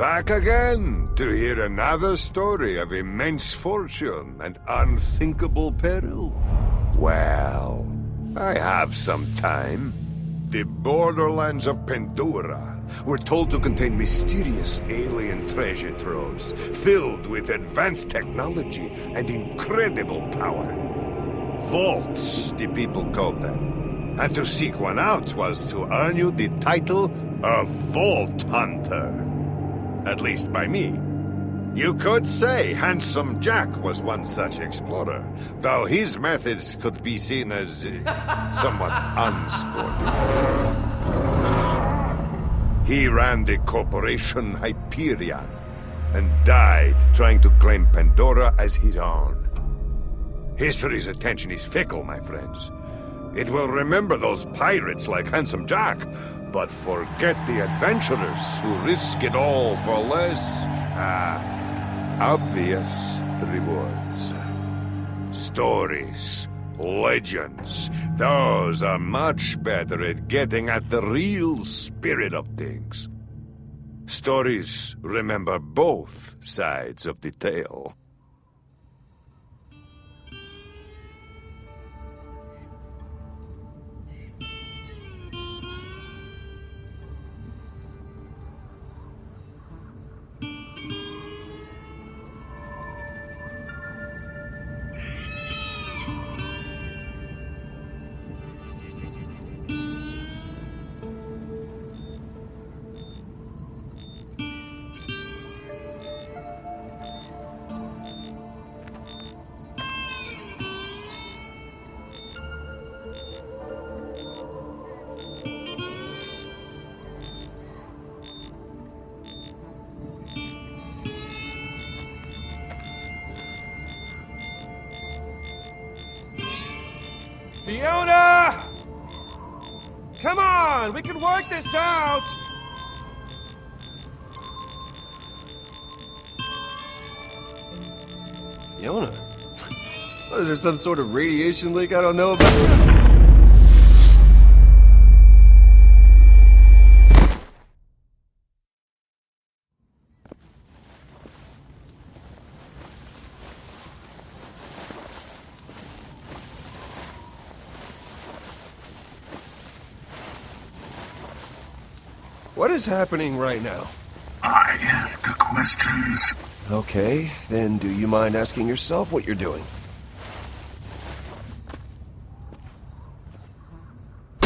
Back again to hear another story of immense fortune and unthinkable peril? Well, I have some time. The borderlands of Pandora were told to contain mysterious alien treasure troves filled with advanced technology and incredible power. Vaults, the people called them. And to seek one out was to earn you the title of Vault Hunter. At least by me. You could say Handsome Jack was one such explorer, though his methods could be seen as somewhat unsporting. He ran the corporation Hyperion and died trying to claim Pandora as his own. History's attention is fickle, my friends. It will remember those pirates like Handsome Jack, but forget the adventurers who risk it all for less, obvious rewards. Stories, legends, those are much better at getting at the real spirit of things. Stories remember both sides of the tale. Fiona! Come on, we can work this out! Fiona? What, is there some sort of radiation leak I don't know about? What is happening right now? I ask the questions. Okay, then do you mind asking yourself what you're doing?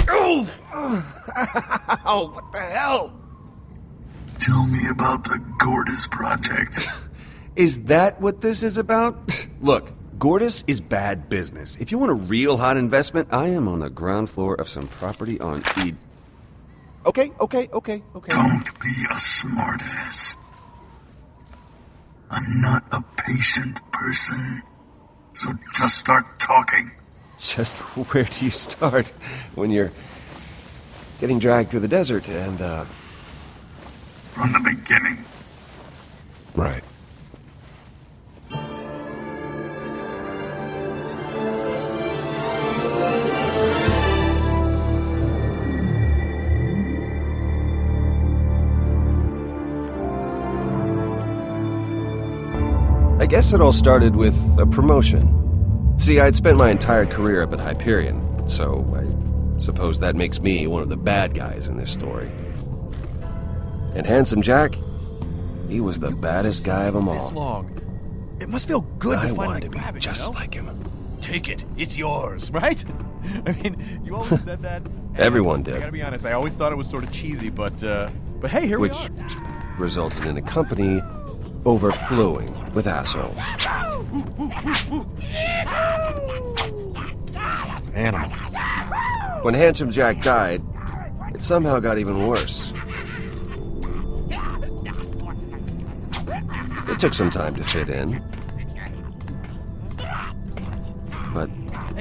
Oh! Ow! What the hell? Tell me about the Gordis project. Is that what this is about? Look, Gordis is bad business. If you want a real hot investment, I am on the ground floor of some property on Eden. Okay. Don't be a smartass. I'm not a patient person, so just start talking. Just where do you start when you're getting dragged through the desert and, From the beginning. Right. I guess it all started with a promotion. See, I'd spent my entire career up at Hyperion, so I suppose that makes me one of the bad guys in this story. And Handsome Jack, he was the baddest guy of them all. This long. It must feel good to finally grab it, just like him. Take it, it's yours, right? I mean, you always said that. Everyone did. I gotta be honest, I always thought it was sort of cheesy, but hey, here we are. Which resulted in a company overflowing with assholes. Animals. When Handsome Jack died, it somehow got even worse. It took some time to fit in. But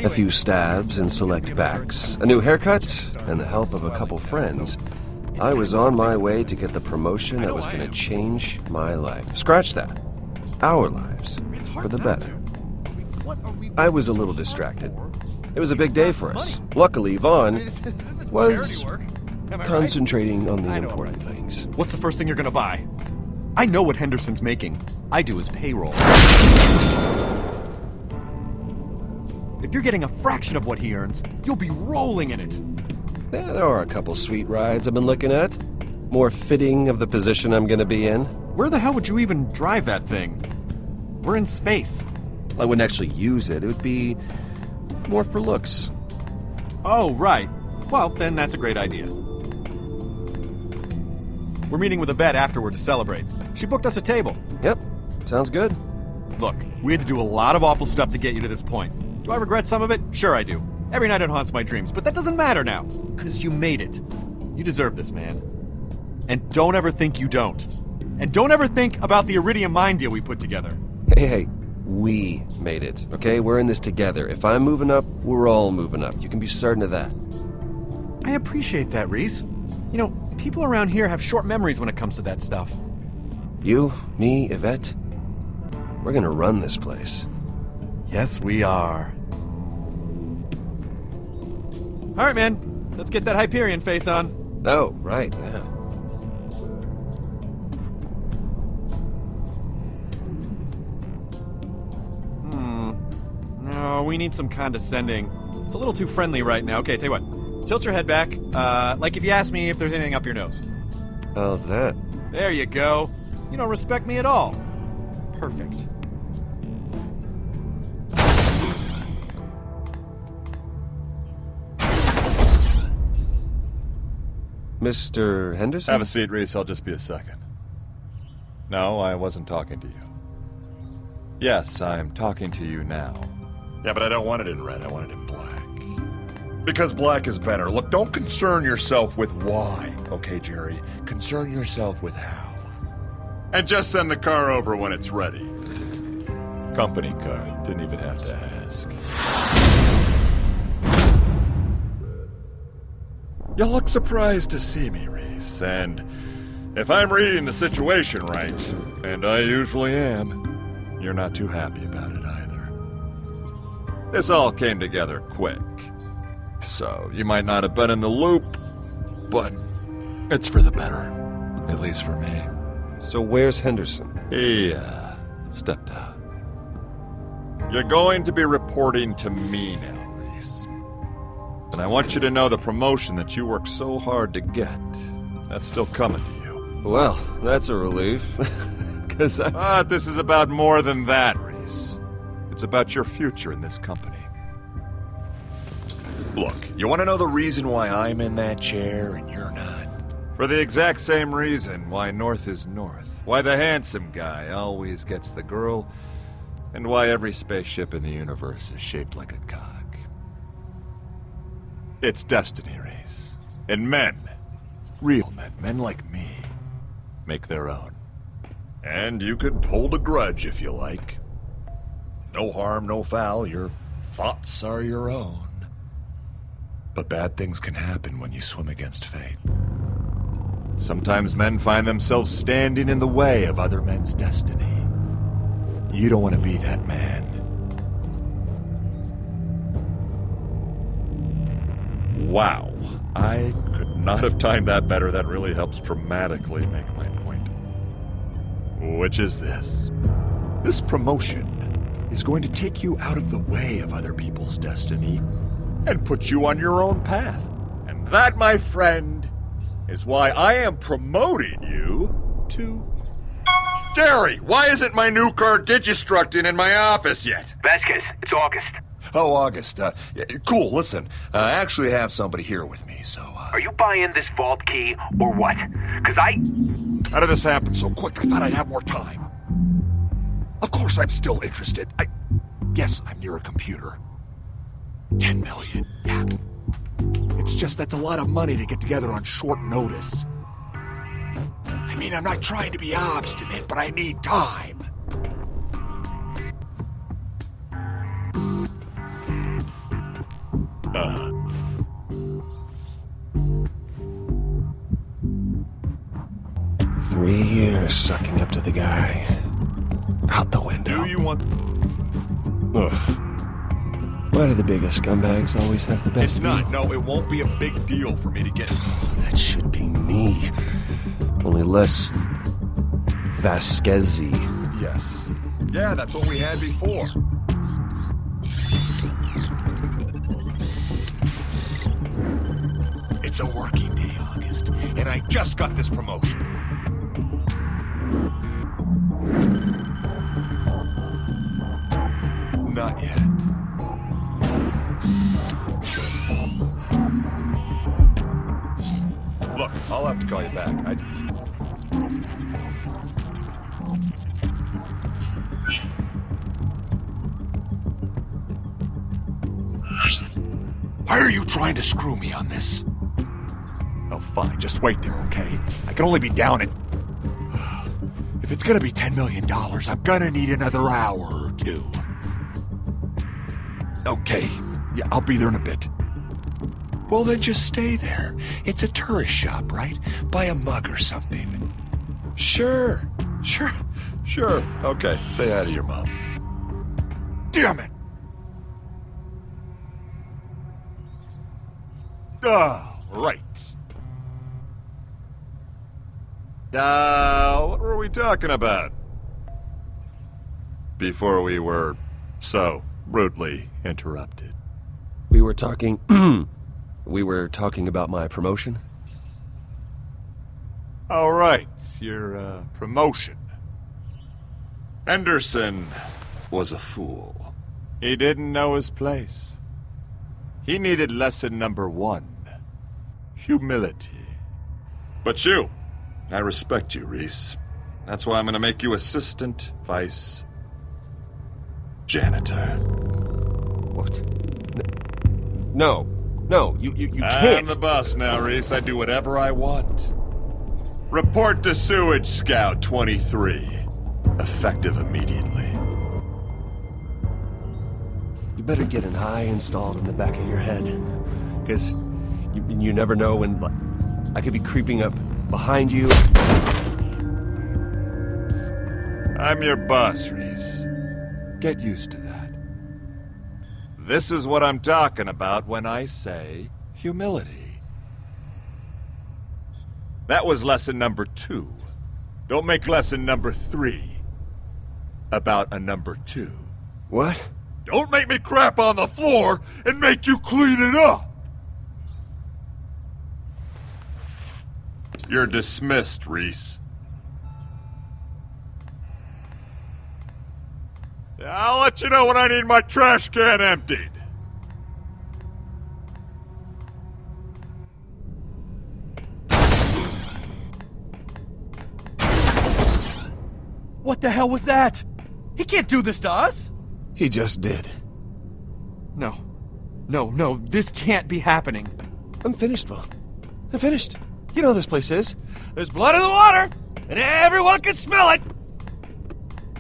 a few stabs and select backs, a new haircut, and the help of a couple friends, I was on my way to get the promotion that was going to change my life. Scratch that. Our lives. For the better. I was a little distracted. It was a big day for us. Luckily, Vaughn was concentrating on the important things. What's the first thing you're gonna buy? I know what Henderson's making. I do his payroll. If you're getting a fraction of what he earns, you'll be rolling in it. Yeah, there are a couple sweet rides I've been looking at. More fitting of the position I'm gonna be in. Where the hell would you even drive that thing? We're in space. I wouldn't actually use it. It would be more for looks. Oh, right. Well, then that's a great idea. We're meeting with a vet afterward to celebrate. She booked us a table. Yep, sounds good. Look, we had to do a lot of awful stuff to get you to this point. Do I regret some of it? Sure I do. Every night it haunts my dreams, but that doesn't matter now, because you made it. You deserve this, man. And don't ever think you don't. And don't ever think about the Iridium mine deal we put together. Hey, we made it, okay? We're in this together. If I'm moving up, we're all moving up. You can be certain of that. I appreciate that, Reese. You know, people around here have short memories when it comes to that stuff. You, me, Yvette, we're gonna run this place. Yes, we are. All right, man. Let's get that Hyperion face on. Oh, right, yeah. No, we need some condescending. It's a little too friendly right now. Okay, tell you what. Tilt your head back. Like if you ask me if there's anything up your nose. How's that? There you go. You don't respect me at all. Perfect. Mr. Henderson? Have a seat, Reese. I'll just be a second. No, I wasn't talking to you. Yes, I'm talking to you now. Yeah, but I don't want it in red. I want it in black. Because black is better. Look, don't concern yourself with why, okay, Jerry? Concern yourself with how. And just send the car over when it's ready. Company car. Didn't even have to ask. You look surprised to see me, Reese, and if I'm reading the situation right, and I usually am, you're not too happy about it either. This all came together quick, so you might not have been in the loop, but it's for the better, at least for me. So where's Henderson? He, stepped out. You're going to be reporting to me now. And I want you to know the promotion that you worked so hard to get, that's still coming to you. Well, that's a relief. Because But this is about more than that, Reese. It's about your future in this company. Look, you want to know the reason why I'm in that chair and you're not? For the exact same reason why North is North. Why the handsome guy always gets the girl, and why every spaceship in the universe is shaped like a cock. It's destiny, Reese. And men, real men like me, make their own. And you could hold a grudge if you like. No harm, no foul, your thoughts are your own. But bad things can happen when you swim against fate. Sometimes men find themselves standing in the way of other men's destiny. You don't want to be that man. Wow, I could not have timed that better. That really helps dramatically make my point. Which is this. This promotion is going to take you out of the way of other people's destiny and put you on your own path. And that, my friend, is why I am promoting you to... Jerry, why isn't my new car Digistructing in my office yet? Vasquez, it's August. Oh, August. Cool, listen. I actually have somebody here with me, so... Are you buying this vault key, or what? Because How did this happen so quick? I thought I'd have more time. Of course I'm still interested. Yes, I'm near a computer. 10 million, yeah. It's just that's a lot of money to get together on short notice. I mean, I'm not trying to be obstinate, but I need time. Three years sucking up to the guy. Out the window. Do you want... Ugh. Why do the biggest scumbags always have the best It's not. No, it won't be a big deal for me to get... That should be me. Only less Vasquez-y. Yes. Yeah, that's what we had before. It's a working day, August, and I just got this promotion. Not yet. Look, I'll have to call you back. Why are you trying to screw me on this? Oh, fine. Just wait there, okay? I can only be down at... If it's gonna be $10 million, I'm gonna need another hour or two. Okay. Yeah, I'll be there in a bit. Well, then just stay there. It's a tourist shop, right? Buy a mug or something. Sure. Okay, say hi to your mom. Damn it! Right. What were we talking about? Before we were so rudely interrupted. We were talking... we were talking about my promotion? All right, your promotion. Henderson was a fool. He didn't know his place. He needed lesson number 1. Humility. But you, I respect you, Reese. That's why I'm gonna make you assistant vice janitor. What? No, you can't. I'm the boss now, Reese. I do whatever I want. Report to Sewage Scout 23. Effective immediately. You better get an eye installed in the back of your head. Because you never know when I could be creeping up behind you. I'm your boss, Reese. Get used to that. This is what I'm talking about when I say humility. That was lesson number 2. Don't make lesson number 3 about a number 2. What? Don't make me crap on the floor and make you clean it up! You're dismissed, Reese. I'll let you know when I need my trash can emptied. What the hell was that? He can't do this to us! He just did. No, this can't be happening. I'm finished, Bo. I'm finished. You know how this place is. There's blood in the water, and everyone can smell it!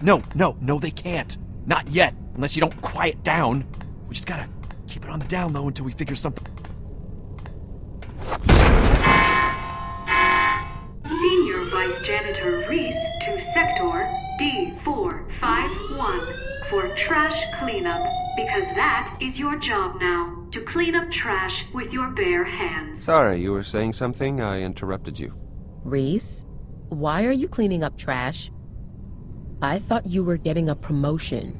No, they can't. Not yet, unless you don't quiet down. We just gotta keep it on the down low until we figure something. Senior Vice Janitor Reese to Sector D451 for trash cleanup, because that is your job now, to clean up trash with your bare hands. Sorry, you were saying something? I interrupted you. Reese, why are you cleaning up trash? I thought you were getting a promotion.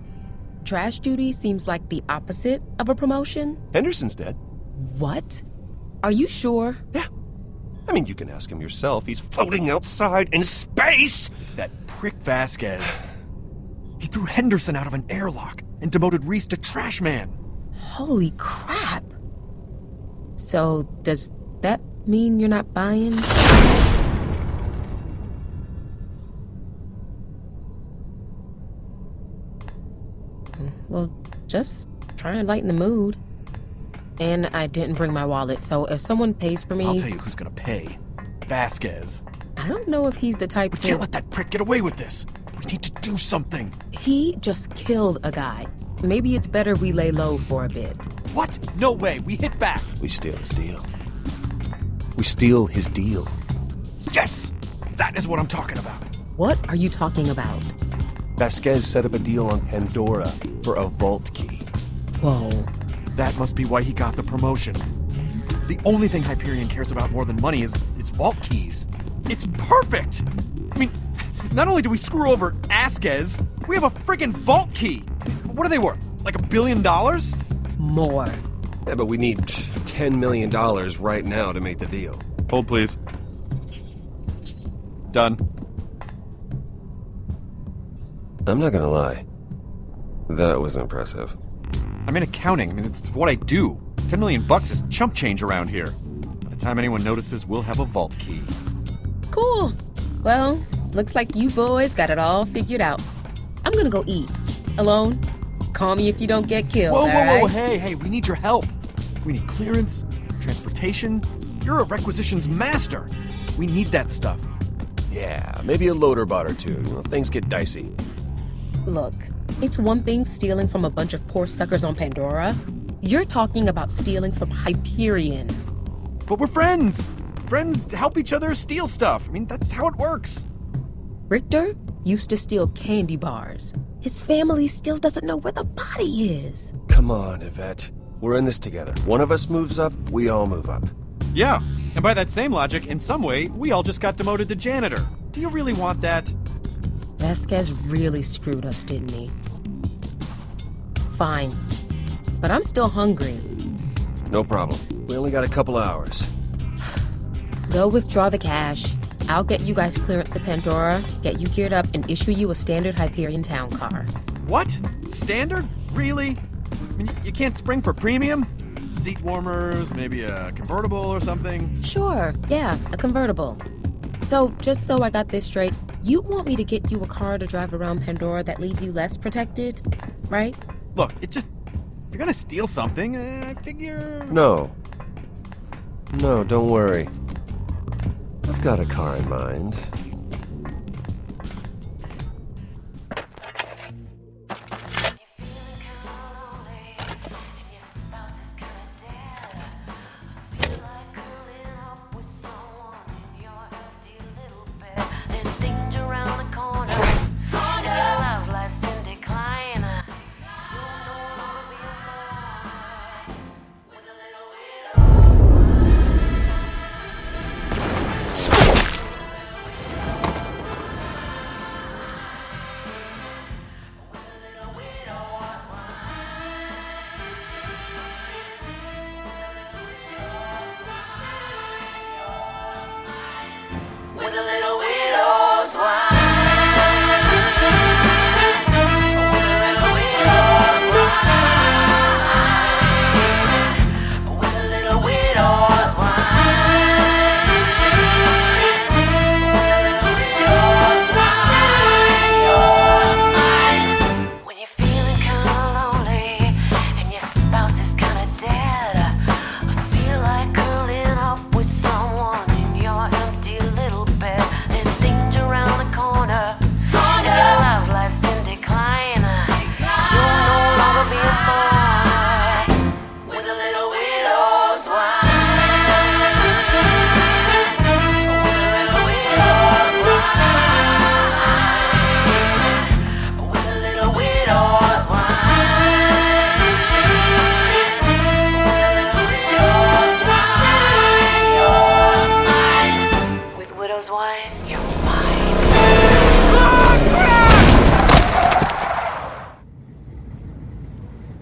Trash duty seems like the opposite of a promotion. Henderson's dead. What? Are you sure? Yeah. I mean, you can ask him yourself. He's floating outside in space! It's that prick Vasquez. He threw Henderson out of an airlock and demoted Reese to trash man. Holy crap. So, does that mean you're not buying? Well, just trying to lighten the mood. And I didn't bring my wallet, so if someone pays for me... I'll tell you who's gonna pay. Vasquez. I don't know if he's the type We to... can't let that prick get away with this. We need to do something. He just killed a guy. Maybe it's better we lay low for a bit. What? No way. We hit back. We steal his deal. We steal his deal. Yes! That is what I'm talking about. What are you talking about? Vasquez set up a deal on Pandora for a vault key. Whoa. That must be why he got the promotion. The only thing Hyperion cares about more than money is vault keys. It's perfect! I mean, not only do we screw over Asquez, we have a friggin' vault key. What are they worth? Like $1 billion? More. Yeah, but we need $10 million right now to make the deal. Hold, please. Done. I'm not gonna lie. That was impressive. I'm in accounting. I mean, it's what I do. $10 million is chump change around here. By the time anyone notices, we'll have a vault key. Cool. Well, looks like you boys got it all figured out. I'm gonna go eat. Alone. Call me if you don't get killed, Whoa, alright? hey, we need your help. We need clearance, transportation. You're a requisitions master. We need that stuff. Yeah, maybe a loader bot or two. You know, things get dicey. Look, it's one thing stealing from a bunch of poor suckers on Pandora. You're talking about stealing from Hyperion. But we're friends. Friends help each other steal stuff. I mean, that's how it works. Richter used to steal candy bars. His family still doesn't know where the body is. Come on, Yvette. We're in this together. One of us moves up, we all move up. Yeah, and by that same logic, in some way, we all just got demoted to janitor. Do you really want that? Vasquez really screwed us, didn't he? Fine. But I'm still hungry. No problem. We only got a couple hours. Go withdraw the cash. I'll get you guys clearance to Pandora, get you geared up, and issue you a standard Hyperion town car. What? Standard? Really? I mean, you can't spring for premium? Seat warmers, maybe a convertible or something? Sure, yeah, a convertible. So, just so I got this straight, you want me to get you a car to drive around Pandora that leaves you less protected, right? Look, if you're gonna steal something, I figure... No, don't worry. I've got a car in mind.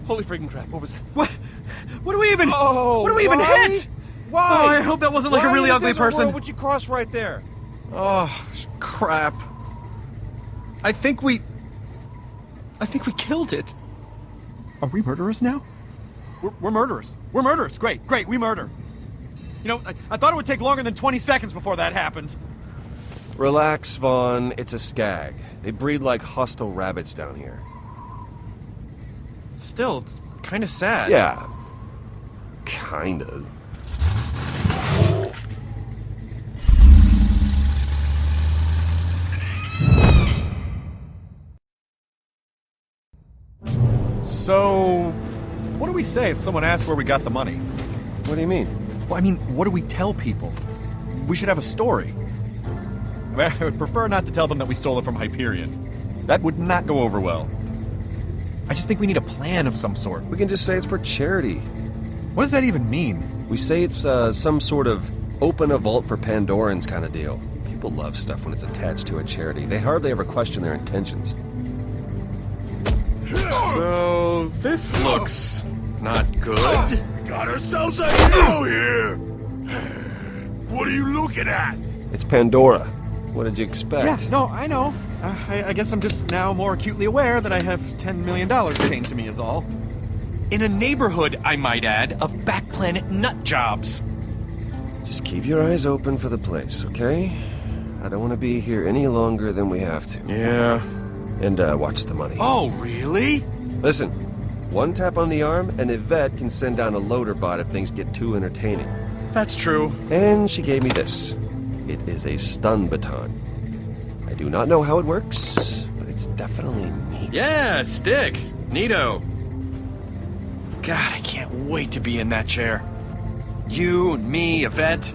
Holy freaking crap, what was that? What do we even... what do we even hit? Why? Oh, I hope that wasn't like a really ugly person. Why would you cross right there? Oh, crap. I think we killed it. Are we murderers now? We're murderers. We're murderers. Great, we murder. You know, I thought it would take longer than 20 seconds before that happened. Relax, Vaughn. It's a skag. They breed like hostile rabbits down here. Still, it's kind of sad. Yeah. Kinda. So, what do we say if someone asks where we got the money? What do you mean? Well, I mean, what do we tell people? We should have a story. I would prefer not to tell them that we stole it from Hyperion. That would not go over well. I just think we need a plan of some sort. We can just say it's for charity. What does that even mean? We say it's some sort of open a vault for Pandorans kind of deal. People People love stuff when it's attached to a charity. They hardly ever question their intentions. So, this looks not good. Got ourselves a hero here! What are you looking at? It's Pandora. What did you expect? Yeah, no, I know. I guess I'm just now more acutely aware that I have $10 million chained to me is all. In a neighborhood, I might add, of backplanet nut jobs. Just keep your eyes open for the place, okay? I don't want to be here any longer than we have to. Yeah. And, watch the money. Oh, really? Listen, one tap on the arm, and Yvette can send down a loader bot if things get too entertaining. That's true. And she gave me this. It is a stun baton. I do not know how it works, but it's definitely neat. Yeah, stick. Neato. God, I can't wait to be in that chair. You, me, Yvette.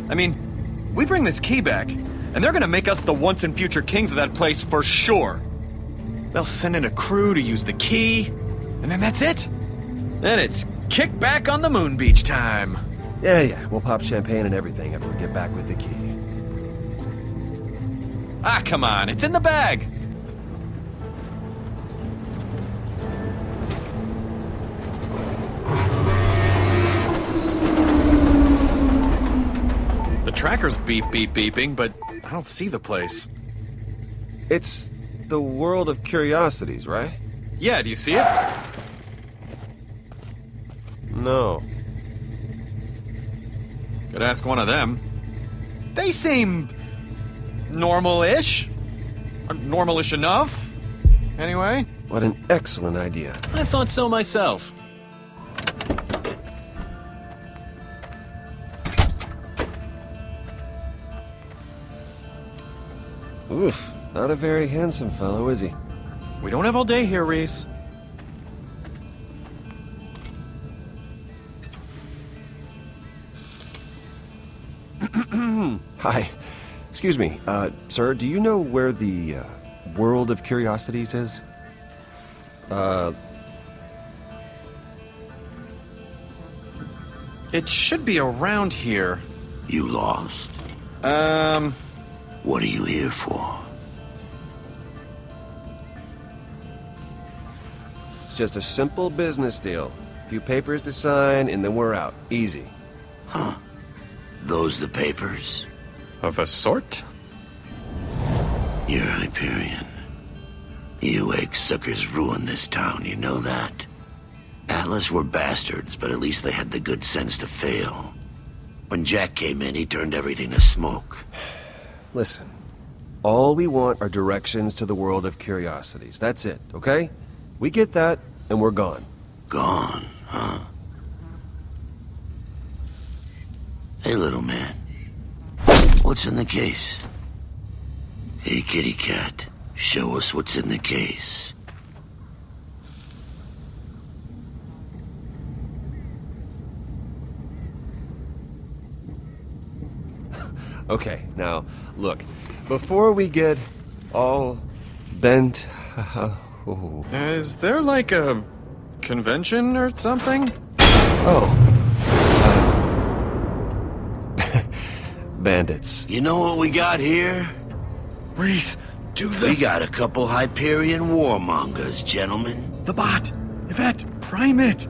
I mean, we bring this key back, and they're gonna make us the once and future kings of that place for sure. They'll send in a crew to use the key, and then that's it. Then it's kick back on the moon beach time. Yeah, we'll pop champagne and everything after we get back with the key. Ah, come on, it's in the bag. The tracker's beeping, but I don't see the place. It's the world of curiosities, right? Yeah, do you see it? No. Could ask one of them. They seem normal-ish. Normal-ish enough. Anyway. What an excellent idea. I thought so myself. Oof, not a very handsome fellow, is he? We don't have all day here, Reese. Hi. Excuse me, sir, do you know where the, World of Curiosities is? It should be around here. You lost? What are you here for? It's just a simple business deal. A few papers to sign, and then we're out. Easy. Huh? Those the papers? Of a sort? You're Hyperion. You egg-suckers ruined this town, you know that? Atlas were bastards, but at least they had the good sense to fail. When Jack came in, he turned everything to smoke. Listen, all we want are directions to the World of Curiosities. That's it, okay? We get that, and we're gone. Gone, huh? Hey, little man. What's in the case? Hey, kitty cat. Show us what's in the case. Okay, now, look. Before we get all bent... Is there like a convention or something? Bandits. You know what we got here? Reese, do the... We got a couple Hyperion warmongers, gentlemen. The bot! Yvette, prime it!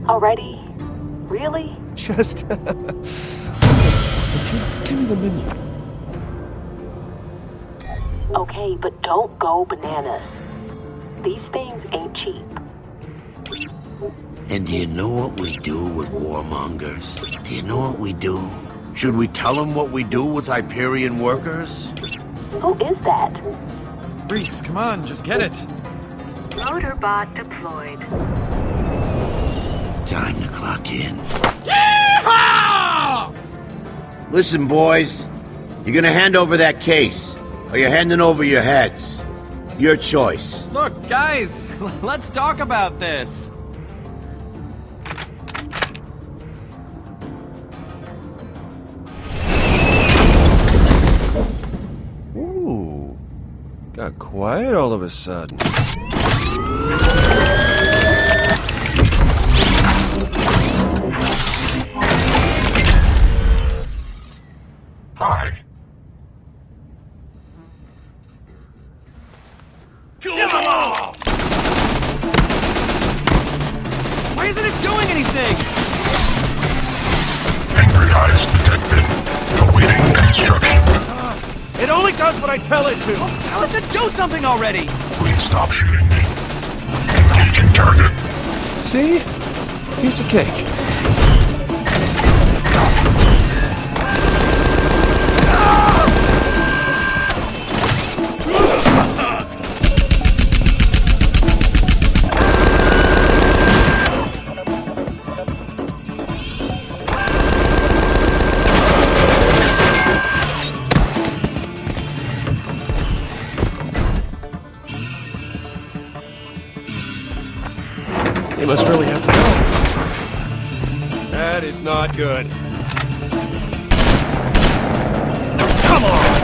Already? Really? Just... give me the menu. Okay, but don't go bananas. These things ain't cheap. And do you know what we do with warmongers? Do you know what we do? Should we tell them what we do with Hyperion workers? Who is that? Reese, come on, just get it. Motorbot deployed. Time to clock in. Yeehaw! Listen, boys. You're gonna hand over that case, or you're handing over your heads. Your choice. Look, guys, let's talk about this. Ooh. Got quiet all of a sudden. anything! Angry eyes detected. Awaiting instruction. It only does what I tell it to! Oh, tell it to do something already! Please stop shooting me. Engaging target. See? Piece of cake. He must really have to go. That is not good. Come on!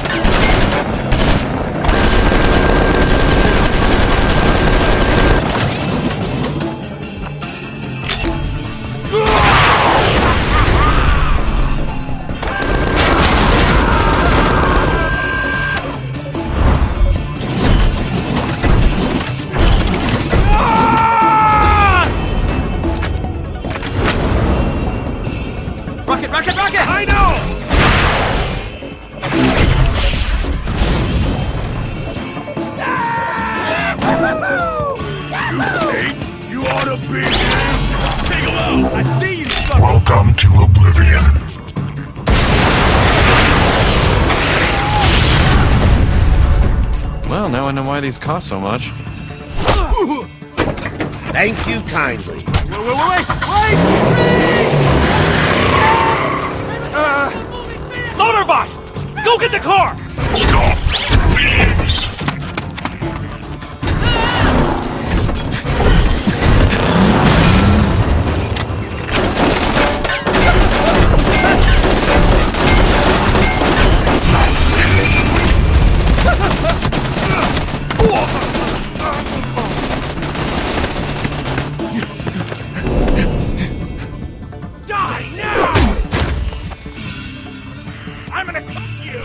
Rocket! I know! You ought to be here. Take him out. I see you, sucker! Welcome to Oblivion. Well, now I know why these cost so much. Thank you kindly. Wait! Loaderbot! Go get the car! Stop. Thieves. Die now! I'm gonna cook you!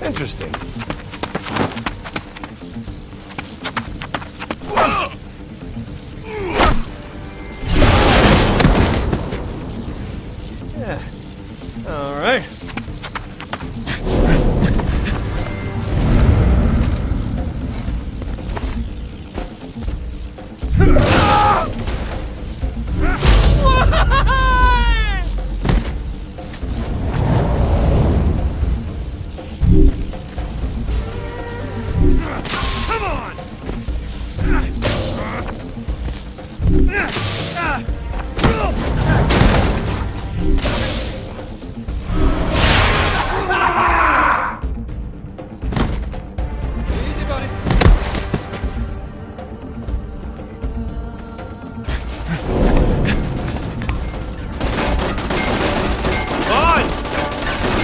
Interesting. Yeah. All right. Come on! Easy, buddy.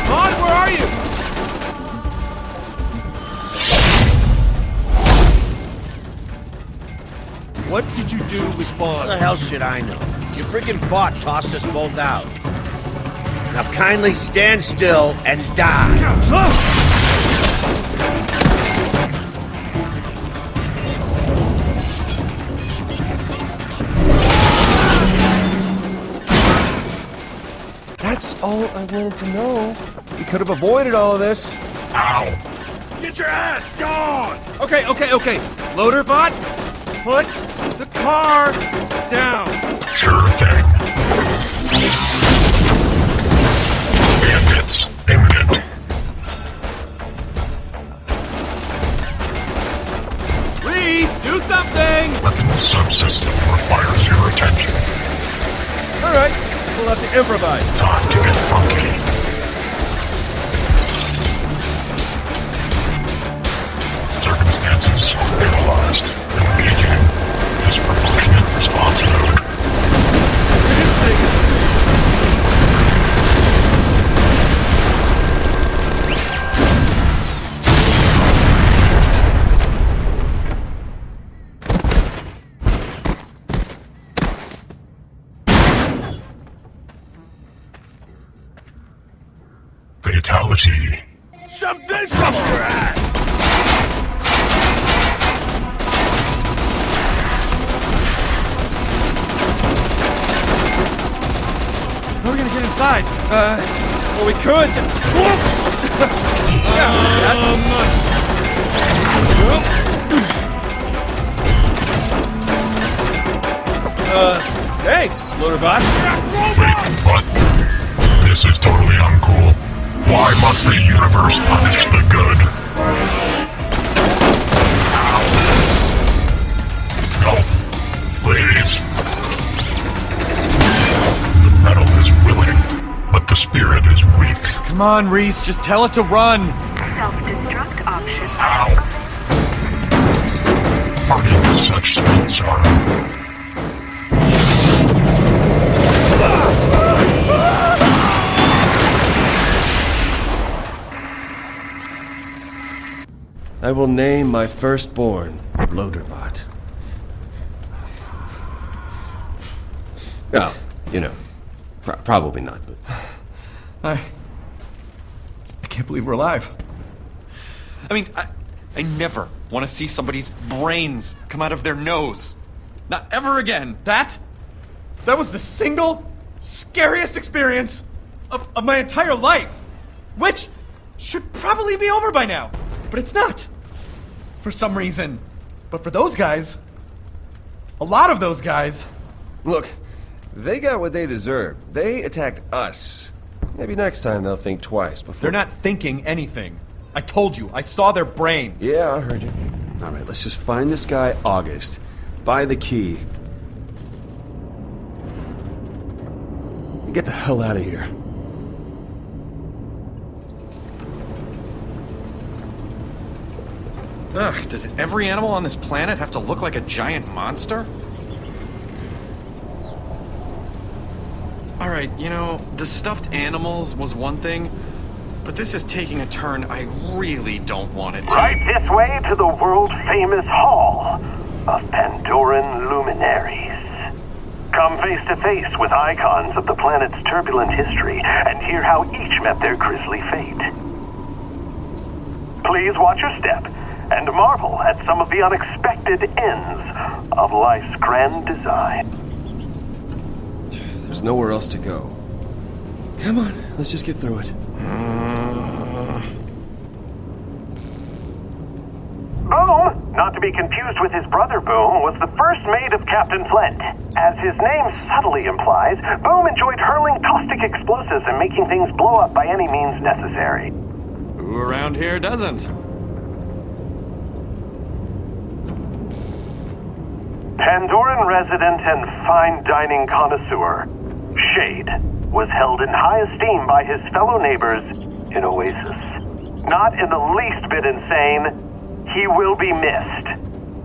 Vaughn, where are you? What did you do with Vaughn? How the hell should I know? Your freaking bot tossed us both out. Now kindly stand still and die. That's all I wanted to know. We could have avoided all of this. Ow. Get your ass gone! Okay. Loaderbot, put the car down. Sure thing. Bandits imminent. Reese, do something! Weapons subsystem requires your attention. All right, we'll have to improvise. Time to get funky. Circumstances analyzed. Engaging disproportionate response mode. Fatality. Shove this up your ass! How are we gonna get inside? Well, we could. Thanks, Loaderbot. Wait, what? This is totally uncool. Why must the universe punish the good? No, please. The metal is willing, but the spirit is weak. Come on, Reese, just tell it to run. Self-destruct option. Ow! Parting with such sweet sorrow. I will name my firstborn Loaderbot. Oh, you know, probably not, but... I can't believe we're alive. I mean, I never want to see somebody's brains come out of their nose. Not ever again. That was the single scariest experience of my entire life. Which should probably be over by now. But it's not. For some reason. But for those guys, a lot of those guys... Look, they got what they deserved. They attacked us. Maybe next time they'll think twice before... They're not thinking anything. I told you, I saw their brains. Yeah, I heard you. All right, let's just find this guy, August. Buy the key. And get the hell out of here. Ugh, does every animal on this planet have to look like a giant monster? Alright, you know, the stuffed animals was one thing, but this is taking a turn I really don't want it to. Right this way to the world-famous Hall of Pandoran Luminaries. Come face to face with icons of the planet's turbulent history and hear how each met their grisly fate. Please watch your step and marvel at some of the unexpected ends of life's grand design. There's nowhere else to go. Come on, let's just get through it. Boom, not to be confused with his brother Boom, was the first mate of Captain Flint. As his name subtly implies, Boom enjoyed hurling caustic explosives and making things blow up by any means necessary. Who around here doesn't? Pandoran resident and fine dining connoisseur, Shade, was held in high esteem by his fellow neighbors in Oasis. Not in the least bit insane, he will be missed.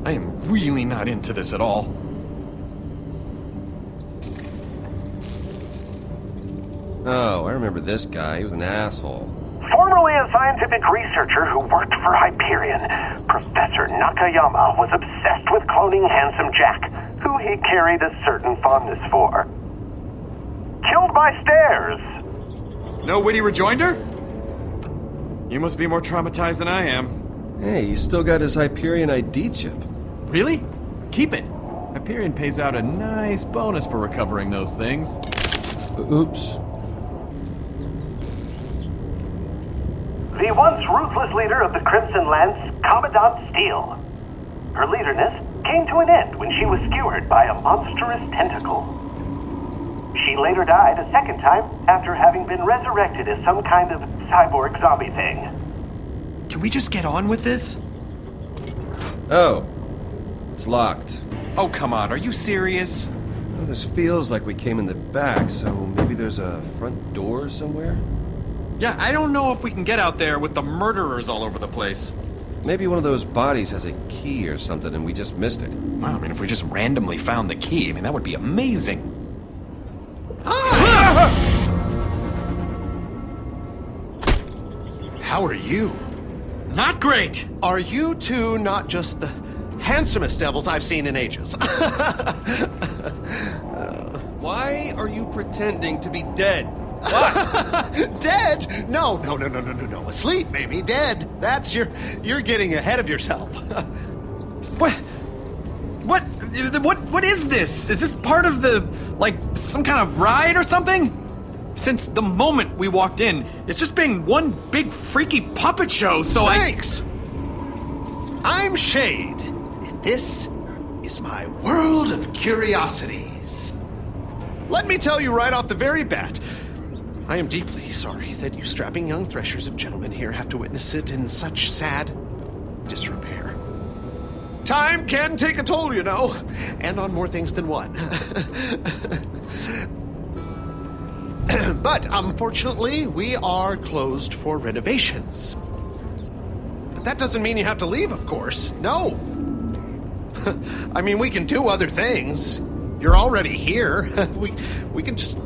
I am really not into this at all. Oh, I remember this guy. He was an asshole. Formerly a scientific researcher who worked for Hyperion, Professor Nakayama was obsessed with cloning Handsome Jack, who he carried a certain fondness for. Killed by stairs. No witty rejoinder? You must be more traumatized than I am. Hey, he's still got his Hyperion ID chip. Really? Keep it. Hyperion pays out a nice bonus for recovering those things. Oops. The once ruthless leader of the Crimson Lance, Commandant Steele. Her leaderness came to an end when she was skewered by a monstrous tentacle. She later died a second time after having been resurrected as some kind of cyborg zombie thing. Can we just get on with this? Oh, it's locked. Oh, come on, are you serious? Well, this feels like we came in the back, so maybe there's a front door somewhere? Yeah, I don't know if we can get out there with the murderers all over the place. Maybe one of those bodies has a key or something and we just missed it. Wow, I mean, if we just randomly found the key, I mean, that would be amazing. How are you? Not great! Are you two not just the handsomest devils I've seen in ages? Why are you pretending to be dead? What? Dead? No. Asleep, maybe. Dead. That's you're getting ahead of yourself. What is this? Is this part of the, like, some kind of ride or something? Since the moment we walked in, it's just been one big freaky puppet show, so Thanks! I'm Shade, and this is my world of curiosities. Let me tell you right off the very bat, I am deeply sorry that you strapping young threshers of gentlemen here have to witness it in such sad disrepair. Time can take a toll, you know, and on more things than one. But unfortunately, we are closed for renovations. But that doesn't mean you have to leave, of course. No. I mean, we can do other things. You're already here. We can just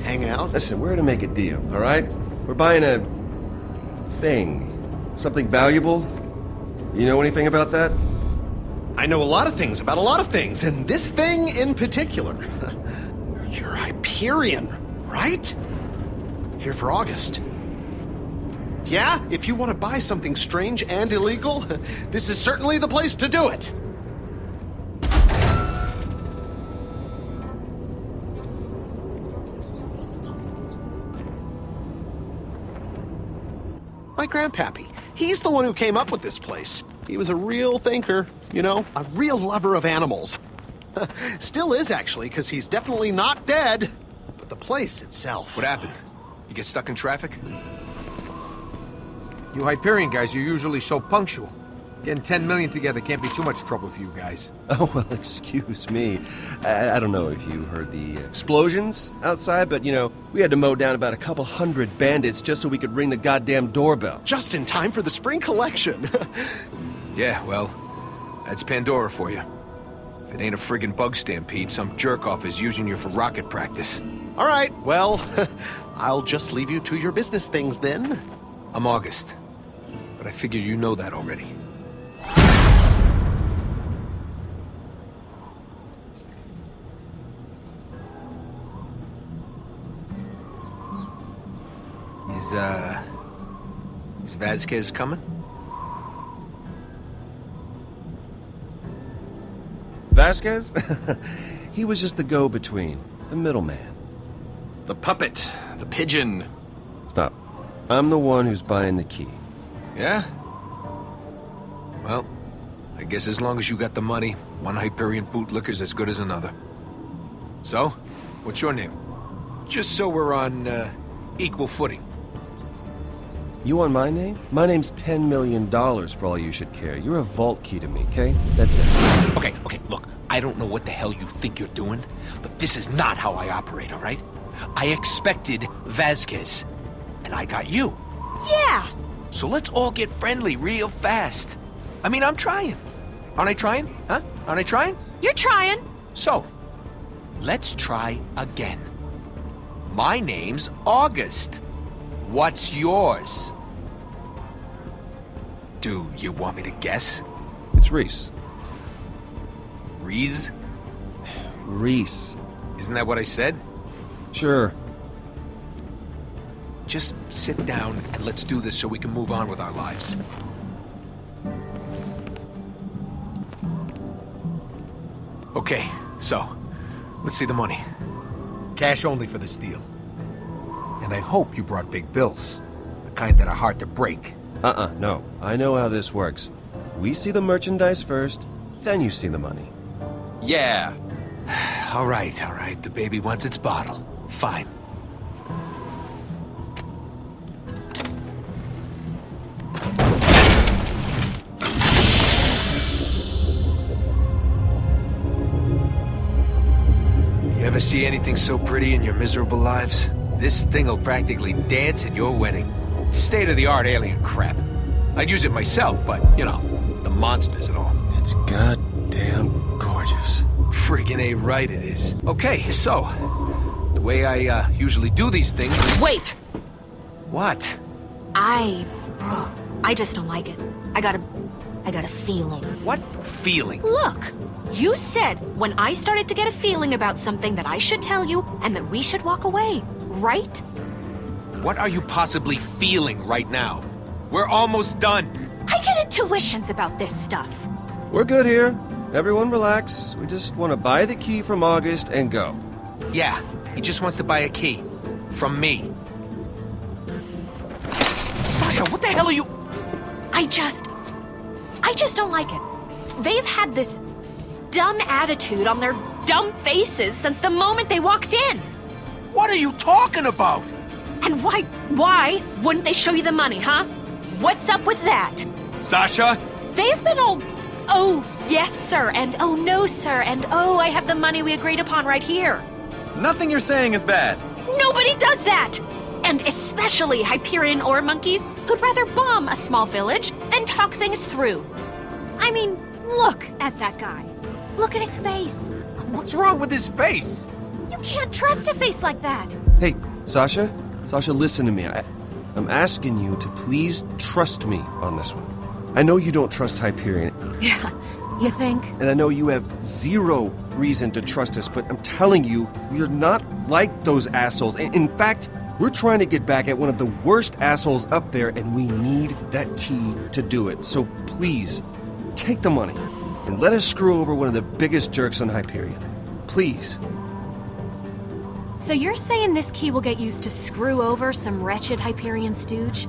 hang out. Listen, we're to make a deal, all right? We're buying a thing. Something valuable. You know anything about that? I know a lot of things about a lot of things, and this thing in particular. You're Hyperion, right? Here for August. Yeah, if you want to buy something strange and illegal, this is certainly the place to do it. My grandpappy, he's the one who came up with this place. He was a real thinker, you know, a real lover of animals. Still is, actually, because he's definitely not dead. But the place itself... What happened? You get stuck in traffic? You Hyperion guys are usually so punctual. Getting 10 million together can't be too much trouble for you guys. Oh, well, excuse me. I don't know if you heard the explosions outside, but, you know, we had to mow down about a couple hundred bandits just so we could ring the goddamn doorbell. Just in time for the spring collection. Yeah, well, that's Pandora for you. If it ain't a friggin' bug stampede, some jerk-off is using you for rocket practice. All right, well, I'll just leave you to your business things then. I'm August, but I figure you know that already. Is Vasquez coming? Vasquez? He was just the go-between, the middleman. The puppet, the pigeon. Stop. I'm the one who's buying the key. Yeah? Well, I guess as long as you got the money, one Hyperion bootlicker's as good as another. So, what's your name? Just so we're on, equal footing. You want my name? My name's $10 million for all you should care. You're a vault key to me, okay? That's it. Okay, look, I don't know what the hell you think you're doing, but this is not how I operate, all right? I expected Vasquez, and I got you. Yeah! So let's all get friendly real fast. I mean, I'm trying. Aren't I trying? Huh? Aren't I trying? You're trying. So, let's try again. My name's August. What's yours? Do you want me to guess? It's Reese. Reese? Reese. Isn't that what I said? Sure. Just sit down and let's do this so we can move on with our lives. Okay, so, let's see the money. Cash only for this deal. And I hope you brought big bills. The kind that are hard to break. No. I know how this works. We see the merchandise first, then you see the money. Yeah. All right. The baby wants its bottle. Fine. You ever see anything so pretty in your miserable lives? This thing'll practically dance at your wedding. State-of-the-art alien crap. I'd use it myself, but, you know, the monsters and all. It's goddamn gorgeous. Friggin' A right it is. Okay, so, the way I usually do these things is... Wait! What? I just don't like it. I got a feeling. What feeling? Look! You said when I started to get a feeling about something that I should tell you and that we should walk away, right? What are you possibly feeling right now? We're almost done. I get intuitions about this stuff. We're good here. Everyone relax. We just want to buy the key from August and go. Yeah, he just wants to buy a key. From me. Sasha, what the hell are you... I just don't like it. They've had this dumb attitude on their dumb faces since the moment they walked in. What are you talking about? And why wouldn't they show you the money, huh? What's up with that? Sasha? They've been all, oh, yes, sir, and oh, no, sir, and oh, I have the money we agreed upon right here. Nothing you're saying is bad. Nobody does that! And especially Hyperion ore monkeys who'd rather bomb a small village than talk things through. I mean, look at that guy. Look at his face. What's wrong with his face? You can't trust a face like that. Hey, Sasha? Sasha, listen to me. I'm asking you to please trust me on this one. I know you don't trust Hyperion. Yeah, you think? And I know you have zero reason to trust us, but I'm telling you, we're not like those assholes. In fact, we're trying to get back at one of the worst assholes up there, and we need that key to do it. So please, take the money, and let us screw over one of the biggest jerks on Hyperion. Please. So you're saying this key will get used to screw over some wretched Hyperion stooge?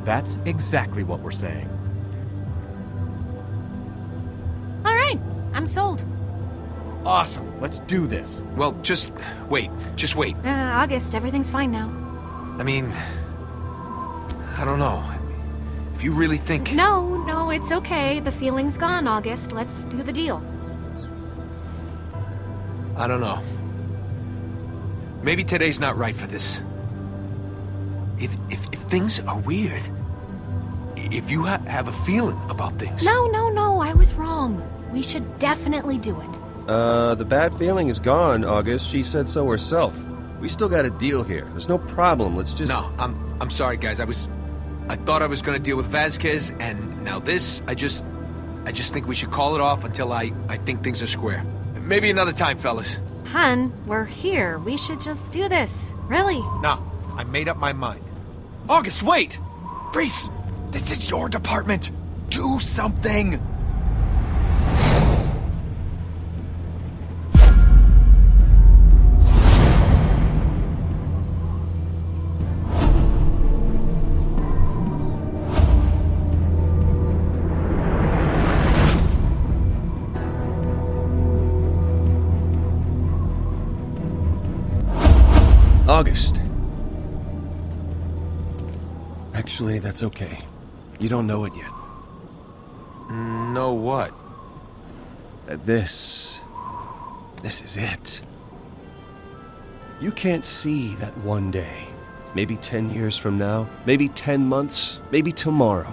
That's exactly what we're saying. All right, I'm sold. Awesome, let's do this. Well, just wait. August, everything's fine now. I mean, I don't know. If you really think... No, it's okay. The feeling's gone, August. Let's do the deal. I don't know. Maybe today's not right for this. If things are weird, if you have a feeling about things... No, I was wrong. We should definitely do it. The bad feeling is gone, August. She said so herself. We still got a deal here. There's no problem. Let's just... No, I'm sorry, guys. I thought I was gonna deal with Vasquez, and now this, I just think we should call it off until I think things are square. Maybe another time, fellas. Hun, we're here. We should just do this. Really? No, I made up my mind. August, wait! Reese, this is your department. Do something! August. Actually, that's okay. You don't know it yet. Know what? This is it. You can't see that one day. Maybe 10 years from now, maybe 10 months, maybe tomorrow.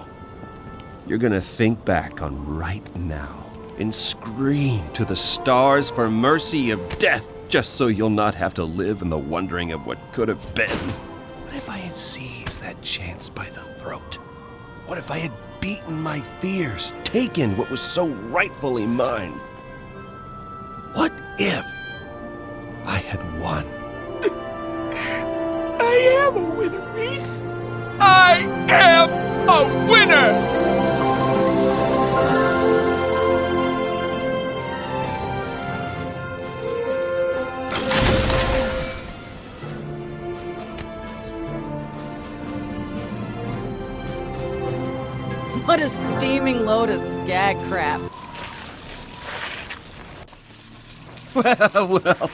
You're gonna think back on right now and scream to the stars for mercy of death, just so you'll not have to live in the wondering of what could have been. What if I had seized that chance by the throat? What if I had beaten my fears, taken what was so rightfully mine? What if I had won? I am a winner, Reese! I am a winner! What a steaming load of skag crap. Well,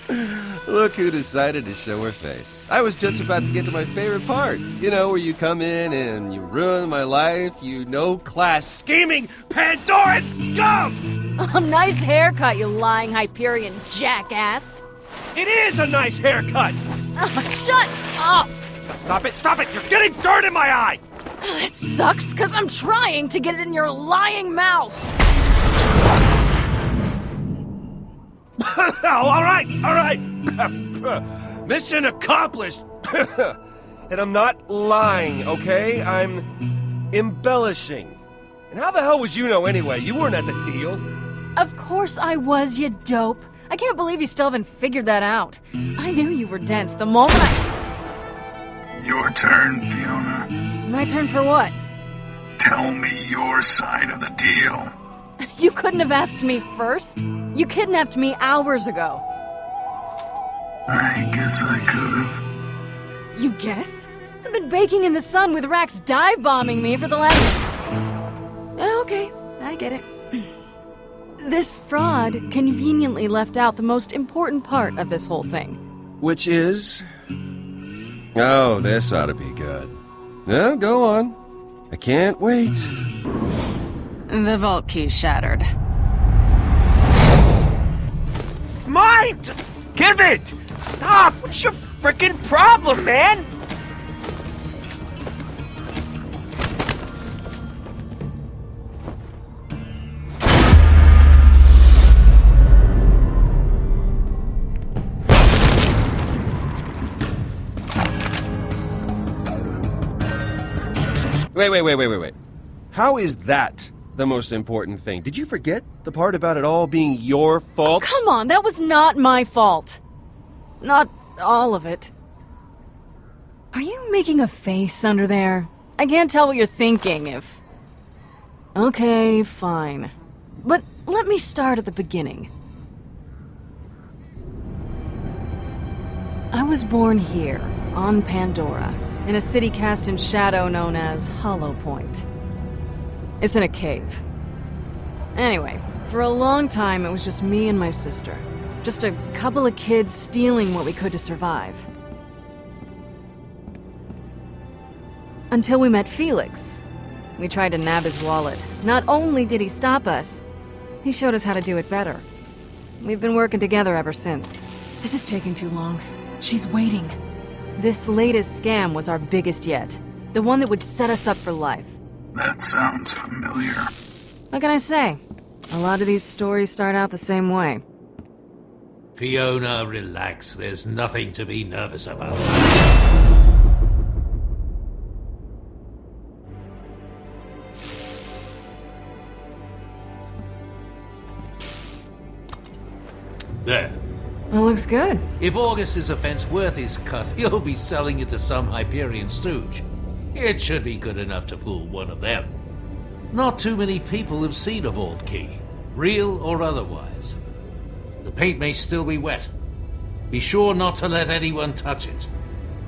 look who decided to show her face. I was just about to get to my favorite part. You know, where you come in and you ruin my life, you no-class scheming Pandoran scum! Oh, nice haircut, you lying Hyperion jackass. It is a nice haircut! Oh, shut up! Stop it! You're getting dirt in my eye! It sucks, because I'm trying to get it in your lying mouth. All right. Mission accomplished. And I'm not lying, okay? I'm embellishing. And how the hell would you know anyway? You weren't at the deal. Of course I was, you dope. I can't believe you still haven't figured that out. I knew you were dense the moment Your turn, Fiona. My turn for what? Tell me your side of the deal. You couldn't have asked me first? You kidnapped me hours ago. I guess I could've. You guess? I've been baking in the sun with Rax dive-bombing me for the last... Okay, I get it. This fraud conveniently left out the most important part of this whole thing. Which is... Oh, this ought to be good. No, go on. I can't wait. The vault key shattered. It's mine! Give it! Stop! What's your frickin' problem, man? Wait. How is that the most important thing? Did you forget the part about it all being your fault? Oh, come on, that was not my fault. Not all of it. Are you making a face under there? I can't tell what you're thinking if... Okay, fine. But let me start at the beginning. I was born here, on Pandora, in a city cast in shadow known as Hollow Point. It's in a cave. Anyway, for a long time it was just me and my sister. Just a couple of kids stealing what we could to survive. Until we met Felix. We tried to nab his wallet. Not only did he stop us, he showed us how to do it better. We've been working together ever since. This is taking too long. She's waiting. This latest scam was our biggest yet. The one that would set us up for life. That sounds familiar. What can I say? A lot of these stories start out the same way. Fiona, relax. There's nothing to be nervous about. There. It looks good. If August's offense worth his cut, he'll be selling it to some Hyperion stooge. It should be good enough to fool one of them. Not too many people have seen a vault key, real or otherwise. The paint may still be wet. Be sure not to let anyone touch it.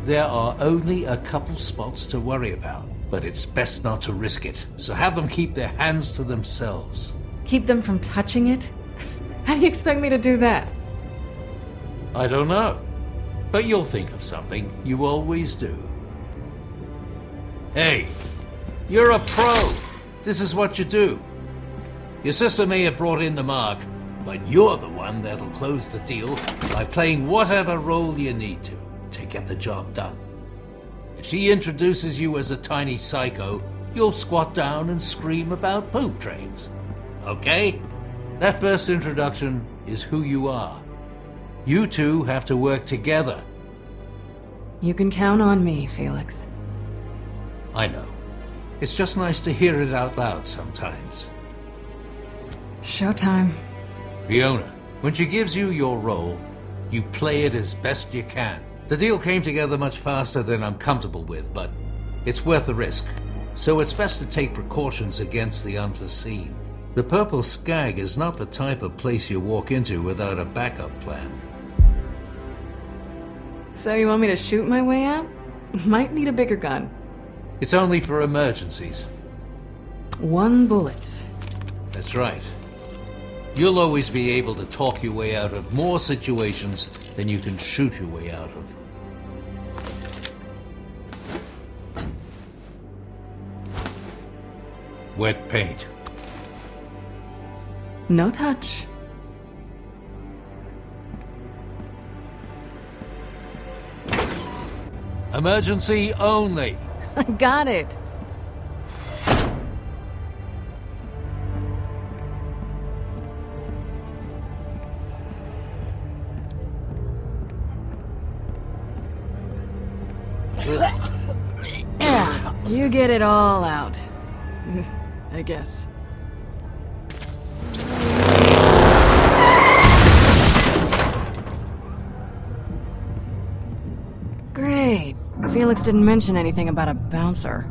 There are only a couple spots to worry about, but it's best not to risk it, so have them keep their hands to themselves. Keep them from touching it? How do you expect me to do that? I don't know, but you'll think of something. You always do. Hey, you're a pro. This is what you do. Your sister may have brought in the mark, but you're the one that'll close the deal by playing whatever role you need to get the job done. If she introduces you as a tiny psycho, you'll squat down and scream about poop trains. Okay? That first introduction is who you are. You two have to work together. You can count on me, Felix. I know. It's just nice to hear it out loud sometimes. Showtime. Fiona, when she gives you your role, you play it as best you can. The deal came together much faster than I'm comfortable with, but it's worth the risk. So it's best to take precautions against the unforeseen. The Purple Skag is not the type of place you walk into without a backup plan. So you want me to shoot my way out? Might need a bigger gun. It's only for emergencies. One bullet. That's right. You'll always be able to talk your way out of more situations than you can shoot your way out of. Wet paint. No touch. Emergency only. Got it. Yeah, you get it all out. I guess. Great. Felix didn't mention anything about a bouncer.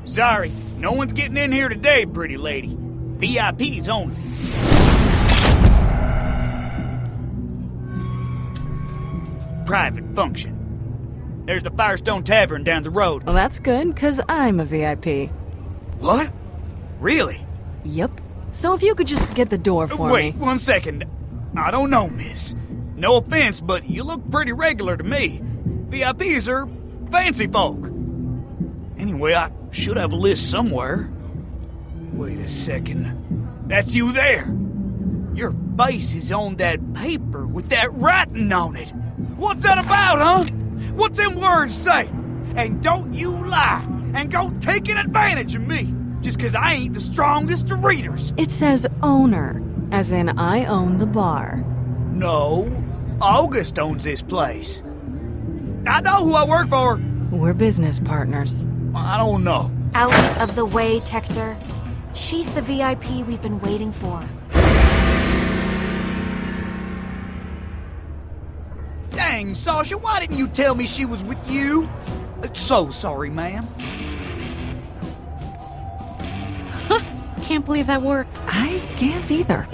Sorry, no one's getting in here today, pretty lady. VIPs only. Private function. There's the Firestone Tavern down the road. Well, that's good, because I'm a VIP. What? Really? Yep. So if you could just get the door for me. Wait, 1 second. I don't know, miss. No offense, but you look pretty regular to me. VIPs are fancy folk. Anyway, I should have a list somewhere. Wait a second. That's you there. Your face is on that paper with that writing on it. What's that about, huh? What's them words say? And don't you lie and go taking advantage of me just because I ain't the strongest of readers. It says owner, as in I own the bar. No, August owns this place. I know who I work for. We're business partners. I don't know. Out of the way, Tector. She's the VIP we've been waiting for. Dang, Sasha, why didn't you tell me she was with you? So sorry, ma'am. Can't believe that worked. I can't either.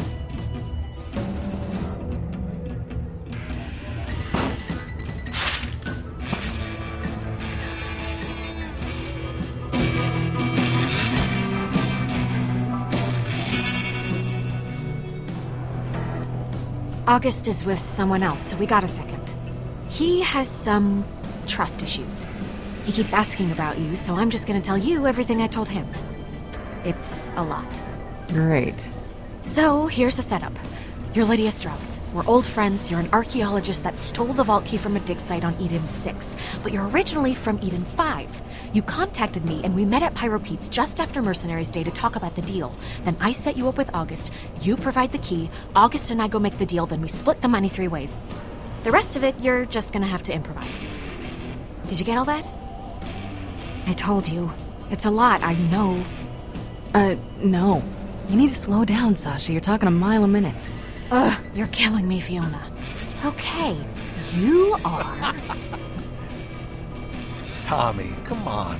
August is with someone else, so we got a second. He has some trust issues. He keeps asking about you, so I'm just gonna tell you everything I told him. It's a lot. Great. So, here's the setup. You're Lydia Strauss. We're old friends. You're an archaeologist that stole the vault key from a dig site on Eden 6. But you're originally from Eden 5. You contacted me and we met at Pyro Pete's just after Mercenaries Day to talk about the deal. Then I set you up with August. You provide the key. August and I go make the deal. Then we split the money 3 ways. The rest of it, you're just gonna have to improvise. Did you get all that? I told you. It's a lot, I know. No. You need to slow down, Sasha. You're talking a mile a minute. Ugh, you're killing me, Fiona. Okay, you are... Tommy, come on.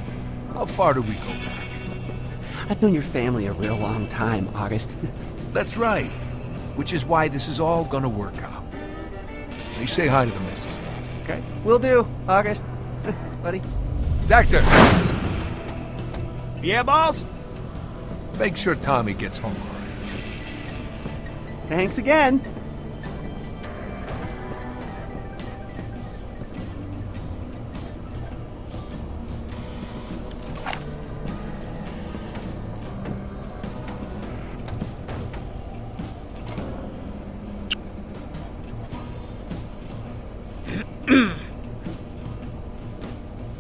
How far do we go back? I've known your family a real long time, August. That's right. Which is why this is all gonna work out. You say hi to the missus, okay? Will do, August. Buddy. Tector! Yeah, boss? Make sure Tommy gets home all right. Thanks again.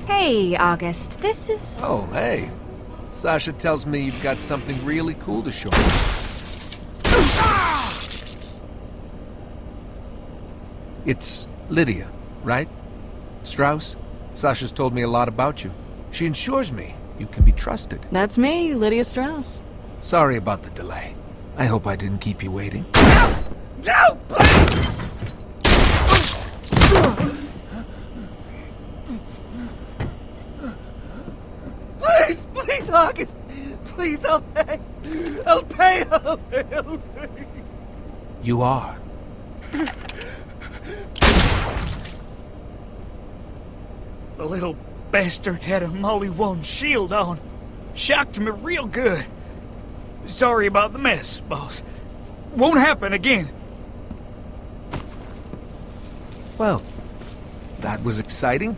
Hey, August, this is... Oh, hey. Sasha tells me you've got something really cool to show me. It's Lydia, right? Strauss? Sasha's told me a lot about you. She assures me you can be trusted. That's me, Lydia Strauss. Sorry about the delay. I hope I didn't keep you waiting. No! Please, please, August! Please, I'll pay! I'll pay! I'll pay! I'll pay! You are. The little bastard had a Molly 1 shield on. Shocked me real good. Sorry about the mess, boss. Won't happen again. Well, that was exciting.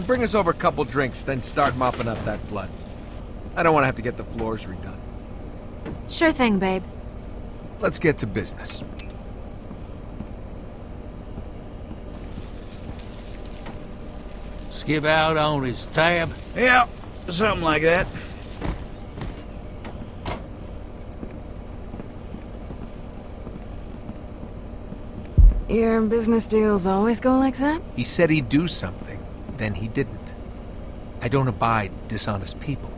Bring us over a couple drinks, then start mopping up that blood. I don't want to have to get the floors redone. Sure thing, babe. Let's get to business. Skip out on his tab? Yeah, something like that. Your business deals always go like that? He said he'd do something, then he didn't. I don't abide dishonest people.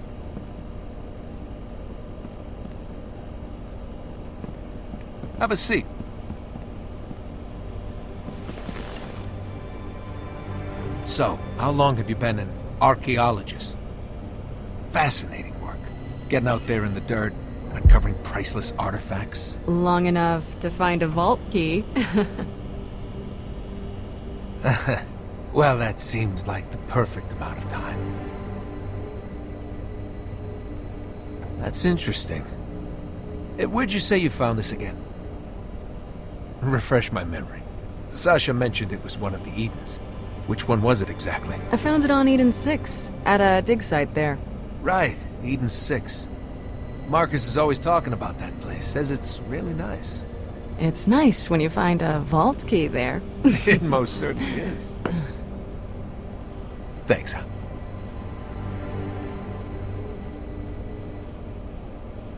Have a seat. So, how long have you been an archaeologist? Fascinating work. Getting out there in the dirt, uncovering priceless artifacts. Long enough to find a vault key. Well, that seems like the perfect amount of time. That's interesting. Where'd you say you found this again? Refresh my memory. Sasha mentioned it was one of the Edens. Which one was it exactly? I found it on Eden 6, at a dig site there. Right, Eden 6. Marcus is always talking about that place. Says it's really nice. It's nice when you find a vault key there. It most certainly is. Thanks, hon.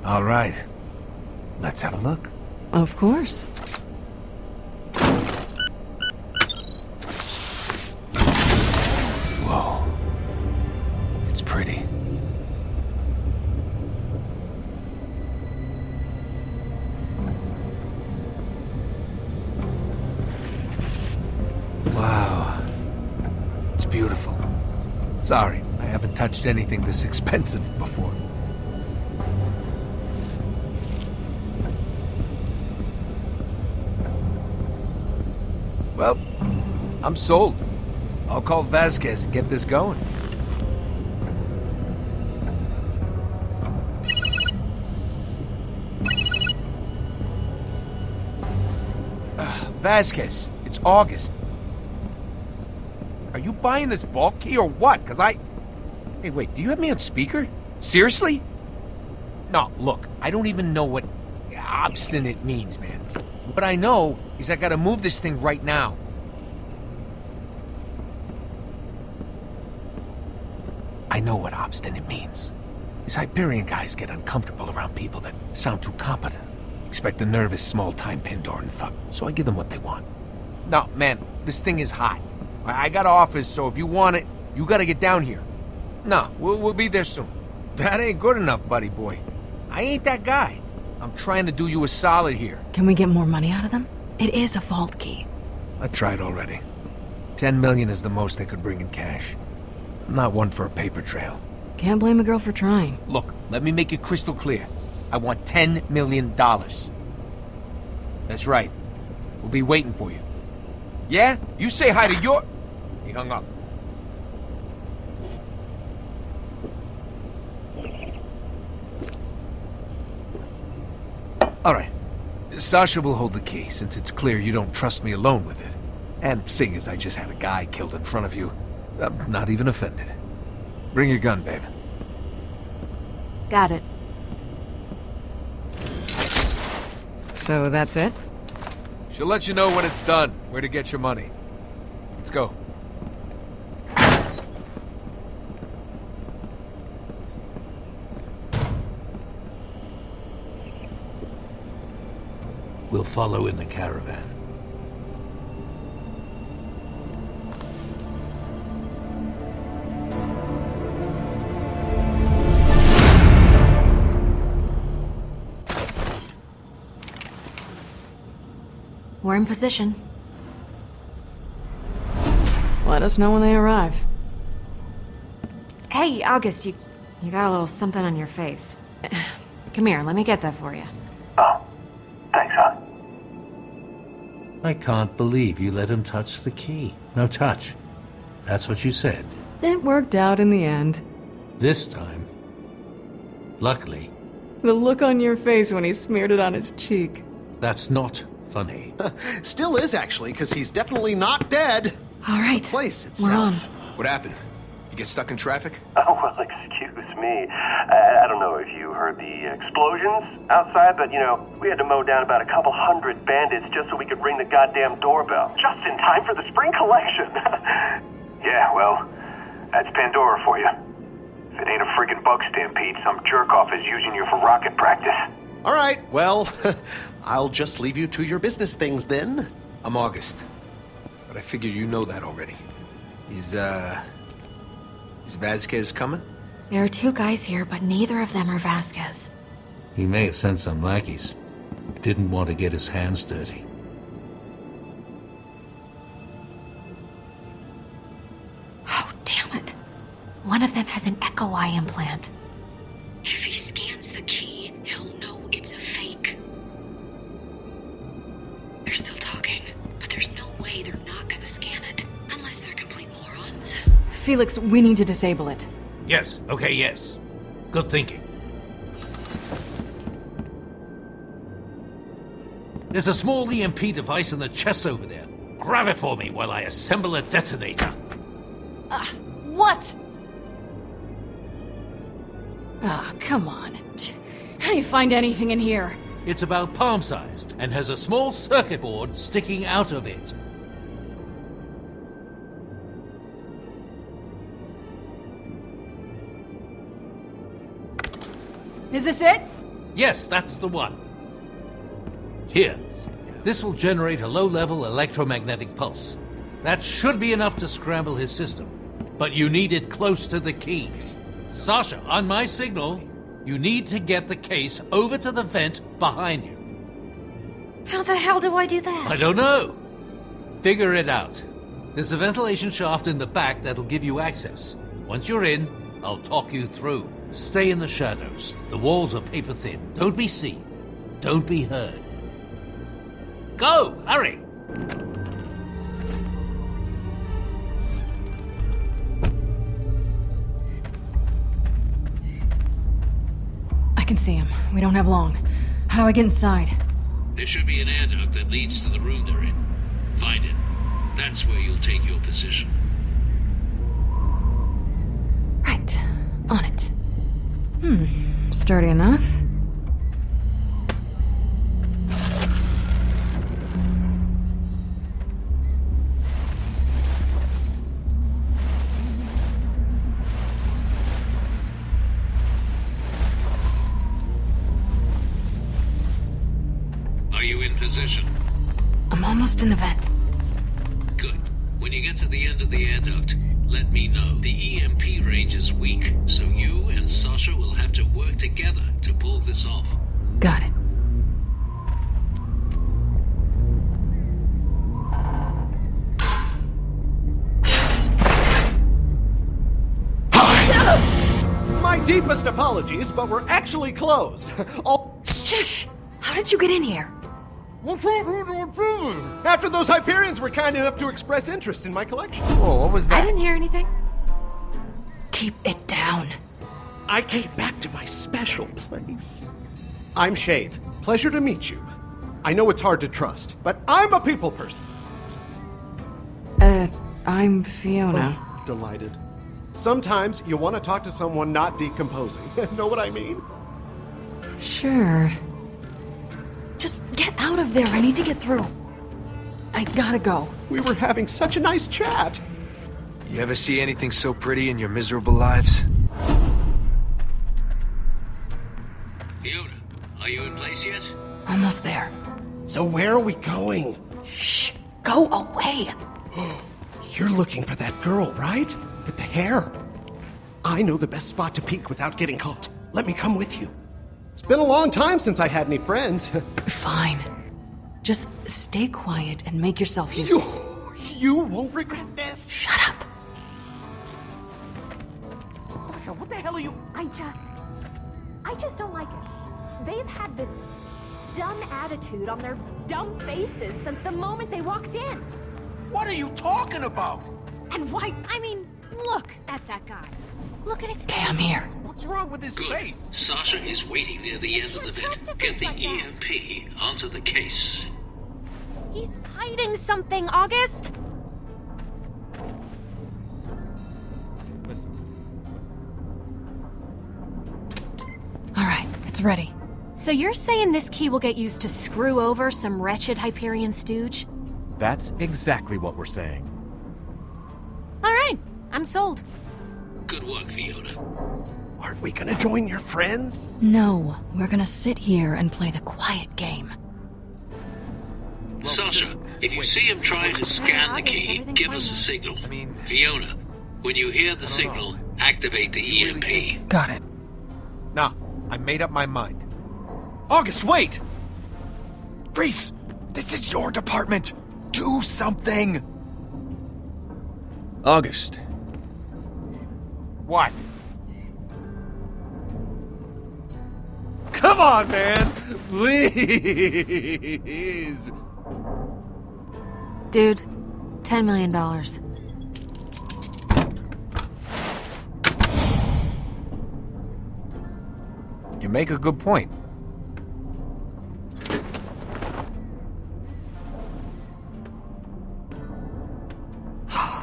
All right. Let's have a look. Of course. Whoa. It's pretty. Wow. It's beautiful. Sorry, I haven't touched anything this expensive before. Well, I'm sold. I'll call Vasquez and get this going. Vasquez, it's August. Are you buying this vault key or what? Hey, wait, do you have me on speaker? Seriously? No, look, I don't even know what obstinate means, man. What I know is I gotta move this thing right now. I know what obstinate means. These Hyperion guys get uncomfortable around people that sound too competent. Expect a nervous, small-time Pandoran thug, so I give them what they want. No, man, this thing is hot. I got offers, so if you want it, you gotta get down here. No, we'll be there soon. That ain't good enough, buddy boy. I ain't that guy. I'm trying to do you a solid here. Can we get more money out of them? It is a vault key. I tried already. 10 million is the most they could bring in cash. I'm not one for a paper trail. Can't blame a girl for trying. Look, let me make it crystal clear. I want $10 million. That's right. We'll be waiting for you. Yeah? You say hi to your... He hung up. All right. Sasha will hold the key, since it's clear you don't trust me alone with it. And seeing as I just had a guy killed in front of you, I'm not even offended. Bring your gun, babe. Got it. So that's it? She'll let you know when it's done, where to get your money. Let's go. We'll follow in the caravan. We're in position. Let us know when they arrive. Hey, August, you got a little something on your face. Come here, let me get that for you. Oh, thanks, hon. I can't believe you let him touch the key. No touch. That's what you said. It worked out in the end. This time, luckily. The look on your face when he smeared it on his cheek. That's not funny. Still is, actually, because he's definitely not dead. All right. The place itself. What happened? You get stuck in traffic? Oh, well, excuse me. I don't know if you heard the explosions outside, but, we had to mow down about a couple hundred bandits just so we could ring the goddamn doorbell. Just in time for the spring collection. Yeah, well, that's Pandora for you. If it ain't a friggin' bug stampede, some jerk-off is using you for rocket practice. All right, well, I'll just leave you to your business things then. I'm August. But I figure you know that already. Is Vasquez coming? There are two guys here, but neither of them are Vasquez. He may have sent some lackeys. Didn't want to get his hands dirty. One of them has an echo-eye implant. If he scans the key, he'll know it's a fake. They're still talking, but there's no way they're not gonna scan it. Unless they're complete morons. Felix, we need to disable it. Yes, okay, yes. Good thinking. There's a small EMP device in the chest over there. Grab it for me while I assemble a detonator. What? Come on. How do you find anything in here? It's about palm-sized and has a small circuit board sticking out of it. Is this it? Yes, that's the one. Here. This will generate a low-level electromagnetic pulse. That should be enough to scramble his system. But you need it close to the key. Sasha, on my signal, you need to get the case over to the vent behind you. How the hell do I do that? I don't know. Figure it out. There's a ventilation shaft in the back that'll give you access. Once you're in, I'll talk you through. Stay in the shadows. The walls are paper thin. Don't be seen. Don't be heard. Go! Hurry! I can see him. We don't have long. How do I get inside? There should be an air duct that leads to the room they're in. Find it. That's where you'll take your position. Right. On it. Sturdy enough. Are you in position? I'm almost in the vent. Good. When you get to the end of the air duct, let me know. The EMP range is weak, so you and Sasha will have to work together to pull this off. Got it. My deepest apologies, but we're actually closed. Shh! How did you get in here? After those Hyperions were kind enough to express interest in my collection. Whoa, what was that? I didn't hear anything. Keep it down. I came back to my special place. I'm Shade. Pleasure to meet you. I know it's hard to trust, but I'm a people person. I'm Fiona. Oh, delighted. Sometimes you want to talk to someone not decomposing. Know what I mean? Sure. Just get out of there. I need to get through. I gotta go. We were having such a nice chat. You ever see anything so pretty in your miserable lives? Fiona, are you in place yet? Almost there. So where are we going? Shh. Go away. You're looking for that girl, right? With the hair. I know the best spot to peek without getting caught. Let me come with you. It's been a long time since I had any friends. Fine. Just stay quiet and make yourself useful. You won't regret this. Shut up. Sasha, what the hell are you... I just don't like it. They've had this dumb attitude on their dumb faces since the moment they walked in. What are you talking about? And why? I mean, look at that guy. Look at his face. Okay, I'm here. What's wrong with his Good. face? Sasha is waiting near the end of the vent. Get the EMP onto the case. He's hiding something, August. Listen. All right, it's ready. So you're saying this key will get used to screw over some wretched Hyperion stooge? That's exactly what we're saying. All right, I'm sold. Good work, Fiona. Aren't we gonna join your friends? No, we're gonna sit here and play the quiet game. Sasha, if you see him trying to scan the key, give us a signal. Fiona, when you hear the signal, activate the EMP. Got it. Nah, I made up my mind. August, wait! Reese, this is your department. Do something. August. What? Come on, man! Please! Dude, $10 million. You make a good point.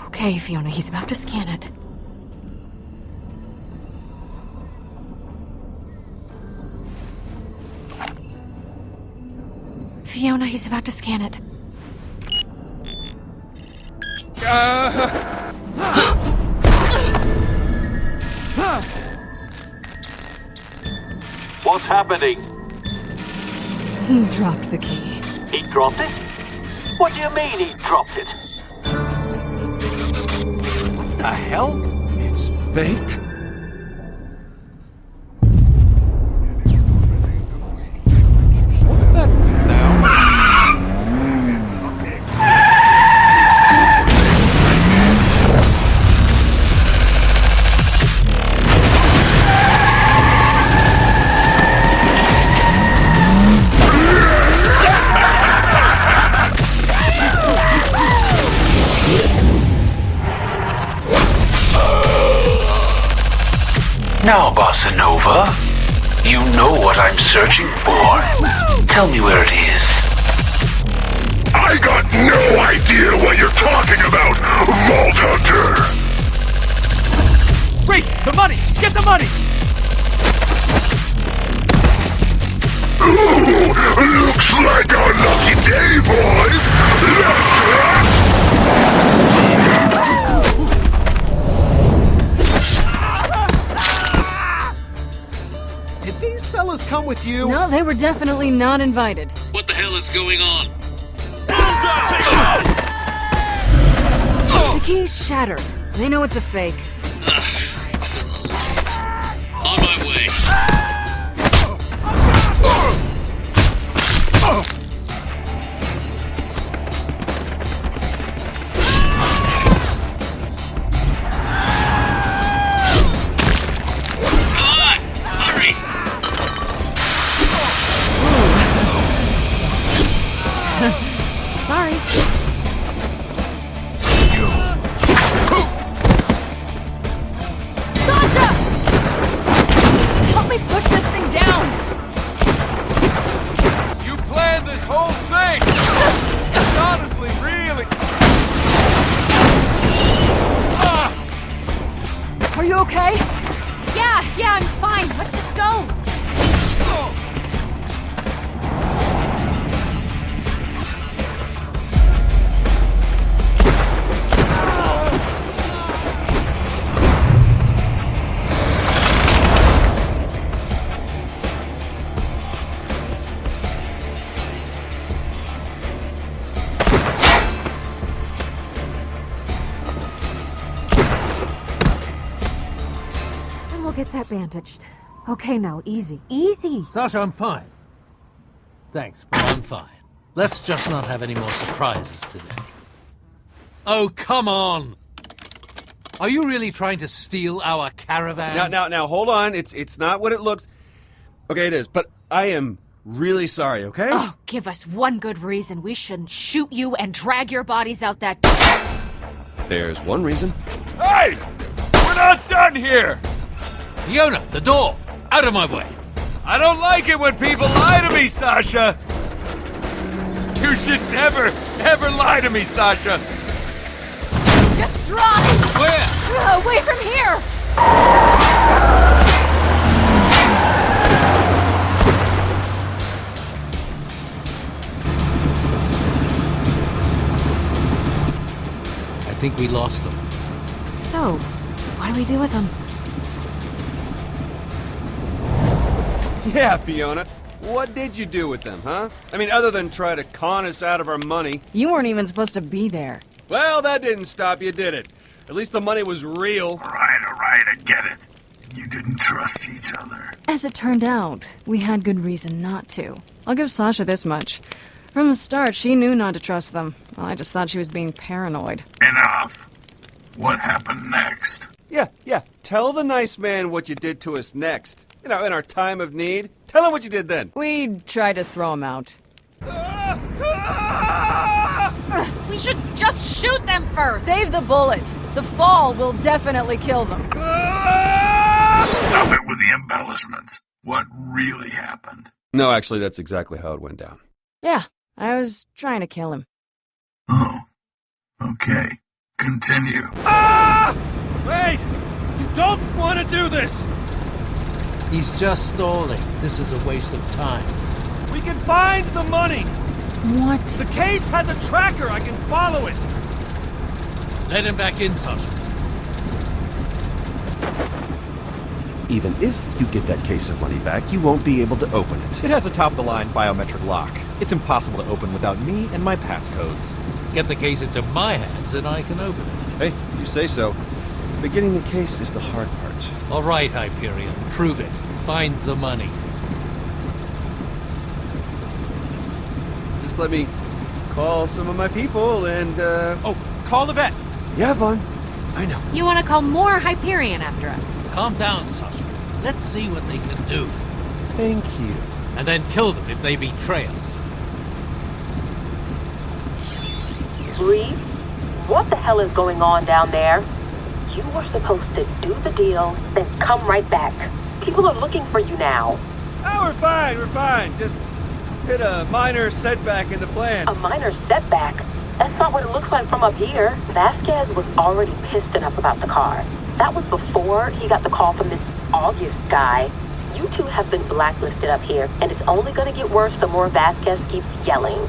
Okay, Fiona, he's about to scan it. Fiona, he's about to scan it. What's happening? He dropped the key. He dropped it? What do you mean he dropped it? What the hell? It's fake? What's that sound? Now, Bossa Nova, you know what I'm searching for. Tell me where it is. I got no idea what you're talking about, Vault Hunter! Reese, the money! Get the money! Ooh, looks like our lucky day, boys! Did these fellas come with you? No, they were definitely not invited. What the hell is going on? The key's shattered. They know it's a fake. On my way. Sorry. Sasha! Help me push this thing down! You planned this whole thing! It's honestly really... Are you okay? Yeah, I'm fine. Let's just go. Get that bandaged. Okay, now, easy. Easy! Sasha, I'm fine. Thanks, but I'm fine. Let's just not have any more surprises today. Oh, come on! Are you really trying to steal our caravan? Now, hold on. It's not what it looks... Okay, it is, but I am really sorry, okay? Oh, give us one good reason we shouldn't shoot you and drag your bodies out that... There's one reason. Hey! We're not done here! Fiona, the door! Out of my way! I don't like it when people lie to me, Sasha! You should never, ever lie to me, Sasha! Just drive! Where? Away from here! I think we lost them. So, what do we do with them? Yeah, Fiona. What did you do with them, huh? I mean, other than try to con us out of our money. You weren't even supposed to be there. Well, that didn't stop you, did it? At least the money was real. All right, I get it. You didn't trust each other. As it turned out, we had good reason not to. I'll give Sasha this much. From the start, she knew not to trust them. Well, I just thought she was being paranoid. Enough. What happened next? Yeah. tell the nice man what you did to us next. You know, in our time of need. Tell him what you did then. We tried to throw him out. We should just shoot them first! Save the bullet. The fall will definitely kill them. Stop it with the embellishments. What really happened? No, actually, that's exactly how it went down. Yeah, I was trying to kill him. Oh. Okay. Continue. Ah! Wait! You don't want to do this! He's just stalling. This is a waste of time. We can find the money! What? The case has a tracker! I can follow it! Let him back in, Sasha. Even if you get that case of money back, you won't be able to open it. It has a top-of-the-line biometric lock. It's impossible to open without me and my passcodes. Get the case into my hands and I can open it. Hey, you say so. But getting the case is the hard part. All right, Hyperion. Prove it. Find the money. Just let me call some of my people and, Oh, call the vet! Yeah, Vaughn. I know. You want to call more Hyperion after us? Calm down, Sasha. Let's see what they can do. Thank you. And then kill them if they betray us. Reese, what the hell is going on down there? You were supposed to do the deal, then come right back. People are looking for you now. Oh, we're fine. Just hit a minor setback in the plan. A minor setback? That's not what it looks like from up here. Vasquez was already pissed enough about the car. That was before he got the call from this August guy. You two have been blacklisted up here, and it's only gonna get worse the more Vasquez keeps yelling.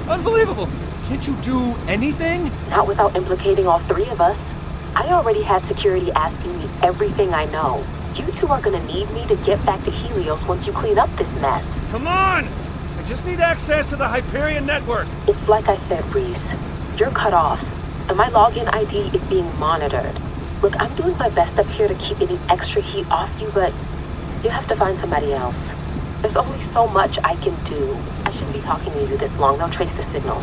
Unbelievable! Can't you do anything? Not without implicating all three of us. I already had security asking me everything I know. You two are gonna need me to get back to Helios once you clean up this mess. Come on! I just need access to the Hyperion network. It's like I said, Reese. You're cut off, and my login ID is being monitored. Look, I'm doing my best up here to keep any extra heat off you, but you have to find somebody else. There's only so much I can do. I shouldn't be talking to you this long. They'll trace the signal.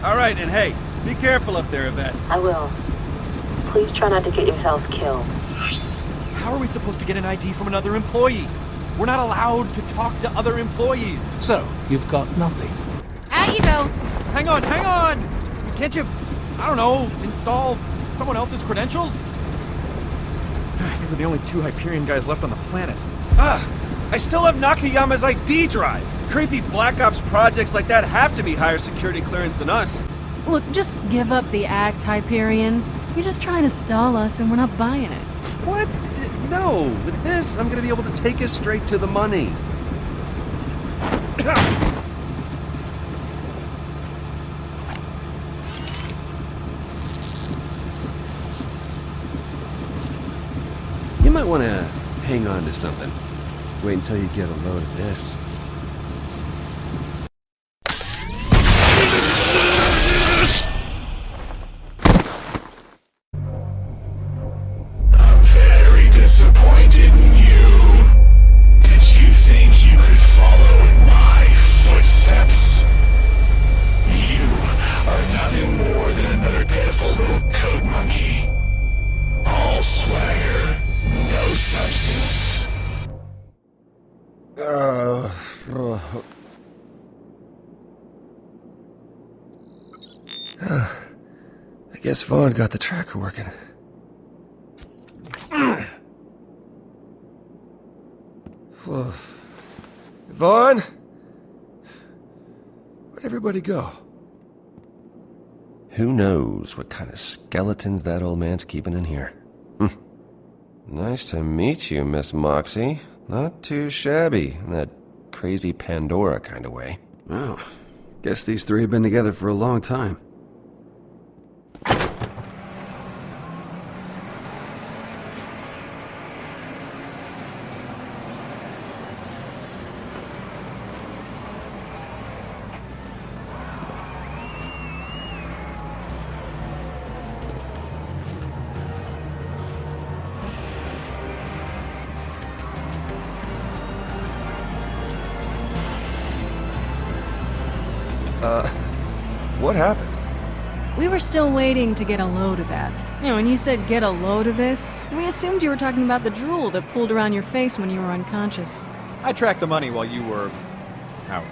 All right, and hey, be careful up there, Yvette. I will. Please try not to get yourselves killed. How are we supposed to get an ID from another employee? We're not allowed to talk to other employees. So, you've got nothing. Out you go. Hang on! Can't you, I don't know, install someone else's credentials? I think we're the only two Hyperion guys left on the planet. I still have Nakayama's ID drive. Creepy Black Ops projects like that have to be higher security clearance than us. Look, just give up the act, Hyperion. You're just trying to stall us and we're not buying it. What? No. With this, I'm gonna be able to take us straight to the money. You might want to hang on to something. Wait until you get a load of this. I'm very disappointed in you. Did you think you could follow in my footsteps? You are nothing more than another pitiful little code monkey. All swagger, no substance. I guess Vaughn got the tracker working. Vaughn? Where'd everybody go? Who knows what kind of skeletons that old man's keeping in here. Nice to meet you, Miss Moxie. Not too shabby, in that crazy Pandora kind of way. Wow. Guess these three have been together for a long time. What happened? We were still waiting to get a load of that. You know, when you said get a load of this, we assumed you were talking about the drool that pooled around your face when you were unconscious. I tracked the money while you were... out.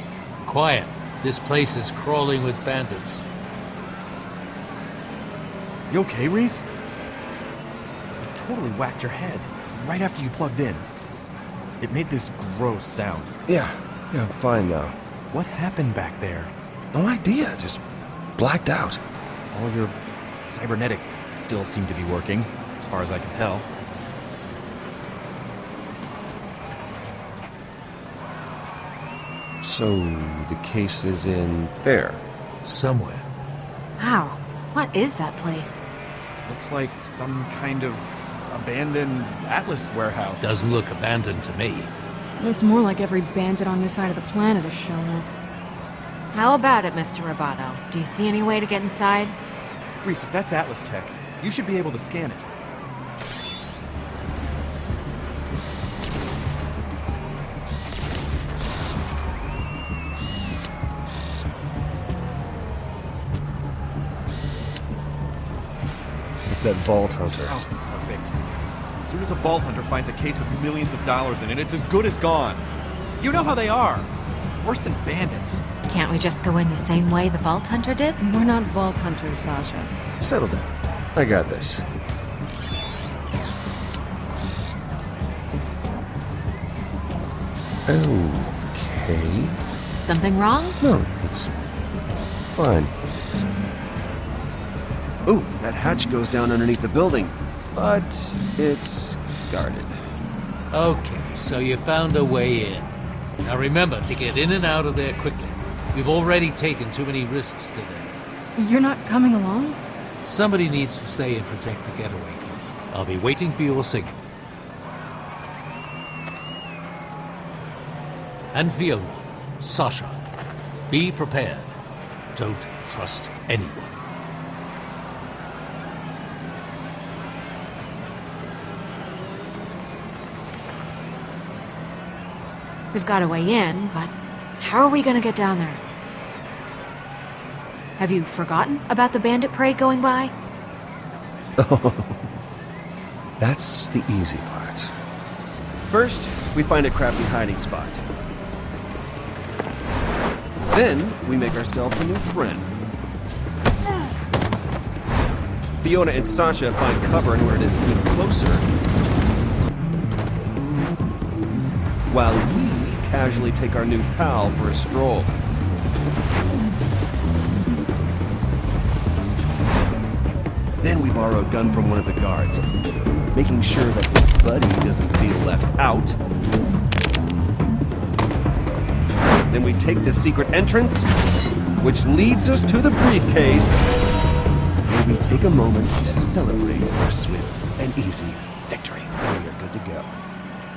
Quiet. This place is crawling with bandits. You okay, Reese? You totally whacked your head right after you plugged in. It made this gross sound. Yeah, I'm fine now. What happened back there? No idea, just blacked out. All your cybernetics still seem to be working, as far as I can tell. So, the case is in there? Somewhere. Wow, what is that place? Looks like some kind of abandoned Atlas warehouse. Doesn't look abandoned to me. It's more like every bandit on this side of the planet has shown up. How about it, Mr. Roboto? Do you see any way to get inside? Reese, if that's Atlas tech, you should be able to scan it. It's that Vault Hunter. Oh, perfect. As soon as a Vault Hunter finds a case with millions of dollars in it, it's as good as gone. You know how they are. Worse than bandits. Can't we just go in the same way the Vault Hunter did? We're not Vault Hunters, Sasha. Settle down. I got this. Okay. Something wrong? No, it's fine. Ooh, that hatch goes down underneath the building, but it's guarded. Okay, so you found a way in. Now remember to get in and out of there quickly. We've already taken too many risks today. You're not coming along? Somebody needs to stay and protect the getaway car. I'll be waiting for your signal. And Fiona, Sasha, be prepared. Don't trust anyone. We've got a way in, but how are we gonna get down there? Have you forgotten about the bandit parade going by? Oh, that's the easy part. First, we find a crafty hiding spot. Then, we make ourselves a new friend. Fiona and Sasha find cover in order to sneak closer, while we casually take our new pal for a stroll. Then we borrow a gun from one of the guards, making sure that his buddy doesn't feel left out. Then we take the secret entrance, which leads us to the briefcase, where we take a moment to celebrate our swift and easy victory. And we are good to go.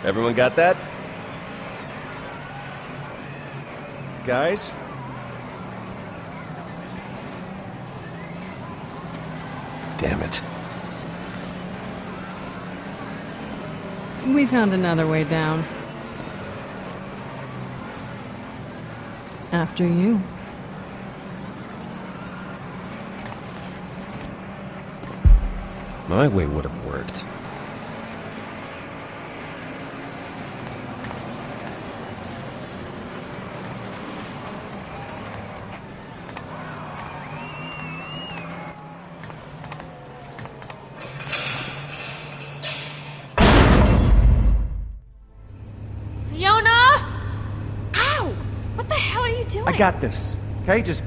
Everyone got that? Guys? Damn it. We found another way down. After you. My way would have worked. I got this. Okay, just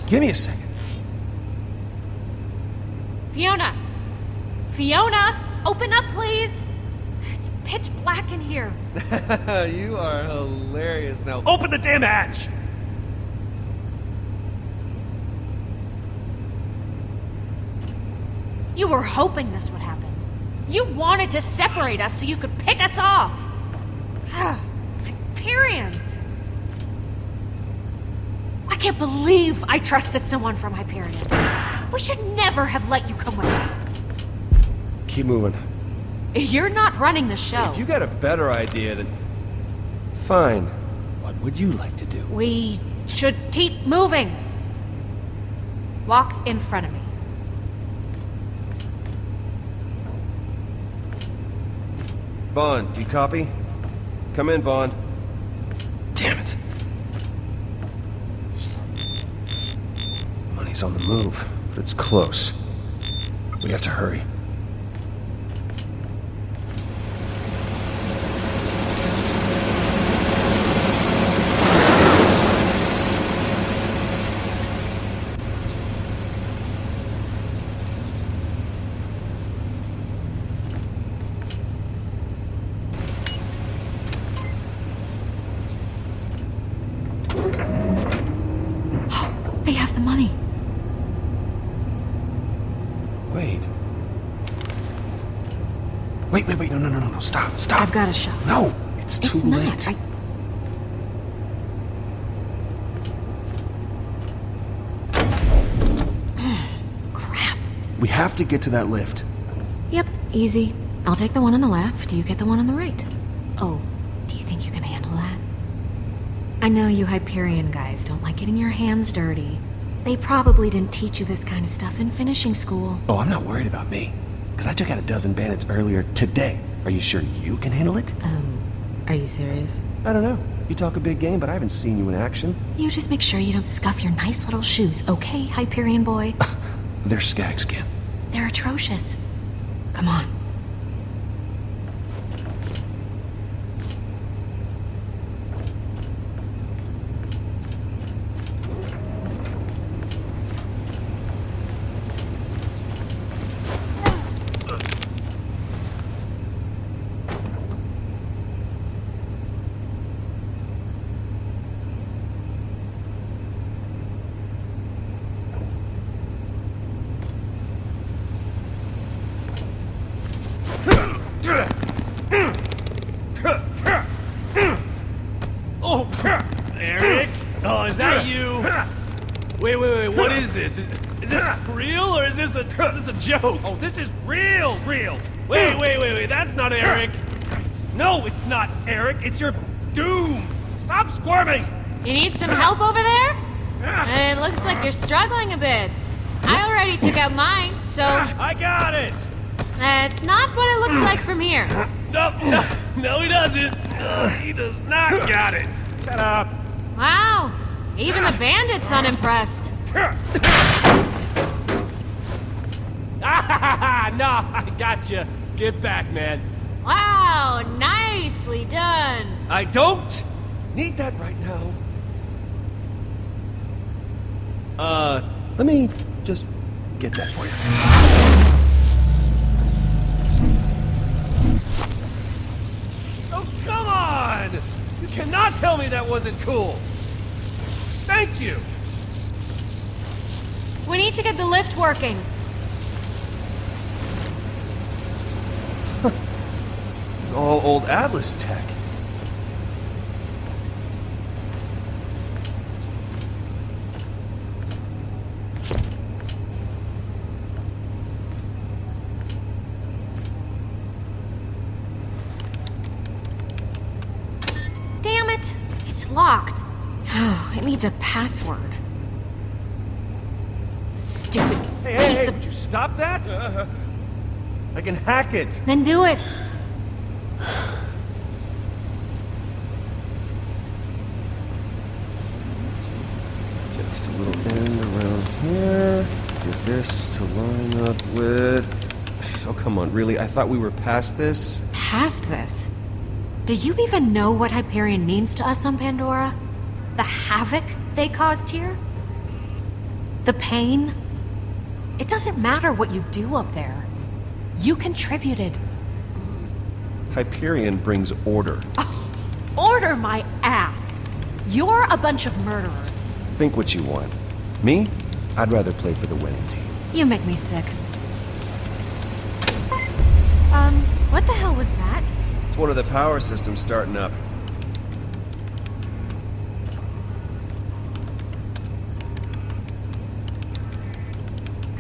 give me a second. Fiona! Fiona! Open up, please! It's pitch black in here. You are hilarious. Now open the damn hatch! You were hoping this would happen. You wanted to separate us so you could pick us off. Hyperions! I can't believe I trusted someone from Hyperion. We should never have let you come with us. Keep moving. You're not running the show. If you got a better idea, then... Fine. What would you like to do? We should keep moving. Walk in front of me. Vaughn, do you copy? Come in, Vaughn. Damn it. Money's on the move, but it's close. We have to hurry. They have the money. Wait, no, stop. I've got a shot. No, it's too late. Crap. We have to get to that lift. Yep, easy. I'll take the one on the left, you get the one on the right. Oh, do you think you can handle that? I know you Hyperion guys don't like getting your hands dirty. They probably didn't teach you this kind of stuff in finishing school. Oh, I'm not worried about me. Because I took out a dozen bandits earlier today. Are you sure you can handle it? Are you serious? I don't know. You talk a big game, but I haven't seen you in action. You just make sure you don't scuff your nice little shoes, okay, Hyperion boy? They're skag skin. They're atrocious. Come on. Oh, Eric? Oh, is that you? Wait, what is this? Is this real or is this a joke? Oh, this is real. Wait, that's not Eric. No, it's not Eric, it's your doom. Stop squirming. You need some help over there? It looks like you're struggling a bit. I already took out mine, so... I got it. It's not what it looks like from here. No, he doesn't. He does not got it. Shut up. Wow, even the bandit's unimpressed. No, I gotcha. Get back, man. Wow, nicely done. I don't need that right now. Let me just get that for you. Oh, come on! You cannot tell me that wasn't cool. Thank you. We need to get the lift working. This is all old Atlas tech. Damn it! It's locked. It needs a password. Stupid piece of... Would you stop that? I can hack it. Then do it. Just a little end around here. Get this to line up with... Oh, come on, really? I thought we were past this? Past this? Do you even know what Hyperion means to us on Pandora? The havoc they caused here? The pain? It doesn't matter what you do up there. You contributed. Hyperion brings order. Oh, order my ass! You're a bunch of murderers. Think what you want. Me? I'd rather play for the winning team. You make me sick. What the hell was that? It's one of the power systems starting up.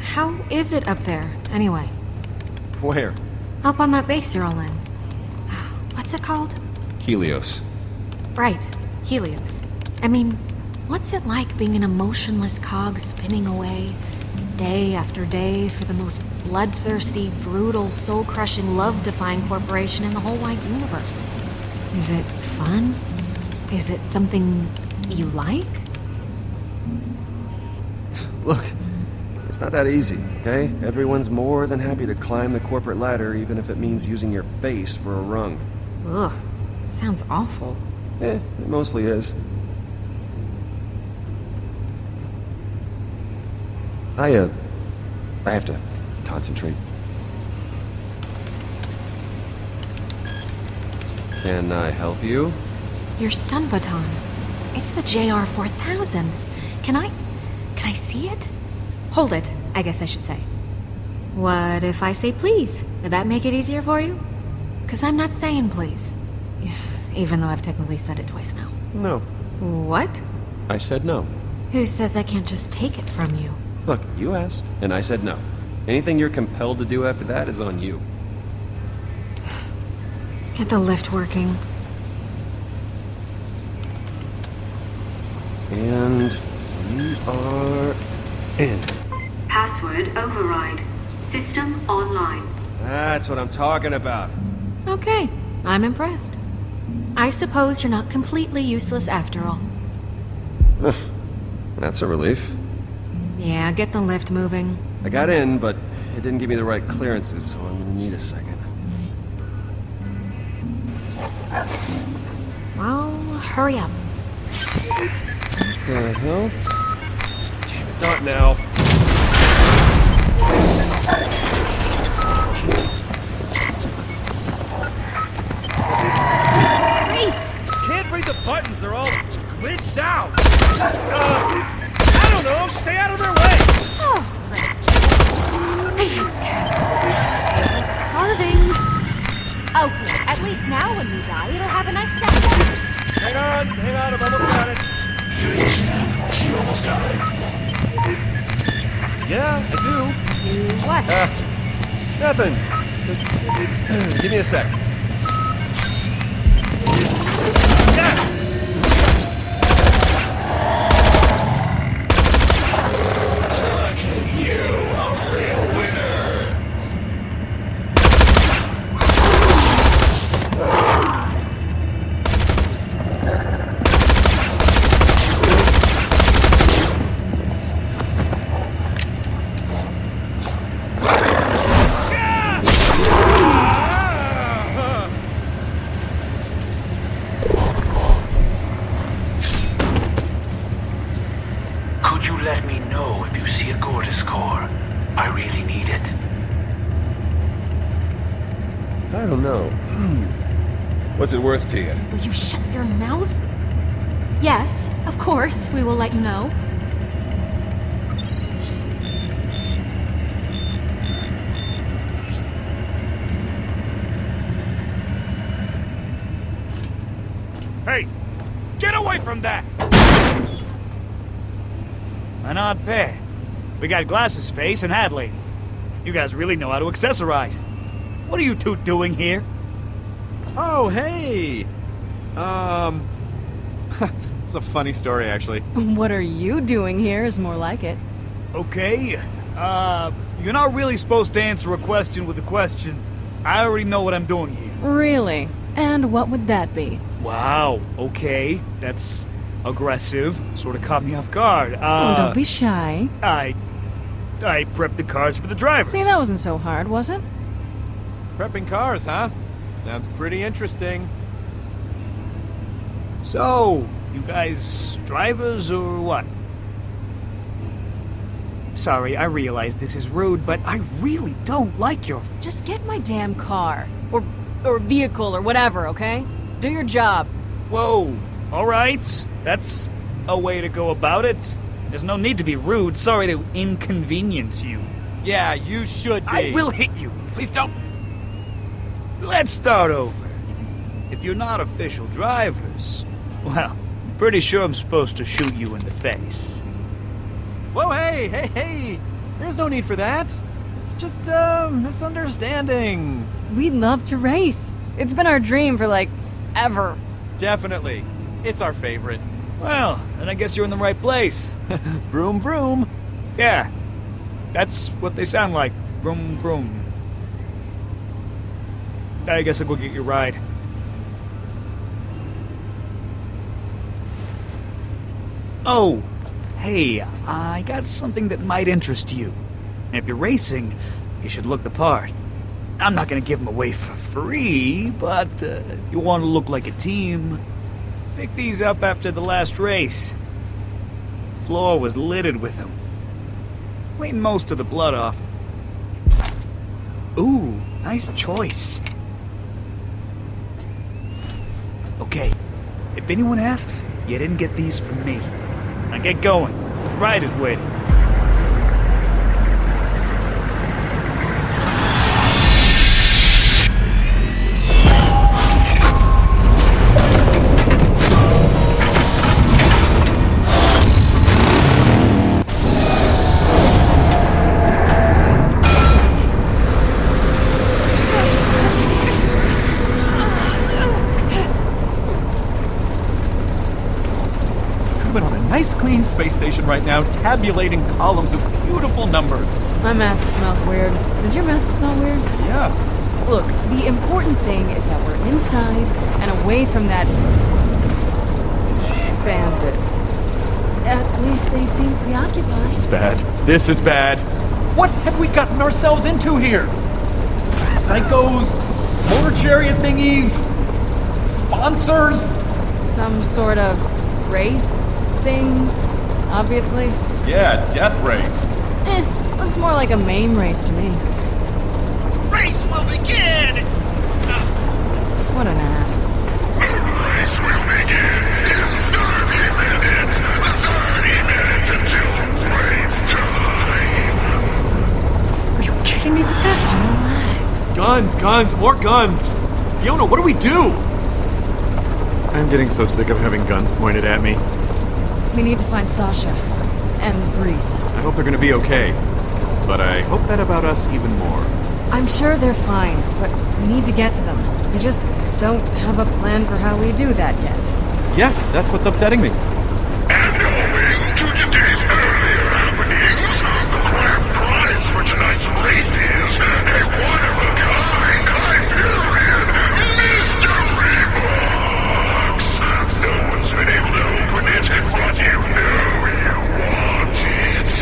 How is it up there, anyway? Where? Up on that base you're all in. What's it called? Helios. Right, Helios. I mean, what's it like being an emotionless cog spinning away day after day for the most bloodthirsty, brutal, soul-crushing, love-defying corporation in the whole wide universe. Is it fun? Is it something you like? Look, it's not that easy, okay? Everyone's more than happy to climb the corporate ladder, even if it means using your face for a rung. Ugh, sounds awful. It mostly is. I have to concentrate. Can I help you? Your stun baton. It's the JR-4000. Can I see it? Hold it, I guess I should say. What if I say please? Would that make it easier for you? 'Cause I'm not saying please. Yeah, even though I've technically said it twice now. No. What? I said no. Who says I can't just take it from you? Look, you asked, and I said no. Anything you're compelled to do after that is on you. Get the lift working. And we are in. Password override. System online. That's what I'm talking about. Okay, I'm impressed. I suppose you're not completely useless after all. That's a relief. Yeah, get the lift moving. I got in, but it didn't give me the right clearances, so I'm gonna need a second. Well, hurry up. What the hell? Damn it, not now. Reese! Can't read the buttons, they're all glitched out. Just, I don't know, stay out of their way. Oh, I hate scabs. I'm starving. Okay, at least now when we die, it'll have a nice sound. Hang on, I've almost got it. You almost got it. Yeah, I do. Do what? Nothing. Give me a sec. Yes! You, a real winner. Could you let me know if you see a Gortys core? I really need it. I don't know. What's it worth to you? Will you shut your mouth? Yes, of course, we will let you know. Hey, get away from that! An odd pair. We got Glasses Face and Hat Lady. You guys really know how to accessorize. What are you two doing here? Oh, hey! It's a funny story, actually. What are you doing here is more like it. Okay, you're not really supposed to answer a question with a question. I already know what I'm doing here. Really? And what would that be? Wow, okay. That's aggressive. Sort of caught me off guard. Oh, don't be shy. I prepped the cars for the drivers. See, that wasn't so hard, was it? Prepping cars, huh? Sounds pretty interesting. So, you guys drivers or what? Sorry, I realize this is rude, but I really don't like your... Just get my damn car. Or vehicle or whatever, okay? Do your job. Whoa, alright. That's a way to go about it. There's no need to be rude. Sorry to inconvenience you. Yeah, you should be. I will hit you. Please don't. Let's start over. If you're not official drivers, well, pretty sure I'm supposed to shoot you in the face. Whoa, hey! There's no need for that. It's just a misunderstanding. We'd love to race. It's been our dream for, like, ever. Definitely. It's our favorite. Well, then I guess you're in the right place. Vroom, vroom. Yeah. That's what they sound like. Vroom, vroom. I guess I'll go get your ride. Oh, hey, I got something that might interest you. If you're racing, you should look the part. I'm not gonna give them away for free, but you want to look like a team. Pick these up after the last race. The floor was littered with them. Clean most of the blood off. Ooh, nice choice. Okay, if anyone asks, you didn't get these from me. Now get going. The ride is waiting. Nice clean space station right now, tabulating columns of beautiful numbers. My mask smells weird. Does your mask smell weird? Yeah. Look, the important thing is that we're inside and away from that bandit. At least they seem preoccupied. This is bad. This is bad. What have we gotten ourselves into here? Psychos? Motor chariot thingies? Sponsors? Some sort of race thing, obviously. Yeah, death race. Looks more like a MAME race to me. Race will begin! What an ass. Race will begin in 30 minutes. 30 minutes until race time. Are you kidding me with this? Relax. Guns, more guns. Fiona, what do we do? I'm getting so sick of having guns pointed at me. We need to find Sasha and Breeze. I hope they're gonna be okay. But I hope that about us even more. I'm sure they're fine, but we need to get to them. We just don't have a plan for how we do that yet. Yeah, that's what's upsetting me. And owing to today's earlier happenings, the grand prize for tonight's race is a one-of-a-kind Hyperion mystery box. No one's been able to open it, but you know you want it.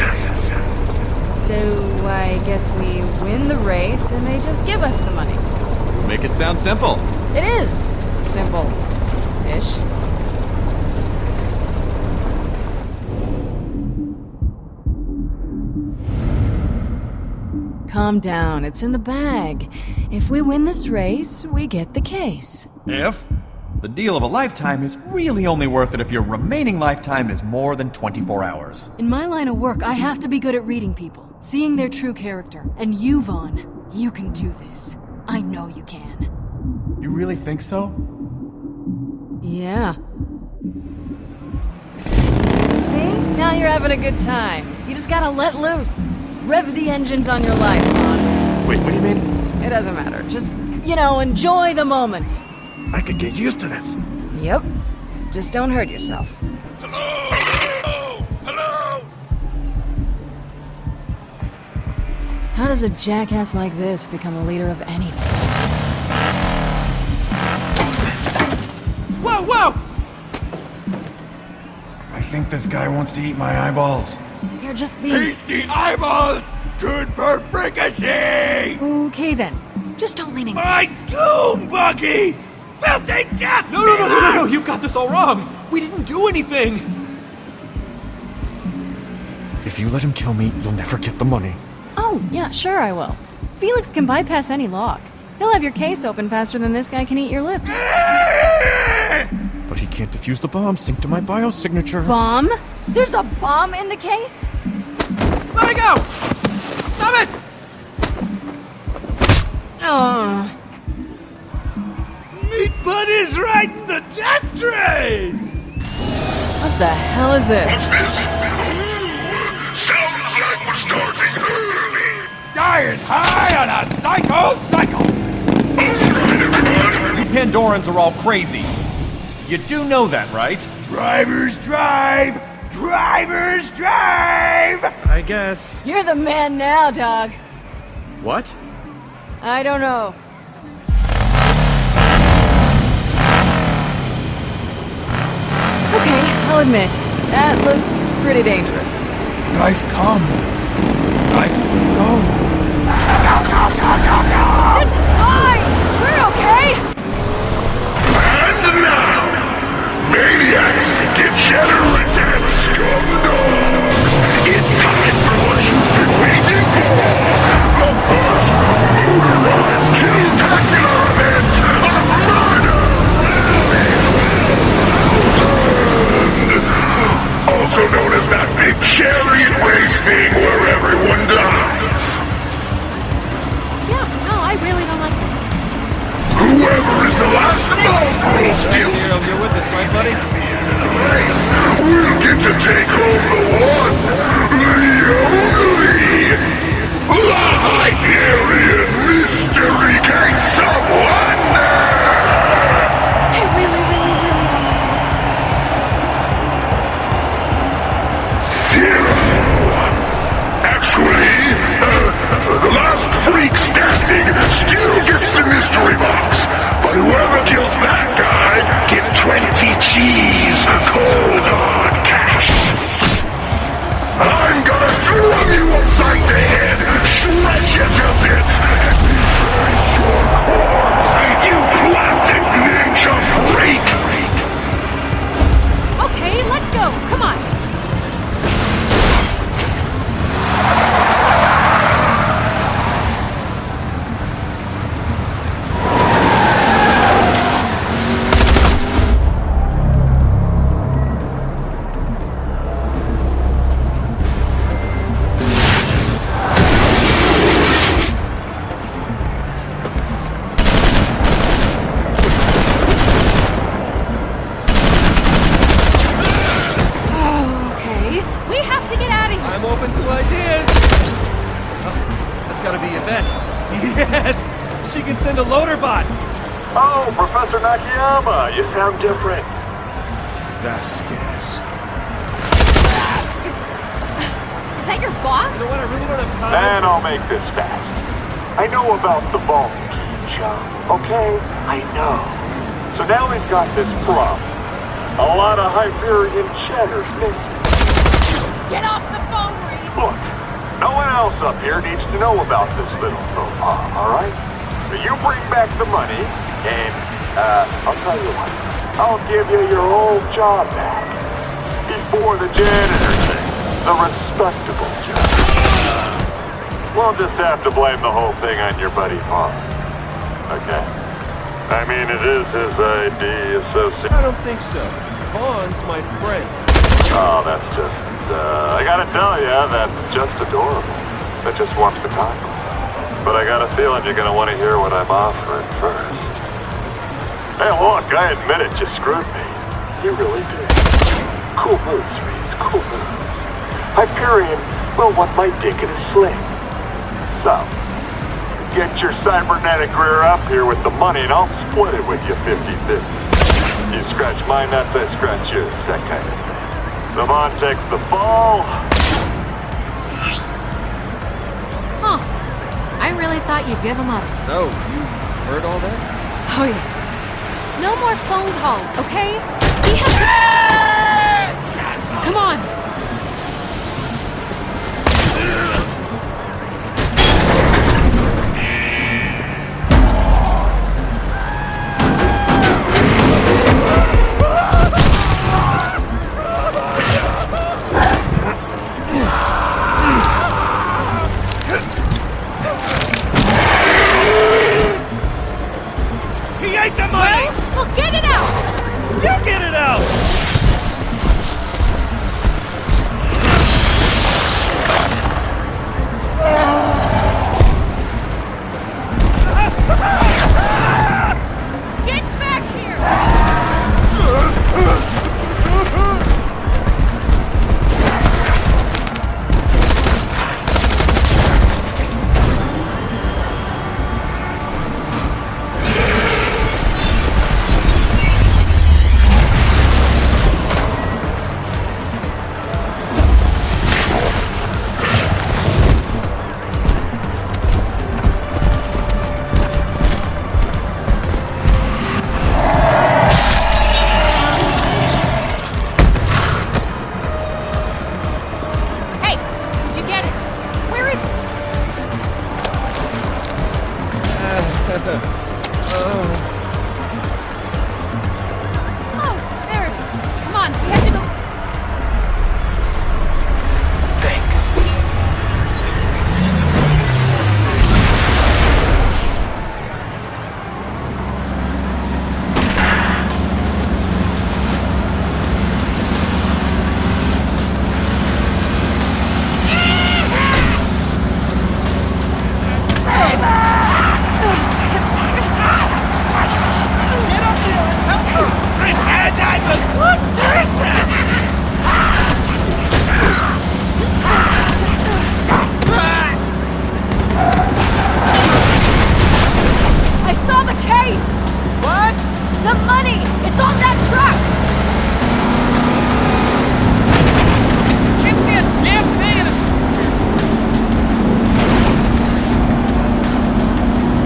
So I guess we win the race and they just give us the money. Make it sound simple. It is simple-ish. Calm down, it's in the bag. If we win this race, we get the case. If? The deal of a lifetime is really only worth it if your remaining lifetime is more than 24 hours. In my line of work, I have to be good at reading people, seeing their true character. And you, Vaughn, you can do this. I know you can. You really think so? Yeah. See? Now you're having a good time. You just gotta let loose. Rev the engines on your life, Vaughn. Wait, what do you mean? It doesn't matter. Just, enjoy the moment. I could get used to this. Yep. Just don't hurt yourself. Hello? How does a jackass like this become a leader of anything? Whoa! I think this guy wants to eat my eyeballs. You're just being... Tasty eyeballs! Good for fricassee! Okay then. Just don't lean in. My stoom buggy! Filthy death! No, you've got this all wrong! We didn't do anything! If you let him kill me, you'll never get the money. Oh, yeah, sure I will. Felix can bypass any lock. He'll have your case open faster than this guy can eat your lips. But he can't defuse the bomb synced to my biosignature. Bomb? There's a bomb in the case? Let me go! Stop it! Oh. Meat buddy's riding the death train! What the hell is this? What's this? Sounds like we're starting early. Dying high on a psycho! Alright, everyone. You Pandorans are all crazy. You do know that, right? Drivers drive! drivers drive! I guess. You're the man now, dog. What? I don't know. Okay, I'll admit, that looks pretty dangerous. Knife come. Knife go. This is fine! We're okay! And now, maniacs, degenerates, and scumdogs, it's time for what you've been waiting for! The first motorized kill-tacular event of Murder also known as that big chariot race thing where everyone dies. Yeah, no, I really don't like this. Whoever is the last mongrel still You're with us, right, buddy? will get to take home the one, the only, the Hyperion Mystery Case of Wonder! I really don't like this. Zero! Actually, the last freak standing still gets the mystery box, but whoever kills that guy gets 20 G's cold hard cash. I'm gonna drum you upside the head, shred you to bits, and reverse your corpse, you plastic ninja freak! Okay, let's go. Come on. She can send a loader bot! Oh, Professor Nakayama, you sound different. Vasquez. Is that your boss? You know what, I really don't have time. And I'll make this fast. I know about the vault key job, okay? I know. So now we've got this problem. A lot of Hyperion cheddars missing. Get off the phone, Reese! Look, no one else up here needs to know about this little faux pas, alright? So you bring back the money, and, I'll tell you what. I'll give you your old job back. Before the janitor thing. The respectable job. We'll just have to blame the whole thing on your buddy Vaughn. Okay? I mean, it is his idea, so... I don't think so. Vaughn's my friend. Oh, that's just... I gotta tell you, that's just adorable. That just warms the cockle. But I got a feeling you're gonna want to hear what I'm offering first. Hey, look, I admit it, you screwed me. You really did. Cool moves, Reese, cool moves. Hyperion will want my dick in a sling. So, get your cybernetic rear up here with the money and I'll split it with you 50-50. You scratch my nuts, I scratch yours, that kind of thing. Savon takes the fall. Huh. I really thought you'd give him up. Oh, you heard all that? Oh yeah. No more phone calls, okay? We have to... Come on. Get it out! Oh, there it is. Come on, we have to go. Thanks. I saw the case! What? The money! It's on that truck! Can't see a damn thing in this.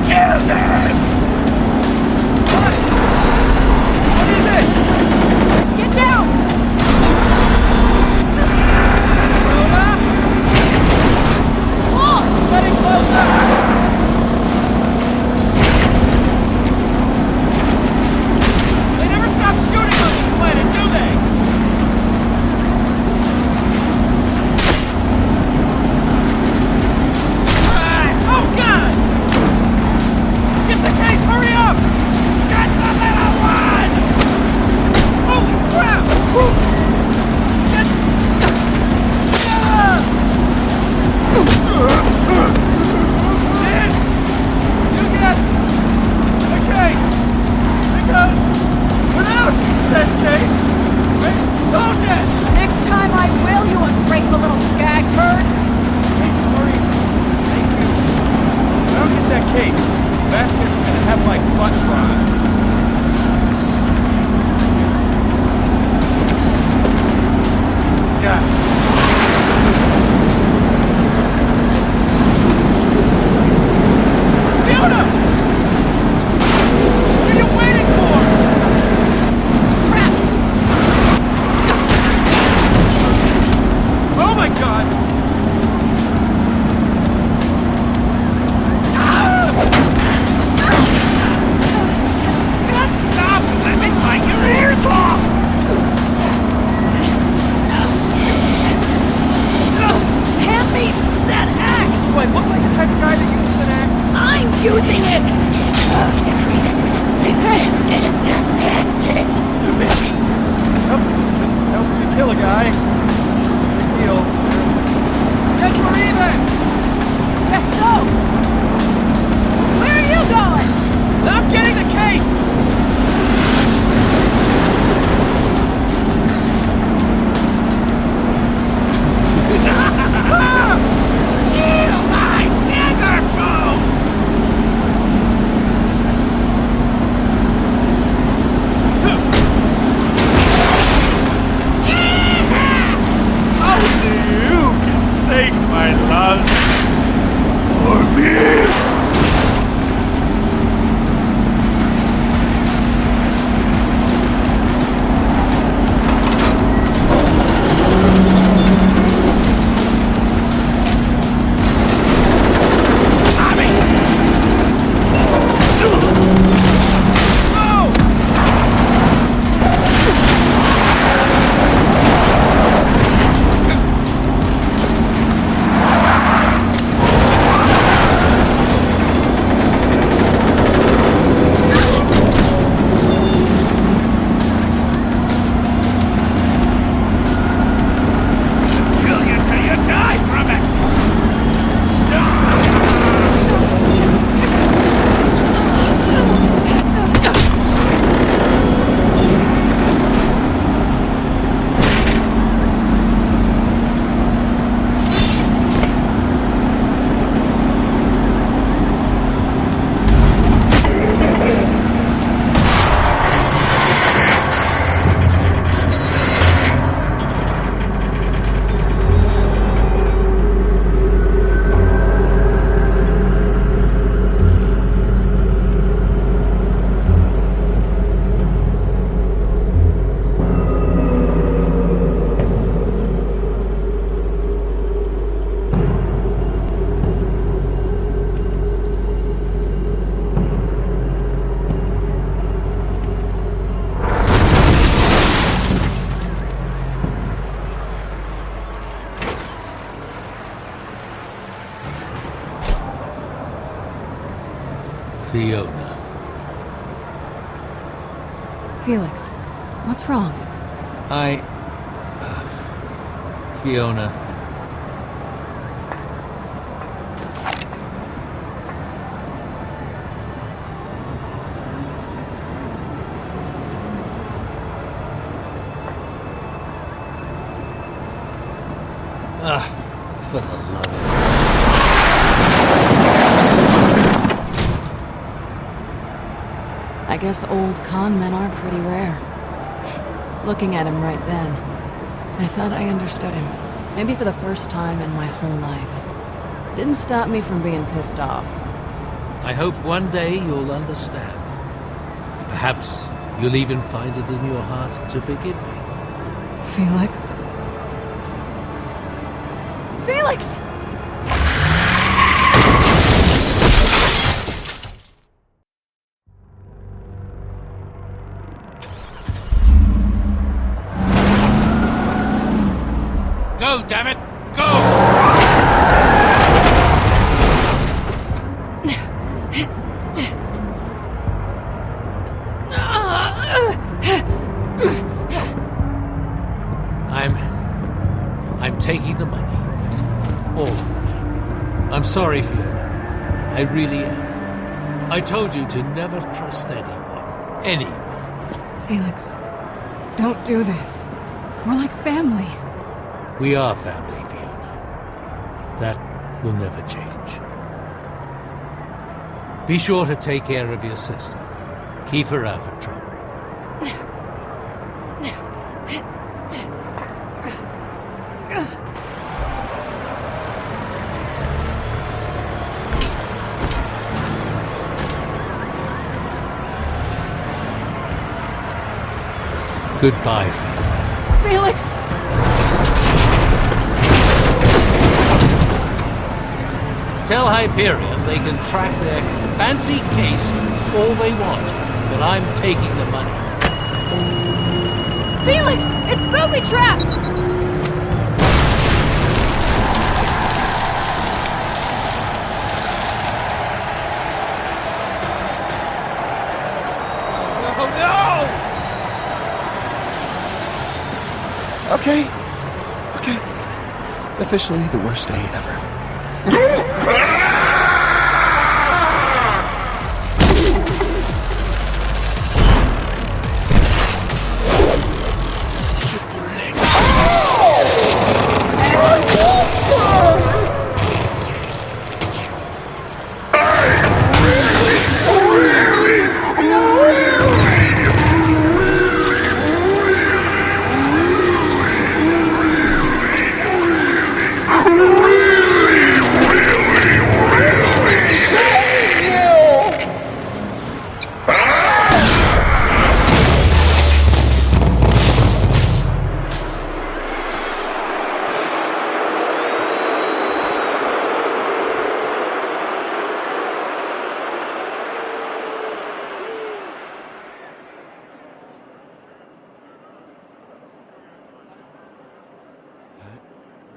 Kill them! What? What is it? Get down! Rhoda? Oh! Getting closer! They never stop shooting on this planet, do they? Oh, God! Get the case, hurry up! Get the little one! Holy crap! Get... Did you get the case? Because without said case, it's loaded! Next time I will, you ungrateful little skag turd! Hey, sorry. Thank you. If I don't get that case, Basker's gonna have my butt fries. God. Fiona! What are you waiting for? Crap! Oh my God! Just stop! Let me bite your ears off! Hand me that axe! Do I look like the type of guy that uses an axe? I'm using it! Yep, just helps you kill a guy. Big deal. Guess we're even! Guess so! Where are you going? I'm getting the case! You my nigger food! How do you say my love for me? Fiona. Felix, what's wrong? Fiona. For the love of... I guess old con men are pretty rare. Looking at him right then, I thought I understood him. Maybe for the first time in my whole life. Didn't stop me from being pissed off. I hope one day you'll understand. Perhaps you'll even find it in your heart to forgive me. Felix? Felix! Go, damn it! Go! I'm taking the money. All of it. I'm sorry, Fiona. I really am. I told you to never trust anyone. Anyone. Felix, don't do this. We're like family. We are family, Fiona. That will never change. Be sure to take care of your sister. Keep her out of trouble. Goodbye, Fiona. Felix! Tell Hyperion they can track their fancy case all they want, but I'm taking the money. Felix! It's booby-trapped! Okay. Officially the worst day ever.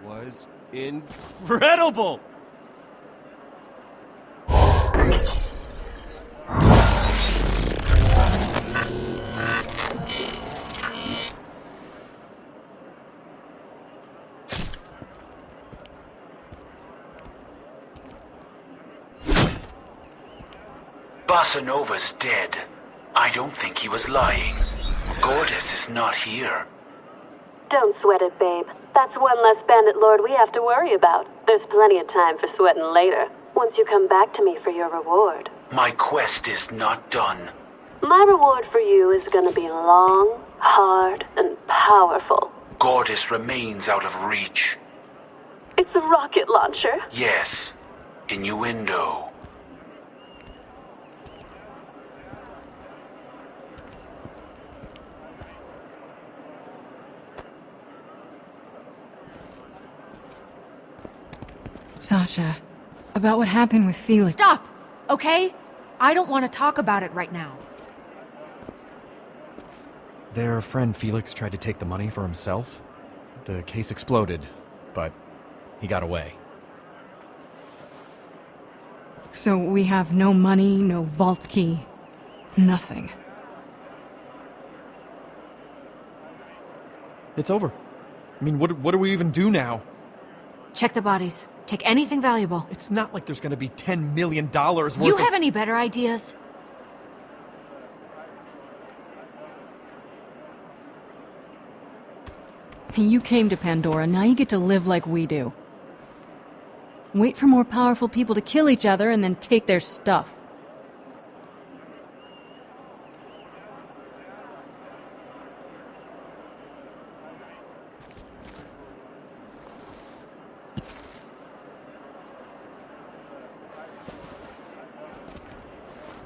Was incredible! Bossa Nova's dead. I don't think he was lying. Gortys is not here. Don't sweat it, babe. That's one less bandit lord we have to worry about. There's plenty of time for sweating later, once you come back to me for your reward. My quest is not done. My reward for you is gonna be long, hard, and powerful. Gortys remains out of reach. It's a rocket launcher. Yes. Innuendo. Sasha, about what happened with Felix. Stop! Okay? I don't want to talk about it right now. Their friend Felix tried to take the money for himself. The case exploded, but he got away. So we have no money, no vault key, nothing. It's over. I mean, what do we even do now? Check the bodies. Take anything valuable. It's not like there's gonna be $10 million worth You have any better ideas? You came to Pandora, now you get to live like we do. Wait for more powerful people to kill each other and then take their stuff.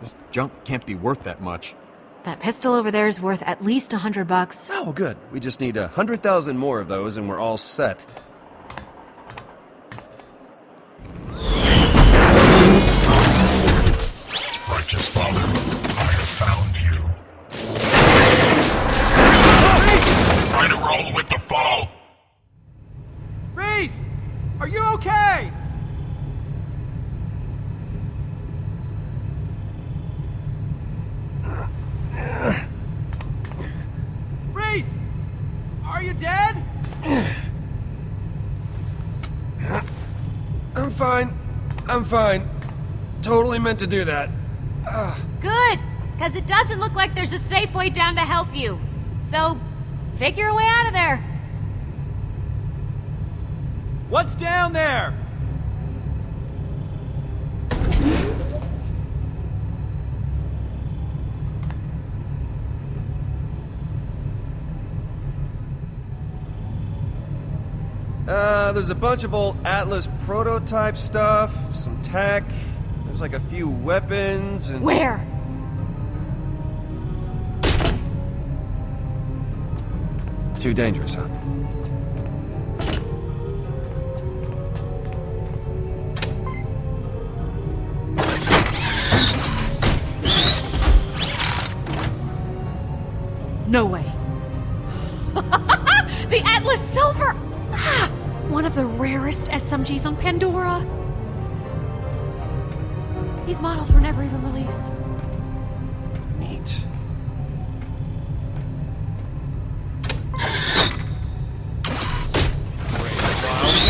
This junk can't be worth that much. That pistol over there is worth at least $100. Oh, good. We just need 100,000 more of those and we're all set. Righteous Father, I have found you. Try to roll with the fall. Reese! Are you okay? Reese! Are you dead? I'm fine. I'm fine. Totally meant to do that. Good, because it doesn't look like there's a safe way down to help you. So, figure a way out of there. What's down there? There's a bunch of old Atlas prototype stuff, some tech, there's like a few weapons and... Where? Too dangerous, huh? No way. The Atlas Silver! Ah, one of the rarest SMGs on Pandora. These models were never even released. Neat.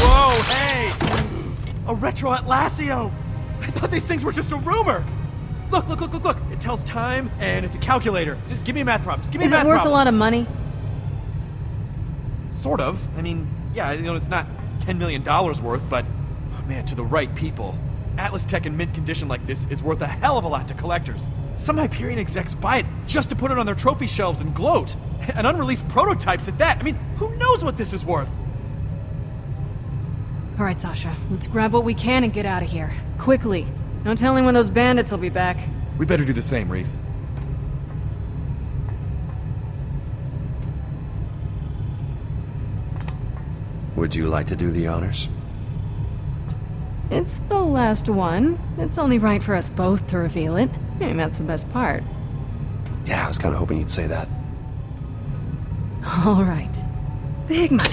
Whoa, hey! A retro Atlasio! I thought these things were just a rumor! Look, look, look, look, look! It tells time, and it's a calculator. Just give me a math problem. Just give me a math problem. Is it worth a lot of money? Sort of. I mean, yeah, you know, it's not $10 million worth, but, oh man, to the right people. Atlas tech in mint condition like this is worth a hell of a lot to collectors. Some Hyperion execs buy it just to put it on their trophy shelves and gloat. And unreleased prototypes at that. I mean, who knows what this is worth? All right, Sasha, let's grab what we can and get out of here. Quickly. No telling when those bandits will be back. We better do the same, Reese. Would you like to do the honors? It's the last one. It's only right for us both to reveal it. I mean, that's the best part. Yeah, I was kind of hoping you'd say that. All right. Big money.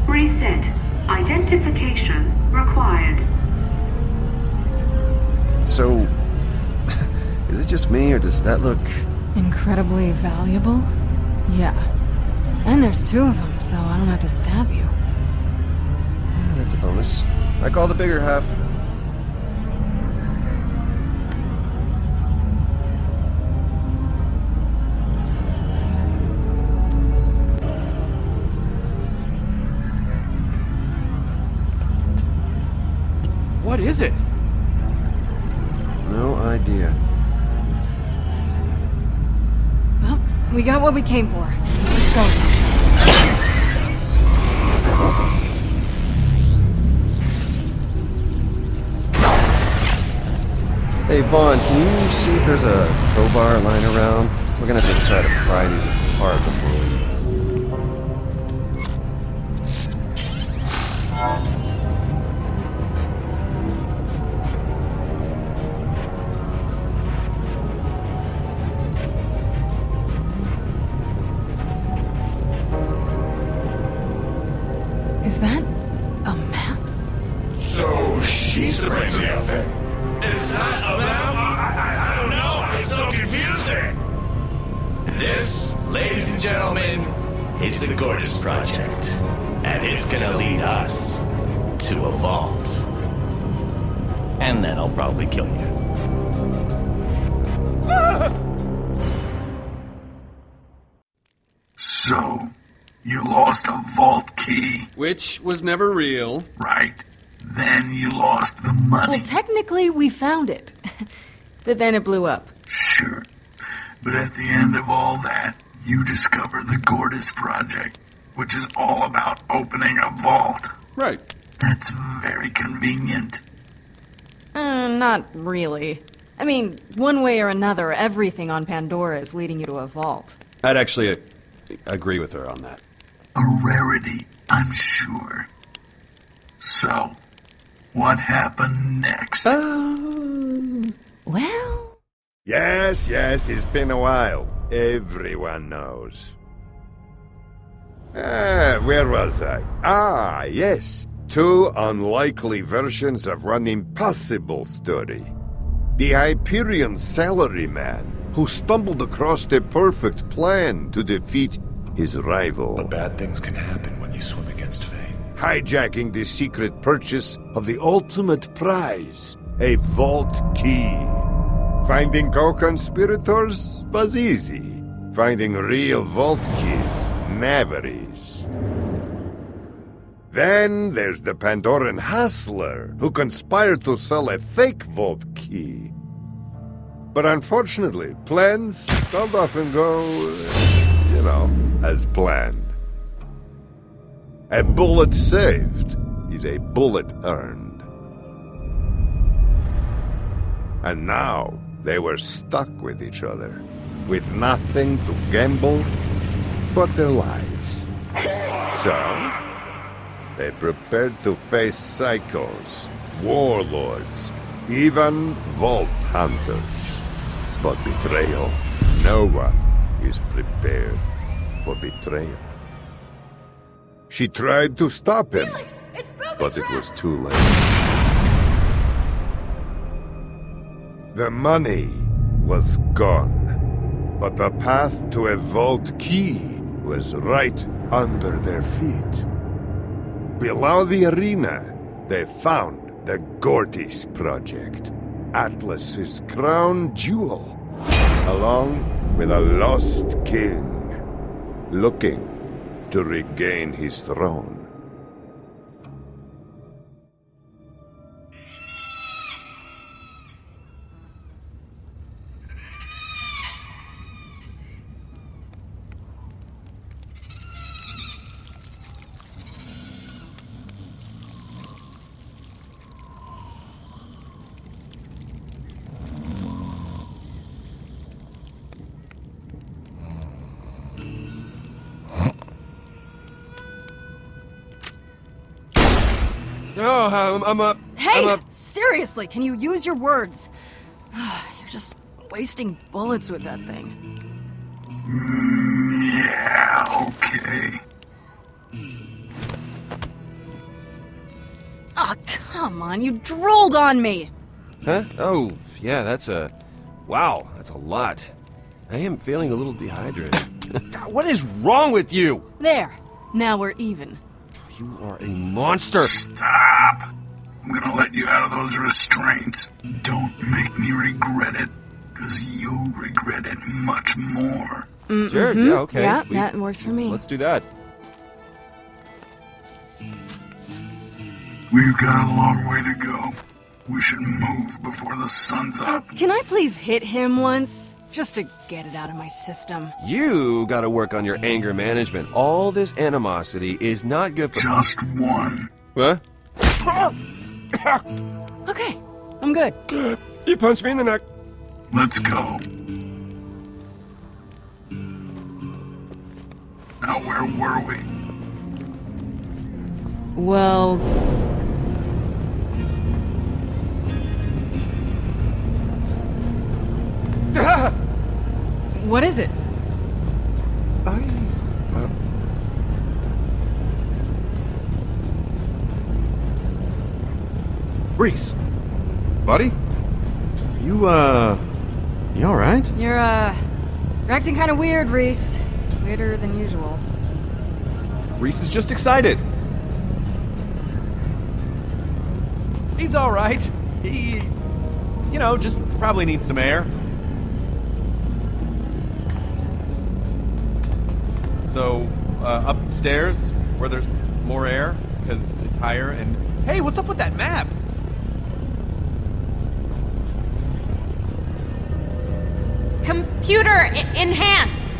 Reset. Identification required. So, is it just me, or does that look... Incredibly valuable? Yeah. And there's two of them, so I don't have to stab you. Yeah, that's a bonus. I call the bigger half. What is it? No idea. Well, we got what we came for. So let's go, Sasha. Hey, Vaughn, can you see if there's a crowbar lying around? We're gonna have to try to pry these apart before we... Is that a map? So she's the brains of the outfit. Is that a map? I don't know. It's so confusing. This, ladies and gentlemen, is the Gortys Project. And it's gonna lead us to a vault. And then I'll probably kill you. So, you lost a vault key. Which was never real. Right. Then you lost the money. Well, technically, we found it. But then it blew up. Sure. But at the end of all that, you discover the Gortys Project, which is all about opening a vault. Right. That's very convenient. Not really. I mean, one way or another, everything on Pandora is leading you to a vault. I'd actually agree with her on that. A rarity, I'm sure. So, what happened next? Well... Yes, it's been a while. Everyone knows. Where was I? Yes. 2 unlikely versions of one impossible story. The Hyperion salaryman who stumbled across the perfect plan to defeat his rival. But bad things can happen when you swim against fate. Hijacking the secret purchase of the ultimate prize, a vault key. Finding co-conspirators was easy. Finding real vault keys never is. Then there's the Pandoran hustler who conspired to sell a fake vault key. But unfortunately, plans don't often go, as planned. A bullet saved is a bullet earned. And now they were stuck with each other, with nothing to gamble but their lives. So, they prepared to face psychos, warlords, even vault hunters. But betrayal, no one is prepared for betrayal. She tried to stop him, but it was too late. The money was gone, but the path to a vault key was right under their feet. Below the arena, they found the Gortys Project, Atlas's crown jewel, along with a lost king, looking to regain his throne. Oh, I'm up. Hey! I'm up. Seriously, can you use your words? You're just wasting bullets with that thing. Yeah, okay. Aw, come on, you drooled on me! Huh? Oh, yeah, wow, that's a lot. I am feeling a little dehydrated. God, what is wrong with you? There, now we're even. You are a monster! Stop! I'm gonna let you out of those restraints. Don't make me regret it, because you'll regret it much more. Sure, yeah, okay. Yeah, that works for me. Let's do that. We've got a long way to go. We should move before the sun's up. Can I please hit him once? Just to get it out of my system. You gotta work on your anger management. All this animosity is not good for— Just one. What? Okay, I'm good. You punched me in the neck. Let's go. Now where were we? Well... What is it? Reese. Buddy? You alright? You're acting kind of weird, Reese. Weirder than usual. Reese is just excited. He's alright. He, just probably needs some air. So, upstairs, where there's more air, because it's higher, and... Hey, what's up with that map? Computer, enhance!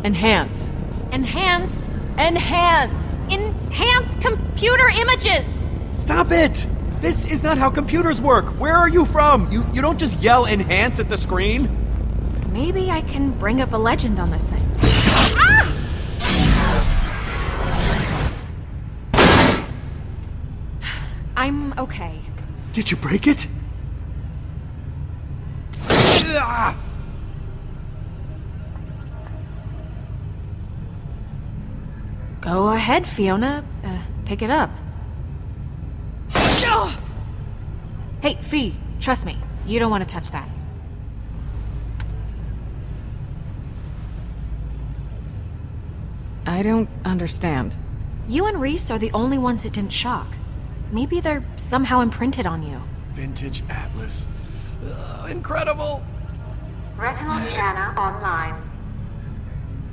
Enhance. Enhance? Enhance! Enhance computer images! Stop it! This is not how computers work! Where are you from? You don't just yell enhance at the screen? Maybe I can bring up a legend on this thing. Ah! I'm okay. Did you break it? Go ahead, Fiona. Pick it up. Hey, Fee, trust me. You don't want to touch that. I don't understand. You and Reese are the only ones it didn't shock. Maybe they're somehow imprinted on you. Vintage Atlas. Incredible! Retinal scanner online.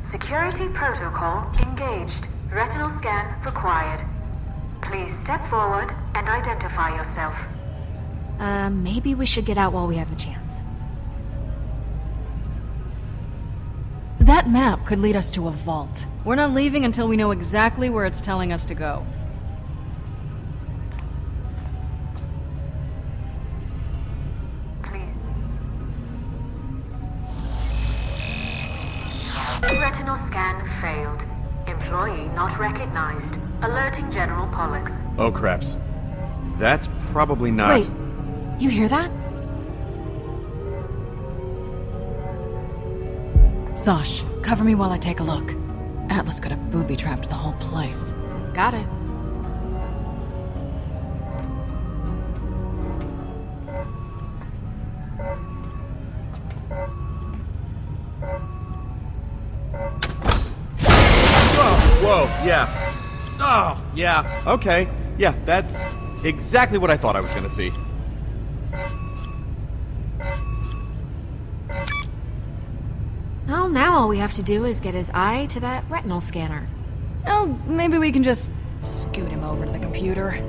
Security protocol engaged. Retinal scan required. Please step forward and identify yourself. Maybe we should get out while we have the chance. That map could lead us to a vault. We're not leaving until we know exactly where it's telling us to go. Retinal scan failed. Employee not recognized. Alerting General Pollux. Oh, craps. That's probably not... Wait, you hear that? Sash, cover me while I take a look. Atlas could have booby-trapped the whole place. Got it. Whoa, yeah. Oh, yeah, okay. Yeah, that's exactly what I thought I was gonna see. Well, now all we have to do is get his eye to that retinal scanner. Oh, maybe we can just scoot him over to the computer.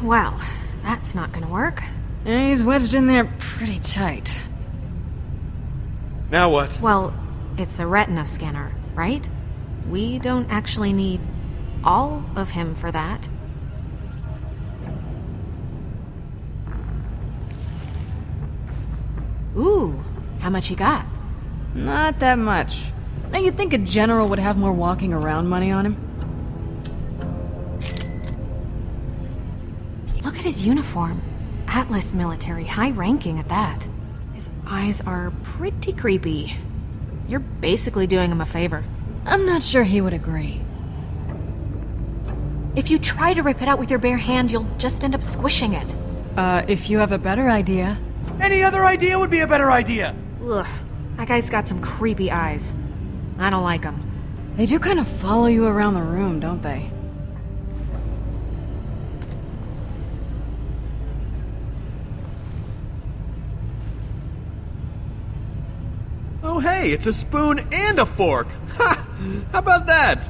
Well, that's not gonna work. He's wedged in there pretty tight. Now what? Well, it's a retina scanner, right? We don't actually need all of him for that. Ooh, how much you got? Not that much. Now you'd think a general would have more walking around money on him. Look at his uniform. Atlas military, high ranking at that. His eyes are pretty creepy. You're basically doing him a favor. I'm not sure he would agree. If you try to rip it out with your bare hand, you'll just end up squishing it. If you have a better idea. Any other idea would be a better idea. Ugh, that guy's got some creepy eyes. I don't like them. They do kind of follow you around the room, don't they? Oh, hey, it's a spoon and a fork. Ha! How about that?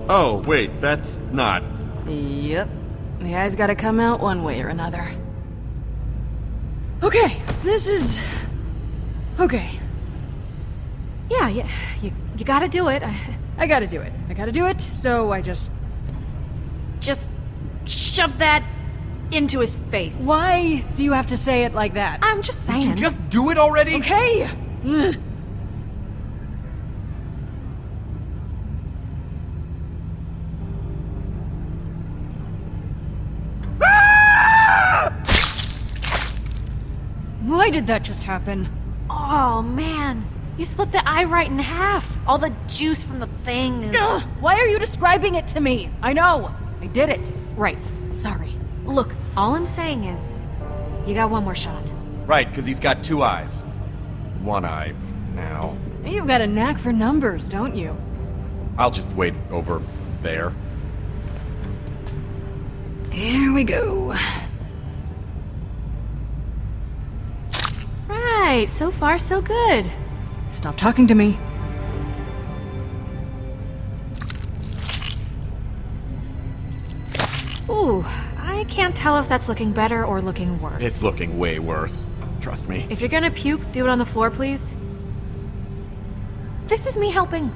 Oh, wait, that's not. Yep. The eye's gotta come out one way or another. Okay, this is... Okay. Yeah, you gotta do it. I gotta do it. I gotta do it, so I just shove that into his face. Why do you have to say it like that? I'm just saying. Would you just do it already? Okay! Why did that just happen? Oh, man. You split the eye right in half. All the juice from the thing is... Ugh, why are you describing it to me? I know. I did it. Right. Sorry. Look, all I'm saying is... You got one more shot. Right, because he's got 2 eyes. 1 eye now. You've got a knack for numbers, don't you? I'll just wait over there. Here we go. Right, so far so good. Stop talking to me. Ooh, I can't tell if that's looking better or looking worse. It's looking way worse. Trust me. If you're gonna puke, do it on the floor, please. This is me helping.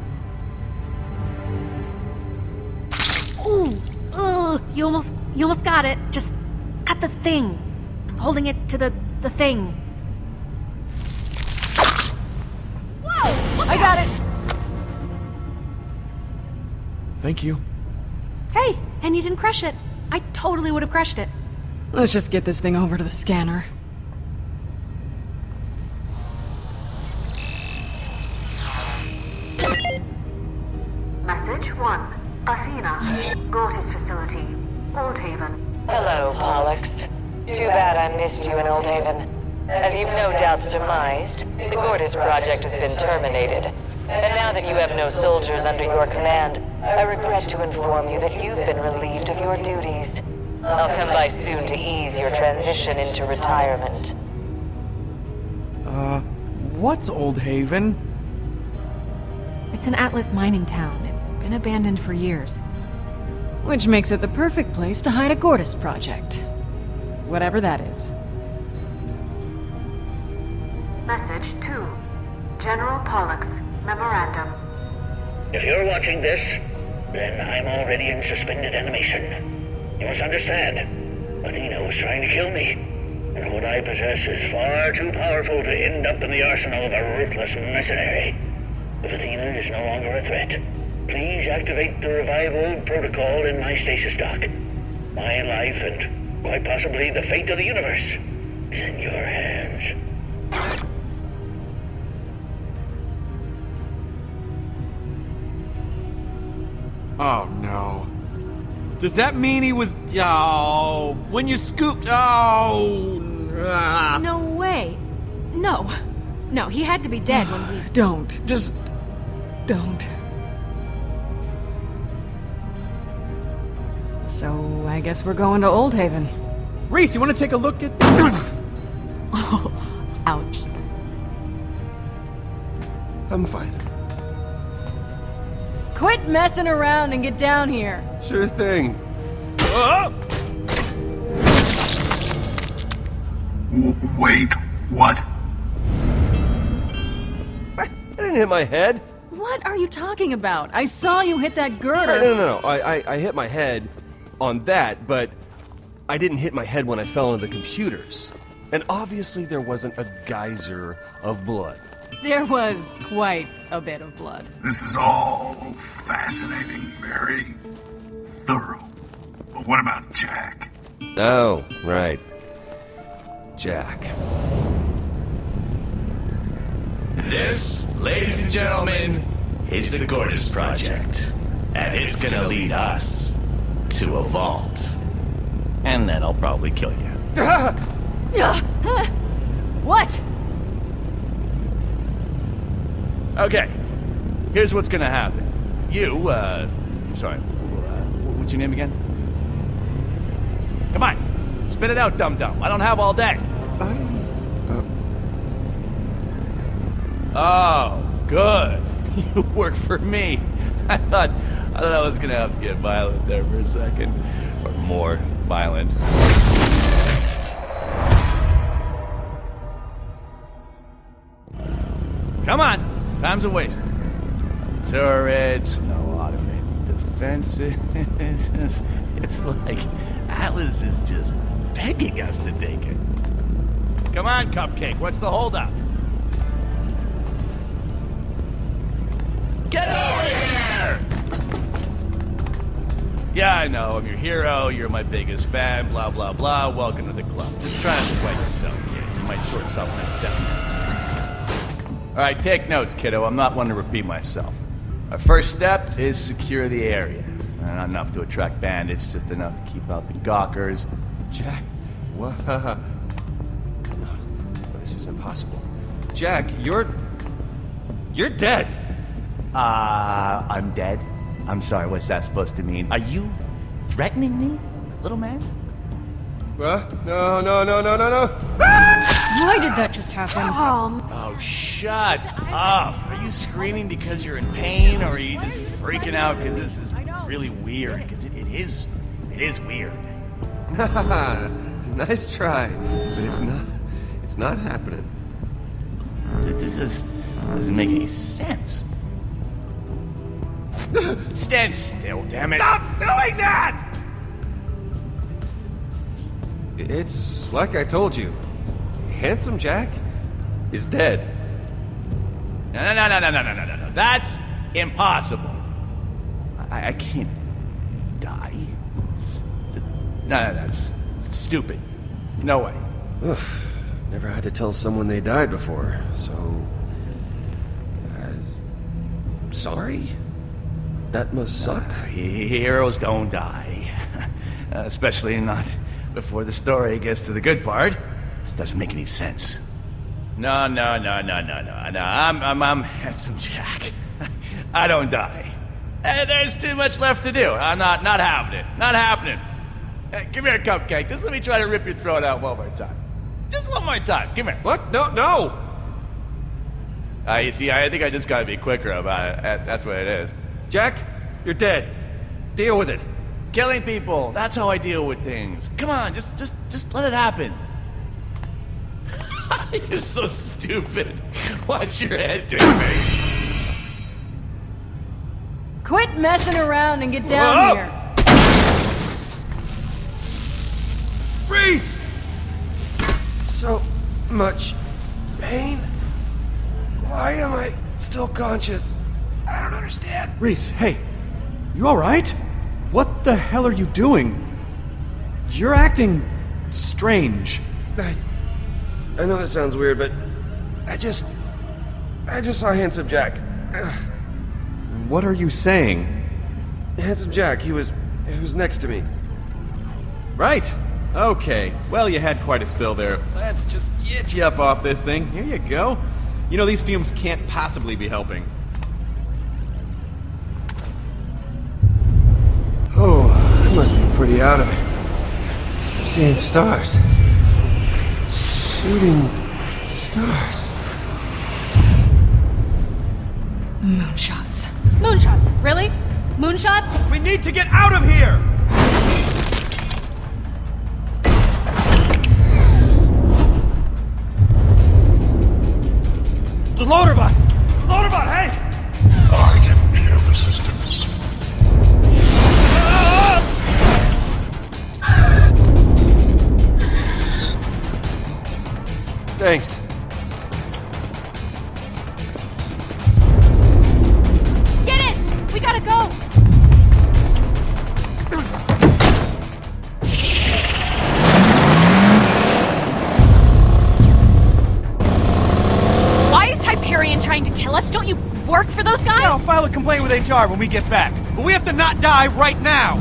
Ooh, you almost got it. Just cut the thing. Holding it to the thing. Whoa! I got it! Thank you. Hey, and you didn't crush it. I totally would have crushed it. Let's just get this thing over to the scanner. Message 1. Athena. Gortys facility. Oldhaven. Hello, Pollux. Too bad I missed you in Oldhaven. As you've no doubt surmised, the Gortys project has been terminated. And now that you have no soldiers under your command, I regret to inform you that you've been relieved of your duties. I'll come by soon to ease your transition into retirement. What's Oldhaven? It's an Atlas mining town. It's been abandoned for years. Which makes it the perfect place to hide a Gortys project. Whatever that is. Message 2. General Pollux. Memorandum. If you're watching this, then I'm already in suspended animation. You must understand, Athena was trying to kill me, and what I possess is far too powerful to end up in the arsenal of a ruthless mercenary. If Athena is no longer a threat, please activate the revive old protocol in my stasis dock. My life and quite possibly the fate of the universe is in your hands. Oh no. Does that mean he was... Oh, when you scooped... Oh... No way. No. No, he had to be dead when we... Don't. Just... don't. So, I guess we're going to Oldhaven. Reese, you want to take a look at... Oh, ouch. I'm fine. Quit messing around and get down here. Sure thing. Wait, what? I didn't hit my head. What are you talking about? I saw you hit that girder. No. I hit my head on that, but I didn't hit my head when I fell into the computers. And obviously there wasn't a geyser of blood. There was quite a bit of blood. This is all fascinating, very thorough. But what about Jack? Oh, right. Jack. This, ladies and gentlemen, is the Gortys Project. And it's gonna lead us to a vault. And then I'll probably kill you. What? Okay, here's what's gonna happen. You, sorry, what's your name again? Come on, spit it out, dum-dum. I don't have all day. Oh, good. You work for me. I thought I was gonna have to get violent there for a second. Or more violent. Come on, time's a waste. Turrets, no automated defenses. It's like Atlas is just begging us to take it. Come on, Cupcake, what's the holdup? Get over here! Yeah, I know, I'm your hero, you're my biggest fan, blah, blah, blah. Welcome to the club. Just try not to sweat yourself, kid. You might short something down. Alright, take notes, kiddo. I'm not one to repeat myself. Our first step is secure the area. Not enough to attract bandits, just enough to keep out the gawkers. Jack, what? No, this is impossible. Jack, you're dead. I'm dead? I'm sorry, what's that supposed to mean? Are you threatening me, little man? What? No. Why did that just happen? Oh, shut up. Are you screaming because you're in pain, or are you just freaking out because this is really weird? Because it is weird. Nice try, but it's not happening. This doesn't make any sense. Stand still, damn it. Stop doing that! It's like I told you. Handsome Jack is dead. No. That's impossible. I can't die. That's stupid. No way. Oof. Never had to tell someone they died before, so... sorry? That must suck. Heroes don't die. Especially not before the story gets to the good part. This doesn't make any sense. No. I'm Handsome Jack. I don't die. There's too much left to do. I'm not having it. Not happening. Hey, give me a Cupcake. Just let me try to rip your throat out one more time. Just one more time. Come here. What? No! You see, I think I just gotta be quicker about it. That's what it is. Jack, you're dead. Deal with it. Killing people. That's how I deal with things. Come on, just let it happen. You're so stupid. Watch your head, David. Quit messing around and get down here. Reese! So much pain. Why am I still conscious? I don't understand. Reese, hey. You alright? What the hell are you doing? You're acting strange. I know that sounds weird, but I just saw Handsome Jack. What are you saying? Handsome Jack, he was next to me. Right. Okay. Well, you had quite a spill there. Let's just get you up off this thing. Here you go. You know, these fumes can't possibly be helping. Oh, I must be pretty out of it. I'm seeing stars. Shooting stars. Moonshots. Moonshots? Really? Moonshots? We need to get out of here! The loaderbot! Loaderbot, hey! I can be of assistance. Thanks. Get in! We gotta go! Why is Hyperion trying to kill us? Don't you work for those guys? Yeah, I'll file a complaint with HR when we get back. But we have to not die right now!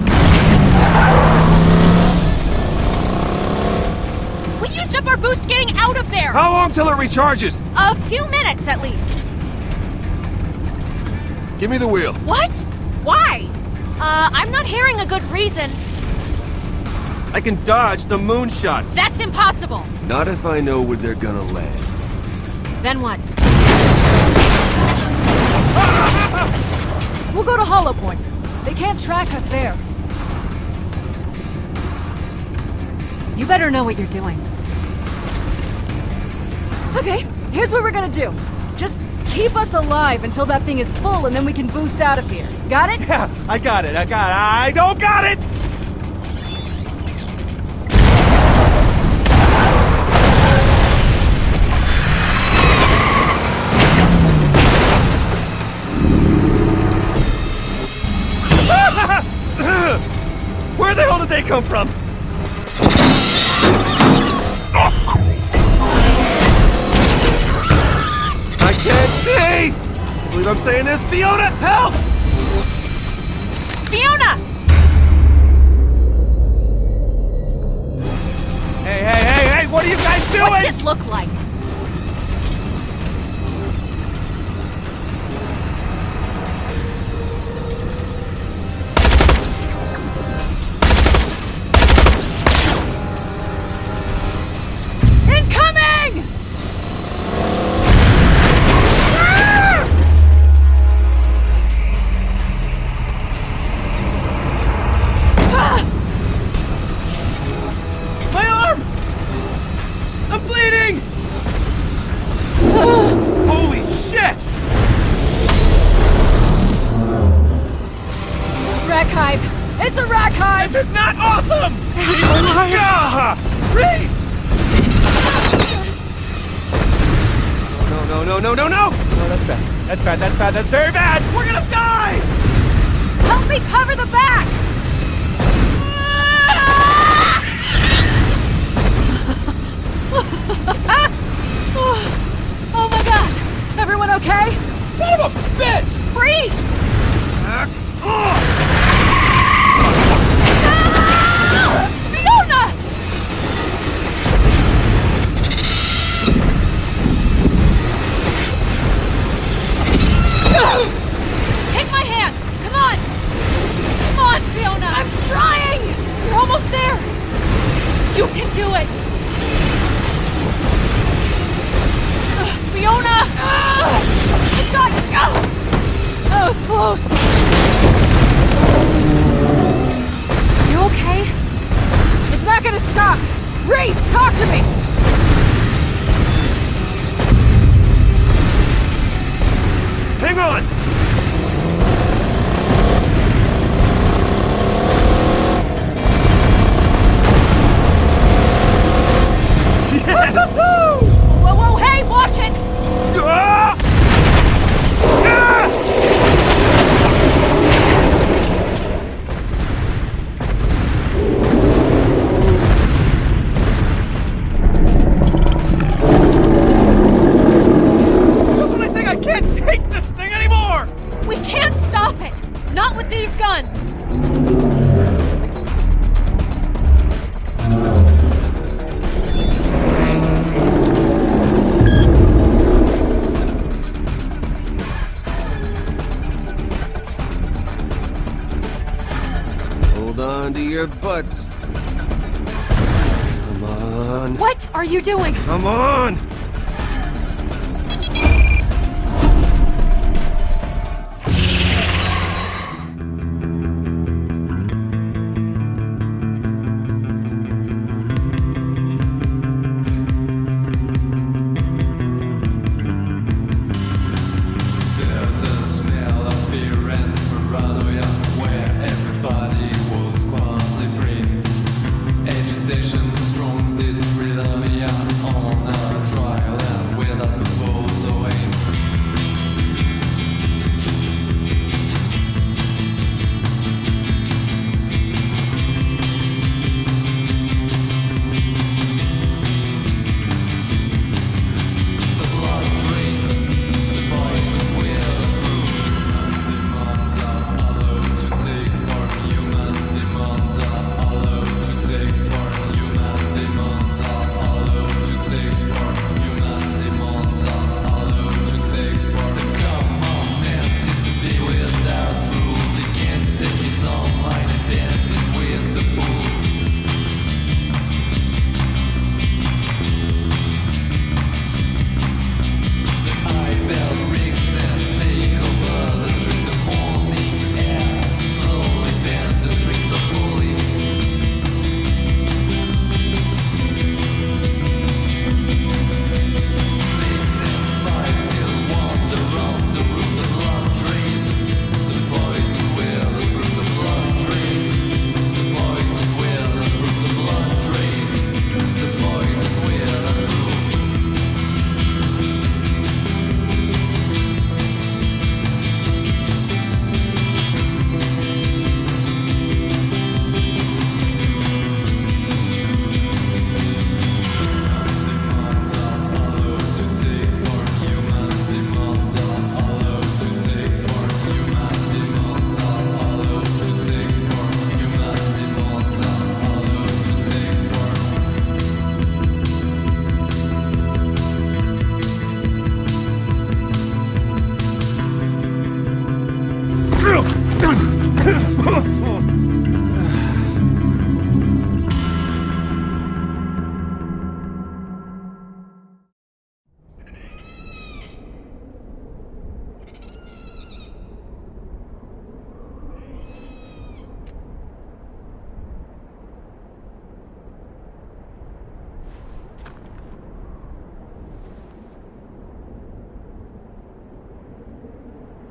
We used up our boost getting out of there! How long till it recharges? A few minutes, at least. Give me the wheel. What? Why? I'm not hearing a good reason. I can dodge the moonshots. That's impossible. Not if I know where they're gonna land. Then what? We'll go to Hollow Point. They can't track us there. You better know what you're doing. Okay, here's what we're gonna do. Just Keep us alive until that thing is full, and then we can boost out of here. Got it? Yeah, I got it. I don't got it! Where the hell did they come from? Not cool. I can't see! I believe I'm saying this. Fiona, help! Fiona! Hey, what are you guys doing? What's it look like? Incoming! My arm! I'm bleeding! Holy shit! Rack hive! It's a rack hive! This is not awesome! Reese! No, that's bad. That's very bad! We're gonna die! Help me cover the back! Oh my god! Everyone okay? Son of a bitch! Reese! Fiona! Take my hand! Come on! Come on, Fiona! I'm trying! You're almost there! You can do it! Fiona! You got it! That was close! You okay? It's not gonna stop! Reese, talk to me! Hang on! Yes! Whoa, hey, watch it! Ah! Just when I think I can't take this thing anymore! We can't stop it! Not with these guns! Hold on to your butts. Come on. What are you doing? Come on! Strong, this rhythm, yeah, on a drive.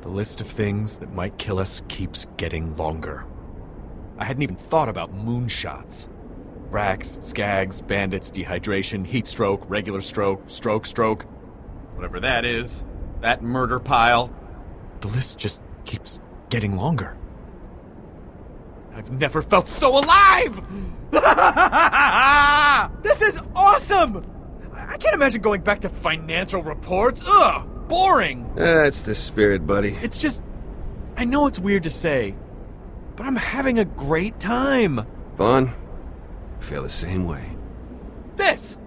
The list of things that might kill us keeps getting longer. I hadn't even thought about moonshots. Brax, skags, bandits, dehydration, heat stroke, regular stroke, stroke. Whatever that is. That murder pile. The list just keeps getting longer. I've never felt so alive! This is awesome! I can't imagine going back to financial reports. Ugh! Boring! That's the spirit, buddy. It's just... I know it's weird to say, but I'm having a great time. Vaughn, I feel the same way. This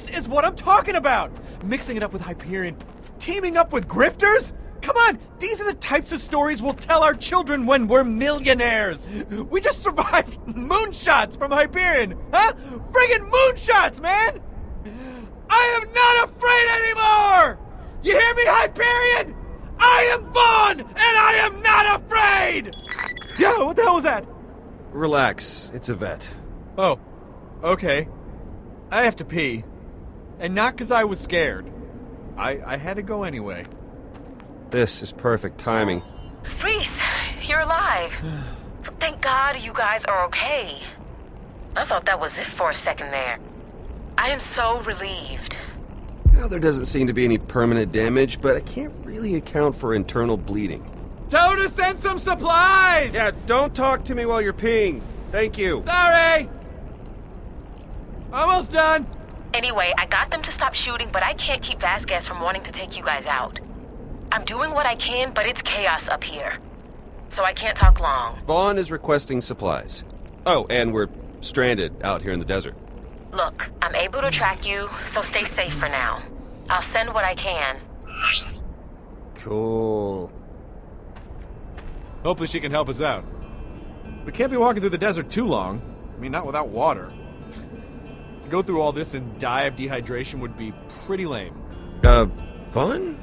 is what I'm talking about! Mixing it up with Hyperion, teaming up with grifters? Come on, these are the types of stories we'll tell our children when we're millionaires! We just survived moonshots from Hyperion! Huh? Friggin' moonshots, man! I am not afraid anymore! You hear me, Hyperion? I am Vaughn, and I am not afraid! Yo, what the hell was that? Relax, it's a vet. Oh, okay. I have to pee. And not because I was scared. I had to go anyway. This is perfect timing. Reese, you're alive. Thank God you guys are okay. I thought that was it for a second there. I am so relieved. Well, there doesn't seem to be any permanent damage, but I can't really account for internal bleeding. Tell her to send some supplies! Yeah, don't talk to me while you're peeing. Thank you. Sorry! Almost done! Anyway, I got them to stop shooting, but I can't keep Vasquez from wanting to take you guys out. I'm doing what I can, but it's chaos up here. So I can't talk long. Vaughn is requesting supplies. Oh, and we're stranded out here in the desert. Look, I'm able to track you, so stay safe for now. I'll send what I can. Cool. Hopefully she can help us out. We can't be walking through the desert too long. I mean, not without water. To go through all this and die of dehydration would be pretty lame. Vaughn?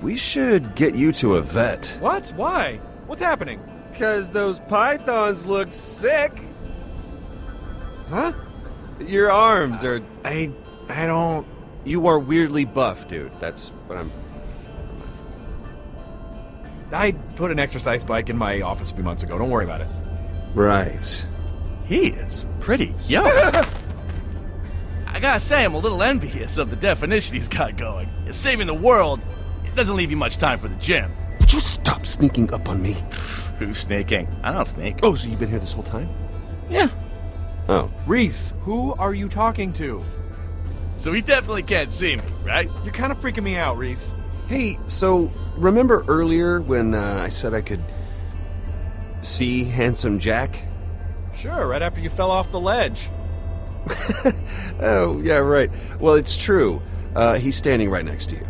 We should get you to a vet. What? Why? What's happening? 'Cause those pythons look sick. Huh? Your arms are... I don't... You are weirdly buff, dude. That's what I'm... I put an exercise bike in my office a few months ago. Don't worry about it. Right. He is pretty young. I gotta say, I'm a little envious of the definition he's got going. Saving the world, it doesn't leave you much time for the gym. Would you stop sneaking up on me? Who's sneaking? I don't sneak. Oh, so you've been here this whole time? Yeah. Oh. Reese, who are you talking to? So he definitely can't see me, right? You're kind of freaking me out, Reese. Hey, so remember earlier when I said I could see Handsome Jack? Sure, right after you fell off the ledge. Oh, yeah, right. Well, it's true. He's standing right next to you.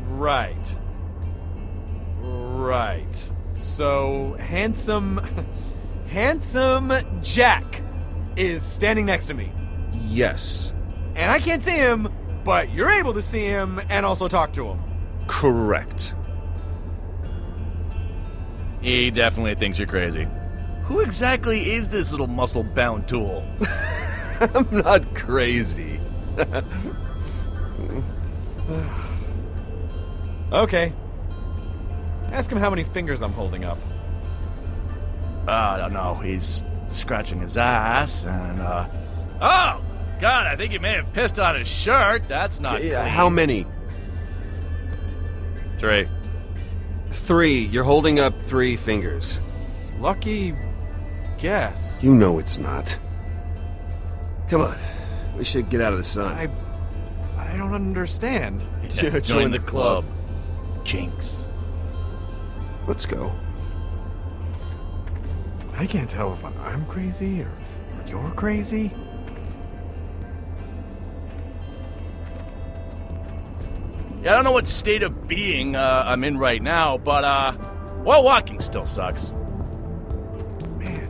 Right. So, handsome Jack is standing next to me. Yes. And I can't see him, but you're able to see him and also talk to him. Correct. He definitely thinks you're crazy. Who exactly is this little muscle-bound tool? I'm not crazy. Okay. Ask him how many fingers I'm holding up. I don't know. He's scratching his ass and, Oh! God, I think he may have pissed on his shirt. That's not clean. How many? 3. 3. You're holding up 3 fingers. Lucky guess. You know it's not. Come on. We should get out of the sun. I don't understand. Join the club. Jinx. Let's go. I can't tell if I'm crazy or you're crazy. Yeah, I don't know what state of being I'm in right now, but, well, walking still sucks. Man,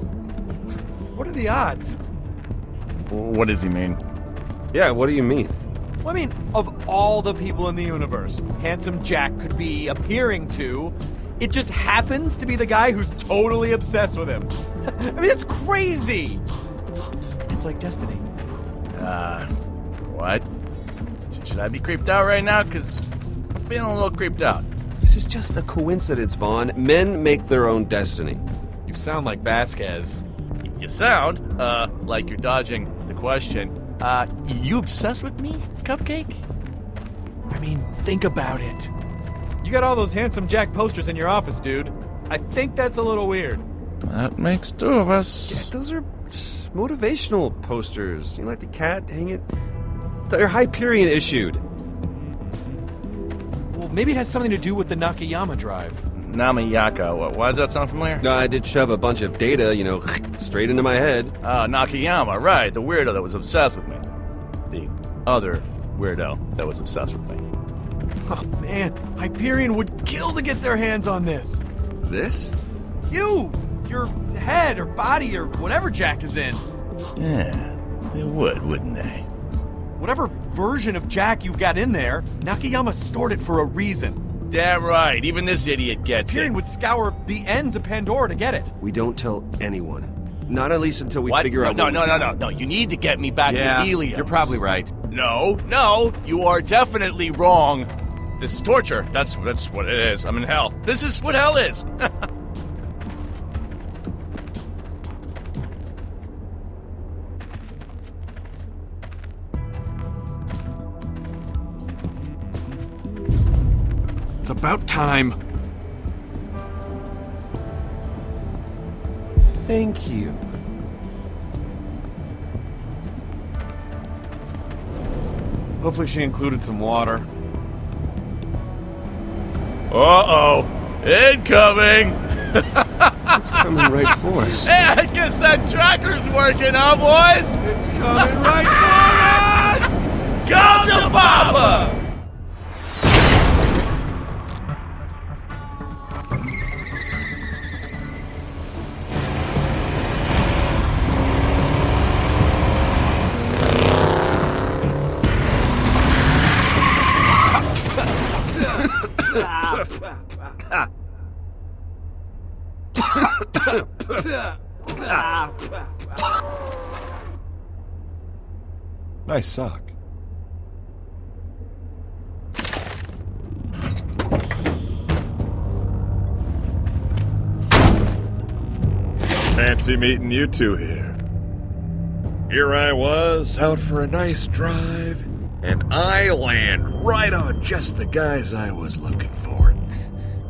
what are the odds? What does he mean? Yeah, what do you mean? Well, I mean, of all the people in the universe Handsome Jack could be appearing to, it just happens to be the guy who's totally obsessed with him. I mean, it's crazy. It's like destiny. What? Should I be creeped out right now? Because I'm feeling a little creeped out. This is just a coincidence, Vaughn. Men make their own destiny. You sound like Vasquez. You sound, like you're dodging the question. You obsessed with me, Cupcake? I mean, think about it. You got all those Handsome Jack posters in your office, dude. I think that's a little weird. That makes two of us. Yeah, those are motivational posters. You know, like the cat, hang it. They're Hyperion issued. Well, maybe it has something to do with the Nakayama drive. Namayaka, why does that sound familiar? No, I did shove a bunch of data, you know, straight into my head. Nakayama, right, the weirdo that was obsessed with me. The other weirdo that was obsessed with me. Oh, man, Hyperion would kill to get their hands on this. This? You! Your head or body or whatever Jack is in. Yeah, they would, wouldn't they? Whatever version of Jack you got in there, Nakayama stored it for a reason. Damn right, even this idiot gets Hyperion would scour the ends of Pandora to get it. We don't tell anyone. Not at least until we what? figure out what No, you need to get me back to Helios. You're probably right. No, you are definitely wrong. This is torture. That's what it is. I'm in hell. This is what hell is. It's about time. Thank you. Hopefully she included some water. Uh-oh. Incoming! It's coming right for us. Hey, I guess that tracker's working, huh, boys? It's coming right for us! Come to Papa! Nice sock. Fancy meeting you two here. Here I was, out for a nice drive, and I land right on just the guys I was looking for.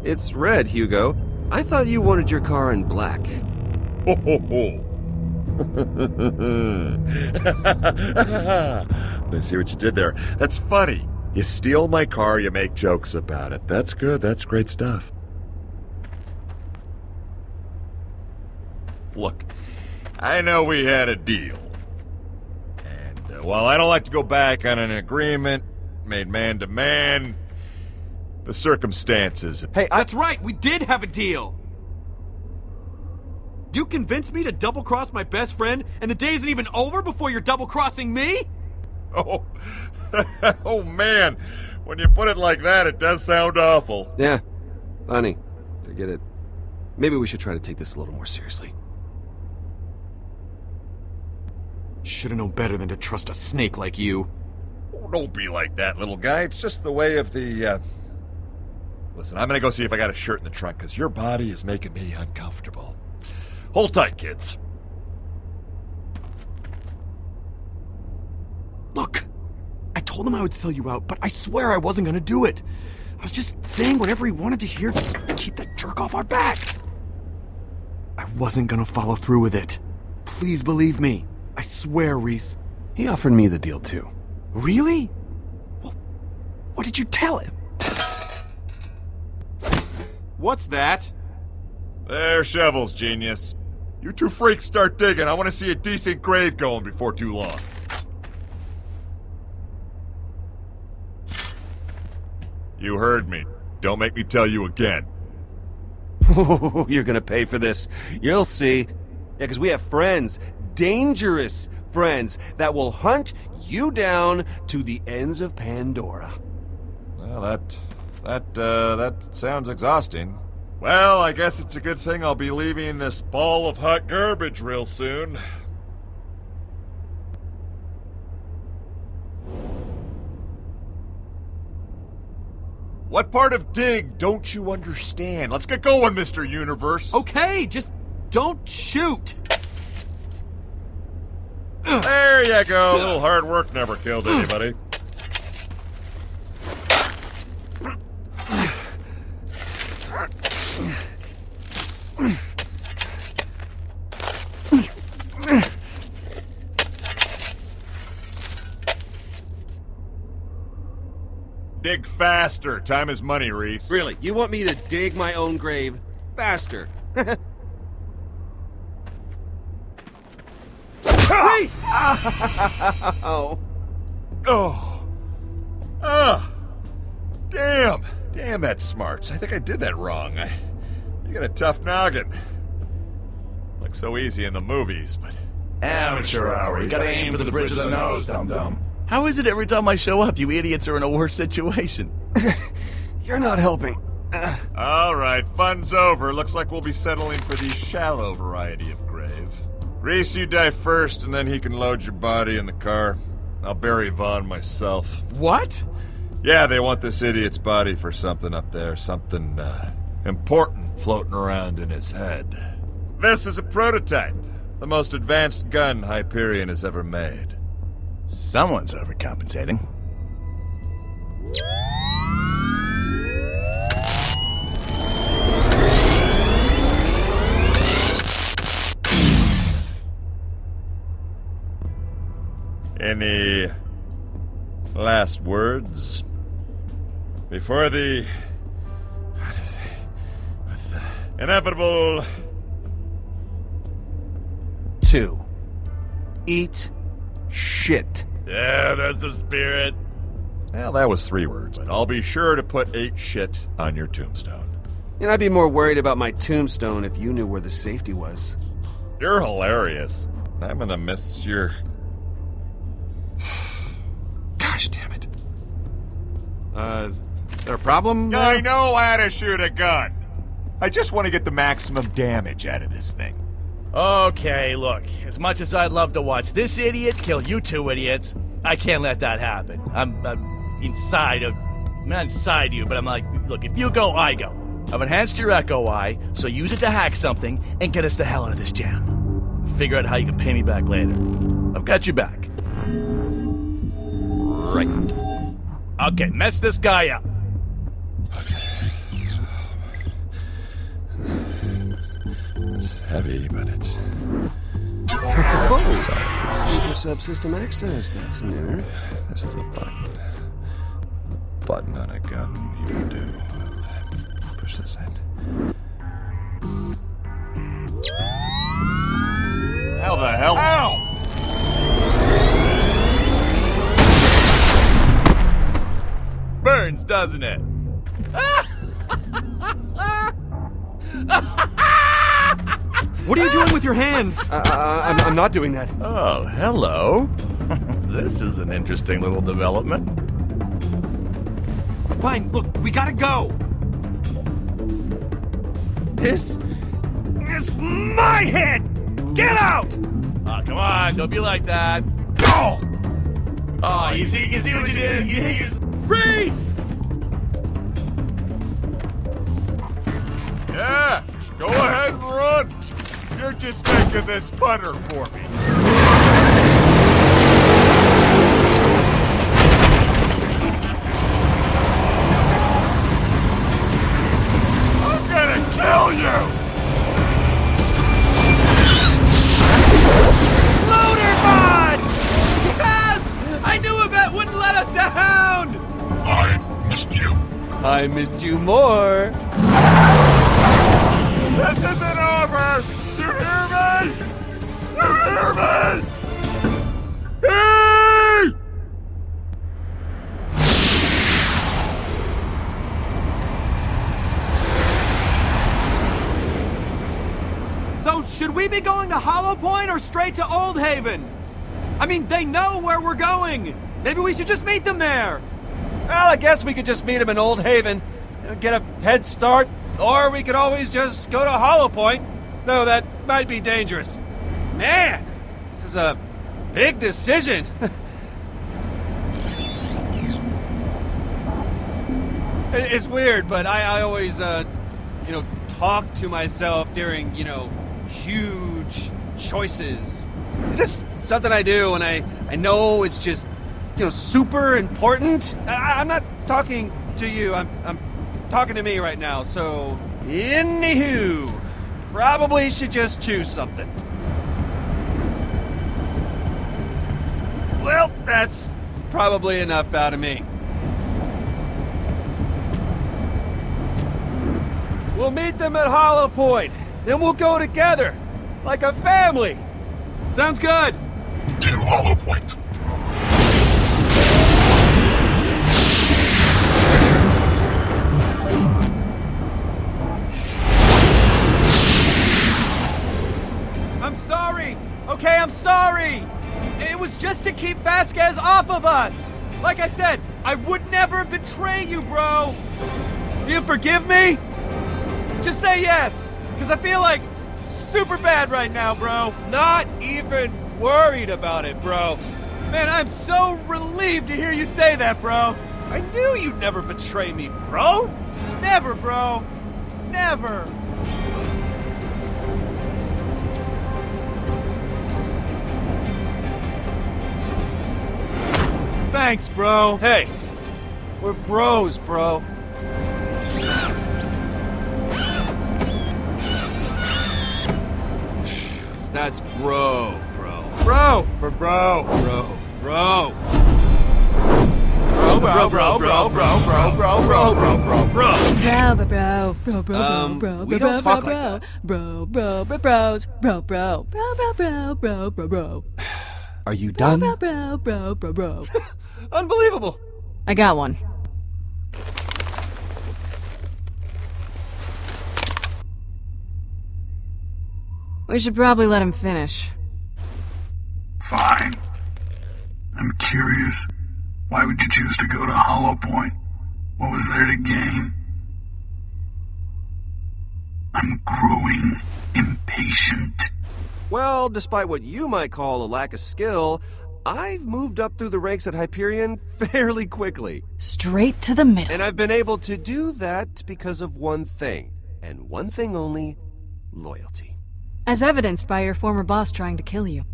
It's red, Hugo. I thought you wanted your car in black. Ho ho ho. I see what you did there. That's funny. You steal my car, you make jokes about it. That's good. That's great stuff. Look, I know we had a deal. And while I don't like to go back on an agreement made man to man, the circumstances... Hey, that's right, we did have a deal! You convinced me to double-cross my best friend, and the day isn't even over before you're double-crossing me? Oh, oh man, when you put it like that, it does sound awful. Yeah, funny. I get it. Maybe we should try to take this a little more seriously. Should've known better than to trust a snake like you. Oh, don't be like that, little guy. It's just the way of the, Listen, I'm gonna go see if I got a shirt in the trunk, because your body is making me uncomfortable. Hold tight, kids. Look, I told him I would sell you out, but I swear I wasn't gonna do it. I was just saying whatever he wanted to hear just to keep that jerk off our backs. I wasn't gonna follow through with it. Please believe me. I swear, Reese. He offered me the deal, too. Really? Well, what did you tell him? What's that? They're shovels, genius. You two freaks start digging. I want to see a decent grave going before too long. You heard me. Don't make me tell you again. Oh, you're gonna pay for this. You'll see. Yeah, because we have friends. Dangerous friends that will hunt you down to the ends of Pandora. Well, that sounds exhausting. Well, I guess it's a good thing I'll be leaving this ball of hot garbage real soon. What part of dig don't you understand? Let's get going, Mr. Universe. Okay, just don't shoot. There you go. A little hard work never killed anybody. Dig faster. Time is money, Reese. Really? You want me to dig my own grave? Faster. Reese! Oh. Oh. Ah. Damn. Damn, that smarts. I think I did that wrong. You got a tough noggin. Looks so easy in the movies, but... Amateur hour. You gotta aim for the bridge of the nose, dum-dum. How is it every time I show up, you idiots are in a worse situation? You're not helping. All right, fun's over. Looks like we'll be settling for the shallow variety of grave. Reese, you die first, and then he can load your body in the car. I'll bury Vaughn myself. What? Yeah, they want this idiot's body for something up there. Something, important floating around in his head. This is a prototype. The most advanced gun Hyperion has ever made. Someone's overcompensating. Any last words before the inevitable 2. Eat shit. Yeah, that's the spirit. Well, that was 3 words, but I'll be sure to put 8 shit on your tombstone. And I'd be more worried about my tombstone if you knew where the safety was. You're hilarious. I'm gonna miss your... Gosh damn it. Is there a problem? I know how to shoot a gun. I just want to get the maximum damage out of this thing. Okay, look, as much as I'd love to watch this idiot kill you 2 idiots, I can't let that happen. I'm inside of... I'm not inside you, but I'm like, look, if you go, I go. I've enhanced your Echo Eye, so use it to hack something and get us the hell out of this jam. Figure out how you can pay me back later. I've got you back. Right. Okay, mess this guy up. It's heavy, but it's... Super subsystem access, that's new. This is a button. A button on a gun even do. Push this in. How the hell? Ow! Burns, doesn't it? What are you doing with your hands? I'm not doing that. Oh, hello. This is an interesting little development. Fine, look, we gotta go. This is my head. Get out! Oh, come on, don't be like that. Go! Oh, you see what you did? You hit your... Reese! Yeah, go ahead and run. You're just making this funner for me. I'm gonna kill you! Loader mod! Yes! I knew Yvette wouldn't let us down! I missed you. I missed you more. This isn't over! You hear me? You hear me? Hey! So, should we be going to Hollow Point or straight to Old Haven? I mean, they know where we're going. Maybe we should just meet them there. Well, I guess we could just meet him in Old Haven, get a head start, or we could always just go to Hollow Point. Though that might be dangerous. Man, this is a big decision. It's weird, but I always, talk to myself during, huge choices. It's just something I do, and I know it's just, super important. I'm not talking to you, I'm talking to me right now, so... Anywho, probably should just choose something. Well, that's probably enough out of me. We'll meet them at Hollow Point. Then we'll go together, like a family. Sounds good. To Hollow Point. I'm sorry. Okay, I'm sorry. It was just to keep Vasquez off of us. Like I said, I would never betray you, bro. Do you forgive me? Just say yes, because I feel like super bad right now, bro. Not even worried about it, bro. Man, I'm so relieved to hear you say that, bro. I knew you'd never betray me, bro. Never, bro. Never. Thanks, bro. Hey, we're bros, bro. That's bro. Bro for bro. Bro. We don't talk like that. Bro. Are you done? Bro. Unbelievable. I got one. We should probably let him finish. Fine. I'm curious. Why would you choose to go to Hollow Point? What was there to gain? I'm growing impatient. Well, despite what you might call a lack of skill, I've moved up through the ranks at Hyperion fairly quickly. Straight to the middle. And I've been able to do that because of one thing, and one thing only, loyalty. As evidenced by your former boss trying to kill you.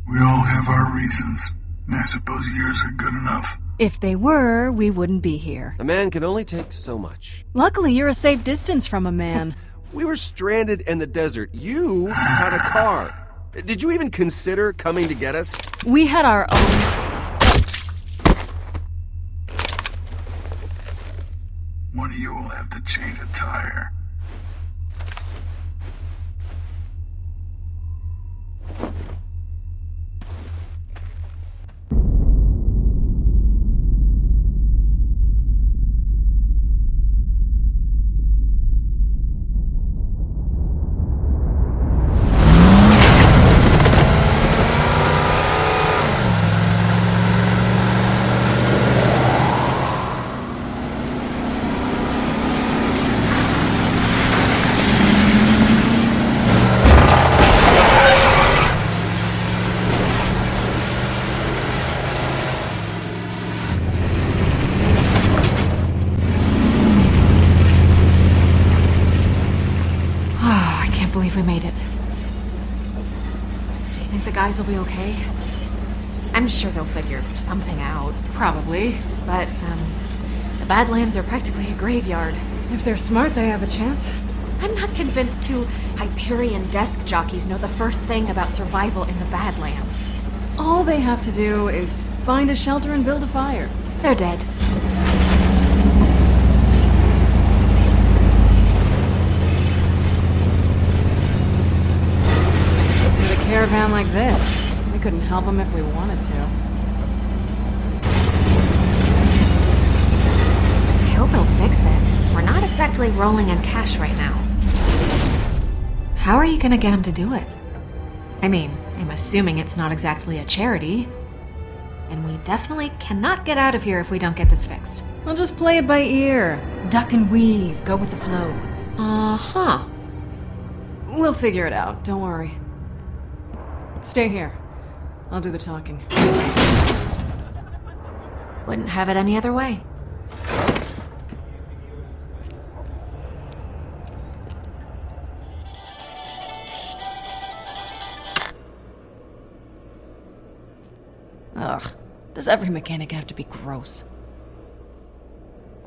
We all have our reasons. I suppose yours are good enough. If they were, we wouldn't be here. A man can only take so much. Luckily, you're a safe distance from a man. We were stranded in the desert. You had a car. Did you even consider coming to get us? We had our own... One of you will have to change a tire. We made it. Do you think the guys will be okay? I'm sure they'll figure something out, probably. But, the Badlands are practically a graveyard. If they're smart, they have a chance. I'm not convinced two Hyperion desk jockeys know the first thing about survival in the Badlands. All they have to do is find a shelter and build a fire. They're dead. Caravan like this. We couldn't help them if we wanted to. I hope he'll fix it. We're not exactly rolling in cash right now. How are you gonna get him to do it? I mean, I'm assuming it's not exactly a charity. And we definitely cannot get out of here if we don't get this fixed. We'll just play it by ear. Duck and weave, go with the flow. Uh-huh. We'll figure it out, don't worry. Stay here. I'll do the talking. Wouldn't have it any other way. Does every mechanic have to be gross?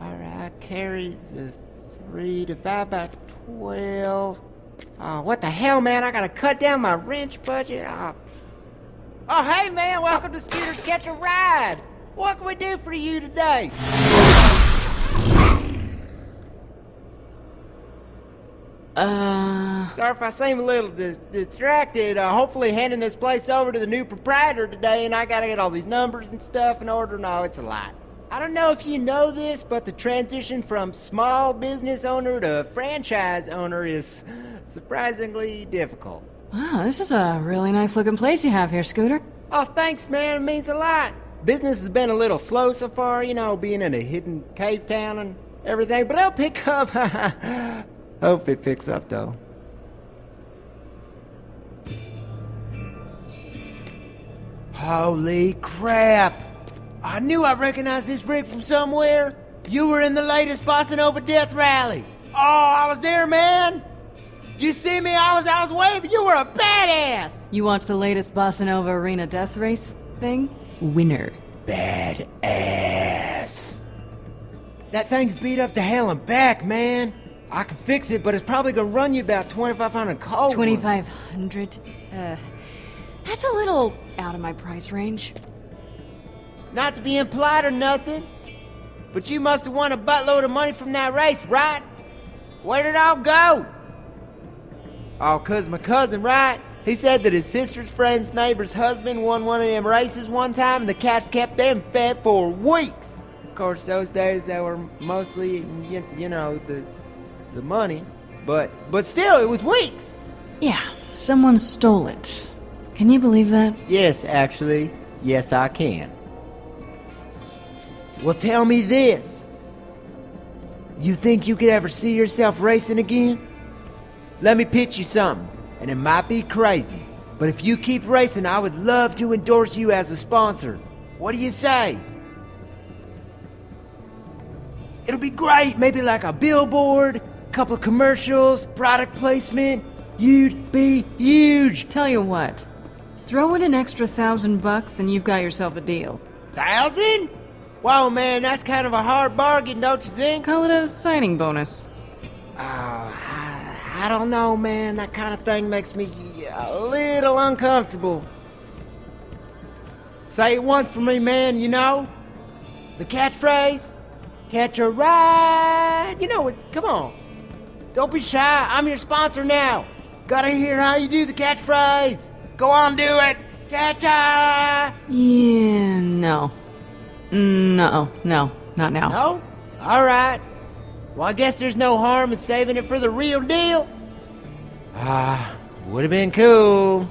Alright, carries the 3 divided by 12. Oh, what the hell, man? I gotta cut down my wrench budget. Oh, hey, man, welcome to Scooter's Catch a Ride. What can we do for you today? Sorry if I seem a little distracted. Hopefully handing this place over to the new proprietor today, and I gotta get all these numbers and stuff in order. No, it's a lot. I don't know if you know this, but the transition from small business owner to franchise owner is surprisingly difficult. Wow, this is a really nice looking place you have here, Scooter. Oh, thanks, man. It means a lot. Business has been a little slow so far, you know, being in a hidden cave town and everything, but it'll pick up. Hope it picks up, though. Holy crap! I knew I recognized this rig from somewhere. You were in the latest Bossa Nova Death Rally. Oh, I was there, man. Did you see me? I was waving. You were a badass. You watched the latest Bossa Nova Arena Death Race thing? Winner. Badass. That thing's beat up to hell and back, man. I can fix it, but it's probably gonna run you about 2,500 cold. 2,500? That's a little out of my price range. Not to be implied or nothing, but you must have won a buttload of money from that race, right? Where'd it all go? Oh, 'cause my cousin, right? He said that his sister's friend's neighbor's husband won one of them races one time, and the cats kept them fed for weeks. Of course, those days they were mostly, you know, the money, but still, it was weeks. Yeah, someone stole it. Can you believe that? Yes, actually, yes, I can. Well, tell me this. You think you could ever see yourself racing again? Let me pitch you something, and it might be crazy, but if you keep racing, I would love to endorse you as a sponsor. What do you say? It'll be great, maybe like a billboard, couple of commercials, product placement. You'd be huge. Tell you what, throw in an extra $1,000 and you've got yourself a deal. 1,000? Whoa, man, that's kind of a hard bargain, don't you think? Call it a signing bonus. I don't know, man. That kind of thing makes me a little uncomfortable. Say it once for me, man, you know? The catchphrase? Catch a ride. You know it. Come on. Don't be shy. I'm your sponsor now. Gotta hear how you do the catchphrase. Go on, do it. Catch a... Yeah, no. No, not now. No? Alright. Well, I guess there's no harm in saving it for the real deal. Would have been cool.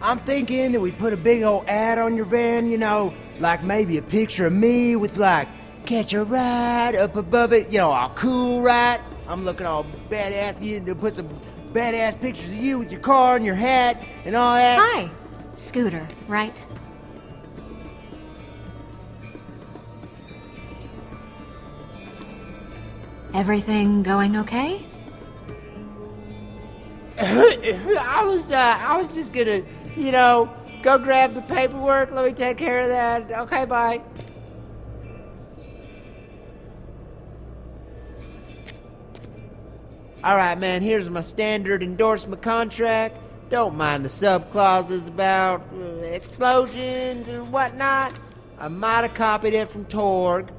I'm thinking that we put a big old ad on your van, you know, like maybe a picture of me with like, catch a ride up above it, you know, all cool, right? I'm looking all badass. You put some badass pictures of you with your car and your hat and all that. Hi, Scooter, right? Everything going okay? I was just gonna, you know, go grab the paperwork. Let me take care of that. Okay, bye. Alright, man, here's my standard endorsement contract. Don't mind the sub-clauses about explosions and whatnot. I might have copied it from Torg.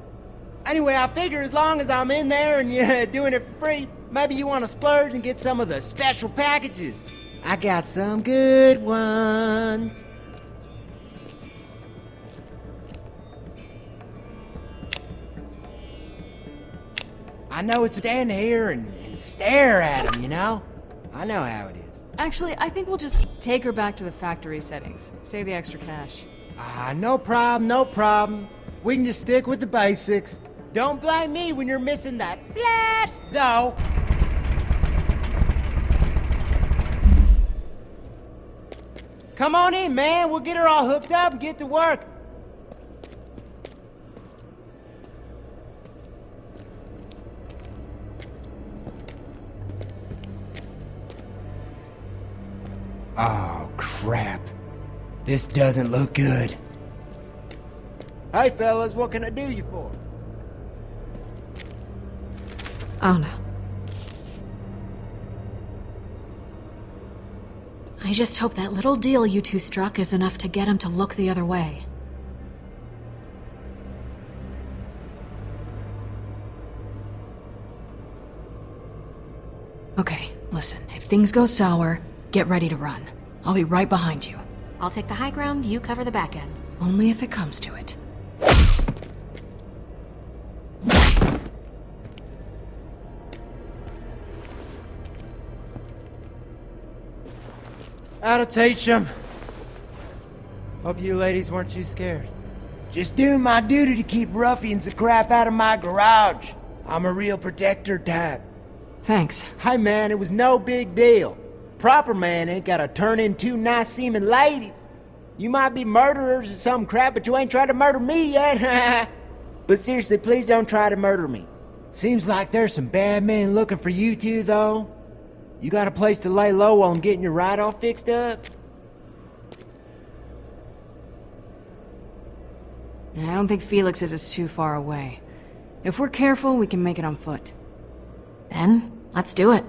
Anyway, I figure as long as I'm in there and you're doing it for free, maybe you want to splurge and get some of the special packages. I got some good ones. I know it's stand here and stare at them, you know? I know how it is. Actually, I think we'll just take her back to the factory settings. Save the extra cash. No problem, no problem. We can just stick with the basics. Don't blame me when you're missing that flash, though. Come on in, man. We'll get her all hooked up and get to work. Oh, crap. This doesn't look good. Hey, fellas, what can I do you for? Oh no. I just hope that little deal you two struck is enough to get him to look the other way. Okay, listen, if things go sour, get ready to run. I'll be right behind you. I'll take the high ground, you cover the back end. Only if it comes to it. That'll teach them. Hope you ladies weren't too scared. Just doing my duty to keep ruffians the crap out of my garage. I'm a real protector type. Thanks. Hey man, it was no big deal. Proper man ain't gotta turn in two nice-seeming ladies. You might be murderers or some crap, but you ain't tried to murder me yet. But seriously, please don't try to murder me. Seems like there's some bad men looking for you two, though. You got a place to lay low while I'm getting your ride-off fixed up? I don't think Felix's is too far away. If we're careful, we can make it on foot. Then, let's do it.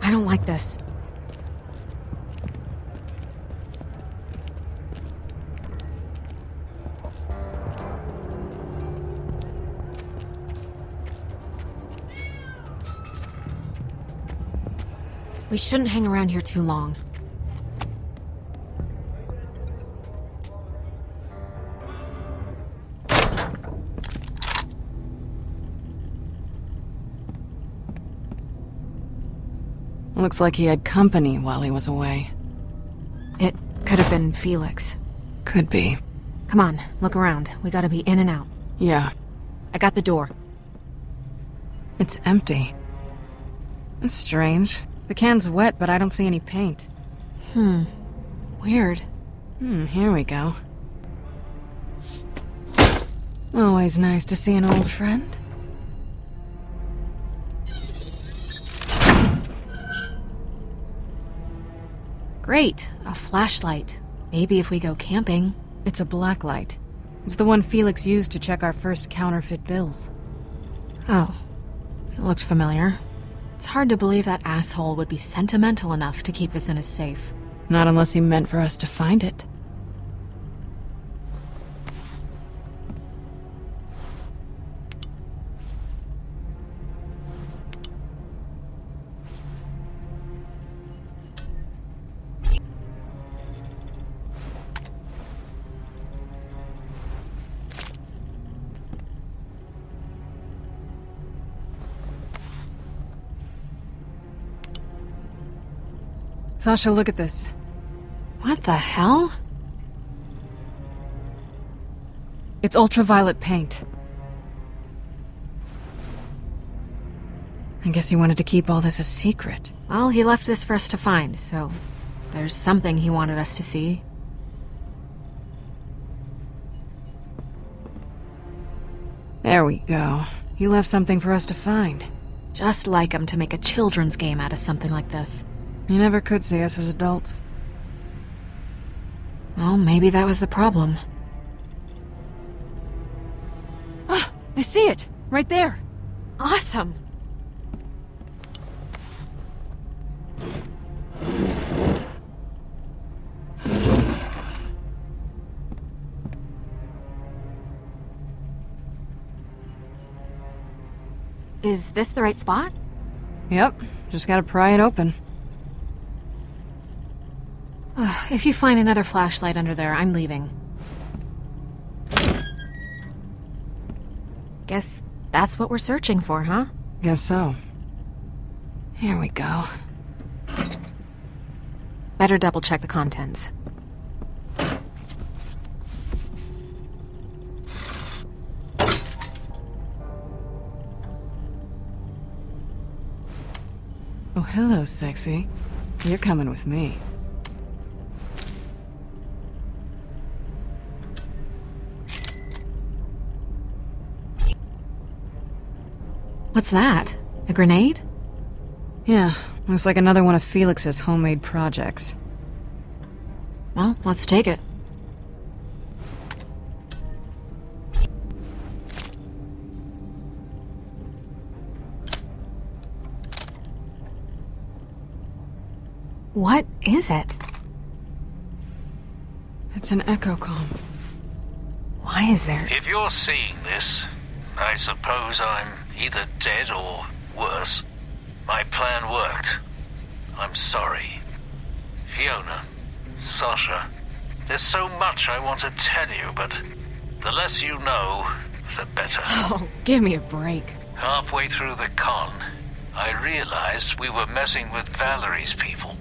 I don't like this. We shouldn't hang around here too long. Looks like he had company while he was away. It could have been Felix. Could be. Come on, look around. We gotta be in and out. Yeah. I got the door. It's empty. That's strange. The can's wet, but I don't see any paint. Weird. Here we go. Always nice to see an old friend. Great, a flashlight. Maybe if we go camping. It's a black light. It's the one Felix used to check our first counterfeit bills. Oh, it looked familiar. It's hard to believe that asshole would be sentimental enough to keep this in his safe. Not unless he meant for us to find it. Sasha, look at this. What the hell? It's ultraviolet paint. I guess he wanted to keep all this a secret. Well, he left this for us to find, so there's something he wanted us to see. There we go. He left something for us to find. Just like him to make a children's game out of something like this. He never could see us as adults. Well, maybe that was the problem. Ah, I see it! Right there! Awesome! Is this the right spot? Yep, just gotta pry it open. If you find another flashlight under there, I'm leaving. Guess that's what we're searching for, huh? Guess so. Here we go. Better double check the contents. Oh, hello, sexy. You're coming with me. What's that? A grenade? Yeah, looks like another one of Felix's homemade projects. Well, let's take it. What is it? It's an echo comm. Why is there? If you're seeing this, I suppose I'm either dead or worse. My plan worked. I'm sorry. Fiona, Sasha, there's so much I want to tell you, but the less you know, the better. Oh, give me a break. Halfway through the con, I realized we were messing with Valerie's people.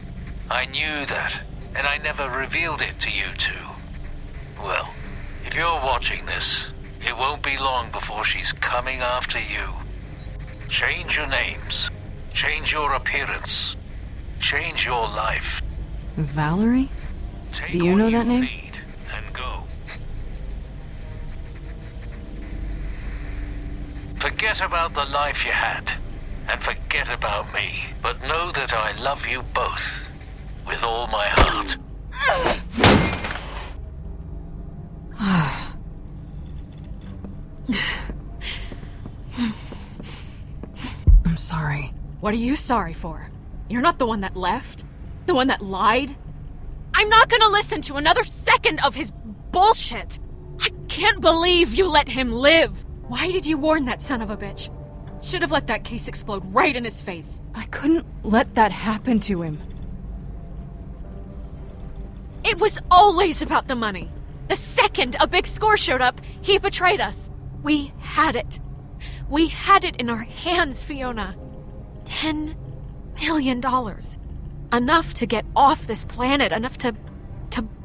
I knew that, and I never revealed it to you two. Well, if you're watching this, it won't be long before she's coming after you. Change your names. Change your appearance. Change your life. Valerie? Take Do you know what that name? need and go. Forget about the life you had, and forget about me. But know that I love you both, with all my heart. I'm sorry. What are you sorry for? You're not the one that left? The one that lied? I'm not gonna listen to another second of his bullshit! I can't believe you let him live! Why did you warn that son of a bitch? Should have let that case explode right in his face. I couldn't let that happen to him. It was always about the money. The second a big score showed up, he betrayed us. We had it. We had it in our hands, Fiona. $10 million. Enough to get off this planet, enough to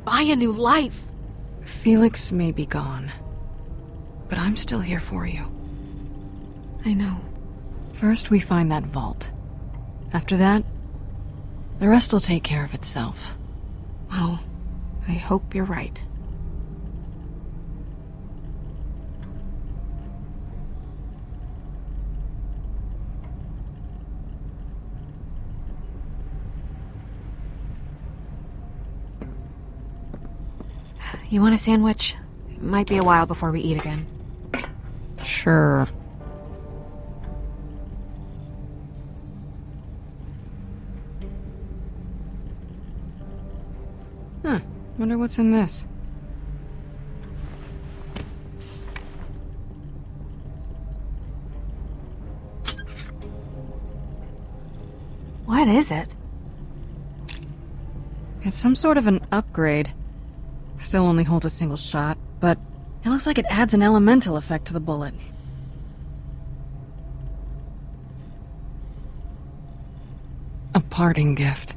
buy a new life. Felix may be gone, but I'm still here for you. I know. First, we find that vault. After that, the rest will take care of itself. Well, I hope you're right. You want a sandwich? It might be a while before we eat again. Sure. Huh. Wonder what's in this. What is it? It's some sort of an upgrade. Still only holds a single shot, but it looks like it adds an elemental effect to the bullet. A parting gift.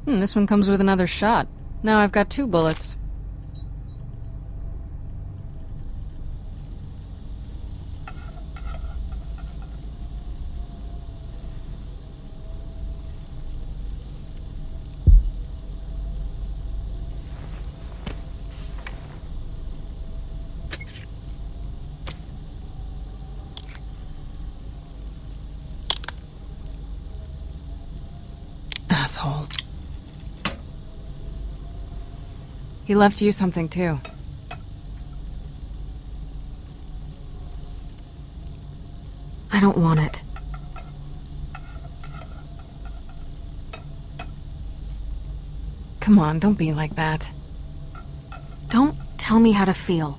This one comes with another shot. Now I've got 2 bullets. Asshole. He left you something too. I don't want it. Come on, don't be like that. Don't tell me how to feel.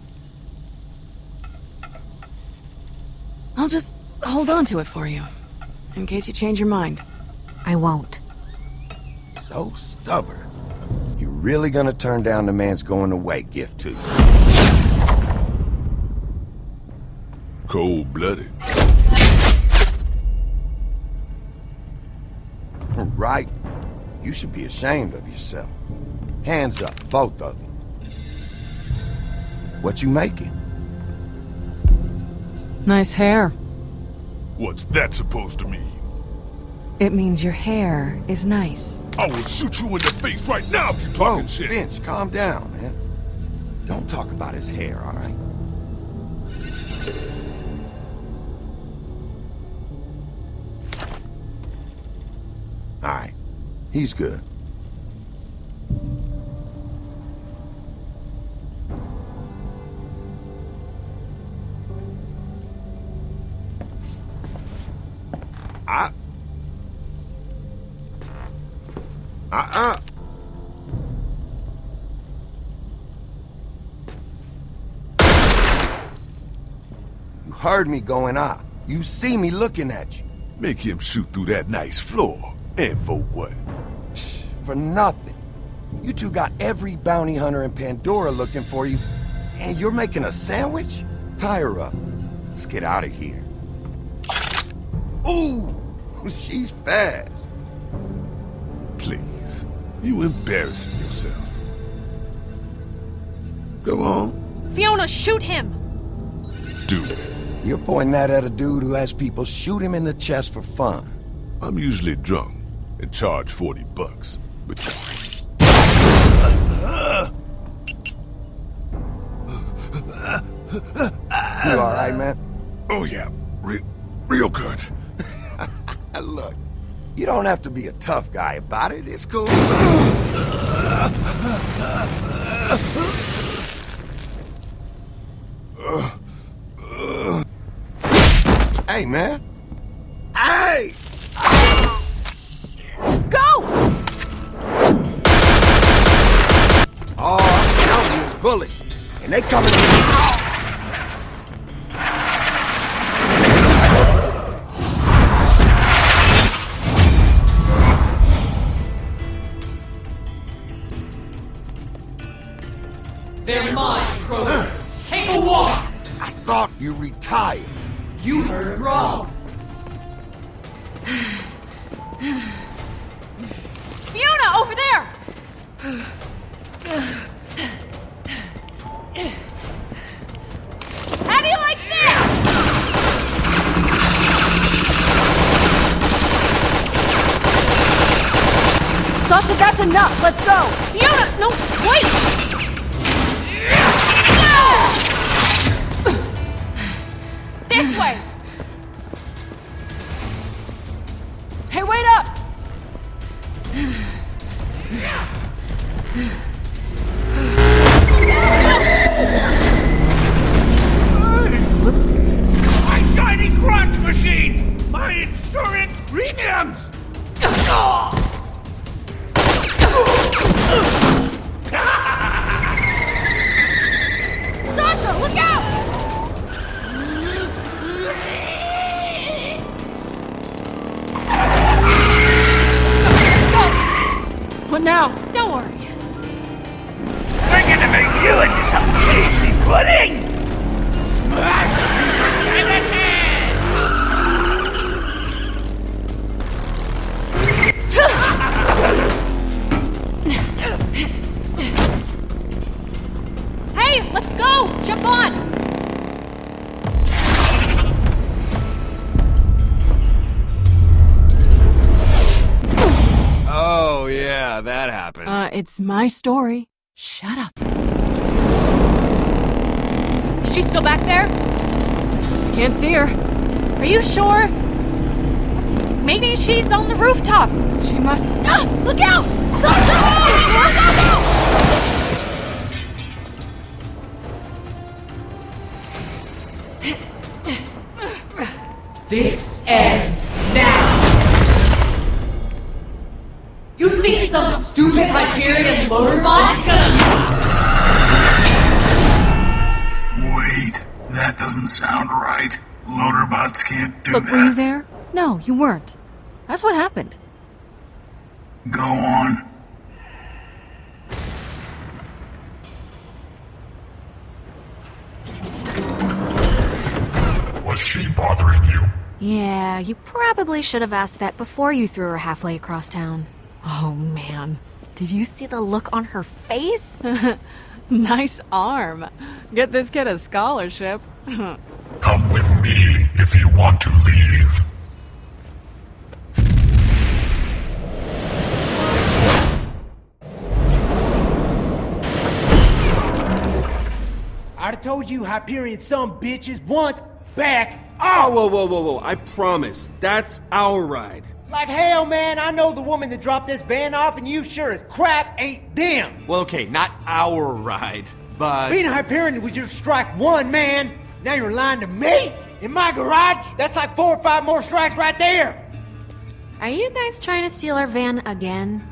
I'll just hold on to it for you, in case you change your mind. I won't. So stubborn. You really gonna turn down the man's going away gift too? Cold-blooded. Right. You should be ashamed of yourself. Hands up, both of you. What you making? Nice hair. What's that supposed to mean? It means your hair is nice. I will shoot you in the face right now if you're talking shit. Finch, calm down, man. Don't talk about his hair, all right? All right, he's good. You heard me going out. You see me looking at you. Make him shoot through that nice floor. And for what? For nothing. You two got every bounty hunter in Pandora looking for you, and you're making a sandwich? Tie her up. Let's get out of here. Ooh, she's fast. Please, you embarrassing yourself. Go on. Fiona, shoot him! Do it. You're pointing that at a dude who has people shoot him in the chest for fun. I'm usually drunk and charge $40, but... You alright, man? Oh yeah, real good. Look, you don't have to be a tough guy about it, it's cool. Hey, man. Hey! Go! Oh, I'm counting these bullets, and they coming. They're mine, Kroger. Take a walk! I thought you retired. You heard wrong. Fiona, over there! How do you like this? Sasha, that's enough. Let's go. Fiona, no, wait! This way! Hey, wait up! Whoops. My shiny crunch machine! My insurance premiums! Sasha, look out! What now? Don't worry. We're gonna make you into some tasty pudding! Smash Hey, let's go! Jump on! Oh, yeah, that happened. It's my story. Shut up. Is she still back there? Can't see her. Are you sure? Maybe she's on the rooftops. She must... Ah, look out! Sasha! This ends now! You think some stupid Hyperion motorbot's gonna... Wait, that doesn't sound right. Loaderbots can't do Look, that. were you there? No, you weren't. That's what happened. Go on. Was she bothering you? Yeah, you probably should have asked that before you threw her halfway across town. Oh, man. Did you see the look on her face? Nice arm. Get this kid a scholarship. Come with me if you want to leave. I'd have told you Hyperion some bitches once. Back Oh, whoa. I promise. That's our ride. Like hell, man, I know the woman that dropped this van off, and you sure as crap ain't them. Well, okay, not our ride, but... Being a Hyperion was your strike one, man. Now you're lying to me? In my garage? That's like 4 or 5 more strikes right there. Are you guys trying to steal our van again?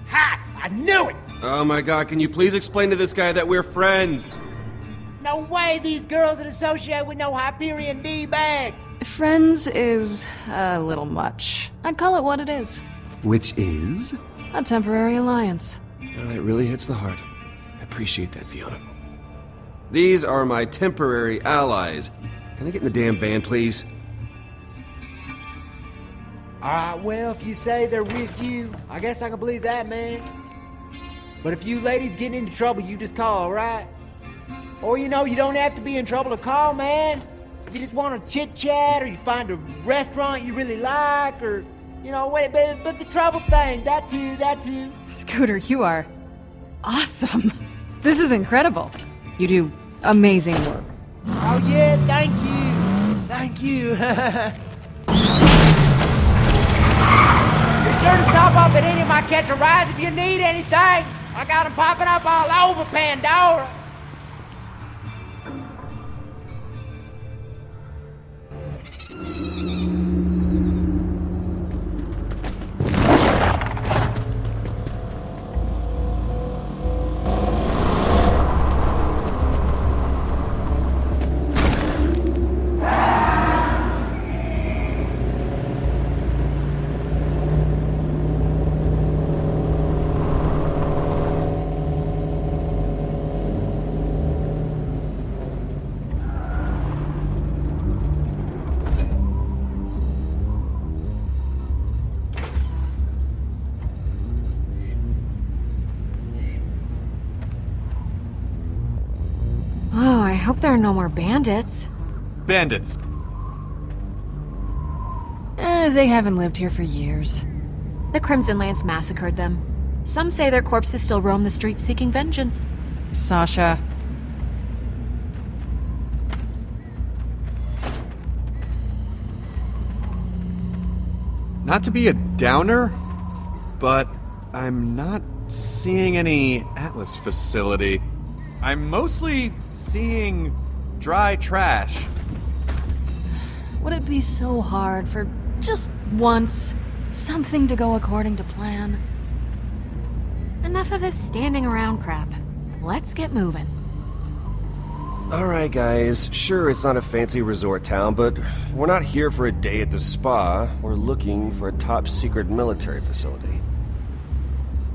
Ha! I knew it! Oh my god, can you please explain to this guy that we're friends? No way these girls would associate with no Hyperion D-bags. Friends is a little much. I'd call it what it is. Which is? A temporary alliance. Oh, that really hits the heart. I appreciate that, Fiona. These are my temporary allies. Can I get in the damn van, please? Alright, well, if you say they're with you, I guess I can believe that, man. But if you ladies get into trouble, you just call, alright? Or, you know, you don't have to be in trouble to call, man. If you just want to chit-chat, or you find a restaurant you really like, or, you know, but the trouble thing, that too. Scooter, you are awesome. This is incredible. You do amazing work. Oh, yeah, thank you. Thank you. Be sure to stop up at any of my catch-a-rides if you need anything. I got them popping up all over Pandora. Oh, I hope there are no more bandits. Bandits. They haven't lived here for years. The Crimson Lance massacred them. Some say their corpses still roam the streets seeking vengeance. Sasha. Not to be a downer, but I'm not seeing any Atlas facility. I'm mostly seeing dry trash. Would it be so hard for just once something to go according to plan? Enough of this standing around crap. Let's get moving. Alright guys, sure it's not a fancy resort town, but we're not here for a day at the spa. We're looking for a top secret military facility.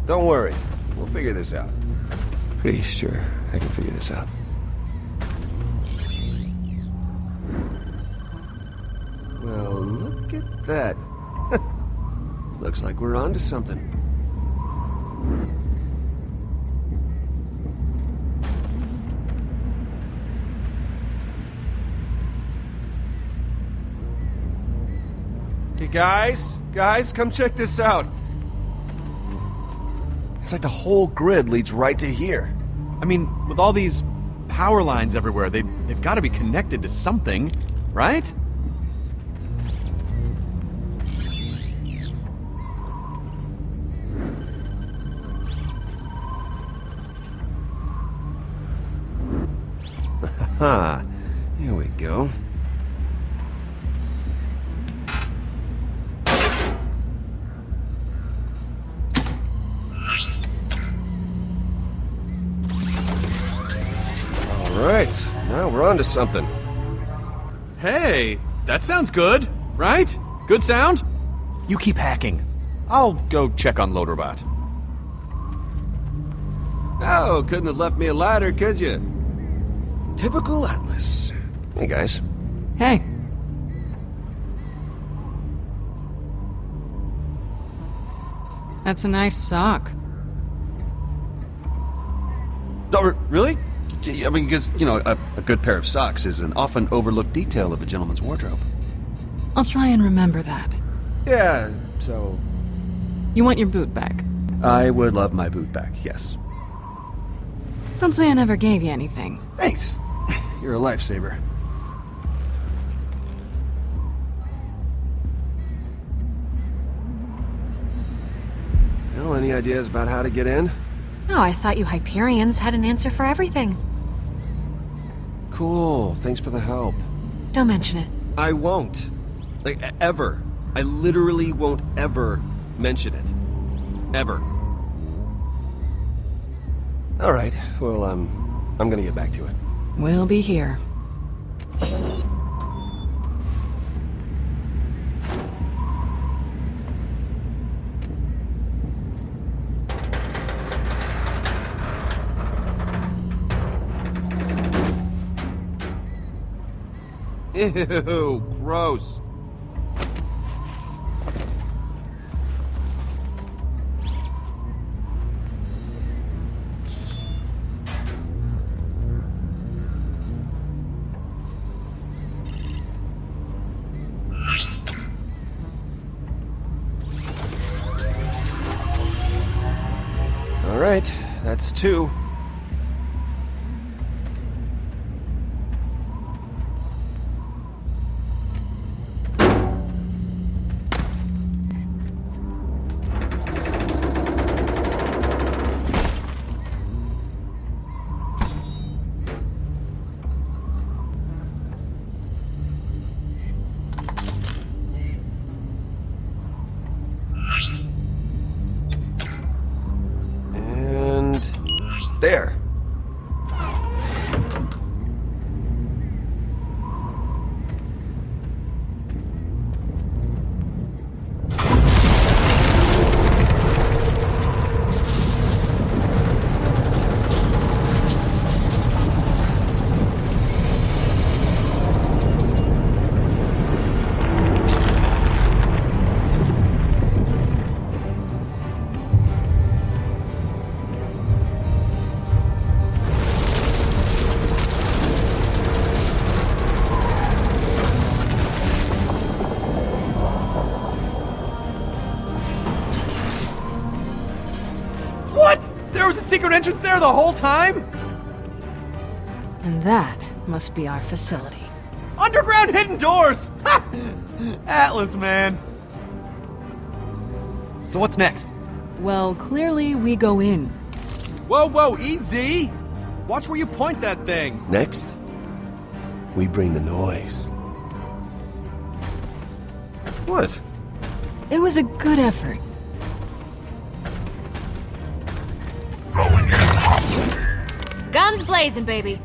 Don't worry, we'll figure this out. Pretty sure I can figure this out. Well, look at that. Looks like we're onto something. Hey guys, come check this out. It's like the whole grid leads right to here. I mean, with all these power lines everywhere, they've got to be connected to something, right? Haha, here we go. Alright, now we're on to something. Hey, that sounds good, right? Good sound? You keep hacking. I'll go check on Loaderbot. Oh, couldn't have left me a ladder, could you? Typical Atlas. Hey, guys. Hey. That's a nice sock. Oh, really? I mean, because, you know, a good pair of socks is an often overlooked detail of a gentleman's wardrobe. I'll try and remember that. Yeah, so... You want your boot back? I would love my boot back, yes. Don't say I never gave you anything. Thanks. You're a lifesaver. Well, any ideas about how to get in? Oh, I thought you Hyperions had an answer for everything. Cool, thanks for the help. Don't mention it. I won't. Like, ever. I literally won't ever mention it. Ever. Alright, well, I'm gonna get back to it. We'll be here. Ew, gross. All right, that's 2. There. Secret entrance there the whole time? And that must be our facility. Underground hidden doors! Ha! Atlas, man. So what's next? Well, clearly we go in. Whoa, whoa, easy! Watch where you point that thing. Next, we bring the noise. What? It was a good effort. Guns blazing, baby.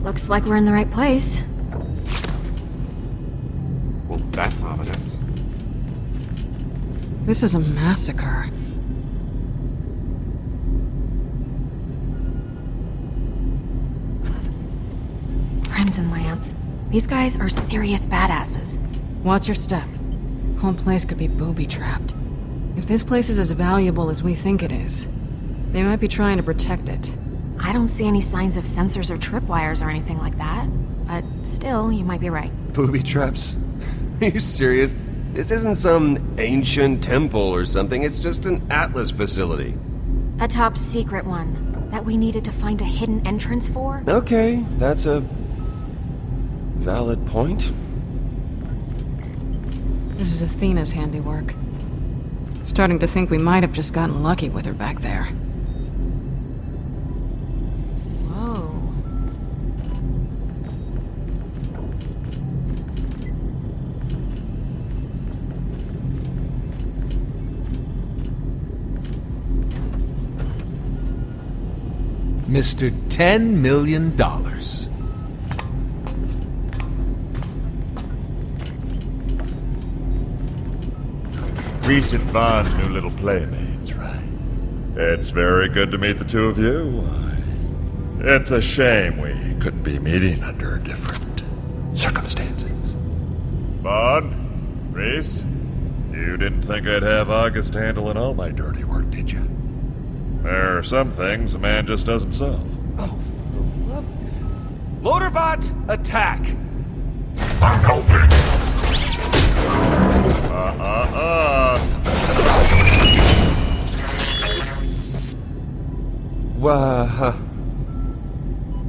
Looks like we're in the right place. Well, that's ominous. This is a massacre. Crimson Lance. These guys are serious badasses. Watch your step. Whole place could be booby-trapped. If this place is as valuable as we think it is, they might be trying to protect it. I don't see any signs of sensors or tripwires or anything like that. But still, you might be right. Booby traps? Are you serious? This isn't some ancient temple or something. It's just an Atlas facility. A top secret one that we needed to find a hidden entrance for? Okay, that's a valid point. This is Athena's handiwork. Starting to think we might have just gotten lucky with her back there. Mr. $10 million. Reese and Vaughn's new little playmates, right? It's very good to meet the two of you. It's a shame we couldn't be meeting under different circumstances. Vaughn, Reese, you didn't think I'd have August handling all my dirty work, did you? There are some things a man just does himself. Oh, for the love... Loaderbot, attack! I'm helping.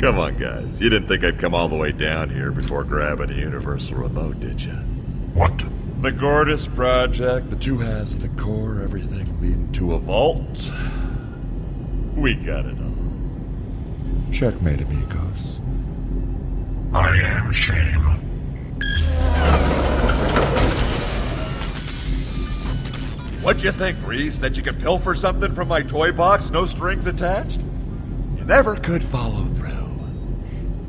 Come on, guys. You didn't think I'd come all the way down here before grabbing a universal remote, did you? What? The Gordis Project, the two halves of the core, everything leading to a vault. We got it all. Checkmate, amigos. I am ashamed. What'd you think, Reese? That you could pilfer something from my toy box, no strings attached? You never could follow through.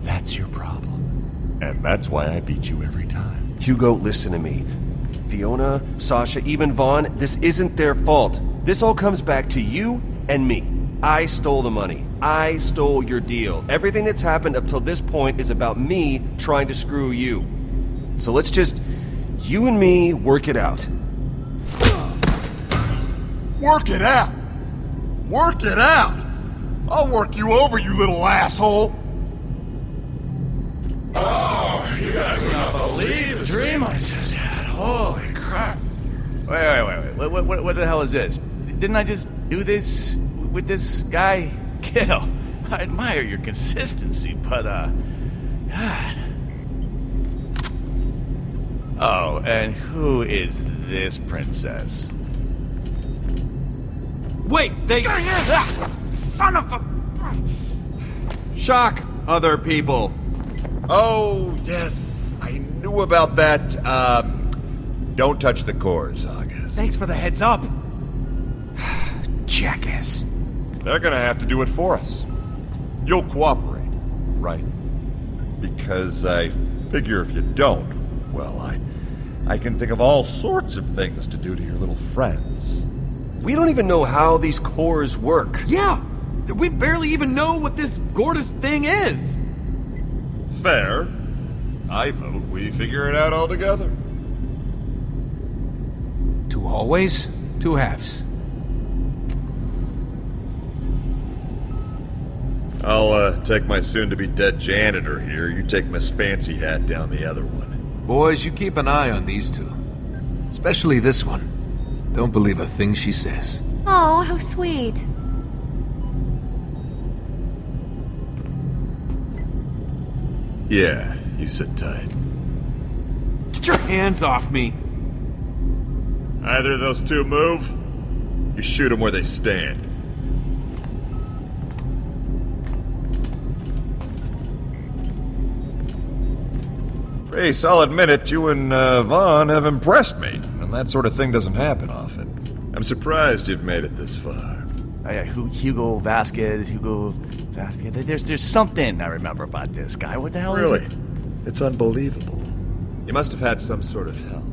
That's your problem. And that's why I beat you every time. Hugo, listen to me. Fiona, Sasha, even Vaughn, this isn't their fault. This all comes back to you and me. I stole the money. I stole your deal. Everything that's happened up till this point is about me trying to screw you. So let's just, you and me, work it out. Work it out! Work it out! I'll work you over, you little asshole! Oh, you guys would not believe the dream I just had. Holy crap. Wait. What the hell is this? Didn't I just do this with this guy? Kiddo, I admire your consistency, but, God. Oh, and who is this princess? Wait, they... Son of a... Shock other people. Oh, yes, I knew about that. Don't touch the cores, August. Thanks for the heads up. Jackass. They're gonna have to do it for us. You'll cooperate, right? Because I figure if you don't, well, I can think of all sorts of things to do to your little friends. We don't even know how these cores work. Yeah, we barely even know what this Gordis thing is. Fair. I vote we figure it out all together. 2 hallways, 2 halves. I'll take my soon-to-be dead janitor here. You take Miss Fancy Hat down the other one. Boys, you keep an eye on these two. Especially this one. Don't believe a thing she says. Oh, how sweet. Yeah, you sit tight. Get your hands off me. Either of those two move, you shoot them where they stand. Grace, I'll admit it, you and Vaughn have impressed me, and that sort of thing doesn't happen often. I'm surprised you've made it this far. Hugo Vasquez. There's something I remember about this guy. What the hell is it? Really? It's unbelievable. You must have had some sort of help.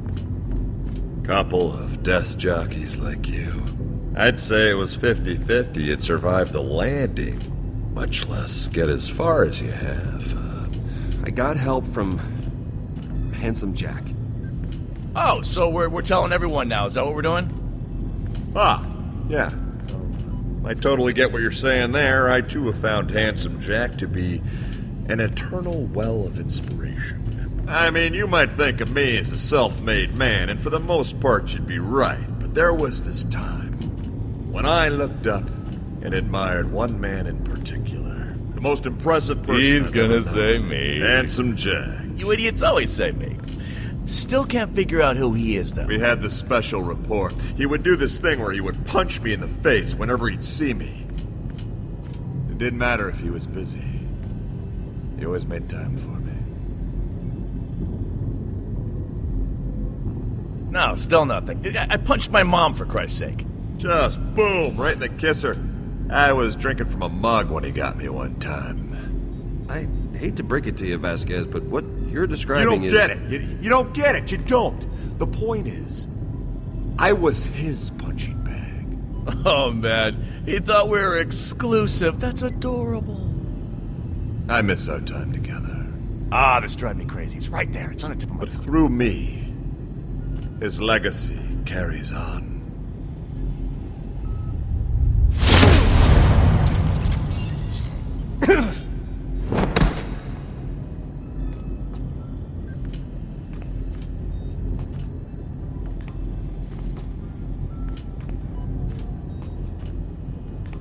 Couple of desk jockeys like you. I'd say it was 50-50 you'd survive the landing, much less get as far as you have. I got help from Handsome Jack. Oh, so we're telling everyone now. Is that what we're doing? Ah, yeah. I totally get what you're saying there. I too have found Handsome Jack to be an eternal well of inspiration. I mean, you might think of me as a self-made man, and for the most part you'd be right. But there was this time when I looked up and admired one man in particular. The most impressive person He's I've gonna ever say known. me. Handsome Jack. You idiots always say me. Still can't figure out who he is, though. We had this special report. He would do this thing where he would punch me in the face whenever he'd see me. It didn't matter if he was busy. He always made time for me. No, still nothing. I punched my mom, for Christ's sake. Just boom, right in the kisser. I was drinking from a mug when he got me one time. I hate to break it to you, Vasquez, but what you're describing is... You don't get it. You don't get it. You don't. The point is, I was his punching bag. Oh, man. He thought we were exclusive. That's adorable. I miss our time together. Ah, this drives me crazy. It's right there. It's on the tip of my tongue. But through me, his legacy carries on.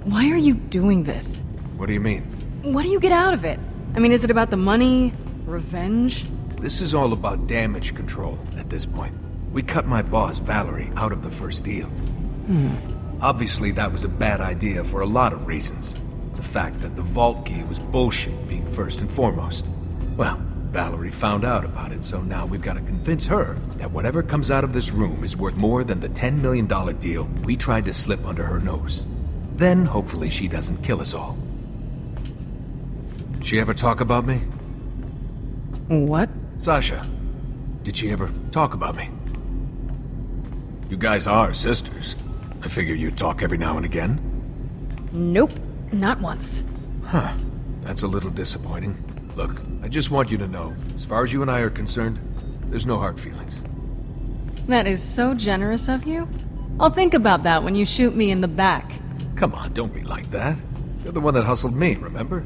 Why are you doing this? What do you mean? What do you get out of it? I mean, is it about the money? Revenge? This is all about damage control at this point. We cut my boss, Valerie, out of the first deal. Obviously, that was a bad idea for a lot of reasons. The fact that the vault key was bullshit being first and foremost. Well, Valerie found out about it, so now we've got to convince her that whatever comes out of this room is worth more than the $10 million deal we tried to slip under her nose. Then, hopefully, she doesn't kill us all. She ever talk about me? What? Sasha, did she ever talk about me? You guys are sisters. I figure you'd talk every now and again. Nope, not once. Huh, that's a little disappointing. Look, I just want you to know, as far as you and I are concerned, there's no hard feelings. That is so generous of you. I'll think about that when you shoot me in the back. Come on, don't be like that. You're the one that hustled me, remember?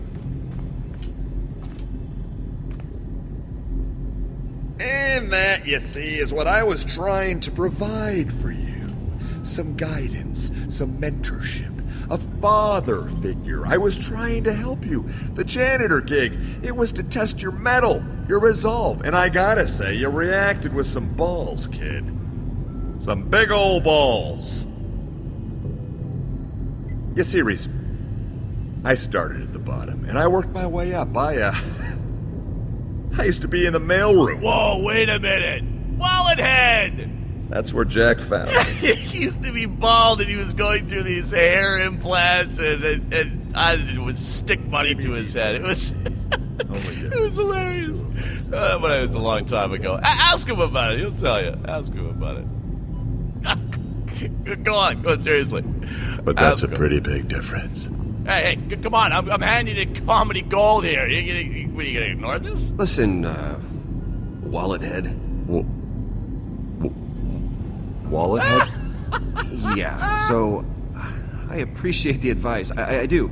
And that, you see, is what I was trying to provide for you. Some guidance, some mentorship, a father figure. I was trying to help you. The janitor gig, it was to test your mettle, your resolve. And I gotta say, you reacted with some balls, kid. Some big old balls. You see, Rizom, I started at the bottom, and I worked my way up. I used to be in the mailroom. Whoa, wait a minute. Wallet head! That's where Jack found me. He used to be bald and he was going through these hair implants and I would stick money to his head. It was it was hilarious. But it was a long time ago. Ask him about it. He'll tell you. Ask him about it. Go on, seriously. But that's a pretty big difference. Hey, come on. I'm handing you comedy gold here. Are you gonna ignore this? Listen, wallet head. Wallet head? Yeah, so I appreciate the advice. I do.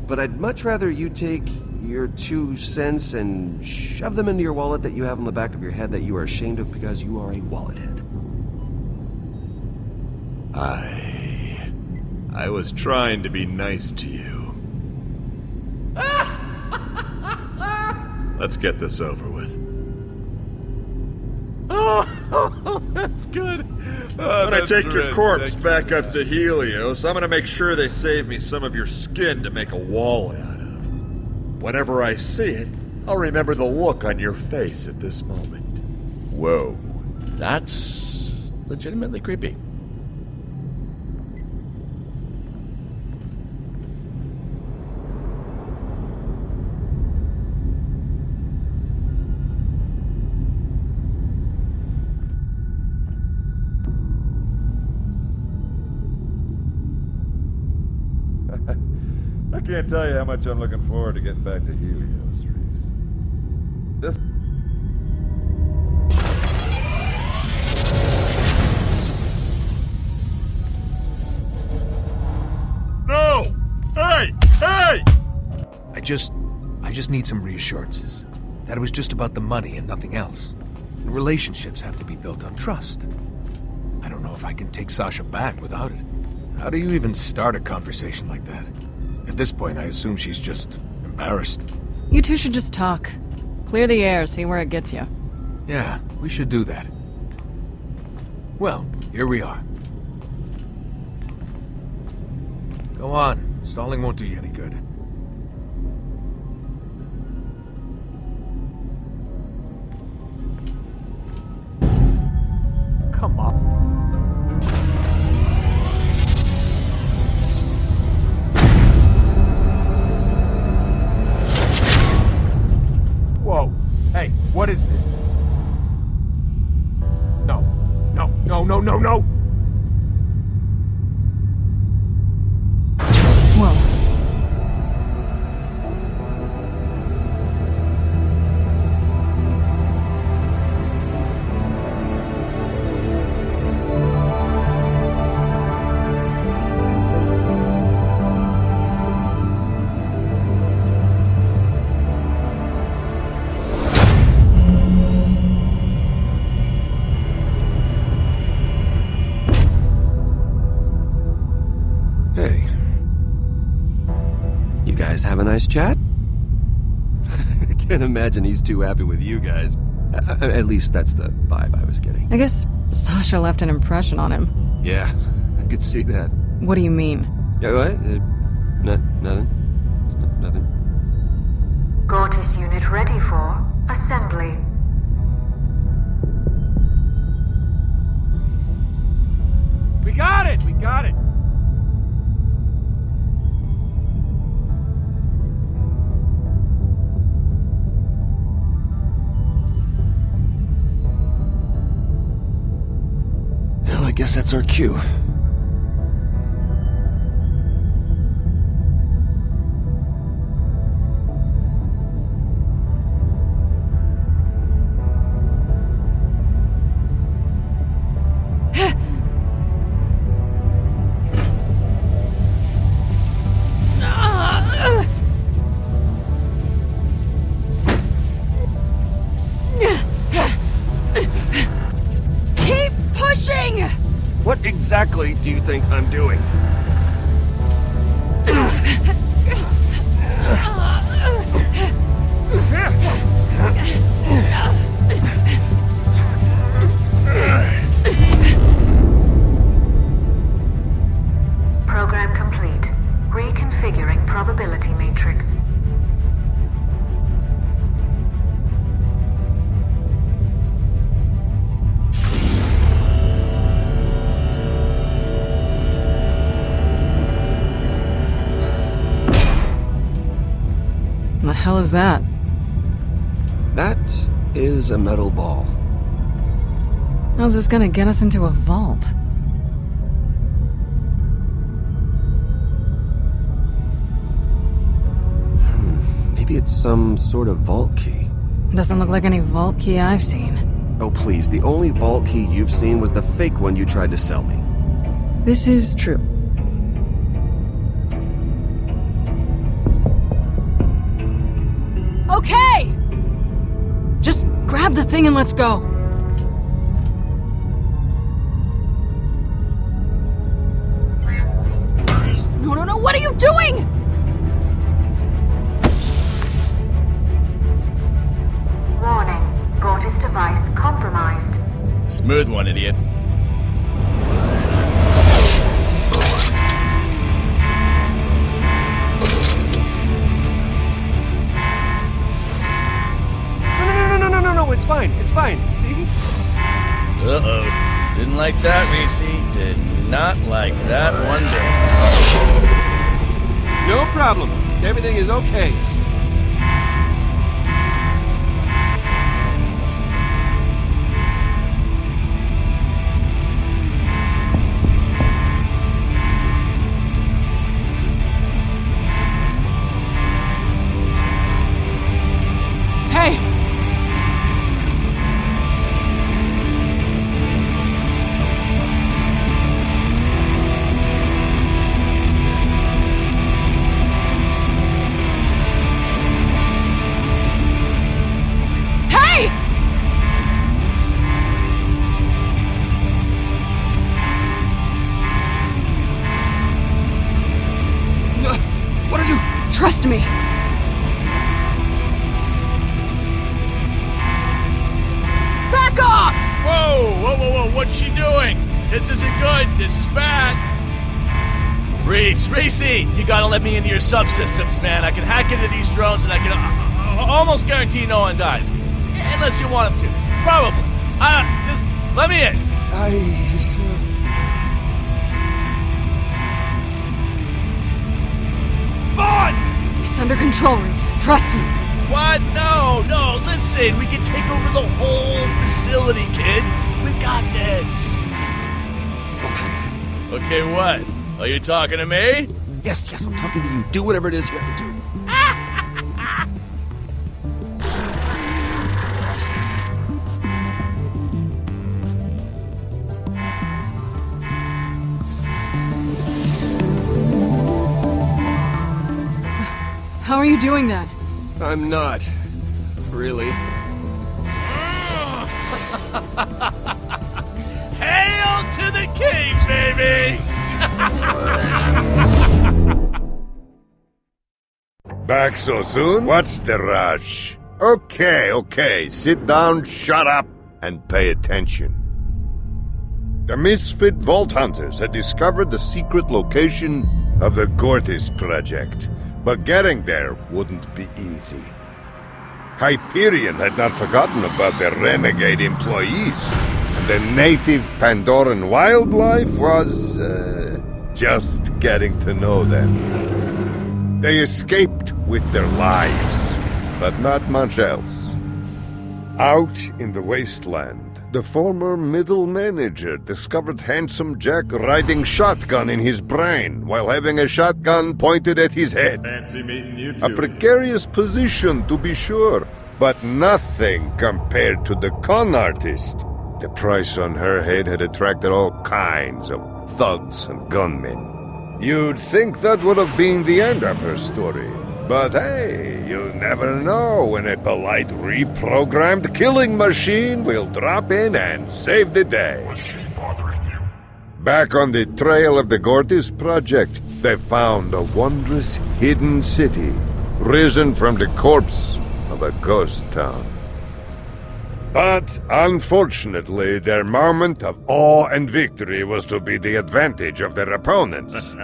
But I'd much rather you take your 2 cents and shove them into your wallet that you have on the back of your head that you are ashamed of because you are a wallet head. I was trying to be nice to you. Let's get this over with. Oh, that's good. I'm gonna take your corpse back up to Helios. I'm gonna make sure they save me some of your skin to make a wallet out of. Whenever I see it, I'll remember the look on your face at this moment. Whoa. That's legitimately creepy. I can't tell you how much I'm looking forward to getting back to Helios, Reese. This... No! Hey! Hey! I just need some reassurances. That it was just about the money and nothing else. And relationships have to be built on trust. I don't know if I can take Sasha back without it. How do you even start a conversation like that? At this point, I assume she's just embarrassed. You two should just talk. Clear the air, see where it gets you. Yeah, we should do that. Well, here we are. Go on. Stalling won't do you any good. Come on. What is this? No. No, no, no, no, no! Whoa. Have a nice chat? I can't imagine he's too happy with you guys. At least that's the vibe I was getting. I guess Sasha left an impression on him. Yeah, I could see that. What do you mean? Yeah, what? Nothing. Nothing. Gortys unit ready for assembly. We got it! We got it! Well, I guess that's our cue. What exactly do you think I'm doing? Program complete. Reconfiguring probability matrix. The hell is that? That is a metal ball. How's this gonna get us into a vault? Maybe it's some sort of vault key. Doesn't look like any vault key I've seen. Oh please, the only vault key you've seen was the fake one you tried to sell me. This is true. Okay! Just grab the thing and let's go. No, what are you doing? Warning. Gortys device compromised. Smooth one, idiot. No, it's fine. It's fine. See? Uh-oh. Didn't like that, Reese. Did not like that one bit. No problem. Everything is okay. Hey! Trust me. Back off! Whoa, what's she doing? This isn't good, this is bad. Reese, you gotta let me into your subsystems, man. I can hack into these drones and I can almost guarantee no one dies. Unless you want them to. Probably. Just let me in. It's under control, Reese. Trust me. What? No, listen, we can take over the whole facility, kid. We got this. Okay, what? Are you talking to me? Yes, I'm talking to you. Do whatever it is you have to do. How are you doing that? I'm not. Really. Hail to the king, baby! Back so soon? What's the rush? Okay, sit down, shut up, and pay attention. The misfit Vault Hunters had discovered the secret location of the Gortys Project, but getting there wouldn't be easy. Hyperion had not forgotten about their renegade employees, and the native Pandoran wildlife was, just getting to know them. They escaped with their lives, but not much else. Out in the wasteland, the former middle manager discovered Handsome Jack riding shotgun in his brain while having a shotgun pointed at his head. Fancy meeting you two. A precarious position, to be sure, but nothing compared to the con artist. The price on her head had attracted all kinds of thugs and gunmen. You'd think that would have been the end of her story. But hey, you never know when a polite reprogrammed killing machine will drop in and save the day. Was she bothering you? Back on the trail of the Gortys Project, they found a wondrous hidden city, risen from the corpse of a ghost town. But unfortunately, their moment of awe and victory was to be the advantage of their opponents.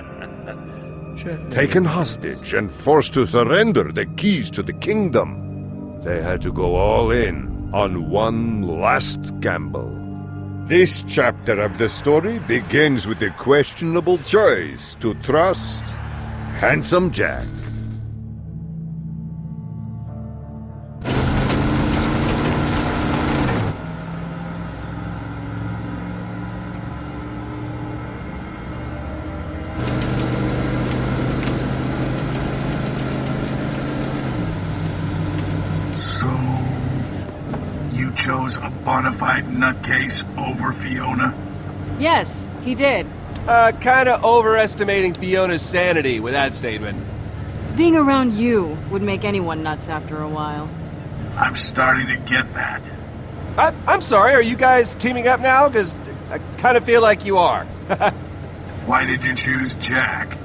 Taken hostage and forced to surrender the keys to the kingdom, they had to go all in on one last gamble. This chapter of the story begins with the questionable choice to trust Handsome Jack. Chose a bona fide nutcase over Fiona? Yes, he did. Kinda overestimating Fiona's sanity with that statement. Being around you would make anyone nuts after a while. I'm starting to get that. I'm sorry, are you guys teaming up now? Because I kind of feel like you are. Why did you choose Jack?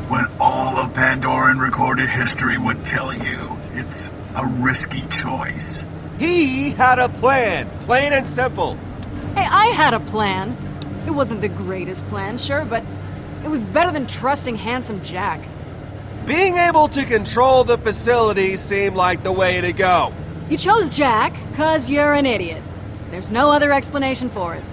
When all of Pandoran recorded history would tell you it's a risky choice. He had a plan, plain and simple. Hey, I had a plan. It wasn't the greatest plan, sure, but it was better than trusting Handsome Jack. Being able to control the facility seemed like the way to go. You chose Jack, 'cause you're an idiot. There's no other explanation for it.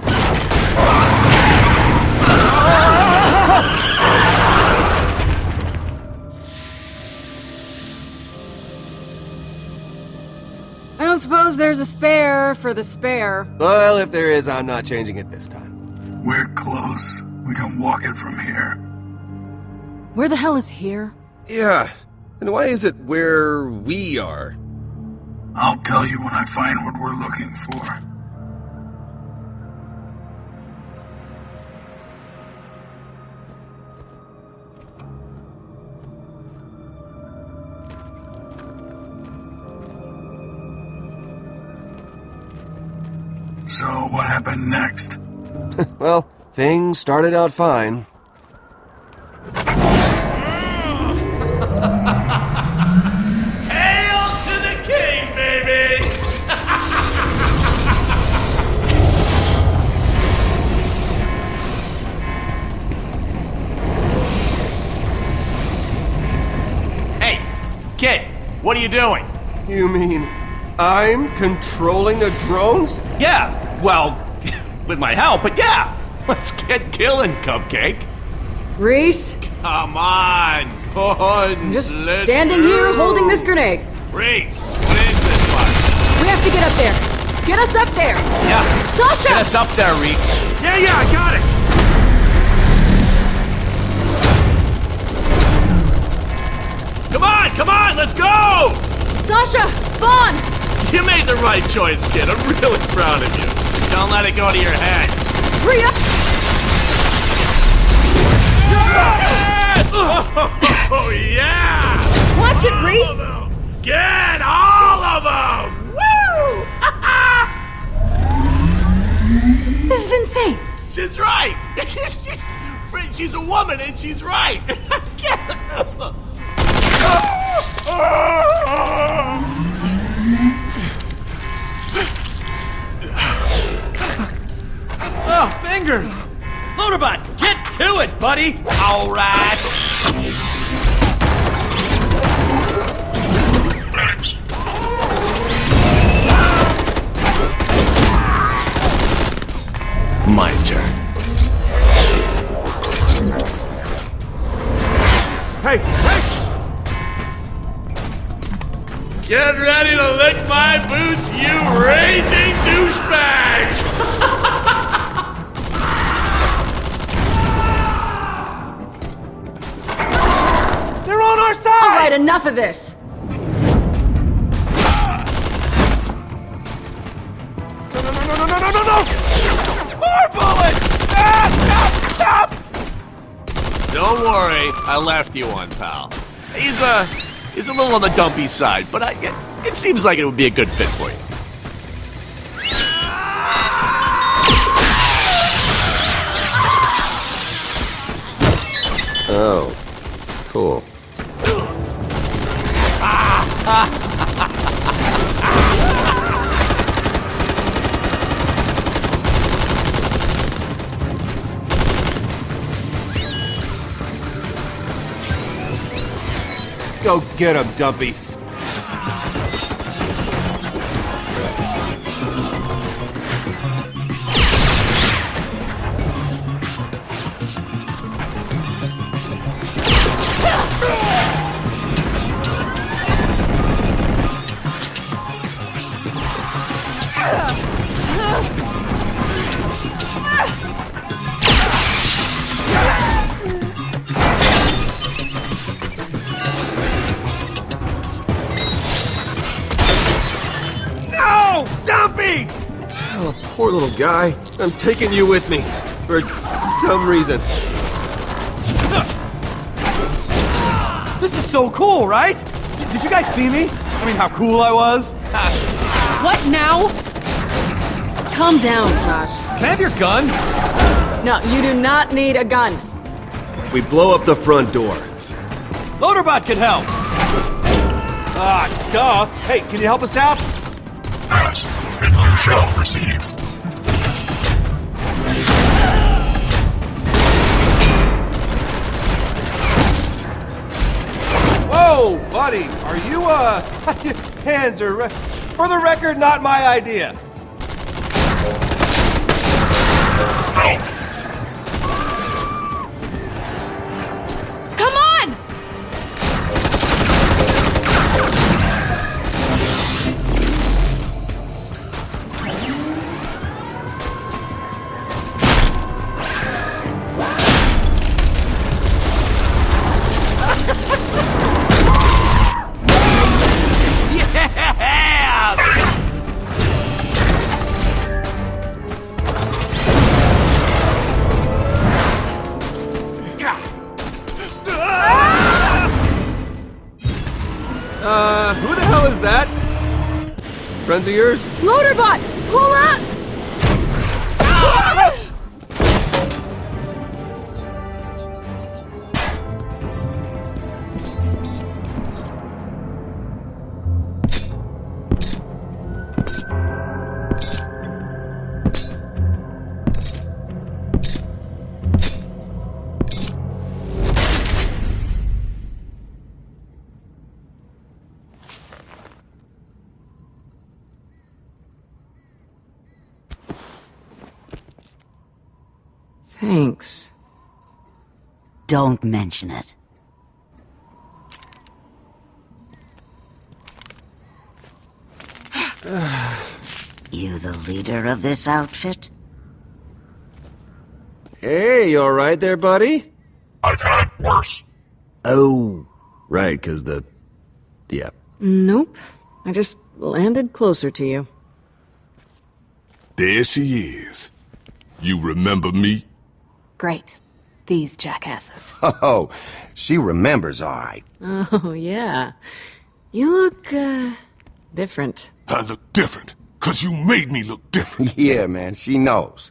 I don't suppose there's a spare for the spare. Well, if there is, I'm not changing it this time. We're close. We can walk it from here. Where the hell is here? Yeah, and why is it where we are? I'll tell you when I find what we're looking for. So, what happened next? Well, things started out fine. Hail to the king, baby! Hey, kid, what are you doing? You mean I'm controlling the drones? Yeah, well, with my help, but yeah. Let's get killing, Cupcake. Reese? Come on, guns. I'm just standing here holding this grenade. Reese, what is this one? We have to get up there. Get us up there. Yeah. Sasha! Get us up there, Reese. Yeah, I got it! Come on, let's go! Sasha! Vaughn! You made the right choice, kid. I'm really proud of you. Don't let it go to your head. Hurry up! Yes! Oh, yeah! Watch it, Reese! Get all of them! Woo! This is insane. She's right. She's a woman and she's right. Oh, fingers! Loaderbot, get to it, buddy! All right. My turn. Hey! Get ready to lick my boots, you raging douchebags! They're on our side! All right, enough of this. No! More bullets! Stop! Don't worry, I left you one, pal. He's a little on the dumpy side, but it seems like it would be a good fit for you. Oh, cool. Go get him, Dumpy. Oh, poor little guy. I'm taking you with me. For some reason. This is so cool, right? Did you guys see me? I mean, how cool I was? What now? Calm down, Sash. Can I have your gun? No, you do not need a gun. We blow up the front door. Loaderbot can help! Duh! Hey, can you help us out? Yes, and you shall receive. Whoa, buddy! Are you, hands are, for the record, not my idea. Come on! Who the hell is that? Friends of yours? Loaderbot! Pull up! Thanks. Don't mention it. You the leader of this outfit? Hey, you alright there, buddy? I've had worse. Oh, right, 'cause yeah. Nope. I just landed closer to you. There she is. You remember me? Great. These jackasses. Oh, she remembers all right. Oh, yeah. You look, different. I look different, 'cause you made me look different. Yeah, man, she knows.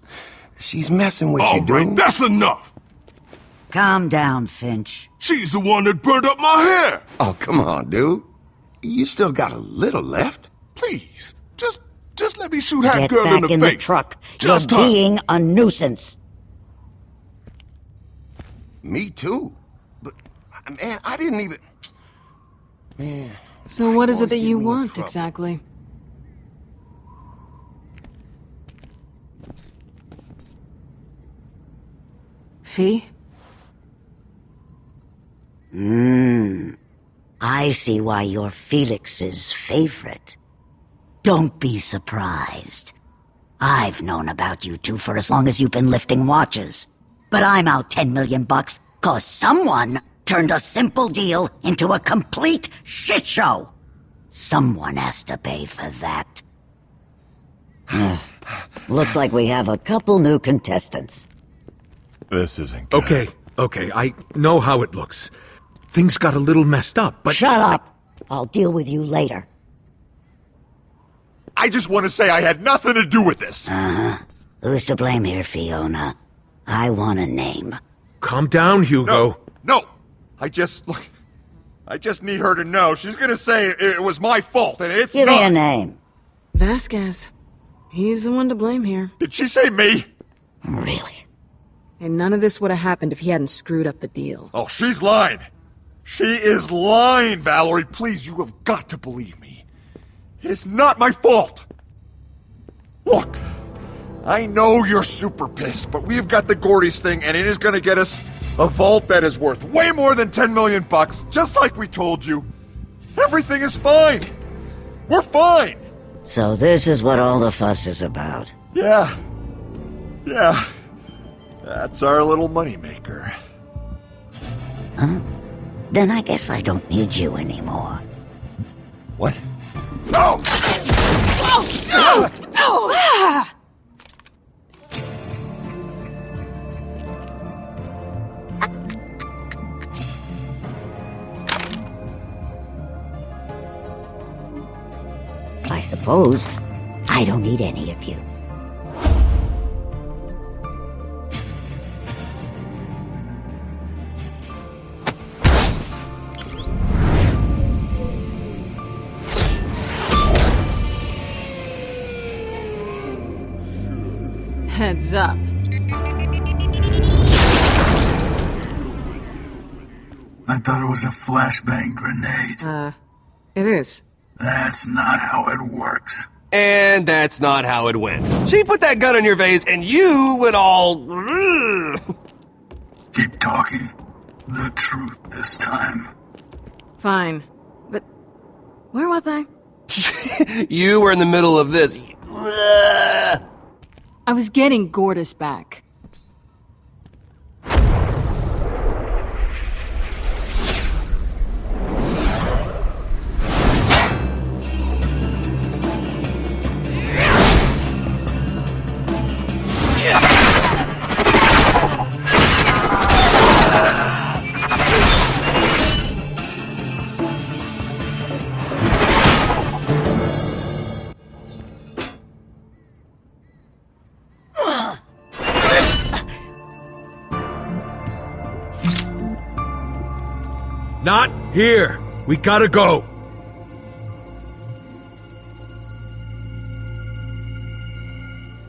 She's messing with you, dude. All right, that's enough. Calm down, Finch. She's the one that burned up my hair. Oh, come on, dude. You still got a little left. Please, just let me shoot that Get girl back in the face. the truck. Just You're her. being a nuisance. Me too. But, man, I didn't even... Man... So what is it that always you get me in want, trouble. exactly? Fee? I see why you're Felix's favorite. Don't be surprised. I've known about you two for as long as you've been lifting watches. But I'm out 10 million bucks 'cause someone turned a simple deal into a complete shit show. Someone has to pay for that. Looks like we have a couple new contestants. This isn't good. Okay, I know how it looks. Things got a little messed up, but... Shut up! I'll deal with you later. I just want to say I had nothing to do with this. Who's to blame here, Fiona? I want a name. Calm down, Hugo. No! I just need her to know. She's gonna say it was my fault, and it's Give not. me a name. Vasquez. He's the one to blame here. Did she say me? Really? And none of this would have happened if he hadn't screwed up the deal. Oh, she's lying. She is lying, Valerie. Please, you have got to believe me. It is not my fault. Look, I know you're super pissed, but we've got the Gordy's thing, and it is gonna get us a vault that is worth way more than 10 million bucks, just like we told you. Everything is fine. We're fine. So this is what all the fuss is about. Yeah. That's our little moneymaker. Huh? Then I guess I don't need you anymore. What? No! I suppose I don't need any of you. Heads up. I thought it was a flashbang grenade. It is. That's not how it works. And that's not how it went. She put that gun in your face, and you would all... Keep talking. The truth this time. Fine. But where was I? You were in the middle of this. I was getting Gordis back. Not here. We gotta go.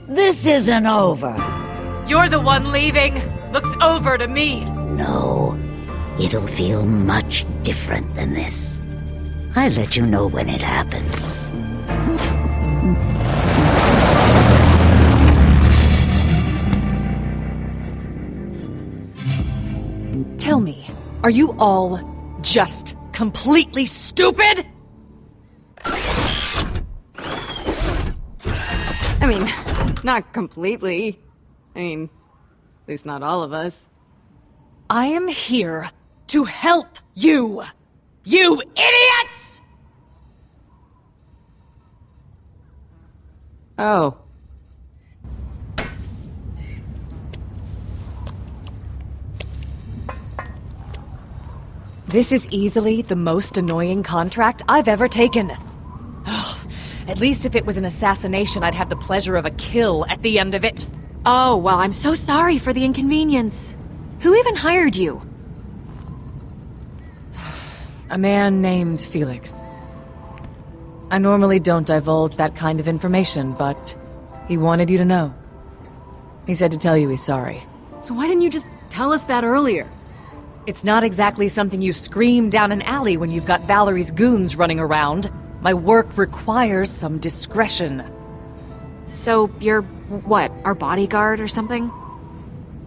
This isn't over. You're the one leaving. Looks over to me. No, it'll feel much different than this. I'll let you know when it happens. Tell me, are you all just completely stupid? I mean, not completely. I mean, at least not all of us. I am here to help you! You idiots! Oh. This is easily the most annoying contract I've ever taken. At least if it was an assassination, I'd have the pleasure of a kill at the end of it. Oh, well, I'm so sorry for the inconvenience. Who even hired you? A man named Felix. I normally don't divulge that kind of information, but he wanted you to know. He said to tell you he's sorry. So why didn't you just tell us that earlier? It's not exactly something you scream down an alley when you've got Valerie's goons running around. My work requires some discretion. So, you're, what, our bodyguard or something?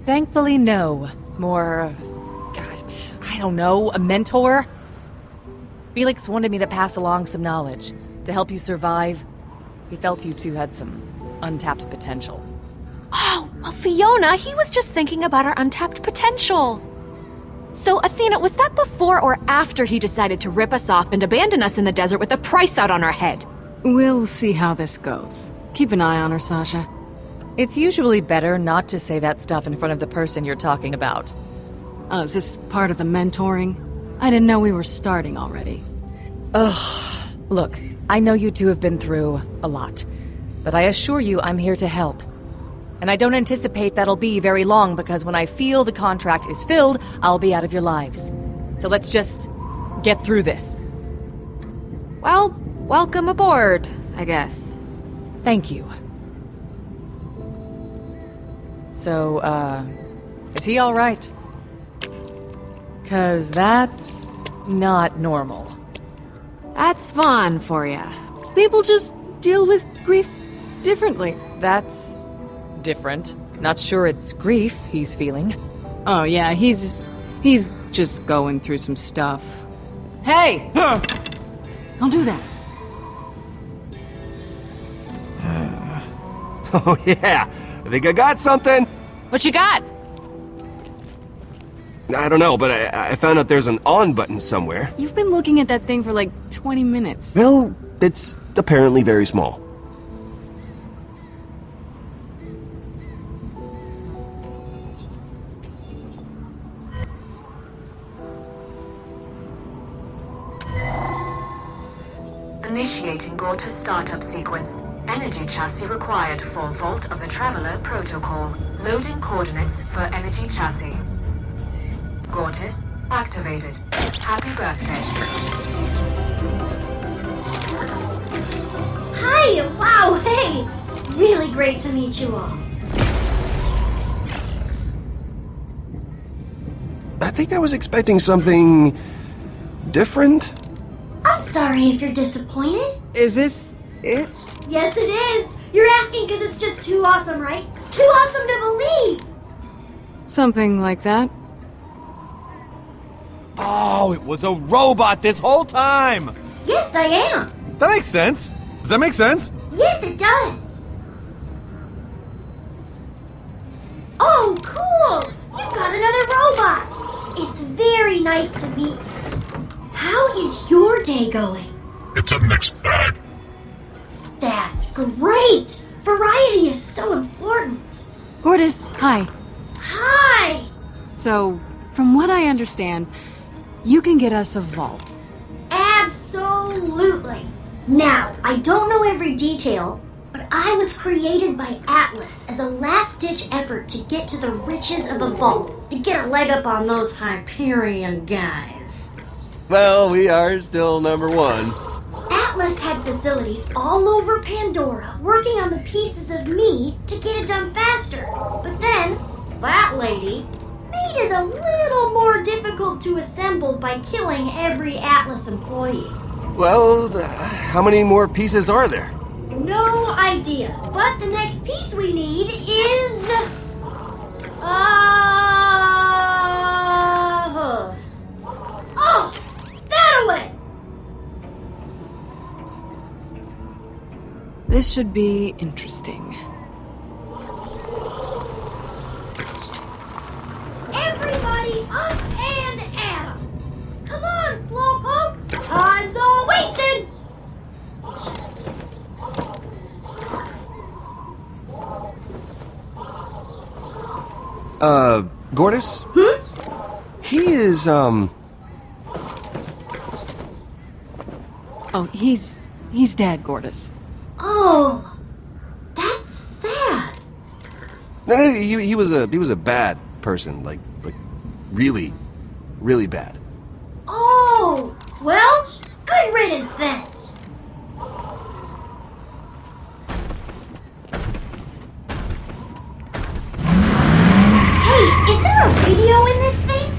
Thankfully, no. More, God, I don't know, a mentor? Felix wanted me to pass along some knowledge, to help you survive. He felt you two had some untapped potential. Oh, well, Fiona, he was just thinking about our untapped potential. So, Athena, was that before or after he decided to rip us off and abandon us in the desert with a price out on our head? We'll see how this goes. Keep an eye on her, Sasha. It's usually better not to say that stuff in front of the person you're talking about. Oh, is this part of the mentoring? I didn't know we were starting already. Ugh. Look, I know you two have been through a lot, but I assure you I'm here to help. And I don't anticipate that'll be very long, because when I feel the contract is filled, I'll be out of your lives. So let's just get through this. Well, welcome aboard, I guess. Thank you. So, is he all right? 'Cause that's not normal. That's Vaughn for ya. People just deal with grief differently. That's different. Not sure it's grief he's feeling. Oh yeah, he's just going through some stuff. Hey! Don't do that. Oh yeah, I think I got something. What you got? I don't know, but I found out there's an on button somewhere. You've been looking at that thing for like 20 minutes. Well, it's apparently very small. Initiating Gortys startup sequence. Energy chassis required for Vault of the Traveler protocol. Loading coordinates for energy chassis. Gortys activated. Happy birthday. Hi! Wow, hey! Really great to meet you all. I think I was expecting something different. I'm sorry if you're disappointed. Is this it? Yes, it is. You're asking because it's just too awesome, right? Too awesome to believe. Something like that. Oh, it was a robot this whole time! Yes, I am. That makes sense. Does that make sense? Yes, it does. Oh, cool! You've got another robot. It's very nice to meet you. How is your day going? It's a mixed bag. That's great! Variety is so important. Gortys, hi. Hi! So, from what I understand, you can get us a vault. Absolutely. Now, I don't know every detail, but I was created by Atlas as a last-ditch effort to get to the riches of a vault, to get a leg up on those Hyperion guys. Well, we are still number one. Atlas had facilities all over Pandora working on the pieces of me to get it done faster. But then, that lady made it a little more difficult to assemble by killing every Atlas employee. Well, how many more pieces are there? No idea, but the next piece we need is... Oh! That away! This should be interesting. Everybody up and at 'em! Come on, Slowpoke! Time's all wasted! Gortys? He is, Oh, he's dead, Gortys. Oh, that's sad. No, he was a bad person, like really, really bad. Oh, well, good riddance then. Hey, is there a radio in this thing?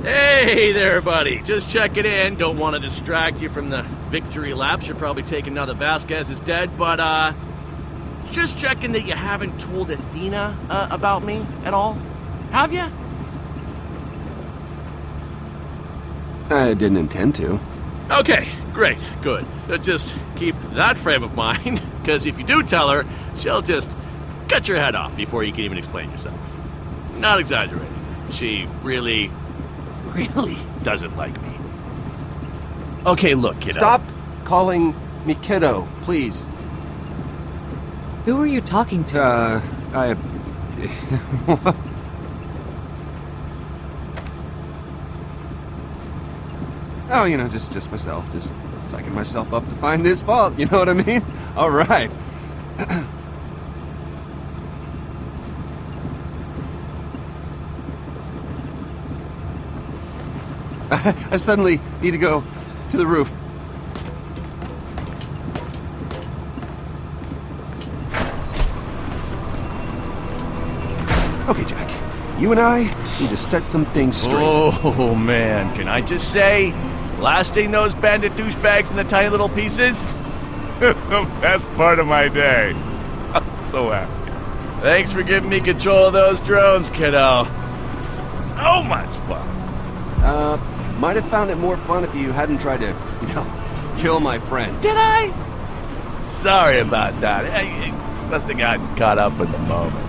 Hey there, buddy. Just checking in. Don't want to distract you from the victory laps. You're probably taking now that Vasquez is dead, but, just checking that you haven't told Athena, about me at all. Have you? I didn't intend to. Okay, great, good. So just keep that frame of mind, because if you do tell her, she'll just cut your head off before you can even explain yourself. Not exaggerating. She really doesn't like me. Okay, look, kiddo. Stop calling me kiddo, please. Who are you talking to? Oh, you know, just myself. Just psyching myself up to find this fault, you know what I mean? All right. I suddenly need to go to the roof. Okay, Jack. You and I need to set some things straight. Oh, man. Can I just say, blasting those bandit douchebags into tiny little pieces? The best part of my day. I'm so happy. Thanks for giving me control of those drones, kiddo. so much fun. Might have found it more fun if you hadn't tried to, kill my friends. Did I? Sorry about that. I must have gotten caught up in the moment.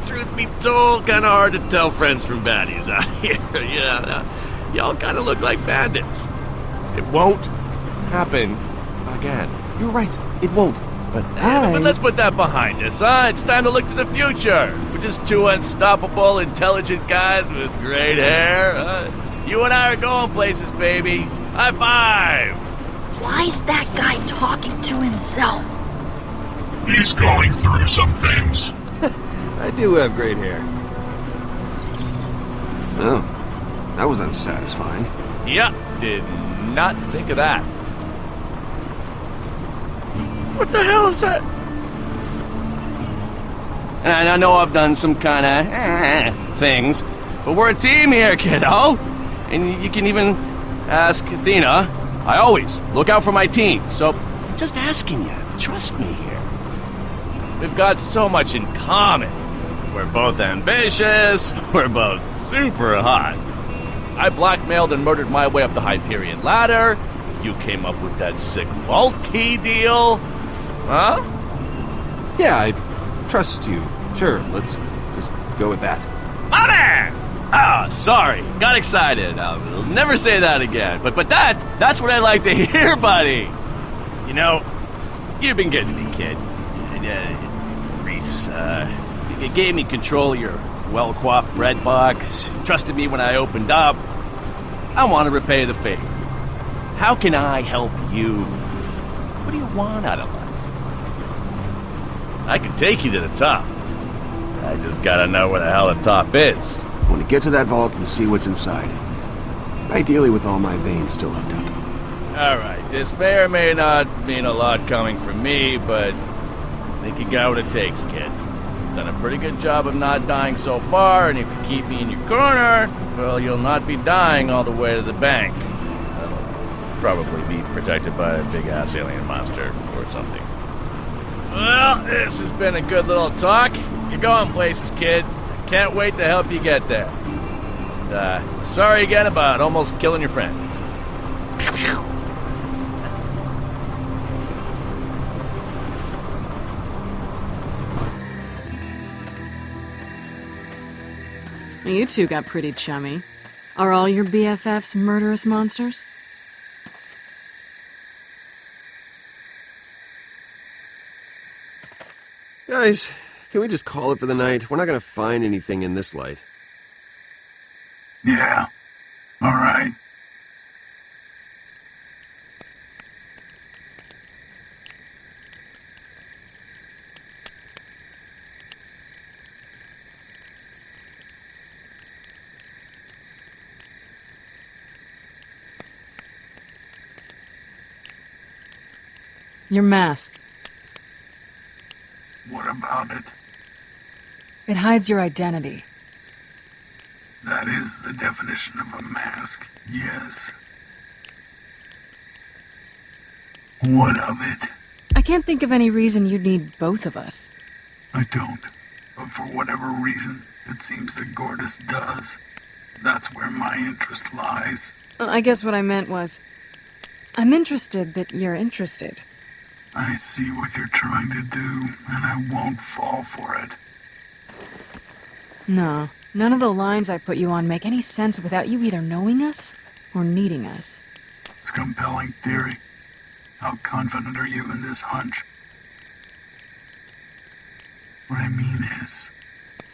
Truth be told, kind of hard to tell friends from baddies out here. Y'all kind of look like bandits. It won't happen again. You're right, it won't. But But let's put that behind us, huh? It's time to look to the future. We're just two unstoppable, intelligent guys with great hair. You and I are going places, baby. High five! Why's that guy talking to himself? He's going through some things. I do have great hair. Oh, that was unsatisfying. Yeah, did not think of that. What the hell is that? And I know I've done some kind of things, but we're a team here, kiddo. And you can even ask Athena. I always look out for my team, so I'm just asking you, trust me here. We've got so much in common. We're both ambitious, we're both super hot. I blackmailed and murdered my way up the Hyperion ladder. You came up with that sick vault key deal. Huh? Yeah, I trust you. Sure, let's just go with that. Money! Oh, sorry. Got excited. I'll never say that again. But that's what I like to hear, buddy. You've been good to me, kid. Reese, you gave me control of your well-coiffed bread box. Trusted me when I opened up. I want to repay the favor. How can I help you? What do you want out of life? I can take you to the top. I just gotta know where the hell the top is. I want to get to that vault and see what's inside. Ideally with all my veins still hooked up. Alright, this may or may not mean a lot coming from me, but I think you got what it takes, kid. Done a pretty good job of not dying so far, and if you keep me in your corner, well, you'll not be dying all the way to the bank. That'll probably be protected by a big-ass alien monster or something. Well, this has been a good little talk. You're going places, kid. Can't wait to help you get there. Sorry again about almost killing your friend. You two got pretty chummy. Are all your BFFs murderous monsters? Guys, can we just call it for the night? We're not gonna find anything in this light. Yeah. All right. Your mask. What about it? It hides your identity. That is the definition of a mask, yes. What of it? I can't think of any reason you'd need both of us. I don't. But for whatever reason, it seems that Gortys does. That's where my interest lies. I guess what I meant was, I'm interested that you're interested. I see what you're trying to do, and I won't fall for it. No, none of the lines I put you on make any sense without you either knowing us or needing us. It's a compelling theory. How confident are you in this hunch? What I mean is,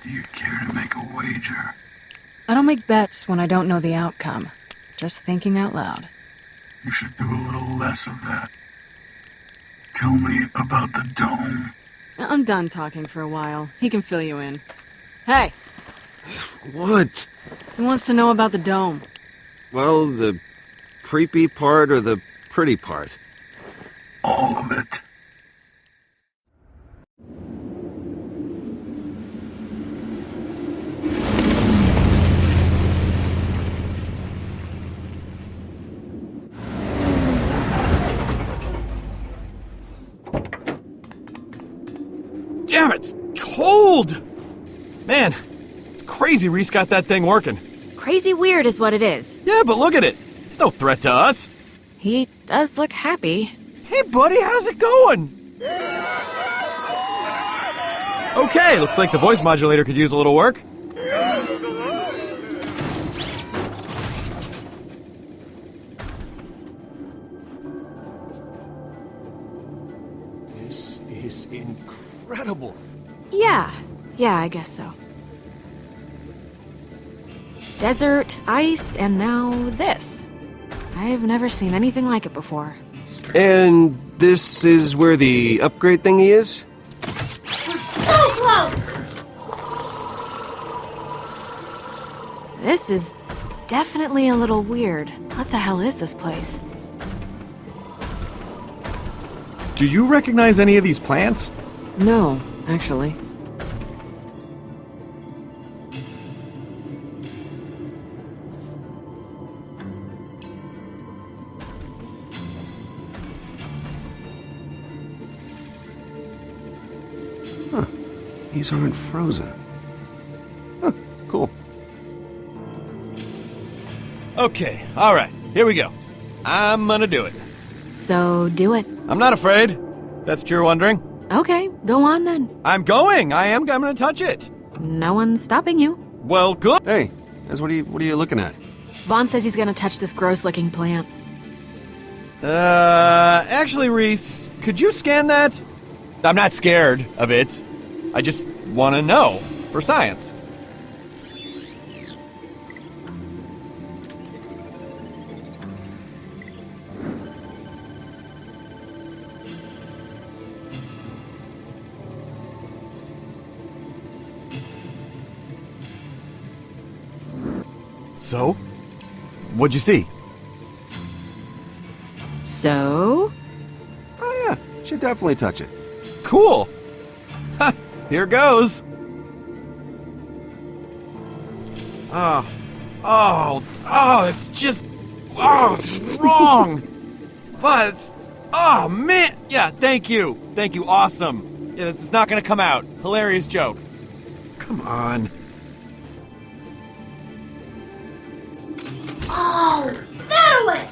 do you care to make a wager? I don't make bets when I don't know the outcome. Just thinking out loud. You should do a little less of that. Tell me about the dome. I'm done talking for a while. He can fill you in. Hey! What? He wants to know about the dome. Well, the creepy part or the pretty part? All of it. Damn it! It's cold! Man, it's crazy Reese got that thing working. Crazy weird is what it is. Yeah, but look at it. It's no threat to us. He does look happy. Hey, buddy, how's it going? Okay, looks like the voice modulator could use a little work. This is incredible. Yeah, I guess so. Desert, ice, and now this. I've never seen anything like it before. And this is where the upgrade thingy is? So close! This is definitely a little weird. What the hell is this place? Do you recognize any of these plants? No, actually. These aren't frozen. Huh, cool. Okay, alright, here we go. I'm gonna do it. So, do it. I'm not afraid. That's what you're wondering. Okay, go on then. I'm going! I'm gonna touch it! No one's stopping you. Well, good! Hey, what are you looking at? Vaughn says he's gonna touch this gross-looking plant. Actually, Reese, could you scan that? I'm not scared of it. I just want to know, for science. So? What'd you see? So? Oh yeah, should definitely touch it. Cool! Ha! Here goes! It's just... it's wrong! But it's... Oh, man! Yeah, thank you! Thank you, awesome! Yeah, it's not gonna come out. Hilarious joke. Come on. Oh, that way!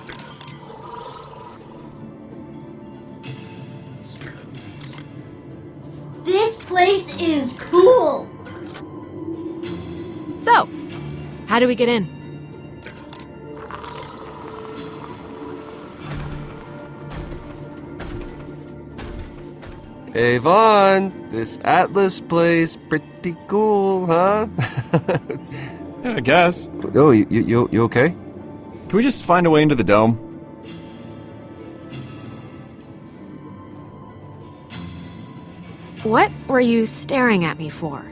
This place is cool! So, how do we get in? Hey, Vaughn, this Atlas place pretty cool, huh? Yeah, I guess. Oh, you okay? Can we just find a way into the dome? What were you staring at me for?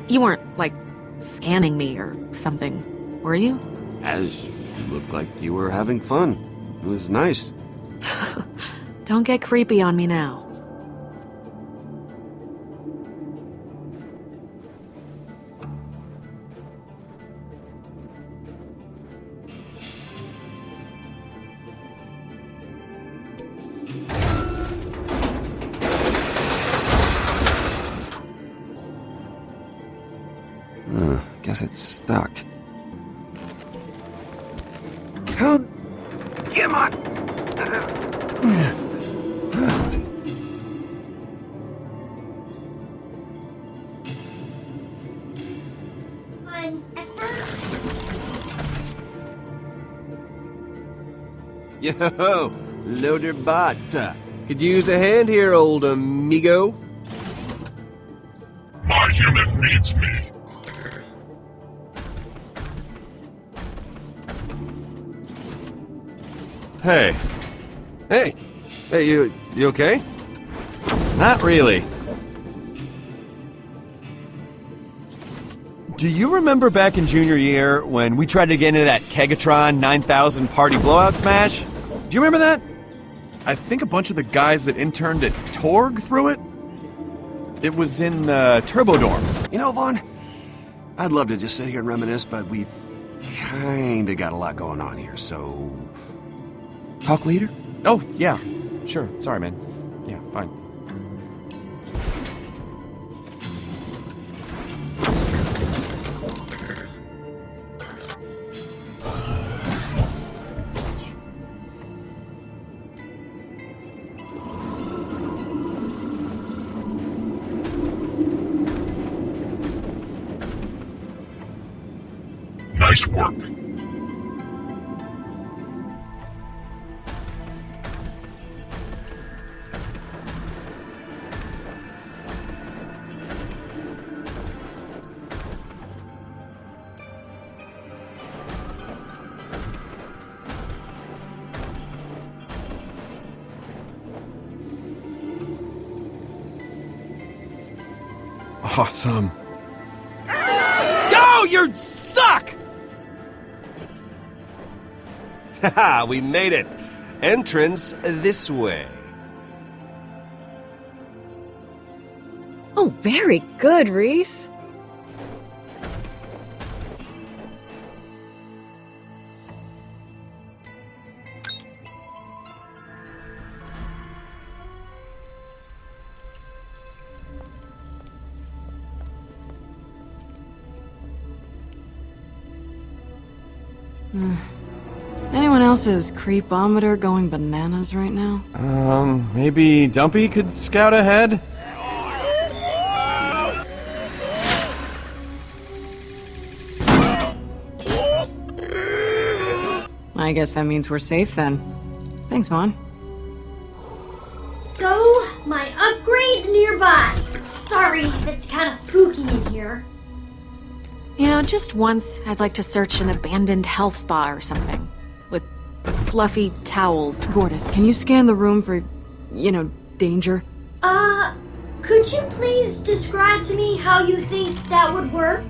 You weren't, like, scanning me or something, were you? As you looked like you were having fun. It was nice. Don't get creepy on me now. Guess it's stuck. Come on! Yo, loader bot. Could you use a hand here, old amigo? My human needs me. Hey. Hey, you okay? Not really. Do you remember back in junior year when we tried to get into that Kegatron 9000 party blowout smash? Do you remember that? I think a bunch of the guys that interned at Torg threw it. It was in the Turbo Dorms. You know, Vaughn, I'd love to just sit here and reminisce, but we've kinda got a lot going on here, so... Talk later? Oh, yeah. Sure. Sorry, man. Yeah, fine. Nice work. Awesome. Yo, you suck! Haha, we made it. Entrance this way. Oh, very good, Reese. Anyone else's creepometer going bananas right now? Maybe Dumpy could scout ahead? I guess that means we're safe then. Thanks, Vaughn. So, my upgrade's nearby. Sorry if it's kind of spooky in here. You know, just once, I'd like to search an abandoned health spa or something. With fluffy towels. Gortys, can you scan the room for, danger? Could you please describe to me how you think that would work?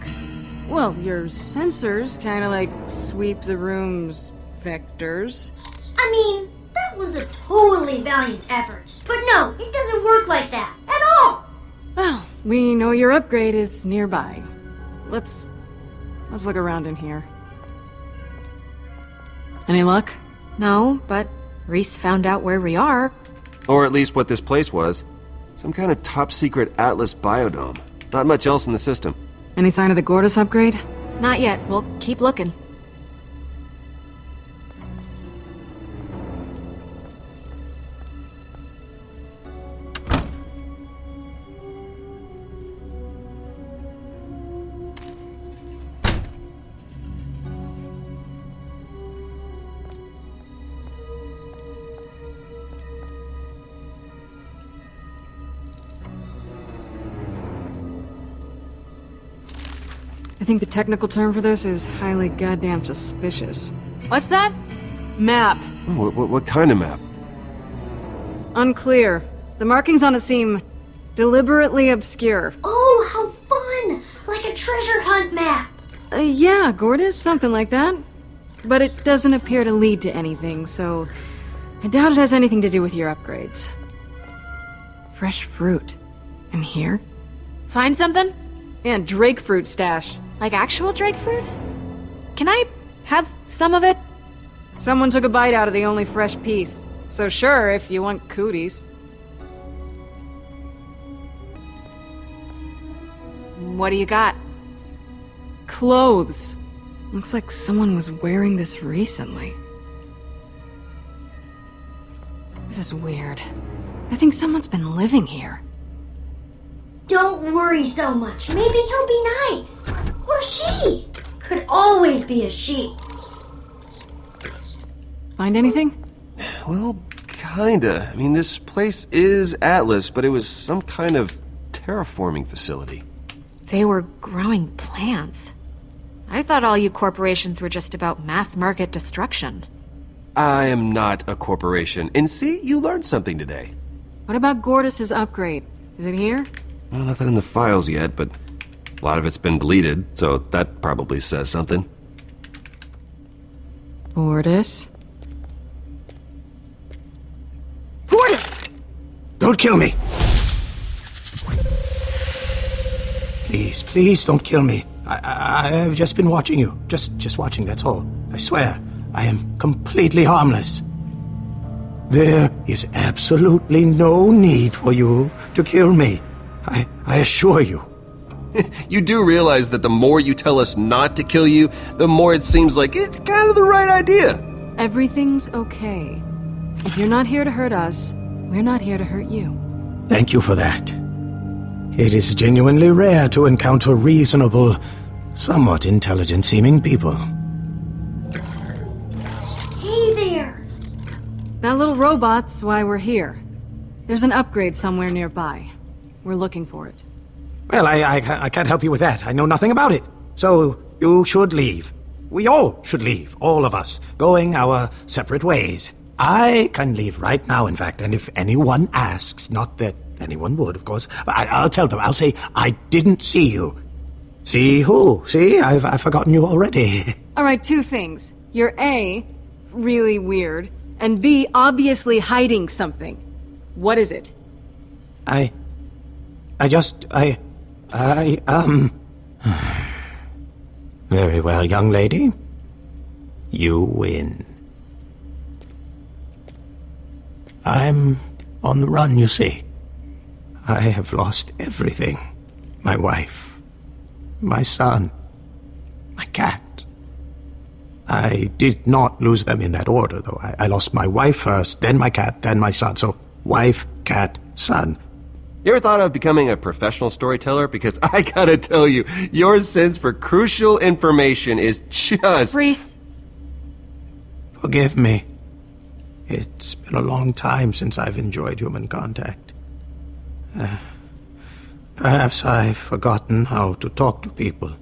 Well, your sensors kind of like sweep the room's vectors. I mean, that was a totally valiant effort. But no, it doesn't work like that, at all! Well, we know your upgrade is nearby. Let's look around in here. Any luck? No, but Reese found out where we are. Or at least what this place was. Some kind of top-secret Atlas biodome. Not much else in the system. Any sign of the Gortys upgrade? Not yet. We'll keep looking. I think the technical term for this is highly goddamn suspicious. What's that? Map. Oh, what kind of map? Unclear. The markings on it seem deliberately obscure. Oh, how fun! Like a treasure hunt map. Yeah, Gortys, something like that. But it doesn't appear to lead to anything, so I doubt it has anything to do with your upgrades. Fresh fruit. In here? Find something? Yeah, drake fruit stash. Like actual drake fruit? Can I have some of it? Someone took a bite out of the only fresh piece. So sure, if you want cooties. What do you got? Clothes. Looks like someone was wearing this recently. This is weird. I think someone's been living here. Don't worry so much. Maybe he'll be nice. Or she. Could always be a she. Find anything? Well, kinda. I mean, this place is Atlas, but it was some kind of terraforming facility. They were growing plants. I thought all you corporations were just about mass market destruction. I am not a corporation. And see, you learned something today. What about Gortys' upgrade? Is it here? Well, nothing in the files yet, but a lot of it's been deleted, so that probably says something. Gortys? Gortys! Don't kill me! Please, don't kill me. I have just been watching you. Just watching, that's all. I swear, I am completely harmless. There is absolutely no need for you to kill me. I assure you. You do realize that the more you tell us not to kill you, the more it seems like it's kind of the right idea. Everything's okay. If you're not here to hurt us, we're not here to hurt you. Thank you for that. It is genuinely rare to encounter reasonable, somewhat intelligent-seeming people. That little robot's why we're here. There's an upgrade somewhere nearby. We're looking for it. Well, I can't help you with that. I know nothing about it. So, you should leave. We all should leave, all of us, going our separate ways. I can leave right now, in fact, and if anyone asks, not that anyone would, of course, but I'll tell them, I'll say, I didn't see you. See who? See, I've forgotten you already. Alright, two things. You're A, really weird, and B, obviously hiding something. What is it? Very well, young lady. You win. I'm on the run, you see. I have lost everything. My wife, my son, my cat. I did not lose them in that order, though. I lost my wife first, then my cat, then my son. So, wife, cat, son. You ever thought of becoming a professional storyteller? Because I gotta tell you, your sense for crucial information is just... Reese. Forgive me. It's been a long time since I've enjoyed human contact. Perhaps I've forgotten how to talk to people.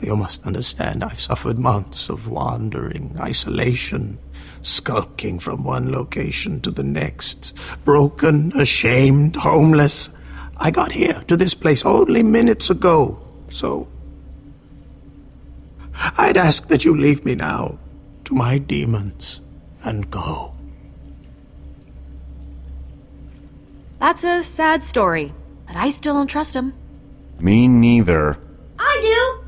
You must understand, I've suffered months of wandering, isolation, skulking from one location to the next, broken, ashamed, homeless. I got here, to this place, only minutes ago, so I'd ask that you leave me now to my demons and go. That's a sad story, but I still don't trust him. Me neither. I do.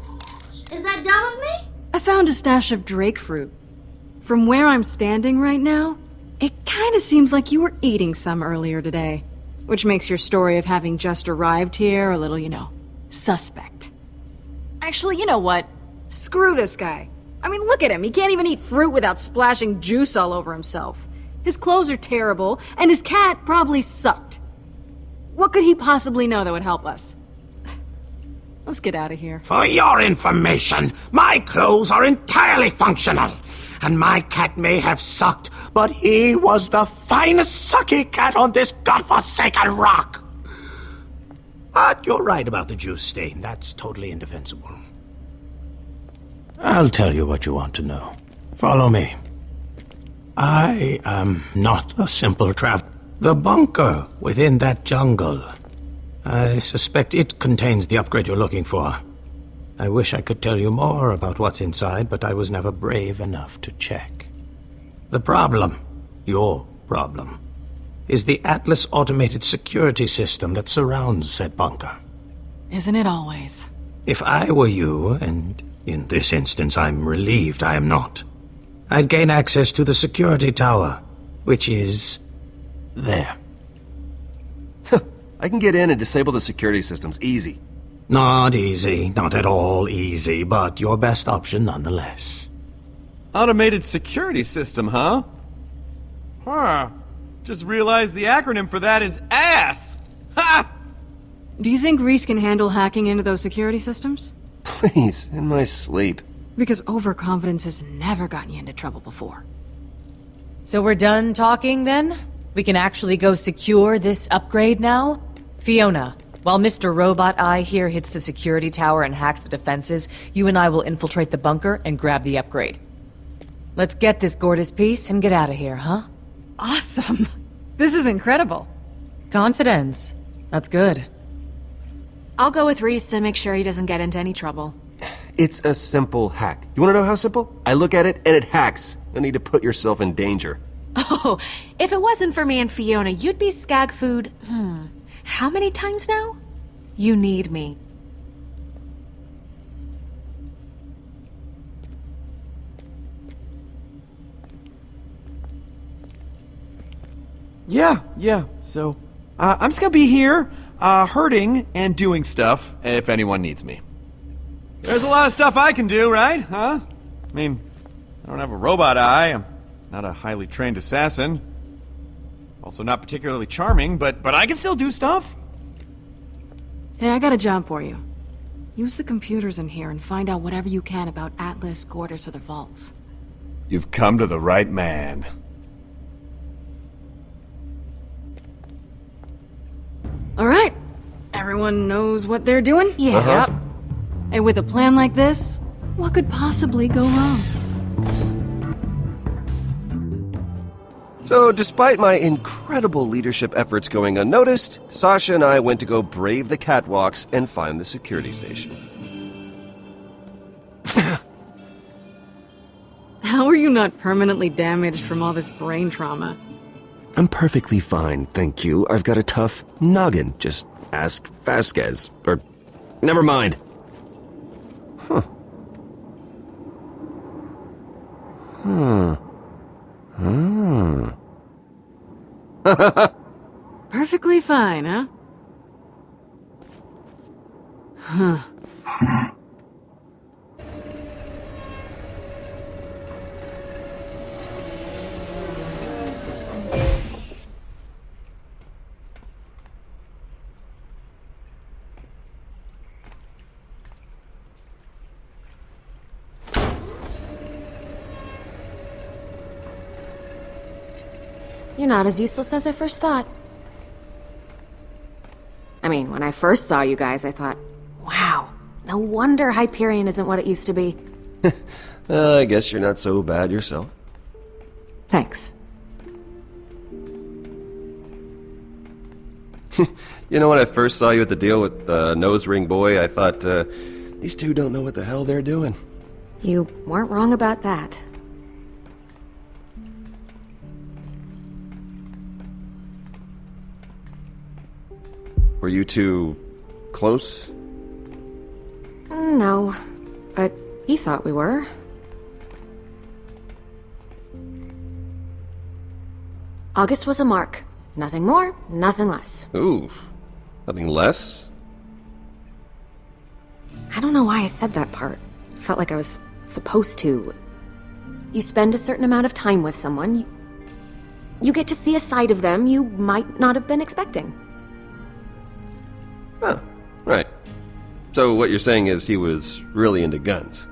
Is that dumb of me? I found a stash of drake fruit. From where I'm standing right now, it kinda seems like you were eating some earlier today. Which makes your story of having just arrived here a little, suspect. Actually, you know what? Screw this guy. I mean, look at him. He can't even eat fruit without splashing juice all over himself. His clothes are terrible, and his cat probably sucked. What could he possibly know that would help us? Let's get out of here. For your information, my clothes are entirely functional. And my cat may have sucked, but he was the finest sucky cat on this godforsaken rock. But you're right about the juice stain. That's totally indefensible. I'll tell you what you want to know. Follow me. I am not a simple traveler. The bunker within that jungle. I suspect it contains the upgrade you're looking for. I wish I could tell you more about what's inside, but I was never brave enough to check. The problem, your problem, is the Atlas automated security system that surrounds said bunker. Isn't it always? If I were you, and in this instance I'm relieved I am not, I'd gain access to the security tower, which is there. I can get in and disable the security systems, easy. Not easy, not at all easy, but your best option nonetheless. Automated security system, huh? Huh. Just realized the acronym for that is ASS! Ha! Do you think Reese can handle hacking into those security systems? Please, in my sleep. Because overconfidence has never gotten you into trouble before. So we're done talking, then? We can actually go secure this upgrade now? Fiona, while Mr. Robot Eye here hits the security tower and hacks the defenses, you and I will infiltrate the bunker and grab the upgrade. Let's get this gorgeous piece and get out of here, huh? Awesome! This is incredible. Confidence. That's good. I'll go with Reese to make sure he doesn't get into any trouble. It's a simple hack. You want to know how simple? I look at it and it hacks. No need to put yourself in danger. Oh, if it wasn't for me and Fiona, you'd be skag food. How many times now? You need me. Yeah. So, I'm just gonna be here, hurting and doing stuff if anyone needs me. There's a lot of stuff I can do, right? Huh? I mean, I don't have a robot eye. I'm not a highly trained assassin. Also not particularly charming, but I can still do stuff. Hey, I got a job for you. Use the computers in here and find out whatever you can about Atlas, Gortys, or the vaults. You've come to the right man. Everyone knows what they're doing? Yeah. Uh-huh. And with a plan like this, what could possibly go wrong? So, despite my incredible leadership efforts going unnoticed, Sasha and I went to go brave the catwalks and find the security station. How are you not permanently damaged from all this brain trauma? I'm perfectly fine, thank you. I've got a tough noggin. Just ask Vasquez. Or, never mind. Huh. Perfectly fine, huh? Huh. You're not as useless as I first thought. I mean, when I first saw you guys, I thought, wow, no wonder Hyperion isn't what it used to be. I guess you're not so bad yourself. Thanks. You know, when I first saw you at the deal with Nose Ring Boy, I thought, these two don't know what the hell they're doing. You weren't wrong about that. Were you two close? No, but he thought we were. August was a mark. Nothing more, nothing less. Ooh, nothing less? I don't know why I said that part. Felt like I was supposed to. You spend a certain amount of time with someone, you get to see a side of them you might not have been expecting. Oh, right. So what you're saying is he was really into guns?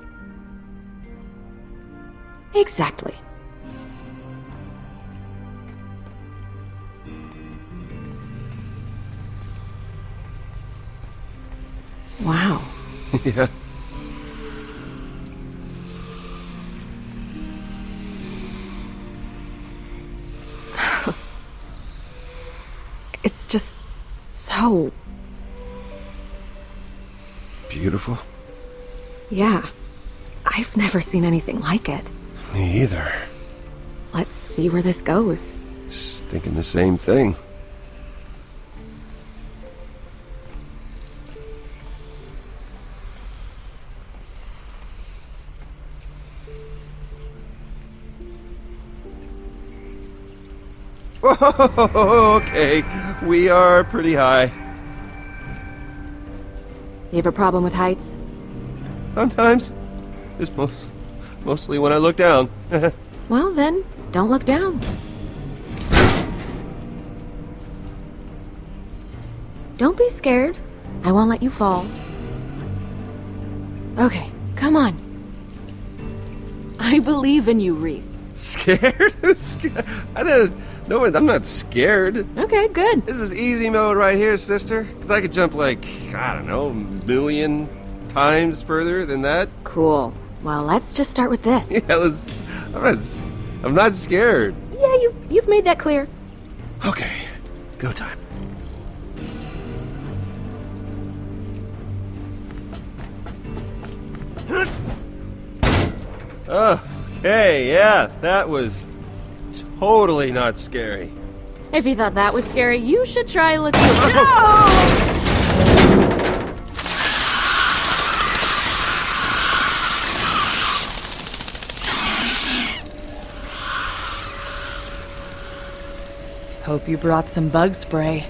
Exactly. Wow. Yeah. It's just so... beautiful? Yeah. I've never seen anything like it. Me either. Let's see where this goes. Just thinking the same thing. Whoa, okay, we are pretty high. You have a problem with heights? Sometimes. Just mostly when I look down. Well then, don't look down. Don't be scared. I won't let you fall. Okay, come on. I believe in you, Reese. Scared? Who's scared? No, I'm not scared. Okay, good. This is easy mode right here, sister. Because I could jump like, I don't know, 1,000,000 times further than that. Cool. Well, let's just start with this. Yeah, I'm not scared. Yeah, you've made that clear. Okay, go time. Okay, yeah, that was totally not scary. If you thought that was scary, you should try looking. No! Hope you brought some bug spray.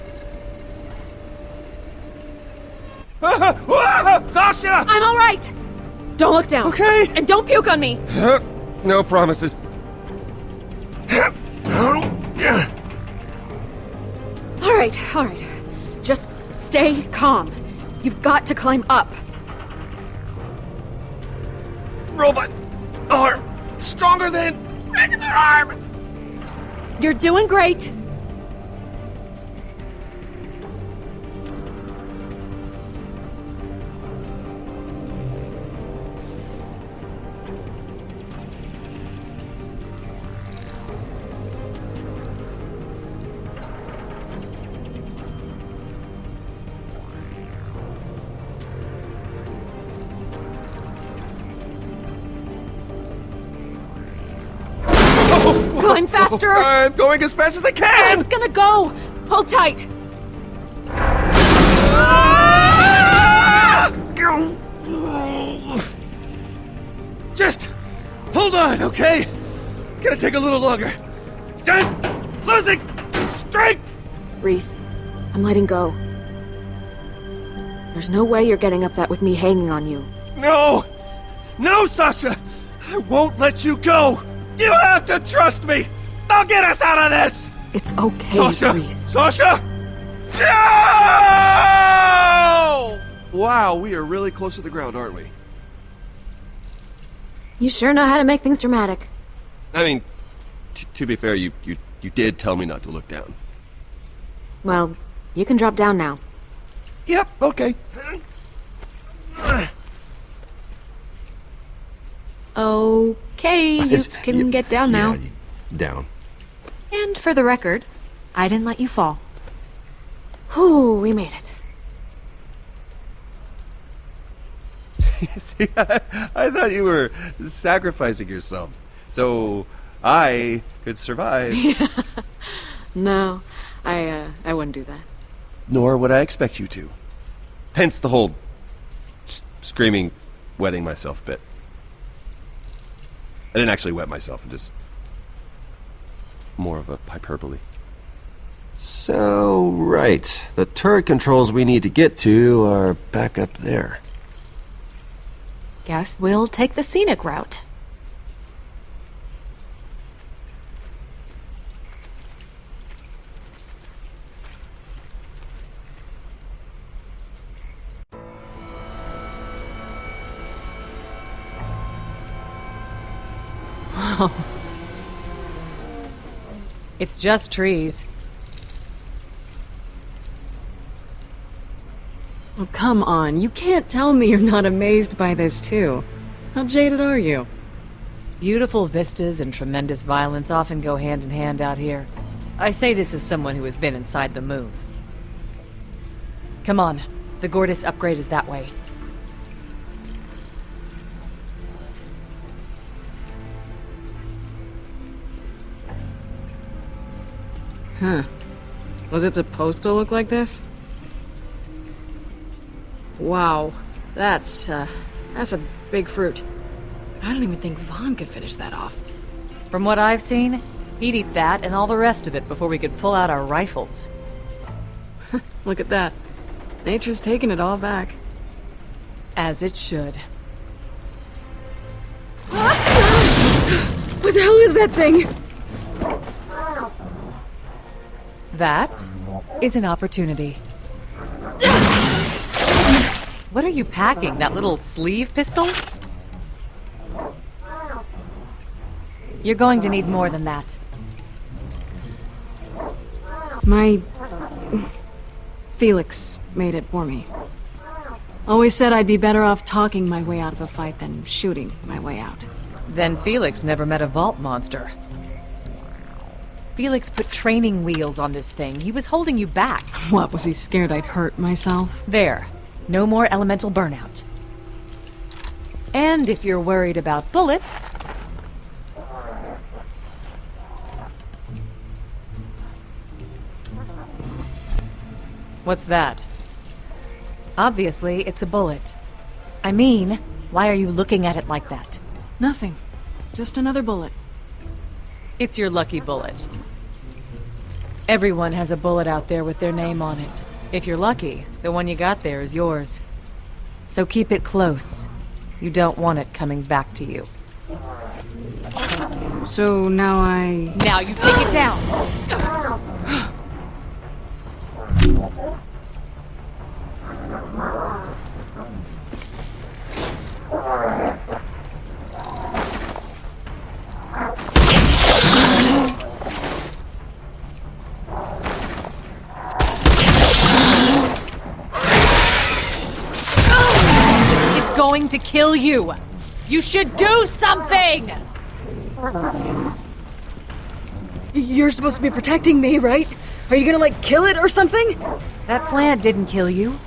Sasha! I'm all right. Don't look down. Okay. And don't puke on me. No promises. All right. Just stay calm. You've got to climb up. Robot arm stronger than regular arm. You're doing great. Climb faster! I'm going as fast as I can! It's gonna go! Hold tight! Just hold on, okay? It's gonna take a little longer. I'm losing strength! Reese, I'm letting go. There's no way you're getting up that with me hanging on you. No! No, Sasha! I won't let you go! You have to trust me! I'll get us out of this! It's okay, Sasha! Reese. Sasha! No! Wow, we are really close to the ground, aren't we? You sure know how to make things dramatic. I mean, to be fair, you did tell me not to look down. Well, you can drop down now. Yep, okay. Okay, you can get down now. Down. And for the record, I didn't let you fall. Whew, we made it. See, I thought you were sacrificing yourself, so I could survive. No, I wouldn't do that. Nor would I expect you to. Hence the whole screaming, wetting myself bit. I didn't actually wet myself, just more of a hyperbole. So, right. The turret controls we need to get to are back up there. Guess we'll take the scenic route. Wow. It's just trees. Oh, come on. You can't tell me you're not amazed by this, too. How jaded are you? Beautiful vistas and tremendous violence often go hand in hand out here. I say this as someone who has been inside the moon. Come on. The Gortys upgrade is that way. Huh. Was it supposed to look like this? Wow. That's a big fruit. I don't even think Vaughn could finish that off. From what I've seen, he'd eat that and all the rest of it before we could pull out our rifles. Look at that. Nature's taking it all back. As it should. What the hell is that thing? That is an opportunity. What are you packing? That little sleeve pistol? You're going to need more than that. My... Felix made it for me. Always said I'd be better off talking my way out of a fight than shooting my way out. Then Felix never met a vault monster. Felix put training wheels on this thing. He was holding you back. What, was he scared I'd hurt myself? There. No more elemental burnout. And if you're worried about bullets... What's that? Obviously, it's a bullet. I mean, why are you looking at it like that? Nothing. Just another bullet. It's your lucky bullet. Everyone has a bullet out there with their name on it. If you're lucky, the one you got there is yours. So keep it close. You don't want it coming back to you. So now I... Now you take it down! Going to kill you. You should do something! You're supposed to be protecting me, right? Are you gonna, like, kill it or something? That plant didn't kill you.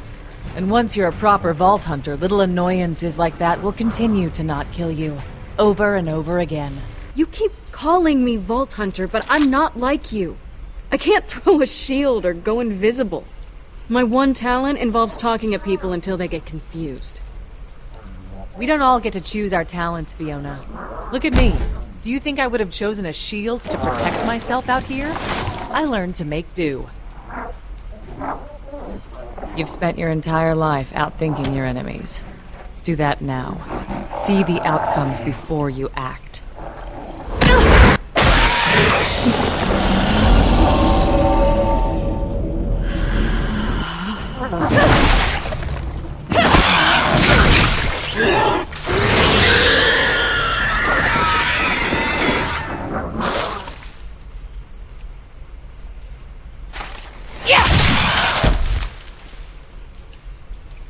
And once you're a proper vault hunter, little annoyances like that will continue to not kill you. Over and over again. You keep calling me Vault Hunter, but I'm not like you. I can't throw a shield or go invisible. My one talent involves talking at people until they get confused. We don't all get to choose our talents, Fiona. Look at me. Do you think I would have chosen a shield to protect myself out here? I learned to make do. You've spent your entire life outthinking your enemies. Do that now. See the outcomes before you act.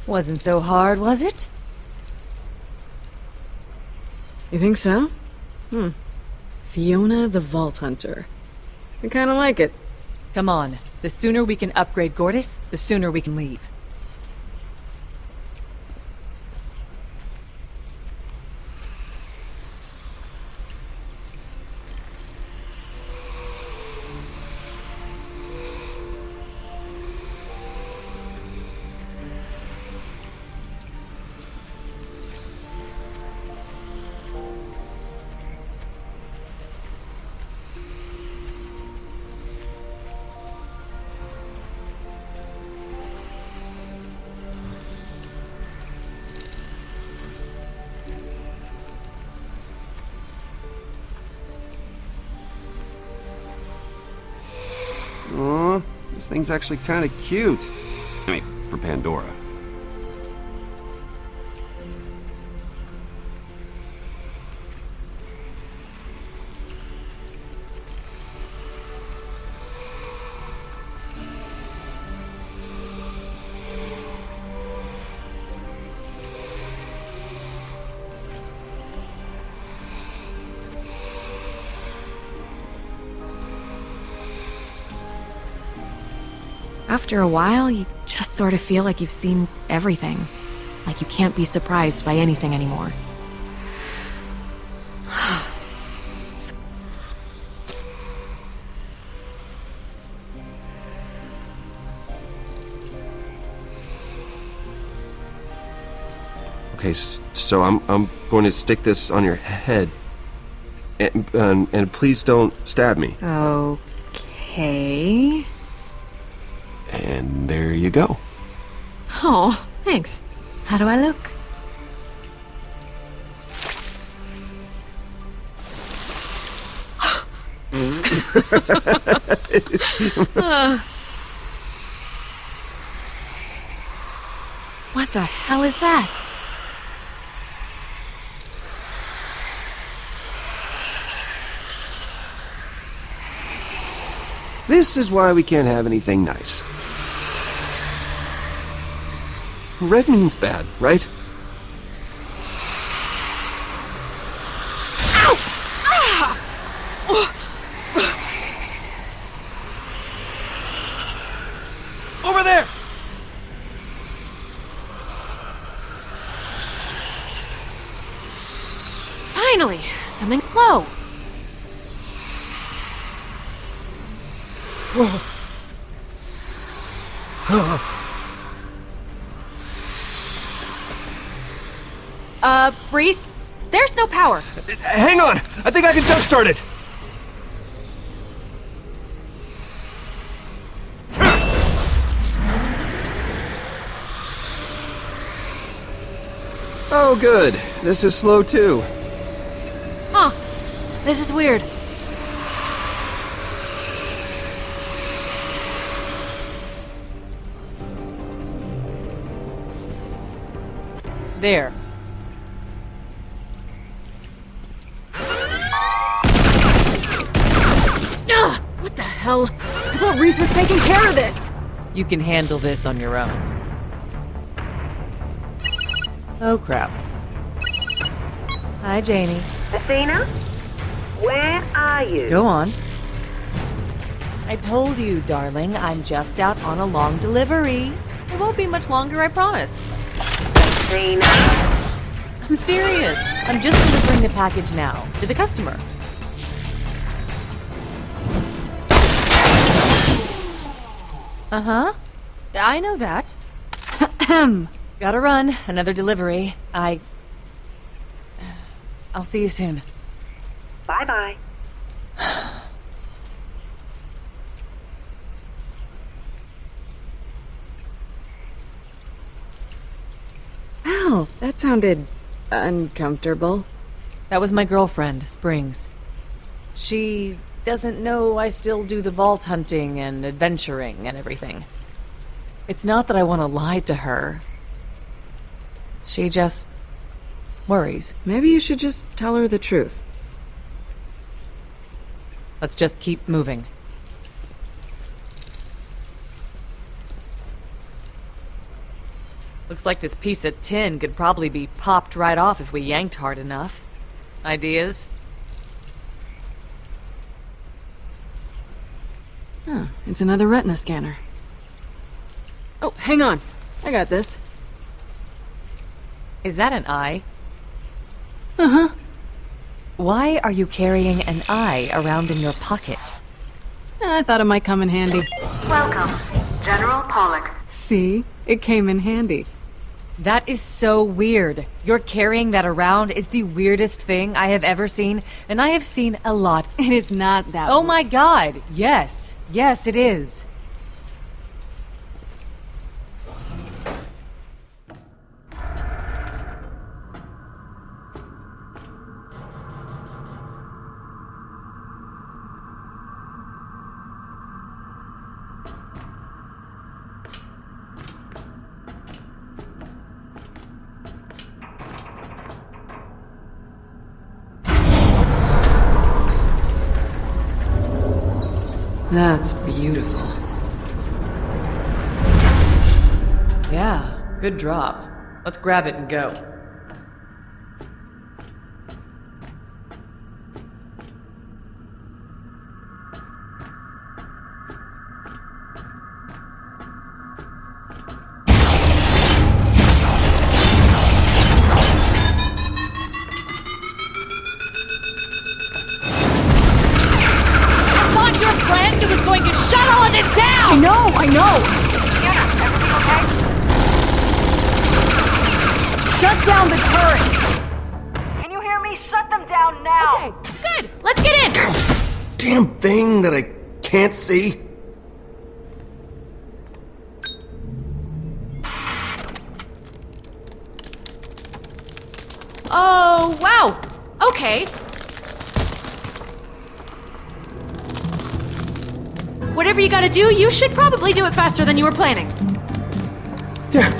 Wasn't so hard, was it? You think so? Fiona the Vault Hunter. I kinda like it. Come on. The sooner we can upgrade Gortys, the sooner we can leave. Aw, this thing's actually kind of cute. I mean, for Pandora. After a while, you just sort of feel like you've seen everything. Like you can't be surprised by anything anymore. Okay, so I'm going to stick this on your head. And please don't stab me. Okay. And there you go. Oh, thanks. How do I look? What the hell is that? This is why we can't have anything nice. Red means bad, right? Ow! Ah! Over there! Finally, something slow. Whoa. Reese, there's no power. Hang on! I think I can jumpstart it! Oh, good. This is slow, too. Huh. This is weird. There. Ugh! What the hell? I thought Reese was taking care of this! You can handle this on your own. Oh, crap. Hi, Janie. Athena? Where are you? Go on. I told you, darling, I'm just out on a long delivery. It won't be much longer, I promise. Athena? I'm serious. I'm just delivering the package now, to the customer. Uh-huh. I know that. Gotta run. Another delivery. I'll see you soon. Bye-bye. Ow, that sounded uncomfortable. That was my girlfriend, Springs. She doesn't know I still do the vault hunting and adventuring and everything. It's not that I want to lie to her. She just worries. Maybe you should just tell her the truth. Let's just keep moving. Looks like this piece of tin could probably be popped right off if we yanked hard enough. Ideas? Huh, it's another retina scanner. Oh, hang on. I got this. Is that an eye? Uh-huh. Why are you carrying an eye around in your pocket? I thought it might come in handy. Welcome, General Pollux. See? It came in handy. That is so weird. You're carrying that around is the weirdest thing I have ever seen, and I have seen a lot. It is not that Oh my god, yes. Yes, it is. That's beautiful. Yeah, good drop. Let's grab it and go. I know! Fiona, everything okay? Shut down the turrets! Can you hear me? Shut them down now! Okay, good! Let's get in! Damn thing that I can't see. Oh, wow! Okay. Whatever you gotta do, you should probably do it faster than you were planning. Yeah.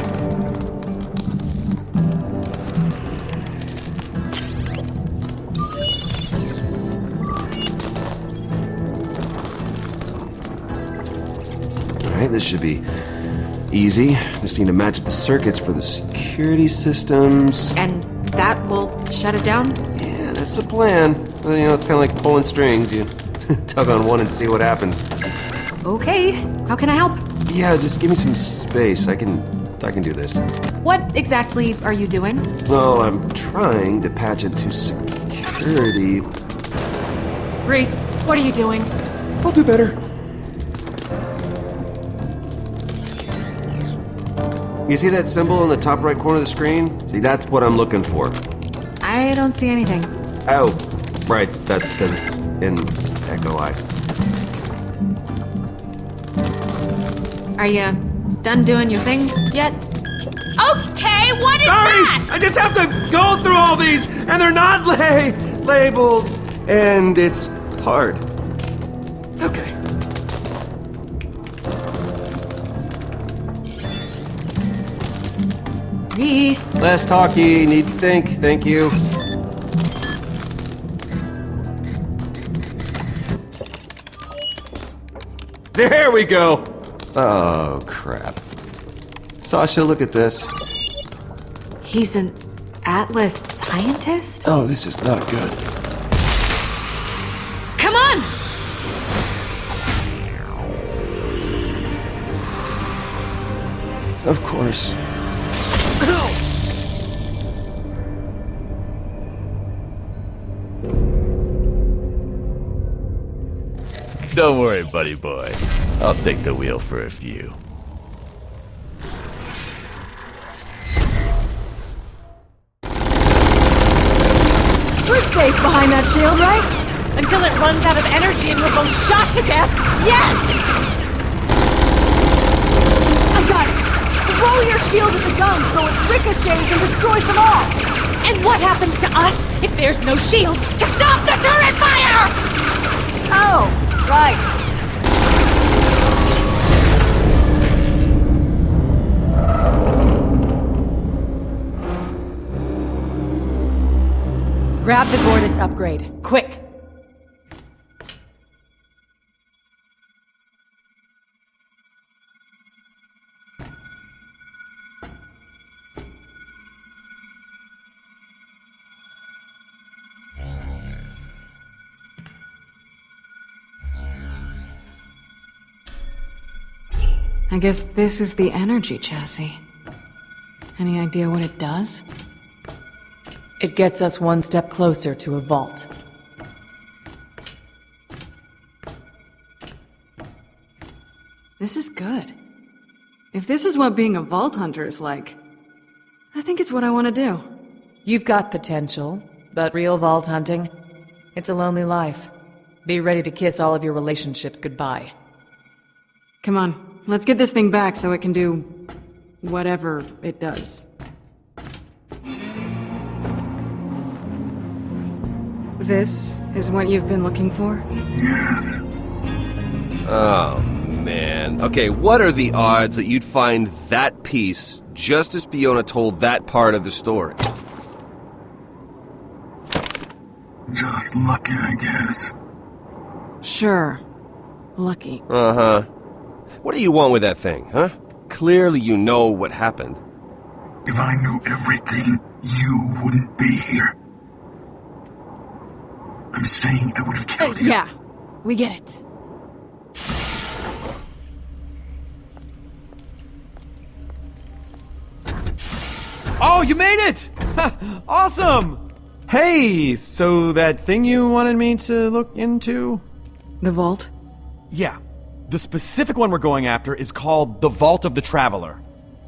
Alright, this should be easy. Just need to match up the circuits for the security systems. And that will shut it down? Yeah, that's the plan. Well, you know, it's kind of like pulling strings. You tug on one and see what happens. Okay, how can I help? Yeah, just give me some space. I can do this. What exactly are you doing? Well, I'm trying to patch it to security. Reese, what are you doing? I'll do better. You see that symbol in the top right corner of the screen? See, that's what I'm looking for. I don't see anything. Oh, right. That's because it's in Echo Eye. Are you done doing your thing yet? Okay, what is that? I just have to go through all these, and they're not labeled, and it's hard. Okay. Reese. Less talky, need to think. Thank you. There we go. Oh, crap. Sasha, look at this. He's an Atlas scientist? Oh, this is not good. Come on! Of course. Don't worry, buddy boy. I'll take the wheel for a few. We're safe behind that shield, right? Until it runs out of energy and we're both shot to death. Yes! I got it. Throw your shield at the gun so it ricochets and destroys them all. And what happens to us if there's no shield to stop the turret fire? Oh, right. Grab the Gordis upgrade, quick! I guess this is the energy chassis. Any idea what it does? It gets us one step closer to a vault. This is good. If this is what being a vault hunter is like, I think it's what I want to do. You've got potential, but real vault hunting, it's a lonely life. Be ready to kiss all of your relationships goodbye. Come on, let's get this thing back so it can do whatever it does. This is what you've been looking for? Yes. Oh, man. Okay, what are the odds that you'd find that piece just as Fiona told that part of the story? Just lucky, I guess. Sure. Lucky. Uh-huh. What do you want with that thing, huh? Clearly you know what happened. If I knew everything, you wouldn't be here. I'm saying I would have killed you. Yeah, we get it. Oh, you made it! Awesome! Hey, so that thing you wanted me to look into? The vault? Yeah. The specific one we're going after is called the Vault of the Traveler.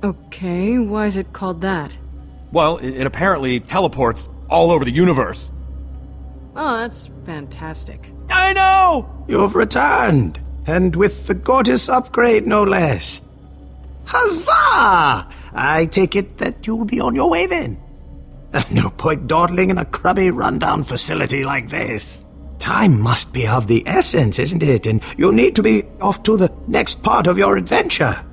Okay, why is it called that? Well, it apparently teleports all over the universe. Oh, that's fantastic. I know! You've returned, and with the Gordis upgrade, no less. Huzzah! I take it that you'll be on your way then. No point dawdling in a crummy, rundown facility like this. Time must be of the essence, isn't it? And you'll need to be off to the next part of your adventure.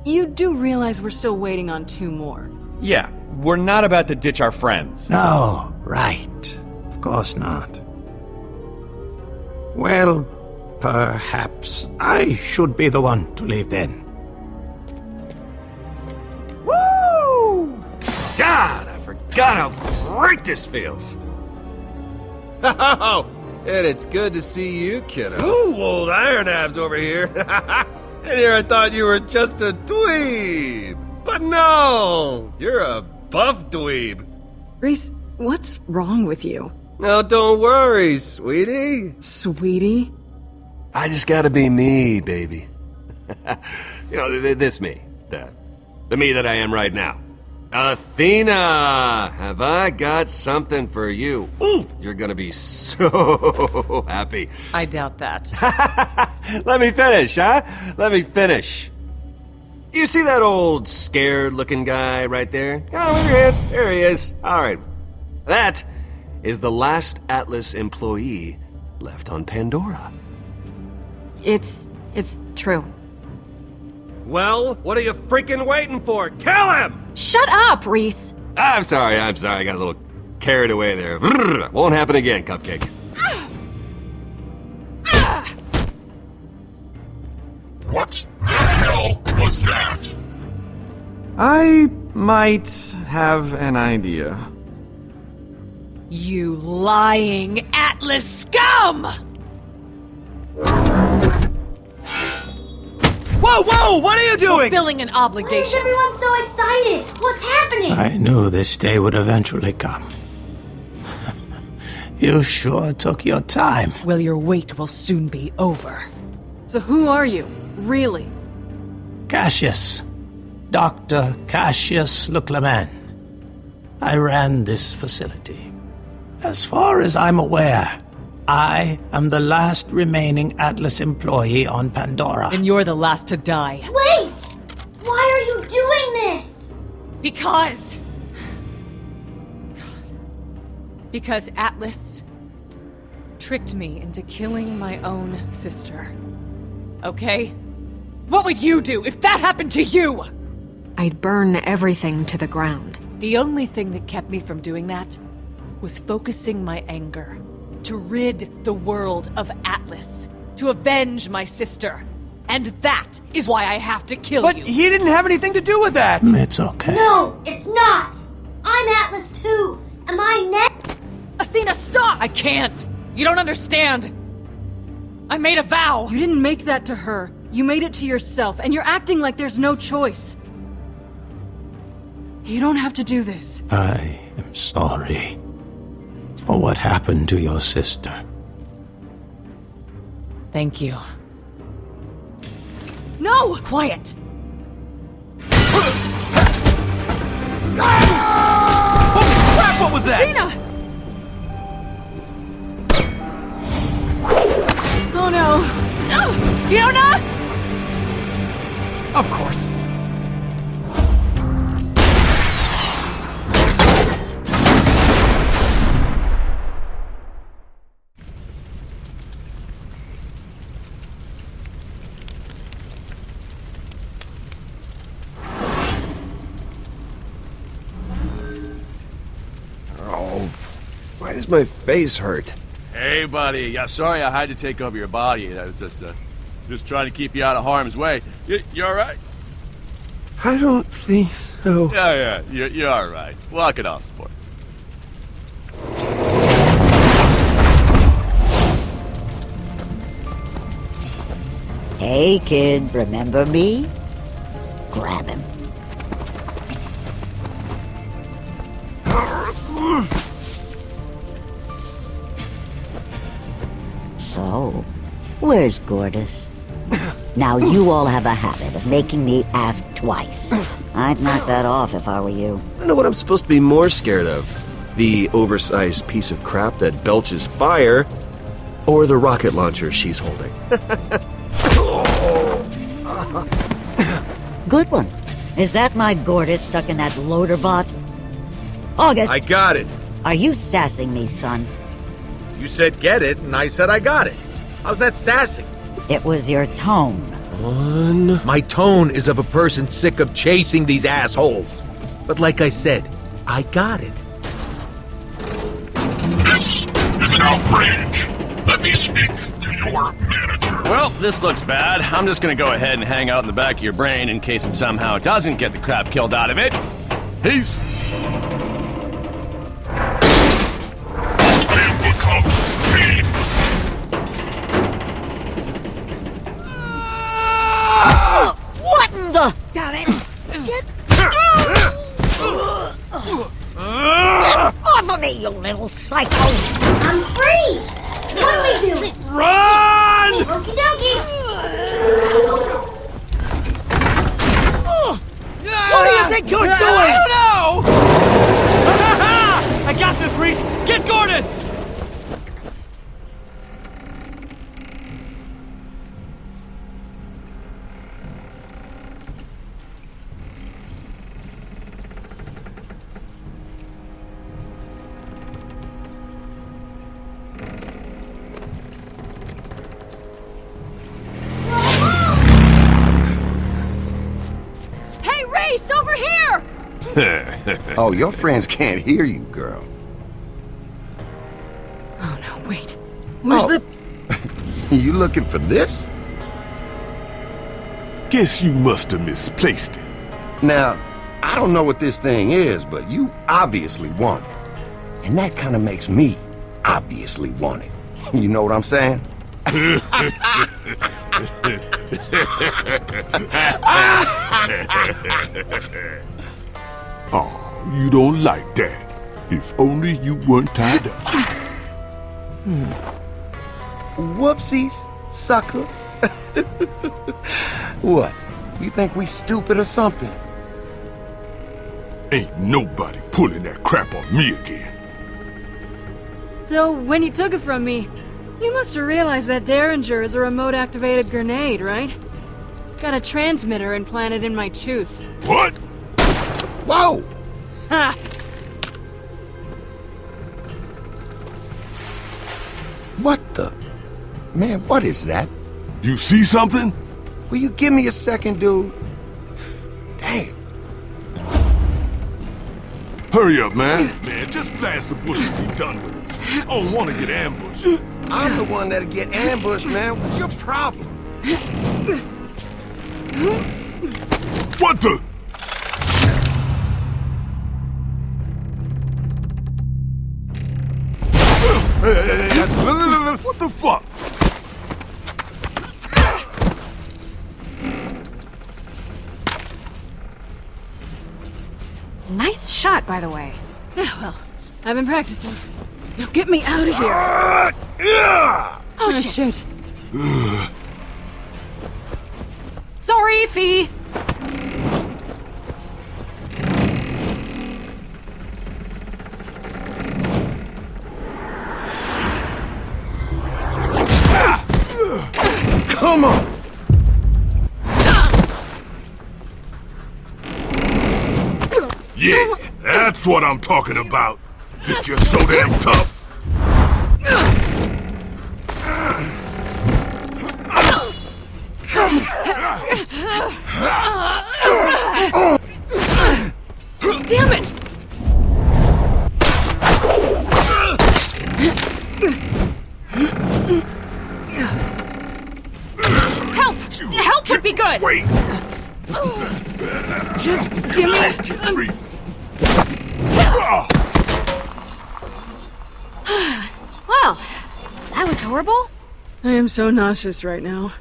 You do realize we're still waiting on 2 more. Yeah, we're not about to ditch our friends. No, right. Of course not. Well, perhaps I should be the one to leave then. Woo! God, I forgot how great this feels. Oh, and it's good to see you, kiddo. Ooh, old Iron Abs over here. And here I thought you were just a dweeb. But no, you're a buff dweeb. Reese, what's wrong with you? No, don't worry, sweetie. Sweetie? I just gotta be me, baby. You know, this me. The me that I am right now. Athena! Have I got something for you? Ooh! You're gonna be so happy. I doubt that. Let me finish, huh? Let me finish. You see that old scared-looking guy right there? Come on, with your hand. There he is. All right. That is the last Atlas employee left on Pandora. It's true. Well, what are you freaking waiting for? Kill him! Shut up, Reese. I'm sorry. I got a little carried away there. Won't happen again, Cupcake. What the hell was that? I might have an idea. You lying Atlas scum! Whoa! What are you doing? Fulfilling an obligation. Why is everyone so excited? What's happening? I knew this day would eventually come. You sure took your time. Well, your wait will soon be over. So who are you, really? Cassius. Dr. Cassius Leclerman. I ran this facility. As far as I'm aware, I am the last remaining Atlas employee on Pandora. And you're the last to die. Wait! Why are you doing this? Because Atlas tricked me into killing my own sister. Okay? What would you do if that happened to you? I'd burn everything to the ground. The only thing that kept me from doing that was focusing my anger. To rid the world of Atlas. To avenge my sister. And that is why I have to kill you. But he didn't have anything to do with that! It's okay. No, it's not! I'm Atlas too! Am I next? Athena, stop! I can't! You don't understand! I made a vow! You didn't make that to her. You made it to yourself, and you're acting like there's no choice. You don't have to do this. I am sorry for what happened to your sister. Thank you. No! Quiet! Holy crap, what was that? Athena! Oh no! No! Fiona! Of course. Why does my face hurt? Hey, buddy. Yeah, sorry I had to take over your body. I was just trying to keep you out of harm's way. You all right? I don't think so. Yeah, you're all right. Walk it off, sport. Hey, kid, remember me? Grab him. So, where's Gortys? Now you all have a habit of making me ask twice. I'd knock that off if I were you. I know what I'm supposed to be more scared of. The oversized piece of crap that belches fire, or the rocket launcher she's holding. Good one. Is that my Gortys stuck in that loader bot? August! I got it. Are you sassing me, son? You said get it, and I said I got it. How's that sassy? It was your tone. My tone is of a person sick of chasing these assholes. But like I said, I got it. This is an outrage. Let me speak to your manager. Well, this looks bad. I'm just gonna go ahead and hang out in the back of your brain in case it somehow doesn't get the crap killed out of it. Peace. What in the... Damn it! Get off of me, you little psycho! I'm free! What do we do? Run! Okie dokie! What do you think you're doing? I don't know! I got this, Reese! Get Gortys! Oh, your friends can't hear you, girl. Oh no, wait. Where's the... You looking for this? Guess you must have misplaced it. Now, I don't know what this thing is, but you obviously want it. And that kind of makes me obviously want it. You know what I'm saying? Oh, you don't like that. If only you weren't tied up. Whoopsies, sucker. What? You think we stupid or something? Ain't nobody pulling that crap on me again. So, when you took it from me, you must have realized that Derringer is a remote-activated grenade, right? Got a transmitter implanted in my tooth. What? Whoa! Ha! What the? Man, what is that? You see something? Will you give me a second, dude? Damn. Hurry up, man. Man, just blast the bush and be done with it. I don't want to get ambushed. I'm the one that'll get ambushed, man. What's your problem? What the? What the fuck? Nice shot, by the way. Yeah, well, I've been practicing. Now get me out of here. Oh, shit. Sorry, Fee. Come on! Yeah, that's what I'm talking about. Think you're so damn tough? Damn it! Help! Help would be good! Wait! Just give me... Well, that was horrible. I am so nauseous right now.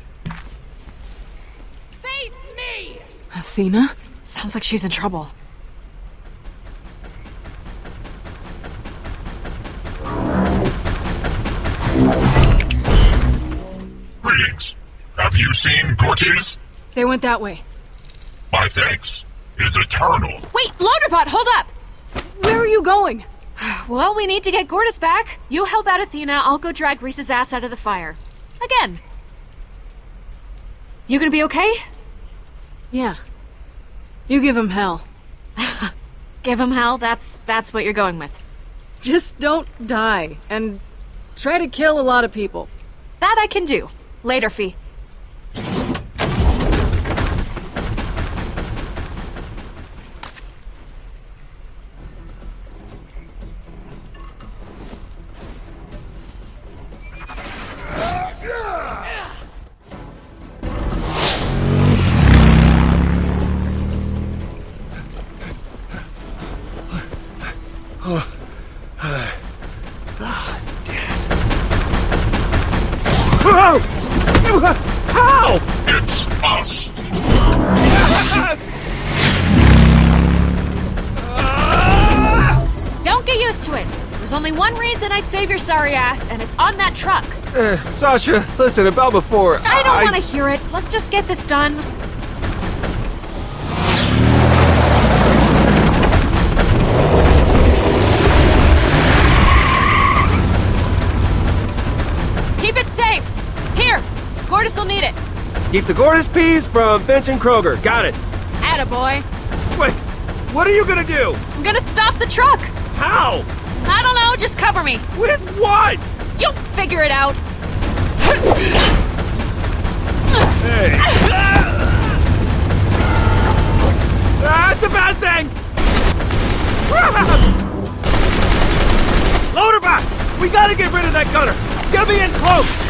Face me! Athena? Sounds like she's in trouble. Greetings. Have you seen Cortez? They went that way. My thanks is eternal. Wait, Loaderbot, hold up! Where are you going? Well, we need to get Gortys back. You help out Athena, I'll go drag Reese's ass out of the fire. Again. You gonna be okay? Yeah. You give him hell. Give him hell? That's what you're going with. Just don't die, and try to kill a lot of people. That I can do. Later, Fee. How? It's us. Don't get used to it. There's only one reason I'd save your sorry ass, and it's on that truck. Sasha, listen, about before... I don't want to hear it. Let's just get this done. Keep it safe. Here, Gortys will need it. Keep the Gortys peas from Finch and Kroger. Got it. Attaboy. Wait, what are you gonna do? I'm gonna stop the truck. How? I don't know, just cover me. With what? You'll figure it out. Hey. That's a bad thing! Loaderbot! We gotta get rid of that gunner! Get me in close!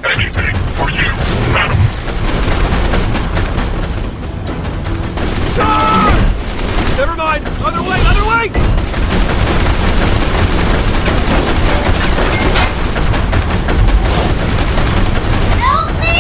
Anything for you, madam. Charge! Never mind! Other way! Other way! Help me!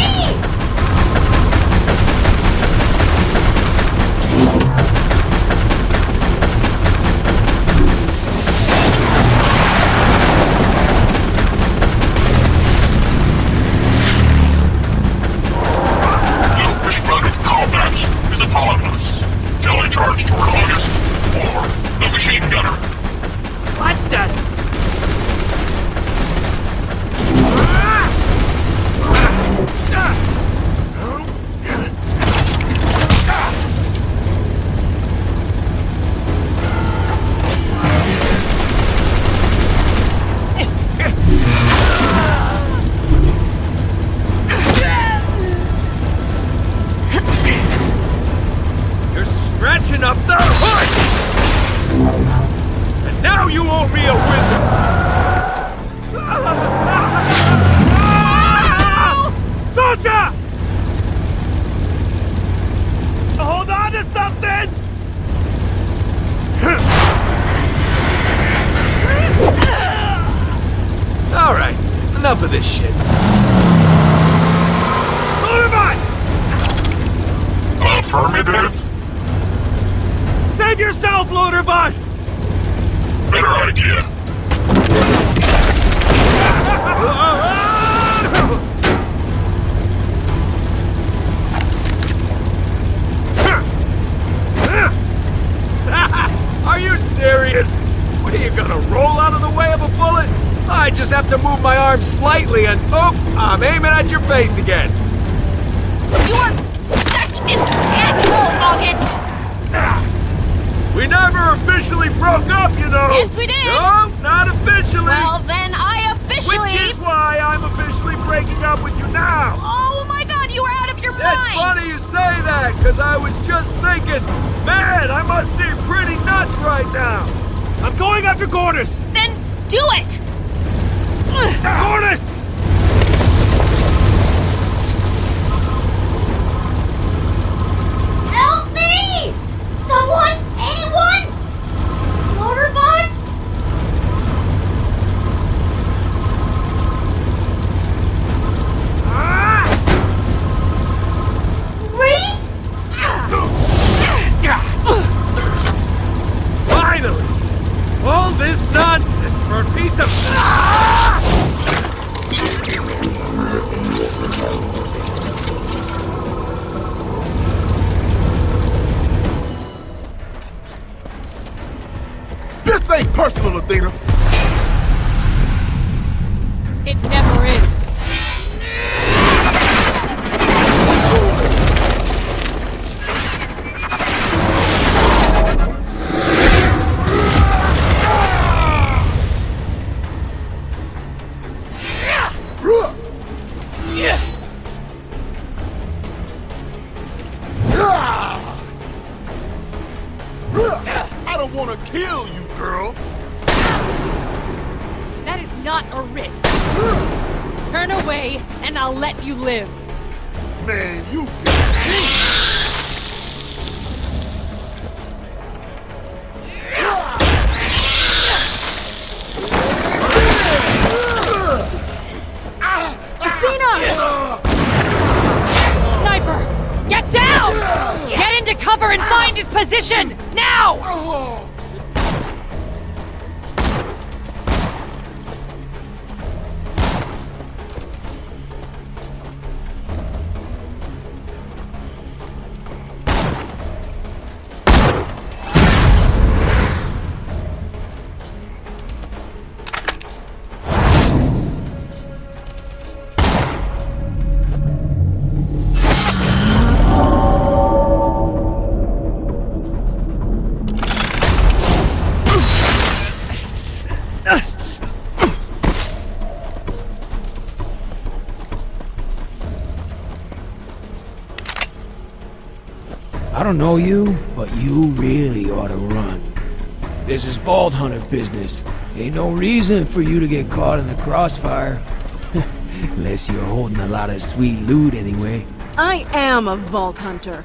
call me a wizard! Sasha! Hold on to something! Alright, enough of this shit. Motorbot! Affirmative. Save yourself, Loaderbot! Better idea. Are you serious? What, are you gonna roll out of the way of a bullet? I just have to move my arm slightly and oh, I'm aiming at your face again. You are such an asshole, August! We never officially broke up, you know. Yes, we did. No, not officially. Well, then I officially... Which is why I'm officially breaking up with you now. Oh my god, you are out of your mind! It's funny you say that, because I was just thinking, man, I must seem pretty nuts right now. I'm going after Gortys! Then do it! Gortys! Help me! Someone? Anyone? Motorbot? Reese? Finally! All this nonsense for a piece of... This ain't personal, Athena. It never is. I don't want to kill you, girl. That is not a risk. Turn away, and I'll let you live. Man, you Sniper! Get down! Get into cover and find his position! Now! I don't know you, but you really ought to run. This is Vault Hunter business. Ain't no reason for you to get caught in the crossfire. Unless you're holding a lot of sweet loot anyway. I am a Vault Hunter.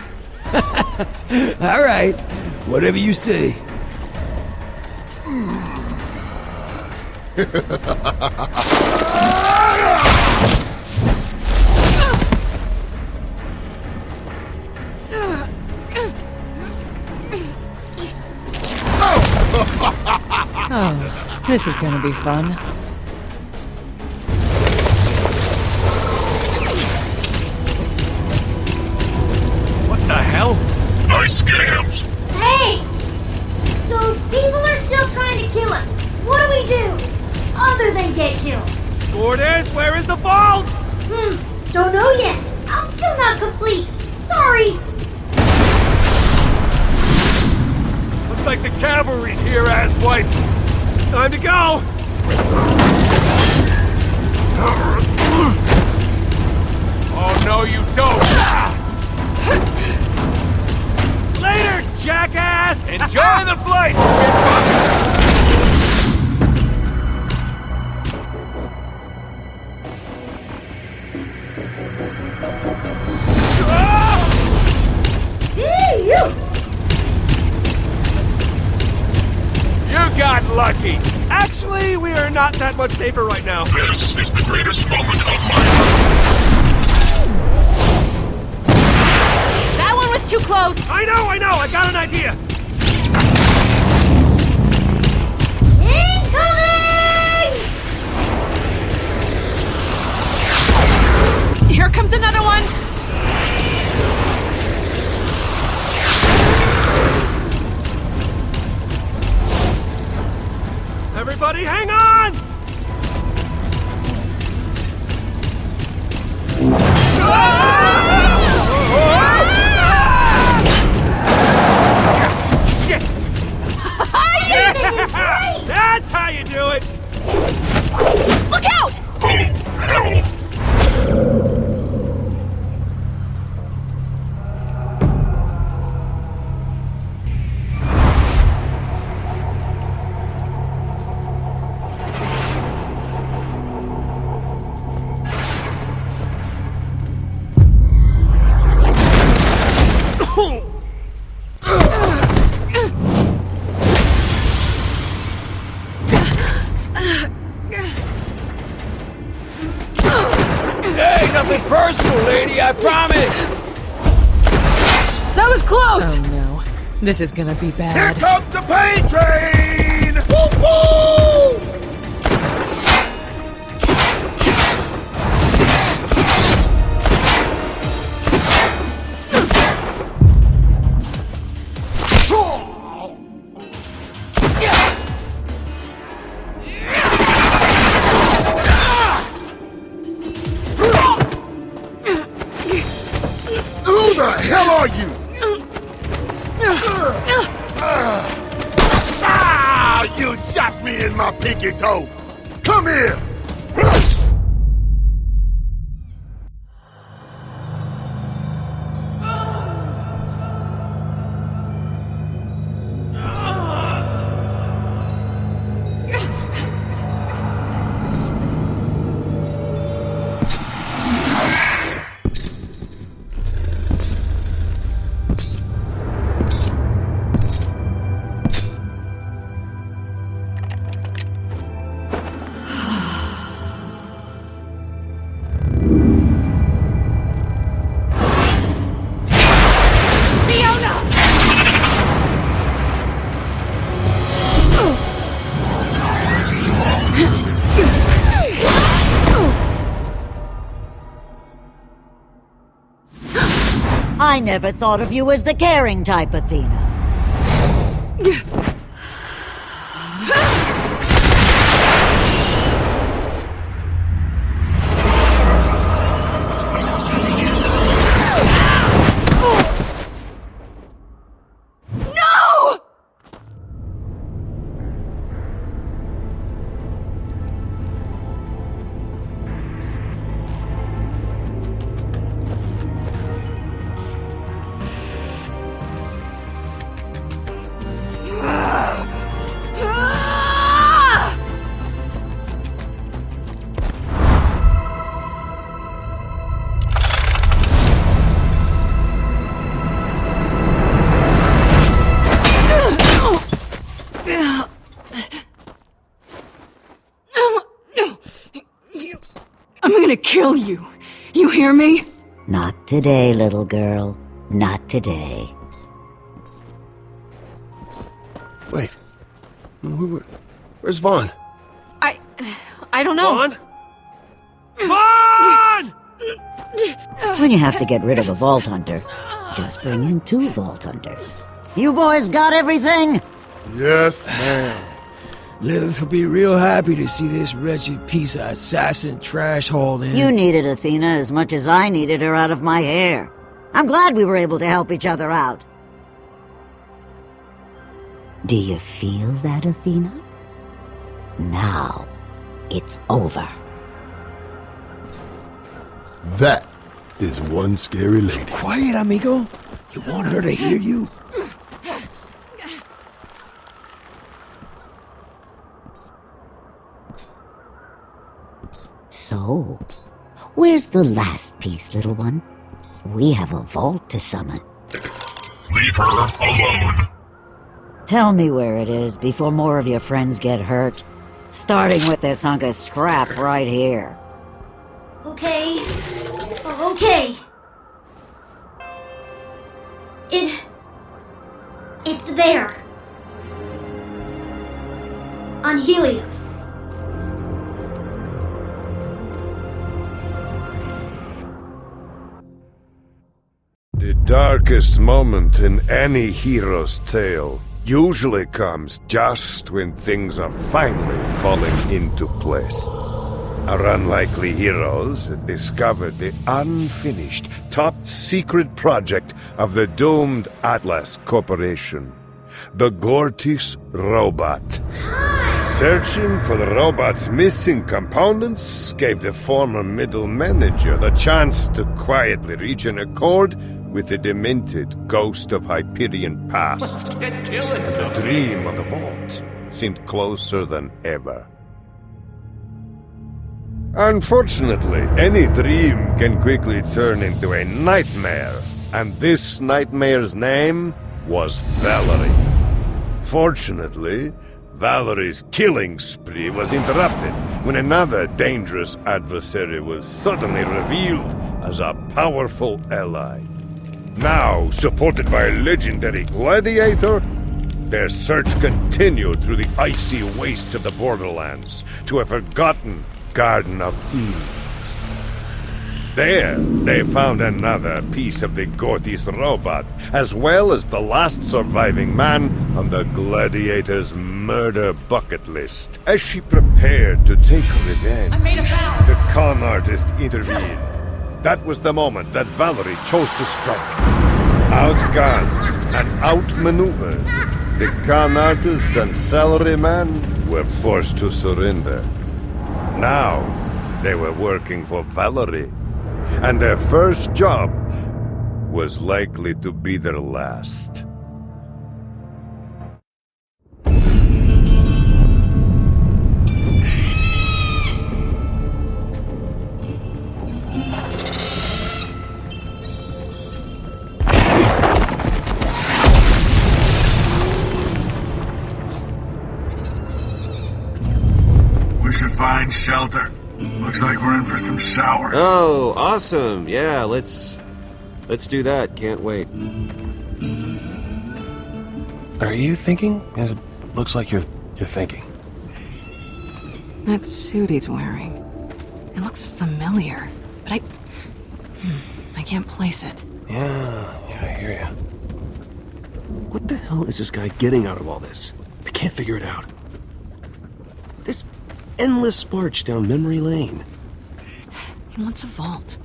Alright, whatever you say. Oh, this is gonna be fun. What the hell? Nice scams. Hey! So people are still trying to kill us. What do we do? Other than get killed? Gortys, where is the vault? Don't know yet. I'm still not complete. Sorry. Looks like the cavalry's here, asswipe. Time to go! Oh, no, you don't! Later, jackass! Enjoy the flight! got lucky! Actually, we are not that much safer right now. This is the greatest moment of my That one was too close! I know! I got an idea! Incoming! Here comes another one! Everybody, hang on! Shit! That's how you do it! Look out! Hey, nothing personal, lady, I promise! That was close! Oh no. This is gonna be Here bad. comes the pain train! Woo-hoo! Who the hell are you? Ah! You shot me in my pinky toe! Come here! I never thought of you as the caring type, Athena. I'm gonna kill you. You hear me? Not today, little girl. Not today. Wait. Where's Vaughn? I don't know. Vaughn? Vaughn! When you have to get rid of a Vault Hunter, just bring in 2 Vault Hunters. You boys got everything? Yes, ma'am. Lilith will be real happy to see this wretched piece of assassin trash hauled in. You needed Athena as much as I needed her out of my hair. I'm glad we were able to help each other out. Do you feel that, Athena? Now, it's over. That is one scary lady. Quiet, amigo. You want her to hear you? So, where's the last piece, little one? We have a vault to summon. Leave her alone. Tell me where it is before more of your friends get hurt. Starting with this hunk of scrap right here. Okay. Okay. It's there. On Helios. The darkest moment in any hero's tale usually comes just when things are finally falling into place. Our unlikely heroes had discovered the unfinished, top-secret project of the doomed Atlas Corporation, the Gortys robot. Searching for the robot's missing components gave the former middle manager the chance to quietly reach an accord with the demented ghost of Hyperion past. Let's get killing. And the dream of the vault seemed closer than ever. Unfortunately, any dream can quickly turn into a nightmare, and this nightmare's name was Valerie. Fortunately, Valerie's killing spree was interrupted when another dangerous adversary was suddenly revealed as a powerful ally. Now, supported by a legendary gladiator, their search continued through the icy wastes of the Borderlands to a forgotten Garden of Eve. There, they found another piece of the Gortys robot, as well as the last surviving man on the gladiator's murder bucket list. As she prepared to take revenge, the con artist intervened. That was the moment that Valerie chose to strike. Outgunned and outmaneuvered, the con artist and salaryman were forced to surrender. Now, they were working for Valerie, and their first job was likely to be their last. We should find shelter. Looks like we're in for some showers. Oh, awesome. Yeah, let's do that. Can't wait. Are you thinking? It looks like you're thinking. That suit he's wearing. It looks familiar, but I can't place it. Yeah, I hear ya. What the hell is this guy getting out of all this? I can't figure it out. This endless march down memory lane. He wants a vault.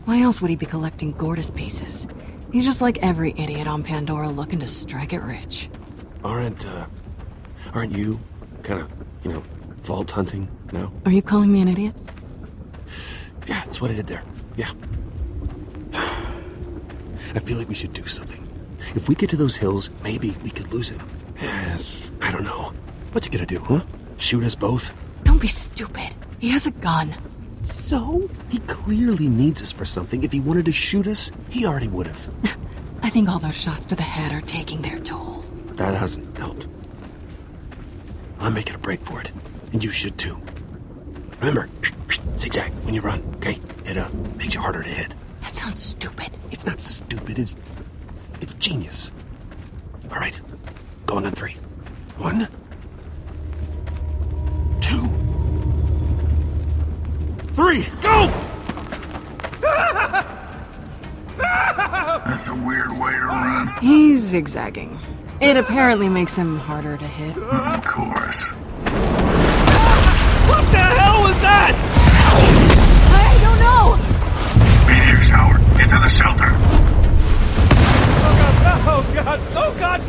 Why else would he be collecting Gortys pieces? He's just like every idiot on Pandora looking to strike it rich. Aren't you kind of, vault hunting now? Are you calling me an idiot? Yeah, that's what I did there. Yeah. I feel like we should do something. If we get to those hills, maybe we could lose him. I don't know. What's he gonna do, huh? Shoot us both? Don't be stupid. He has a gun. So? He clearly needs us for something. If he wanted to shoot us, he already would have. I think all those shots to the head are taking their toll. That hasn't helped. I'm making a break for it. And you should too. Remember, zigzag when you run, okay? It makes you harder to hit. That sounds stupid. It's not stupid, it's genius. Alright, going on 3. 1, 2, 3, go! That's a weird way to run. He's zigzagging. It apparently makes him harder to hit. Of course. What the hell was that? I don't know! Meteor shower. Get to the shelter. Oh god! Oh god!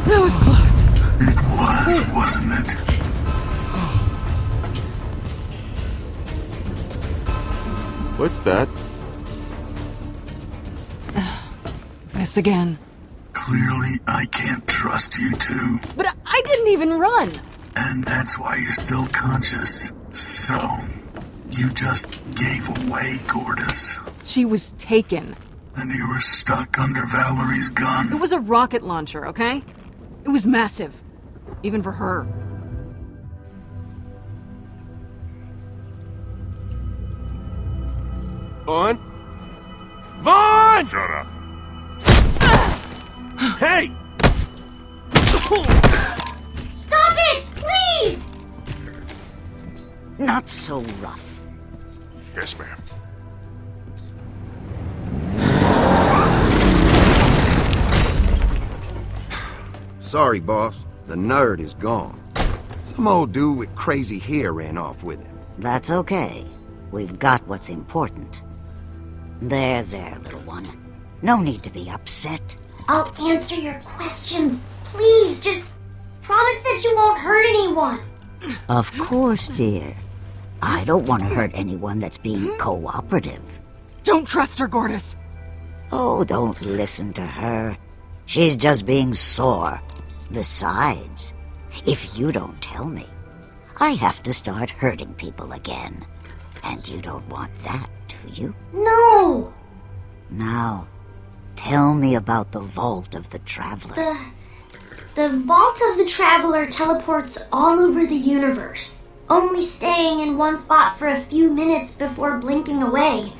That was close. It was, wasn't it? What's that? This again. Clearly, I can't trust you two. But I didn't even run. And that's why you're still conscious. So, you just gave away Gortys. She was taken. And you were stuck under Valerie's gun. It was a rocket launcher, okay? It was massive. Even for her. Vaughn? Vaughn! Shut up. Hey! Stop it! Please! Not so rough. Yes, ma'am. Sorry, boss. The nerd is gone. Some old dude with crazy hair ran off with him. That's okay. We've got what's important. There, little one. No need to be upset. I'll answer your questions. Please, just promise that you won't hurt anyone. Of course, dear. I don't want to hurt anyone that's being cooperative. Don't trust her, Gortys. Oh, don't listen to her. She's just being sore. Besides, if you don't tell me, I have to start hurting people again. And you don't want that, do you? No! Now, tell me about the Vault of the Traveler. The Vault of the Traveler teleports all over the universe, only staying in one spot for a few minutes before blinking away.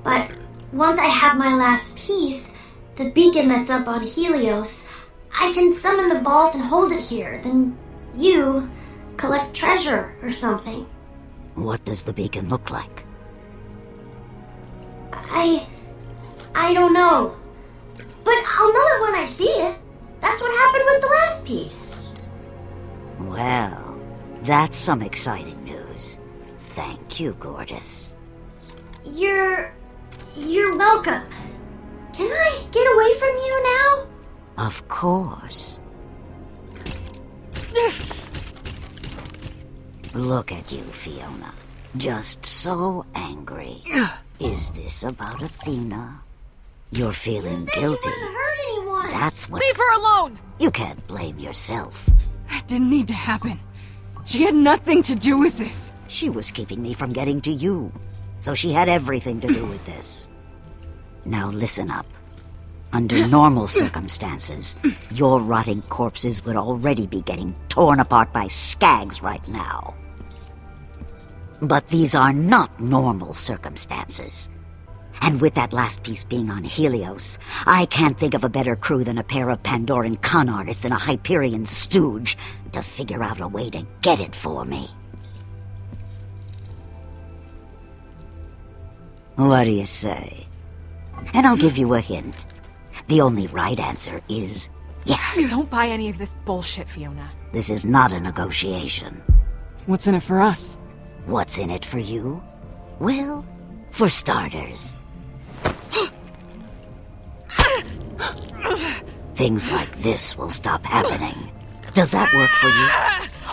But once I have my last piece, the beacon that's up on Helios, I can summon the vault and hold it here. Then you collect treasure or something. What does the beacon look like? I don't know. But I'll know it when I see it. That's what happened with the last piece. Well, that's some exciting news. Thank you, Gortys. You're welcome. Can I get away from you now? Of course. Look at you, Fiona. Just so angry. Is this about Athena? You're feeling guilty. Hurt anyone. That's what. Leave her alone! You can't blame yourself. That didn't need to happen. She had nothing to do with this. She was keeping me from getting to you. So she had everything to do with this. Now listen up. Under normal circumstances, your rotting corpses would already be getting torn apart by skags right now. But these are not normal circumstances. And with that last piece being on Helios, I can't think of a better crew than a pair of Pandoran con artists and a Hyperion stooge to figure out a way to get it for me. What do you say? And I'll give you a hint. The only right answer is yes. Don't buy any of this bullshit, Fiona. This is not a negotiation. What's in it for us? What's in it for you? Well, for starters, things like this will stop happening. Does that work for you?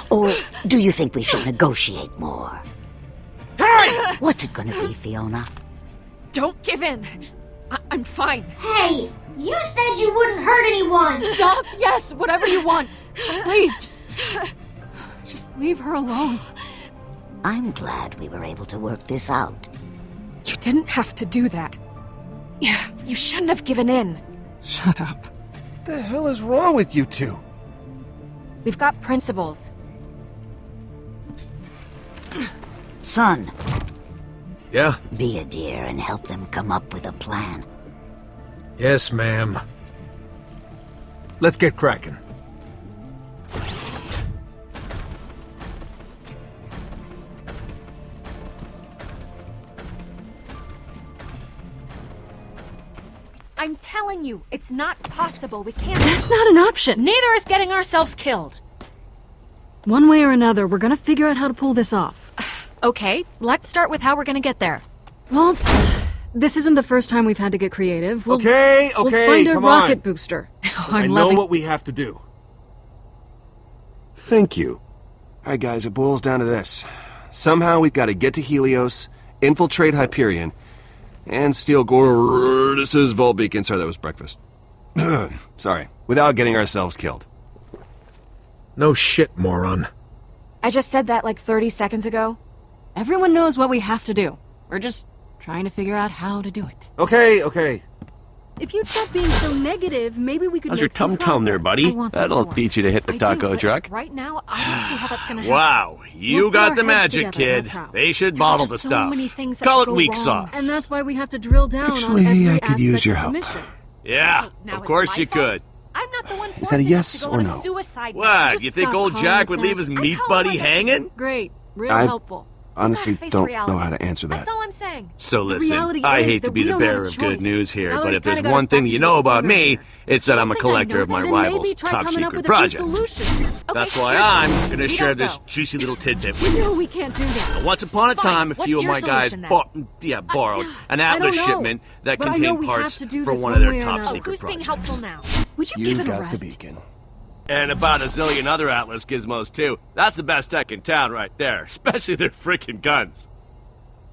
Or do you think we should negotiate more? Hey! What's it gonna be, Fiona? Don't give in. I'm fine. Hey, you said you wouldn't hurt anyone. Stop! Yes, whatever you want. Please, just leave her alone. I'm glad we were able to work this out. You didn't have to do that. Yeah, you shouldn't have given in. Shut up. What the hell is wrong with you two? We've got principles. Son. Yeah? Be a dear and help them come up with a plan. Yes, ma'am. Let's get cracking. I'm telling you, it's not possible. We can't. That's not an option. Neither is getting ourselves killed. One way or another, we're gonna figure out how to pull this off. Okay, let's start with how we're gonna get there. Well, this isn't the first time we've had to get creative. We'll find a come rocket on. booster. I know what we have to do. Thank you. Alright guys, it boils down to this. Somehow we've got to get to Helios, infiltrate Hyperion, and steal Gortys' vault beacon. Sorry, that was breakfast. Sorry. Without getting ourselves killed. No shit, moron. I just said that like 30 seconds ago. Everyone knows what we have to do. We're just trying to figure out how to do it. Okay. If you'd stop being so negative, maybe we could How's your tum-tum there, buddy? That'll teach you to hit the taco truck. Right now, I don't see how that's gonna happen. Wow, you got the magic, kid. They should bottle the stuff. Call it weak sauce. And that's why we have to drill down Actually, on every I could use aspect your of the help. mission. Yeah, of course you could. I'm not the one Is that a yes or no? What, Just you think stop old calling Jack it would that. leave his meat buddy hanging? Great. Real I- helpful. Honestly, Face don't reality. know how to answer that. That's all I'm saying. So The listen, reality I is hate to that be we the don't have bearer a of good choice. news here, Valerie's but if there's kinda got one us thing back that you into know the about me, program. it's that I'm a Something I collector know, of my then maybe rival's try top coming up secret with a few projects. solutions. That's Okay, why here's I'm the- gonna we share don't this know. juicy little tidbit with you. No, we can't do that. Once upon a Fine. time, a What's few of your my guys solution then? borrowed an I don't Atlas know, shipment that but I know contained we have parts to do for this one one of way their or top another. secret Who's being projects. helpful now? Would you You give it a got the rest? beacon. And about a zillion other Atlas gizmos too. That's the best tech in town right there, especially their freaking guns.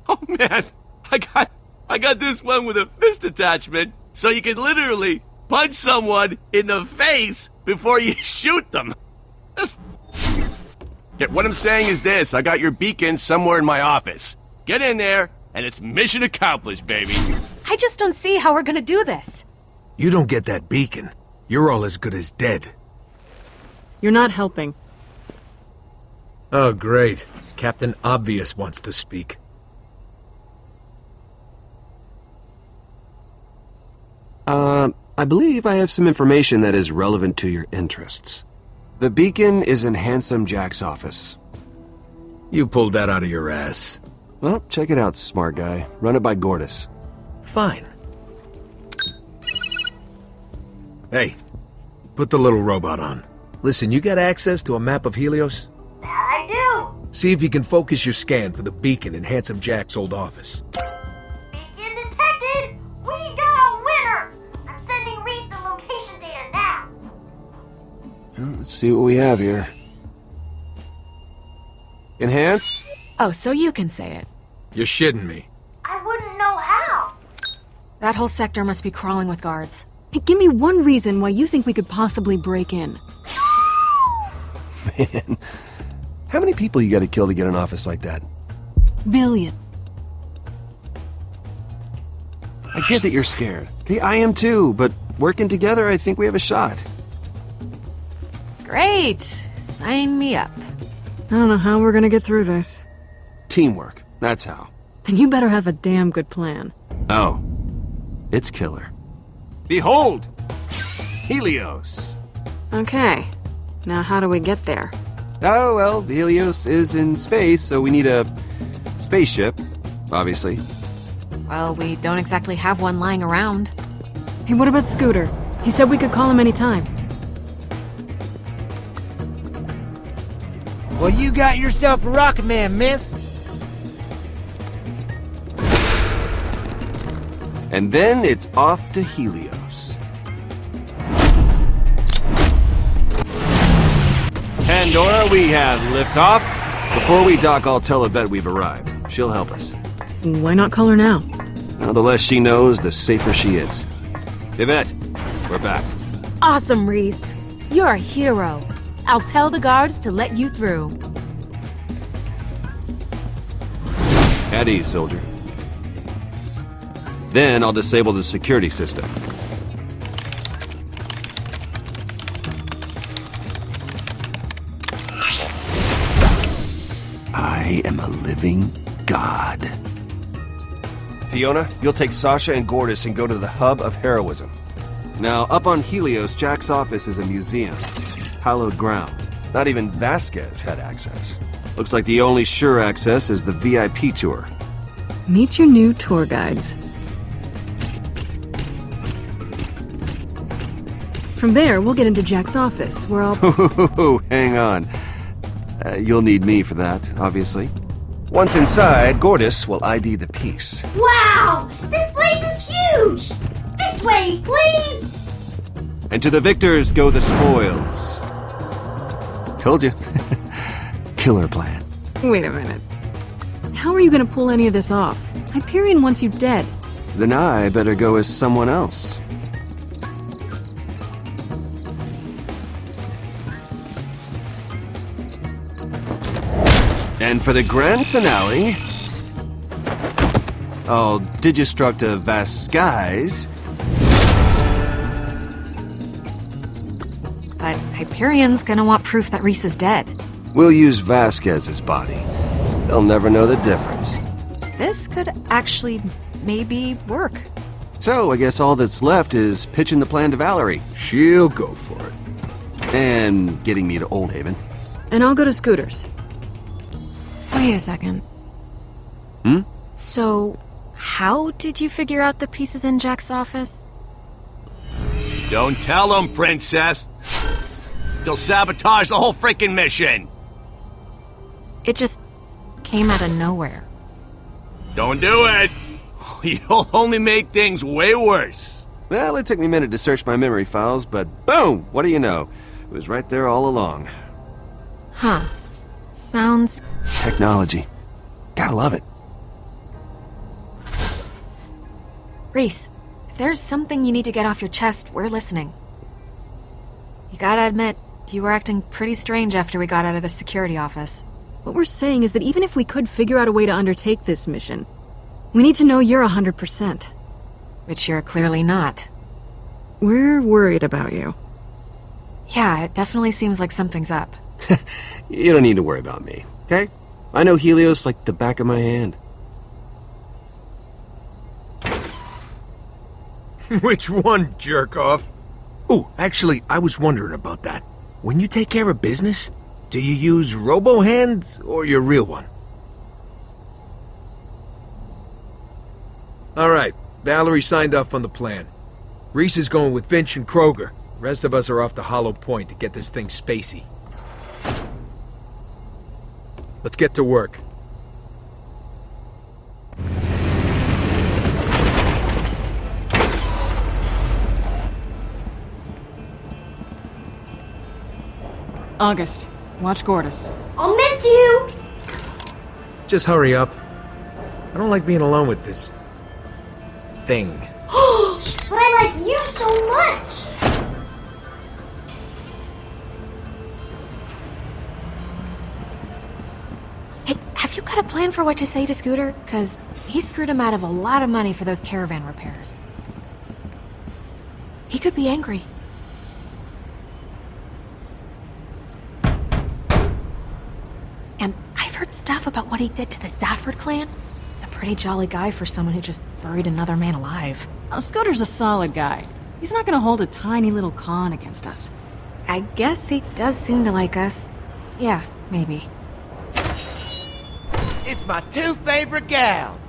Oh man, I got this one with a fist attachment, so you can literally punch someone in the face before you shoot them. What I'm saying is this, I got your beacon somewhere in my office. Get in there, and it's mission accomplished, baby. I just don't see how we're gonna do this. You don't get that beacon, you're all as good as dead. You're not helping. Oh, great. Captain Obvious wants to speak. I believe I have some information that is relevant to your interests. The beacon is in Handsome Jack's office. You pulled that out of your ass. Well, check it out, smart guy. Run it by Gordis. Fine. Hey, put the little robot on. Listen, you got access to a map of Helios? That I do. See if you can focus your scan for the beacon in Handsome Jack's old office. Beacon detected. We got a winner. I'm sending Reed the location data now. Let's see what we have here. Enhance? Oh, so you can say it. You're shitting me. I wouldn't know how. That whole sector must be crawling with guards. Hey, give me one reason why you think we could possibly break in. Man, how many people you gotta kill to get an office like that? Billion. I get that you're scared. Hey, I am too, but working together, I think we have a shot. Great! Sign me up. I don't know how we're gonna get through this. Teamwork, that's how. Then you better have a damn good plan. Oh, it's killer. Behold! Helios! Okay. Now how do we get there? Oh, well, Helios is in space, so we need a spaceship, obviously. Well, we don't exactly have one lying around. Hey, what about Scooter? He said we could call him anytime. Well, you got yourself a rocket man, miss. And then it's off to Helios. Pandora, we have liftoff. Before we dock, I'll tell Yvette we've arrived. She'll help us. Why not call her now? Now, the less she knows, the safer she is. Yvette, we're back. Awesome, Reese. You're a hero. I'll tell the guards to let you through. At ease, soldier. Then I'll disable the security system. I am a living god. Fiona, you'll take Sasha and Gordis and go to the hub of heroism. Now, up on Helios, Jack's office is a museum. Hallowed ground. Not even Vasquez had access. Looks like the only sure access is the VIP tour. Meet your new tour guides. From there, we'll get into Jack's office, where I'll... Hang on. You'll need me for that, obviously. Once inside, Gordis will ID the piece. Wow! This place is huge! This way, please! And to the victors go the spoils. Told you. Killer plan. Wait a minute. How are you gonna pull any of this off? Hyperion wants you dead. Then I better go as someone else. And for the grand finale, I'll digistruct a vast skies. But Hyperion's gonna want proof that Reese is dead. We'll use Vasquez's body. They'll never know the difference. This could actually maybe work. So, I guess all that's left is pitching the plan to Valerie. She'll go for it. And getting me to Old Haven. And I'll go to Scooters. Wait a second. Hmm? So, how did you figure out the pieces in Jack's office? Don't tell him, Princess! You'll sabotage the whole freaking mission! It just came out of nowhere. Don't do it! You'll only make things way worse. Well, it took me a minute to search my memory files, but boom! What do you know? It was right there all along. Huh. Sounds... Technology. Gotta love it. Reese, if there's something you need to get off your chest, we're listening. You gotta admit, you were acting pretty strange after we got out of the security office. What we're saying is that even if we could figure out a way to undertake this mission, we need to know you're 100%. Which you're clearly not. We're worried about you. Yeah, it definitely seems like something's up. You don't need to worry about me, okay? I know Helios like the back of my hand. Which one, jerk-off? Oh, actually, I was wondering about that. When you take care of business, do you use robo-hand or your real one? Alright, Valerie signed off on the plan. Reese is going with Finch and Kroger. The rest of us are off to Hollow Point to get this thing spacey. Let's get to work. August, watch Gortys. I'll miss you! Just hurry up. I don't like being alone with this... thing. But I like you so much! Hey, have you got a plan for what to say to Scooter? 'Cause he screwed him out of a lot of money for those caravan repairs. He could be angry. And I've heard stuff about what he did to the Zafford clan. He's a pretty jolly guy for someone who just buried another man alive. Oh, Scooter's a solid guy. He's not gonna hold a tiny little con against us. I guess he does seem to like us. Yeah, maybe. It's my two favorite gals.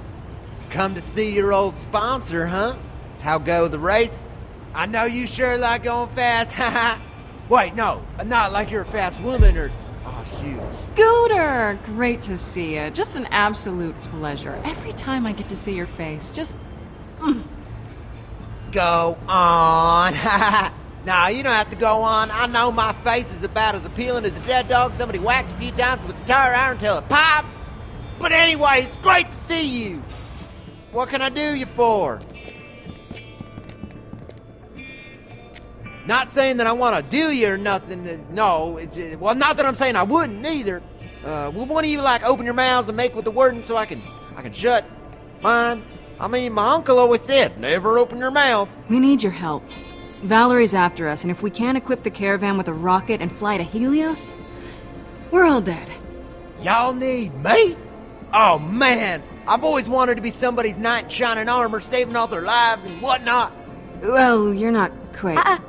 Come to see your old sponsor, huh? How go the races? I know you sure like going fast, haha. Wait, no, not like you're a fast woman or... Oh, shoot. Scooter! Great to see you. Just an absolute pleasure. Every time I get to see your face, just... Go on. Nah, you don't have to go on. I know my face is about as appealing as a dead dog somebody whacked a few times with a tire iron till it popped. But anyway, it's great to see you. What can I do you for? Not saying that I want to do you or nothing. No, it's... Well, not that I'm saying I wouldn't either. Will one of you, like, open your mouths and make with the wording so I can shut mine? I mean, my uncle always said, never open your mouth. We need your help. Valerie's after us, and if we can't equip the caravan with a rocket and fly to Helios, we're all dead. Y'all need me? Oh, man. I've always wanted to be somebody's knight in shining armor, saving all their lives and whatnot. Well, you're not quite...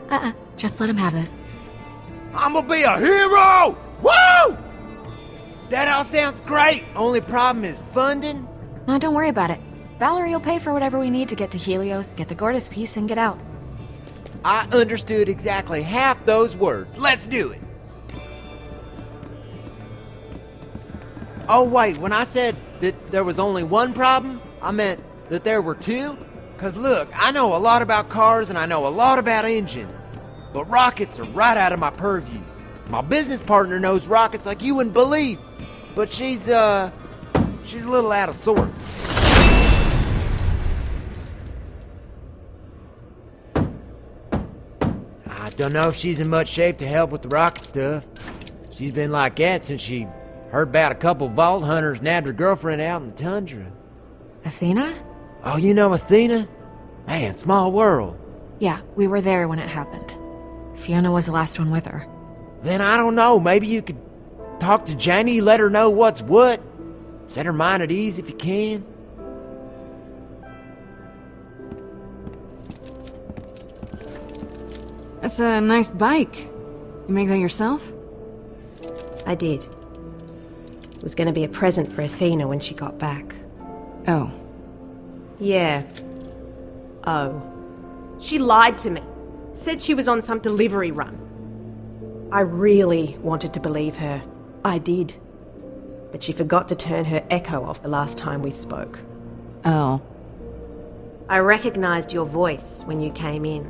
Just let him have this. I'm gonna be a hero! Woo! That all sounds great. Only problem is funding. No, don't worry about it. Valerie will pay for whatever we need to get to Helios, get the Gortys piece, and get out. I understood exactly half those words. Let's do it. Oh, wait, when I said that there was only one problem, I meant that there were two? 'Cause look, I know a lot about cars and I know a lot about engines, but rockets are right out of my purview. My business partner knows rockets like you wouldn't believe, but she's a little out of sorts. I don't know if she's in much shape to help with the rocket stuff. She's been like that since she Heard about a couple vault hunters nabbed her girlfriend out in the tundra. Athena? Oh, you know Athena? Man, small world. Yeah, we were there when it happened. Fiona was the last one with her. Then I don't know, maybe you could talk to Janie, let her know what's what. Set her mind at ease if you can. That's a nice bike. You make that yourself? I did. It was going to be a present for Athena when she got back. Oh. Yeah. Oh. She lied to me. Said she was on some delivery run. I really wanted to believe her. I did. But she forgot to turn her echo off the last time we spoke. Oh. I recognized your voice when you came in.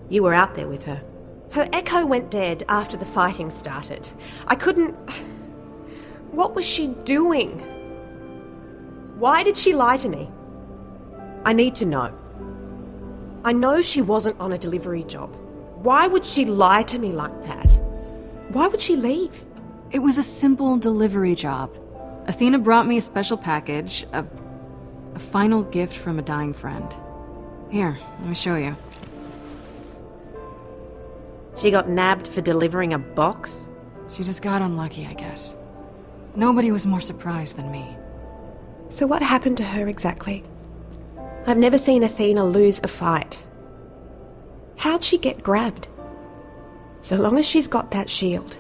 You were out there with her. Her echo went dead after the fighting started. I couldn't... What was she doing? Why did she lie to me? I need to know. I know she wasn't on a delivery job. Why would she lie to me like that? Why would she leave? It was a simple delivery job. Athena brought me a special package, a final gift from a dying friend. Here, let me show you. She got nabbed for delivering a box? She just got unlucky, I guess. Nobody was more surprised than me. So what happened to her exactly? I've never seen Athena lose a fight. How'd she get grabbed? So long as she's got that shield,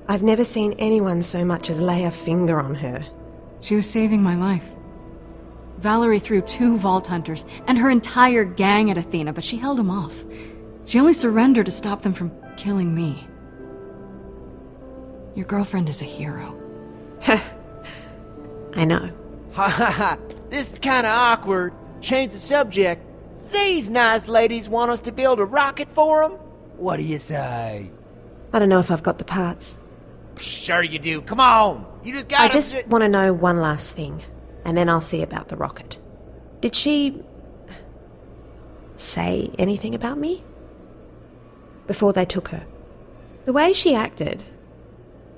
I've never seen anyone so much as lay a finger on her. She was saving my life. Valerie threw 2 vault hunters and her entire gang at Athena, but she held them off. She only surrendered to stop them from killing me. Your girlfriend is a hero. I know. Ha ha ha! This is kinda awkward. Change the subject. These nice ladies want us to build a rocket for them? What do you say? I don't know if I've got the parts. Sure you do. Come on! You just gotta... I just want to know one last thing, and then I'll see about the rocket. Did she... say anything about me? Before they took her. The way she acted,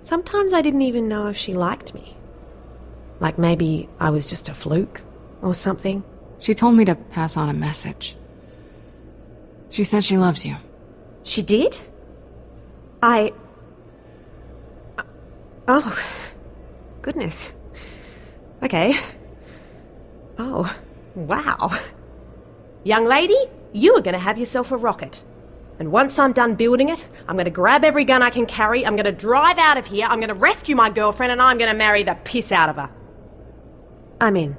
sometimes I didn't even know if she liked me. Like maybe I was just a fluke or something. She told me to pass on a message. She said she loves you. She did? Oh, goodness. Okay. Oh, wow. Young lady, you are going to have yourself a rocket. And once I'm done building it, I'm going to grab every gun I can carry, I'm going to drive out of here, I'm going to rescue my girlfriend, and I'm going to marry the piss out of her. I'm in.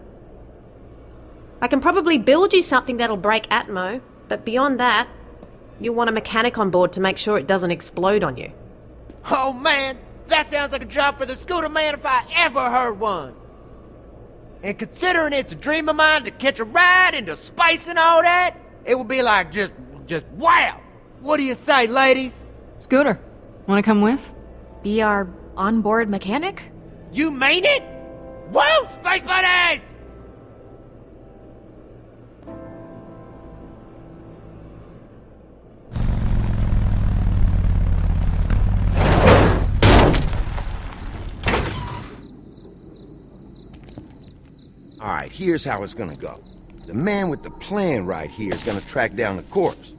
I can probably build you something that'll break Atmo, but beyond that, you'll want a mechanic on board to make sure it doesn't explode on you. Oh man, that sounds like a job for the scooter man if I ever heard one. And considering it's a dream of mine to catch a ride into space and all that, it would be like just wow. What do you say, ladies? Scooter, wanna come with? Be our onboard mechanic? You mean it? Woo, space buddies! All right, here's how it's gonna go. The man with the plan right here is gonna track down the corpse.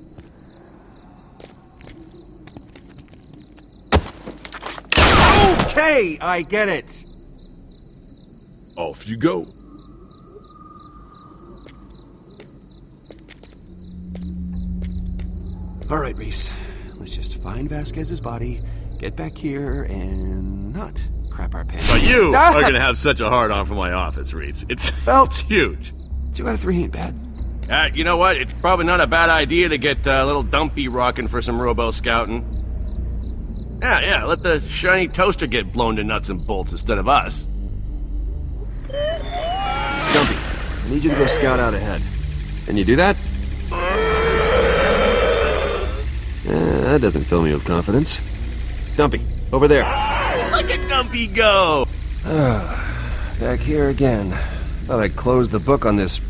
Okay, I get it. Off you go. All right, Reese. Let's just find Vasquez's body, get back here, and not crap our pants. But you are gonna have such a hard-on for my office, Reese. It's huge. 2 out of 3 ain't bad. You know what? It's probably not a bad idea to get a little Dumpy rocking for some robo-scouting. Yeah, let the shiny toaster get blown to nuts and bolts instead of us. Dumpy, I need you to go scout out ahead. Can you do that? That doesn't fill me with confidence. Dumpy, over there. Look at Dumpy go! Back here again. Thought I'd close the book on this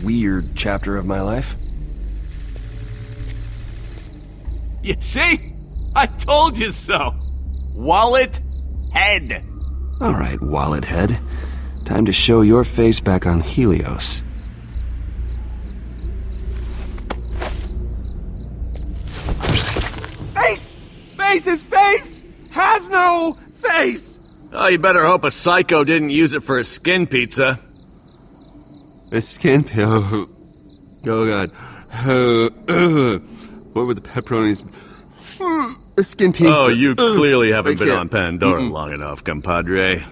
weird chapter of my life. You see? I told you so. Wallet, head. All right, wallet head. Time to show your face back on Helios. Face! His face has no face! Oh, you better hope a psycho didn't use it for a skin pizza. A skin pizza? Oh, God. What were the pepperonis? A skin pizza. Oh, you clearly haven't been on Pandora long enough, compadre.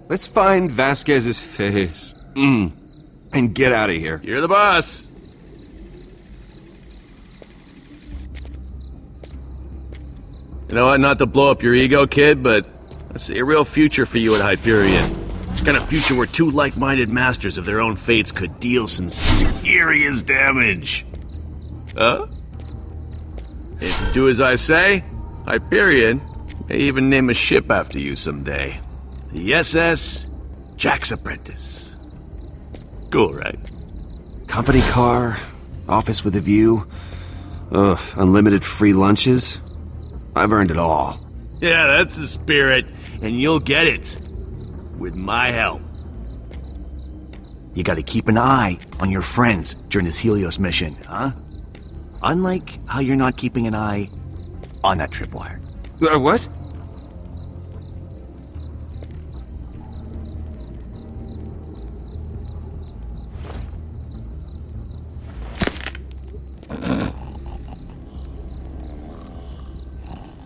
Let's find Vasquez's face. And get out of here. You're the boss. You know what, not to blow up your ego, kid, but I see a real future for you at Hyperion. It's kind of future where two like-minded masters of their own fates could deal some serious damage. Huh? If you do as I say, Hyperion may even name a ship after you someday. The SS Jack's Apprentice. Cool, right? Company car, office with a view, unlimited free lunches. I've earned it all. Yeah, that's the spirit, and you'll get it. With my help. You gotta keep an eye on your friends during this Helios mission, huh? Unlike how you're not keeping an eye on that tripwire. What?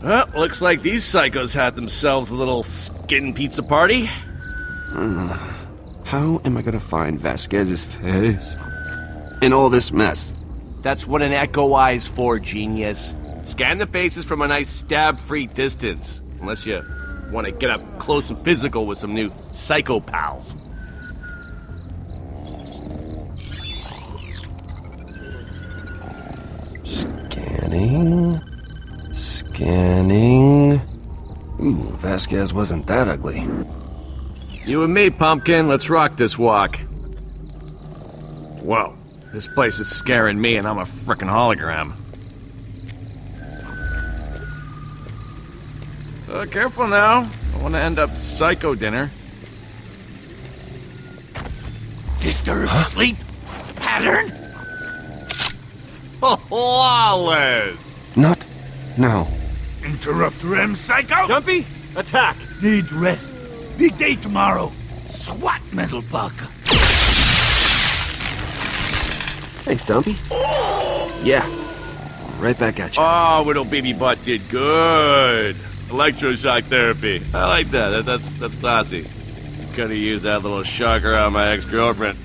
Well, looks like these psychos had themselves a little skin pizza party. How am I gonna find Vasquez's face in all this mess? That's what an echo eye is for, genius. Scan the faces from a nice stab-free distance. Unless you want to get up close and physical with some new psycho pals. Scanning. Ooh, Vasquez wasn't that ugly. You and me, Pumpkin, let's rock this walk. Whoa, this place is scaring me and I'm a frickin' hologram. Careful now. I want to end up psycho dinner. Disturbed sleep pattern? Flawless! Not now. Interrupt REM psycho? Dumpy, attack. Need rest. Big day tomorrow. SWAT metal bug. Thanks, Dumpy. Yeah. Right back at you. Oh, little baby butt did good. Electroshock therapy. I like that. That's classy. Could have used that little shocker on my ex-girlfriend.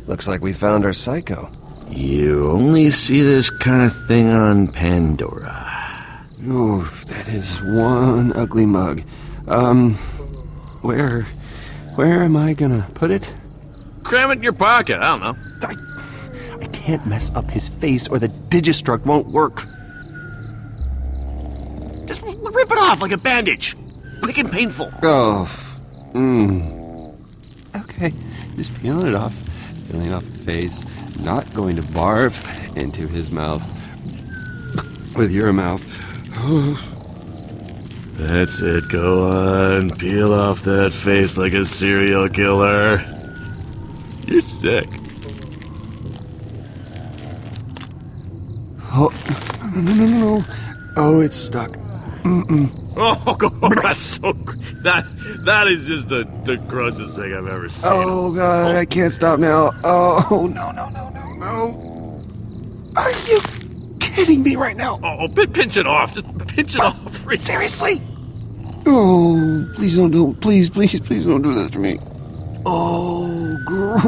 Looks like we found our psycho. You only see this kind of thing on Pandora. Oof, that is one ugly mug. Where am I gonna put it? Cram it in your pocket, I don't know. I can't mess up his face or the Digistruct won't work. Just rip it off like a bandage. Quick and painful. Oh, okay, just peeling it off. Peeling off the face. Not going to barf into his mouth. With your mouth. That's it, go on. Peel off that face like a serial killer. You're sick. Oh, no. Oh, it's stuck. Oh, God, that's so... That is just the grossest thing I've ever seen. Oh, God, I can't stop now. Oh, no. Are you kidding me right now? Oh, pinch it off. Just pinch it off. Seriously? Oh, please don't do it. Please don't do this to me. Oh, gross.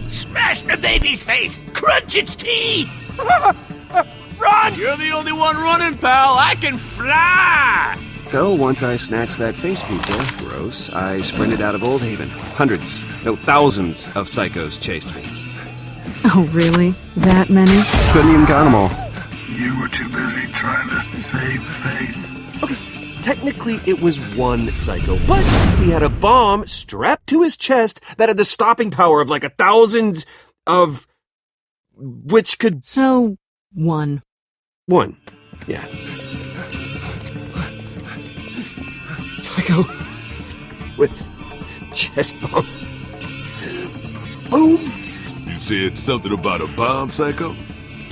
Smash the baby's face! Crunch its teeth! Run! You're the only one running, pal. I can fly! So, once I snatched that face pizza, gross, I sprinted out of Old Haven. Hundreds, no, thousands of psychos chased me. Oh, really? That many? Couldn't even count them all. You were too busy trying to save face. Okay, technically it was one psycho, but he had a bomb strapped to his chest that had the stopping power of like 1,000 of... which could... So, one. One, yeah. Psycho with chest bomb. Boom! You said something about a bomb, Psycho?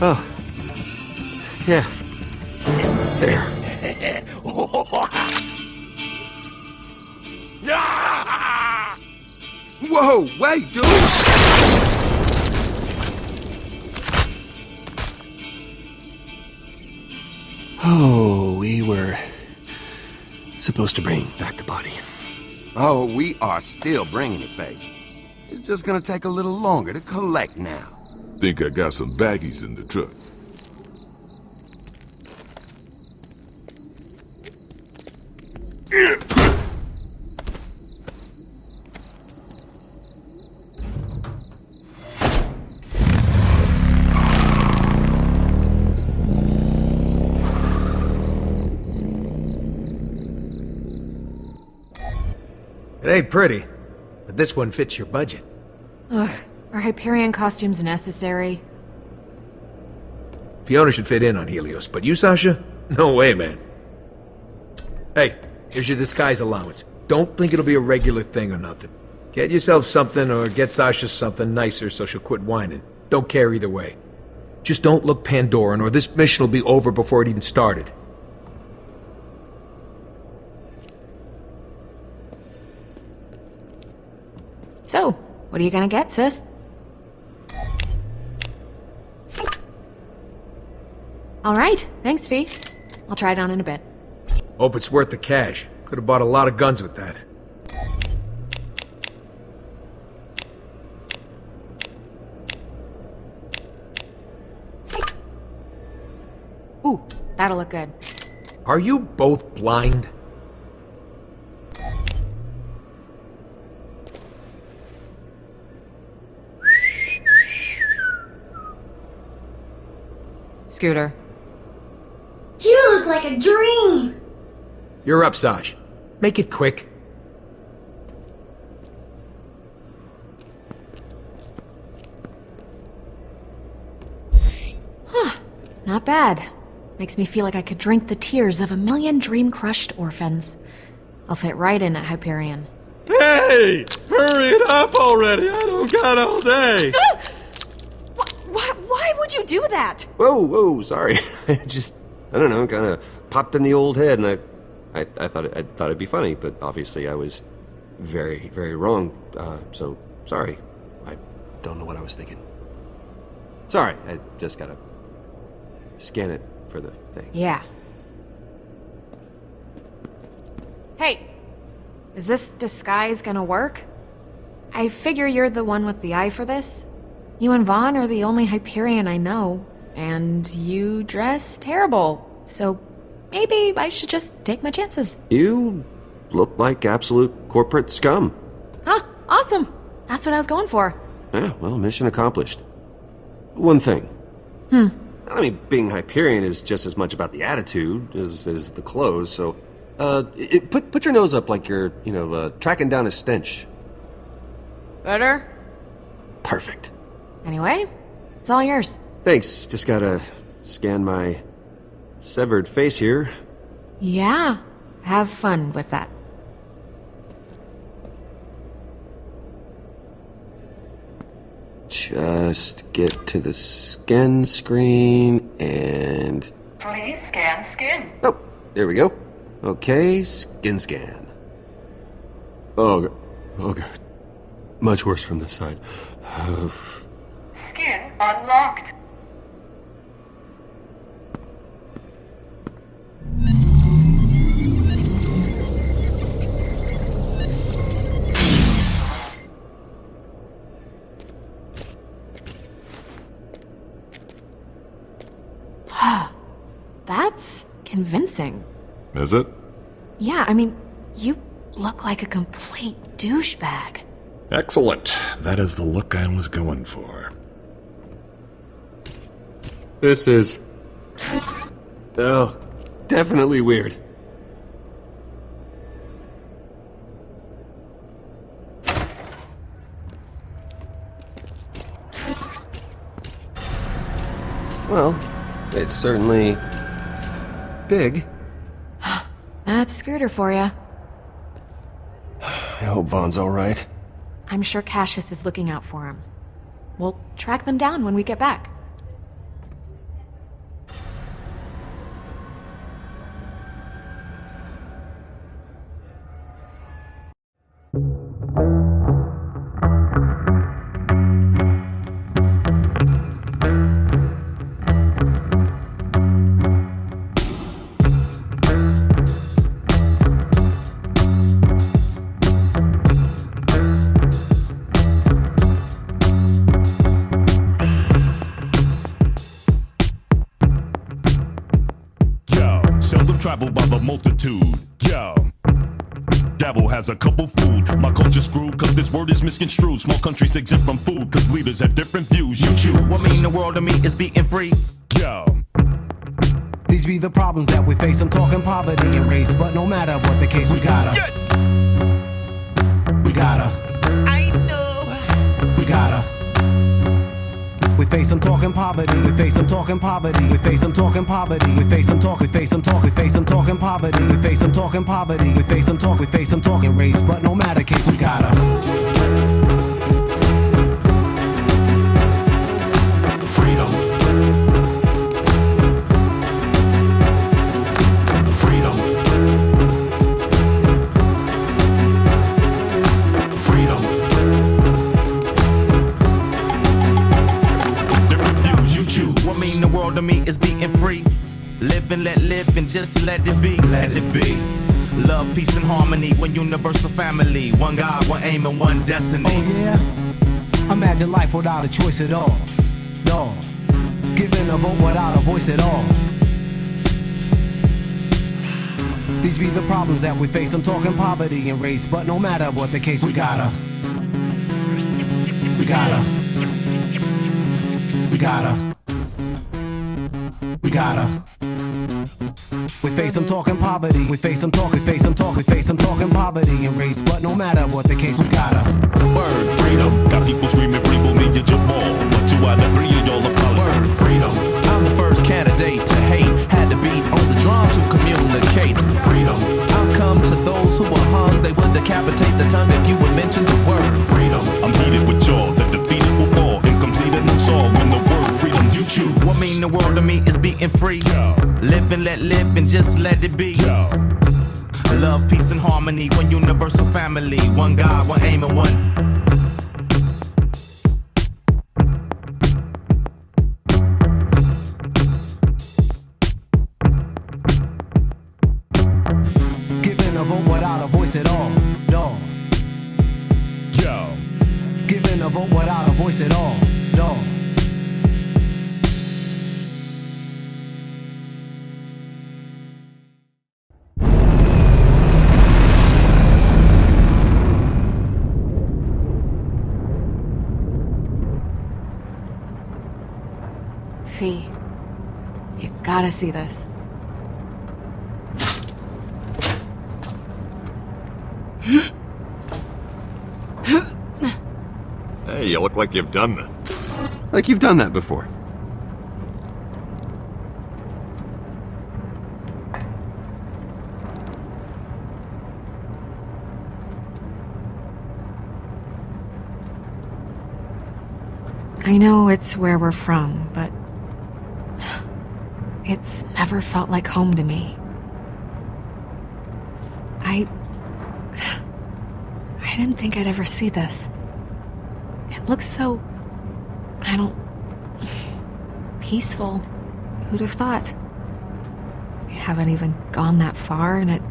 Oh. Yeah. There. Whoa, wait, dude! Oh, we were supposed to bring back the body. Oh, we are still bringing it, baby. It's just gonna take a little longer to collect now. Think I got some baggies in the truck. It ain't pretty, but this one fits your budget. Ugh, are Hyperion costumes necessary? Fiona should fit in on Helios, but you, Sasha? No way, man. Hey, here's your disguise allowance. Don't think it'll be a regular thing or nothing. Get yourself something or get Sasha something nicer so she'll quit whining. Don't care either way. Just don't look Pandoran or this mission will be over before it even started. So, what are you gonna get, sis? Alright, thanks, Fee. I'll try it on in a bit. Hope it's worth the cash. Could have bought a lot of guns with that. Ooh, that'll look good. Are you both blind? Scooter. You look like a dream! You're up, Sash. Make it quick. Huh. Not bad. Makes me feel like I could drink the tears of 1,000,000 dream-crushed orphans. I'll fit right in at Hyperion. Hey! Hurry it up already! I don't got all day! Why would you do that? Whoa, sorry. I don't know, kind of popped in the old head, and I thought it'd be funny, but obviously I was very, very wrong. So sorry. I don't know what I was thinking. Sorry, I just gotta scan it for the thing. Yeah. Hey, is this disguise gonna work? I figure you're the one with the eye for this. You and Vaughn are the only Hyperion I know, and you dress terrible, so maybe I should just take my chances. You look like absolute corporate scum. Huh, awesome. That's what I was going for. Yeah, well, mission accomplished. One thing. I mean, being Hyperion is just as much about the attitude as the clothes, so... put your nose up like you're, tracking down a stench. Better? Perfect. Anyway, it's all yours. Thanks, just gotta scan my severed face here. Yeah, have fun with that. Just get to the scan screen and... Please scan skin. Oh, there we go. Okay, scan. Oh god. Much worse from this side. Skin unlocked. That's convincing. Is it? Yeah, I mean, you look like a complete douchebag. Excellent. That is the look I was going for. This is... oh, definitely weird. Well, it's certainly... big. That's Scooter for ya. I hope Vaughn's alright. I'm sure Cassius is looking out for him. We'll track them down when we get back. Traveled by the multitude, yo. Devil has a couple food. My culture screwed, cause this word is misconstrued. Small countries exempt from food, cause leaders have different views. You choose. What mean the world to me is being free. Yo. These be the problems that we face. I'm talking poverty and race, but no matter what the case, we gotta. Yes. We gotta. I know. We gotta. We face them talking poverty, we face them talking poverty, we face them talking poverty, we face them talk, we face them talk, we face them talking poverty, we face them talking poverty, we face them talk, we face them talking race, but no matter case, we gotta. Freedom. Freedom. Freedom. What mean the world to me is being free. Live and let live and just let it be. Let it be. Love, peace, and harmony. One universal family. One God, one aim, and one destiny. Oh yeah? Imagine life without a choice at all. No. Giving a vote without a voice at all. These be the problems that we face. I'm talking poverty and race, but no matter what the case, we gotta. We gotta. We gotta. We gotta. We face them talking poverty. We face them talk. We face them talk. We face them talking poverty and race. But no matter what the case, we gotta. Word freedom. Got people screaming free will me at your ball. But 2 out of 3 of y'all are calling. Word freedom. I'm the first candidate to hate. Had to beat on the drum to communicate. Freedom. I'll come to those who were hung. They would decapitate the tongue if you would mention the word freedom. I'm heated with y'all. The defeated will fall. Incomplete and unsolved when the word freedom you choose. What mean the world to me is being free. Yo. Live and let live and just let it be. Yo. Love, peace, and harmony. One universal family. One God, one aim, and one. Giving a vote without a voice at all. No. Yo. Giving a vote without a voice at all. No. Fee, you gotta see this. Hey, you look like you've done that. Like you've done that before. I know it's where we're from, but it's never felt like home to me. I didn't think I'd ever see this. It looks so... peaceful. Who'd have thought? We haven't even gone that far, and it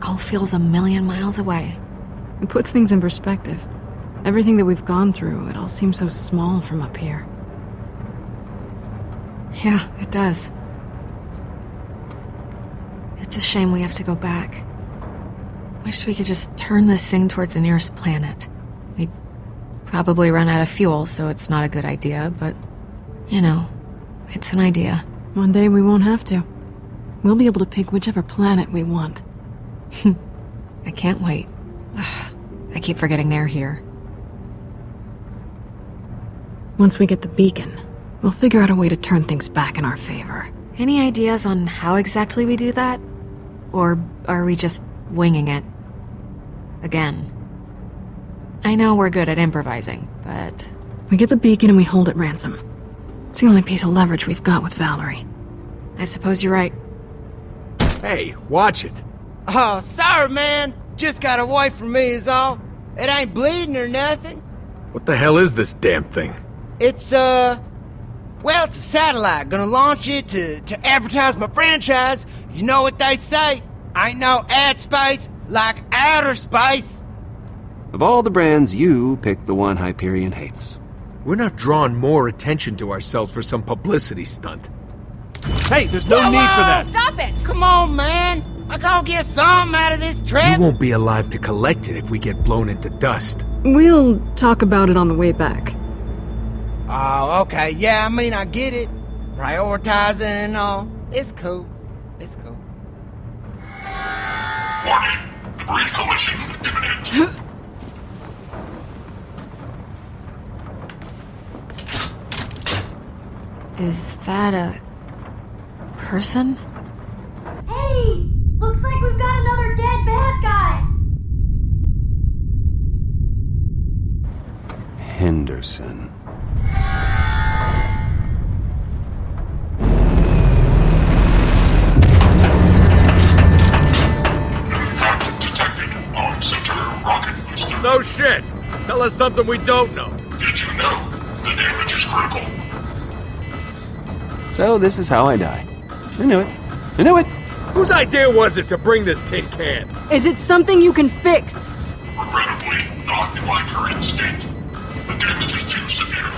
all feels a million miles away. It puts things in perspective. Everything that we've gone through, it all seems so small from up here. Yeah, it does. It's a shame we have to go back. Wish we could just turn this thing towards the nearest planet. We'd probably run out of fuel, so it's not a good idea, but, you know, It's an idea. One day we won't have to. We'll be able to pick whichever planet we want. I can't wait. I keep forgetting they're here. Once we get the beacon, we'll figure out a way to turn things back in our favor. Any ideas on how exactly we do that? Or are we just winging it? Again. I know we're good at improvising, but... We get the beacon and we hold it ransom. It's the only piece of leverage we've got with Valerie. I suppose you're right. Hey, watch it. Oh, sorry, man. Just got away from me is all. It ain't bleeding or nothing. What the hell is this damn thing? It's, well, it's a satellite. Gonna launch it to advertise my franchise. You know what they say? Ain't no ad space like outer space. Of all the brands, you picked the one Hyperion hates. We're not drawing more attention to ourselves for some publicity stunt. Hey, there's no need for that. Stop it! Come on, man. I gotta get something out of this trip. You won't be alive to collect it if we get blown into dust. We'll talk about it on the way back. Oh, okay. Yeah, I mean, I get it. Prioritizing and all. It's cool. It's cool. Warning. Debris collision imminent. Is that a... person? Hey! Looks like we've got another dead bad guy! Henderson. Impact detected on center rocket booster. No shit! Tell us something we don't know. Did you know the damage is critical? So this is how I die. I knew it. I knew it! Whose idea was it to bring this tin can? Is it something you can fix? Regrettably, not in my current state. The damage is too severe.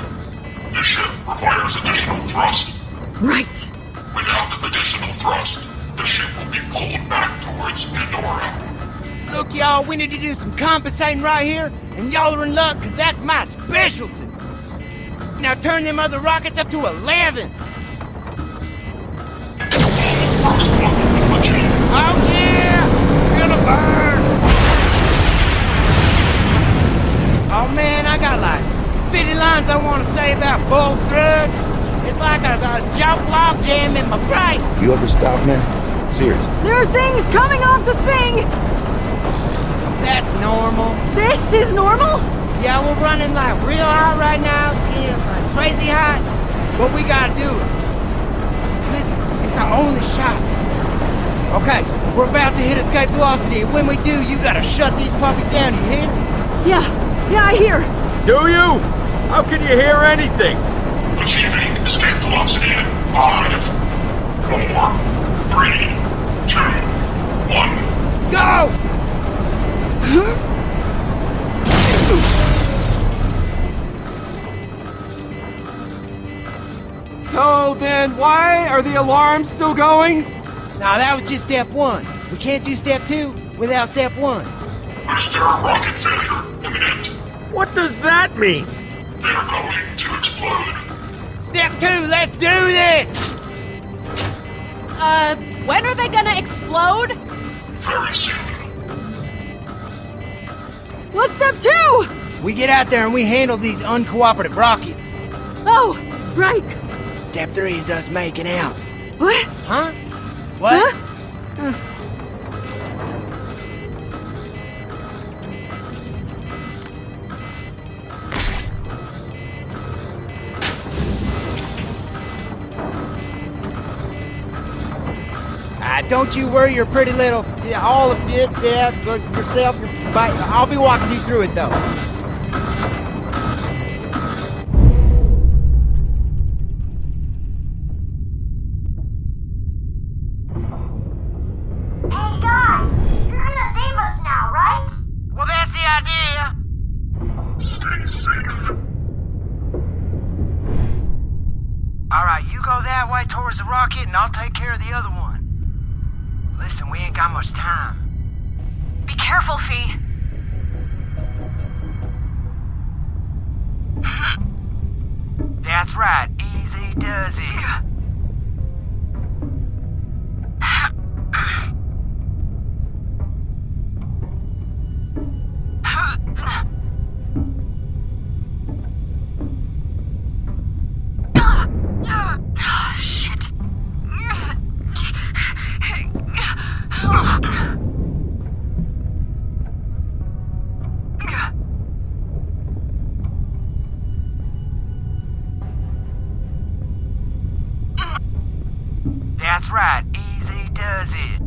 This ship requires additional thrust. Right. Without additional thrust, the ship will be pulled back towards Pandora. Look, y'all, we need to do some compensating right here, and y'all are in luck, because that's my specialty. Now turn them other rockets up to 11. Oh yeah! Gonna burn! Oh man, I got like 50 lines I want to say about full thrust. It's like a joke log jam in my brain. You ever stop now? Seriously. There are things coming off the thing! That's normal. This is normal? Yeah, we're running like real hot right now. Getting like crazy hot. But we gotta do it. Listen, it's our only shot. Okay, we're about to hit escape velocity, and when we do, you gotta shut these puppies down, you hear? Yeah, I hear. Do you? How can you hear anything? Achieving escape velocity in 5, 4, 3, 2, 1. Go! So then, why are the alarms still going? Now that was just step 1. We can't do step 2 without step 1. Booster rocket failure imminent. What does that mean? They're going to explode. Step 2, let's do this! When are they gonna explode? Very soon. What's step 2? We get out there and we handle these uncooperative rockets. Oh, right. Step 3 is us making out. What? Huh? What? Huh? Don't you worry your pretty little... all of it, but yourself, I'll be walking you through it, though. Hey guys, you're gonna save us now, right? Well, that's the idea. Stay safe. Alright, you go that way towards the rocket, and I'll take care of the other one. Listen, we ain't got much time. Be careful, Fee. That's right, easy does it. right. Easy does it.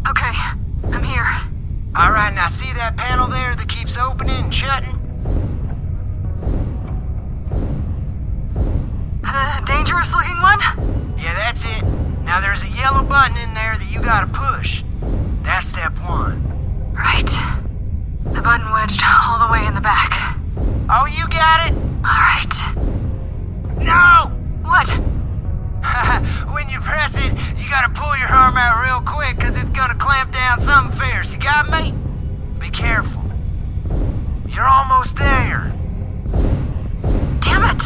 Okay, I'm here. Alright, now see that panel there that keeps opening and shutting? Dangerous looking one? Yeah, that's it. Now there's a yellow button in there that you gotta push. That's step one. Right. The button wedged all the way in the back. Oh, you got it? Alright. No! What? When you press it, you gotta pull your arm out real quick, cause it's gonna clamp down something fierce. You got me? Be careful. You're almost there. Damn it!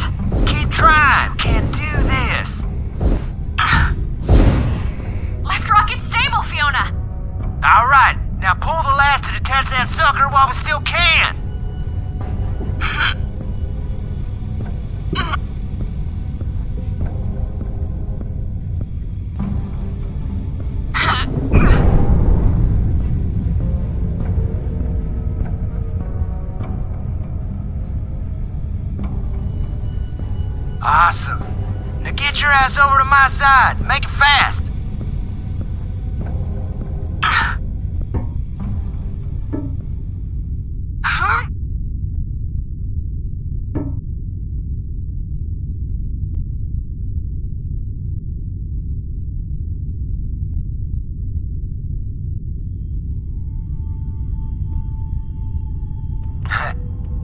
Keep trying. Can't do this. Left rocket stable, Fiona. Alright, now pull the last to detach that sucker while we still can. Awesome. Now get your ass over to my side. Make it fast.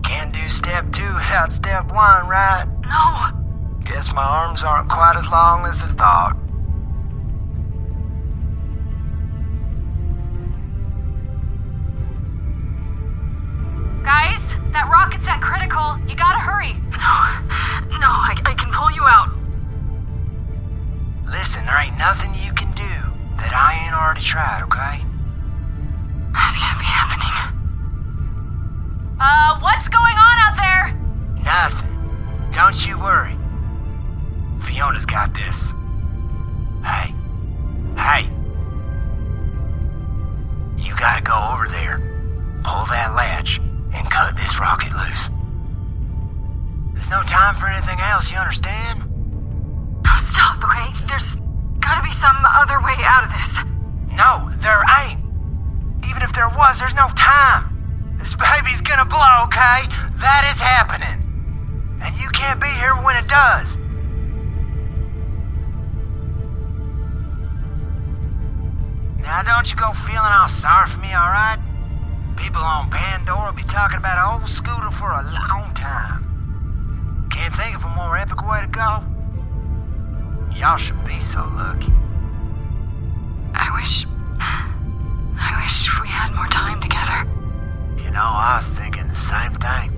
Can't do step 2 without step 1, right? No. Guess my arms aren't quite as long as I thought. Guys, that rocket's at critical. You gotta hurry. No, I can pull you out. Listen, there ain't nothing you can do that I ain't already tried, okay? This can't be happening. What's going on out there? Nothing. Don't you worry. Fiona's got this. Hey. You gotta go over there, pull that latch, and cut this rocket loose. There's no time for anything else, you understand? No, stop, okay? There's gotta be some other way out of this. No, there ain't. Even if there was, there's no time. This baby's gonna blow, okay? That is happening. And you can't be here when it does. Now don't you go feeling all sorry for me, alright? People on Pandora will be talking about an old scooter for a long time. Can't think of a more epic way to go. Y'all should be so lucky. I wish we had more time together. You know, I was thinking the same thing.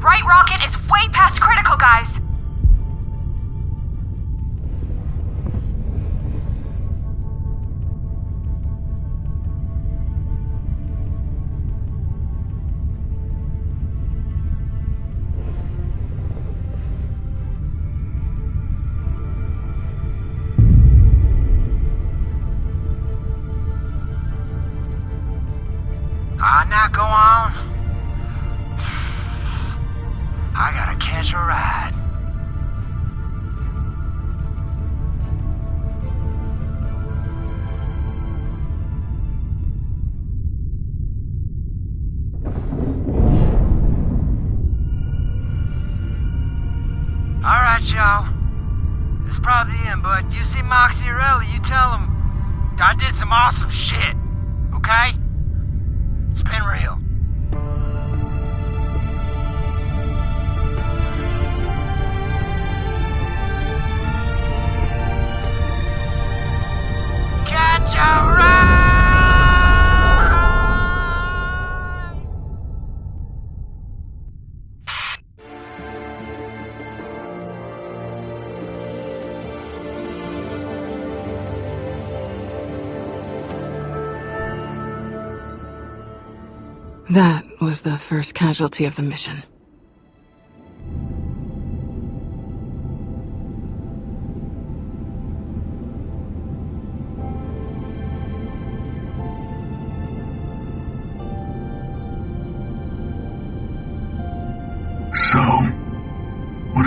Right rocket is way past critical, guys. Now go on. I gotta catch a ride. Alright, y'all. This is probably the end, but you see Moxie or Ellie, you tell them I did some awesome shit, okay? It's been real. Catch a ride! That was the first casualty of the mission.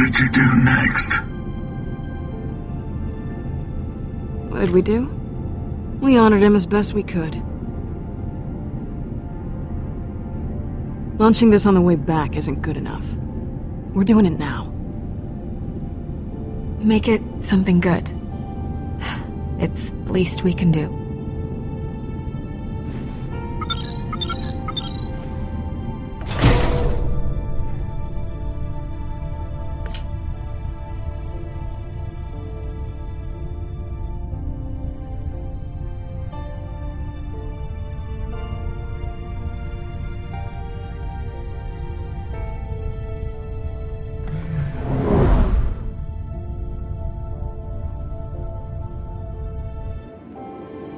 did you do next? What did we do? We honored him as best we could. Launching this on the way back isn't good enough. We're doing it now. Make it something good. It's the least we can do.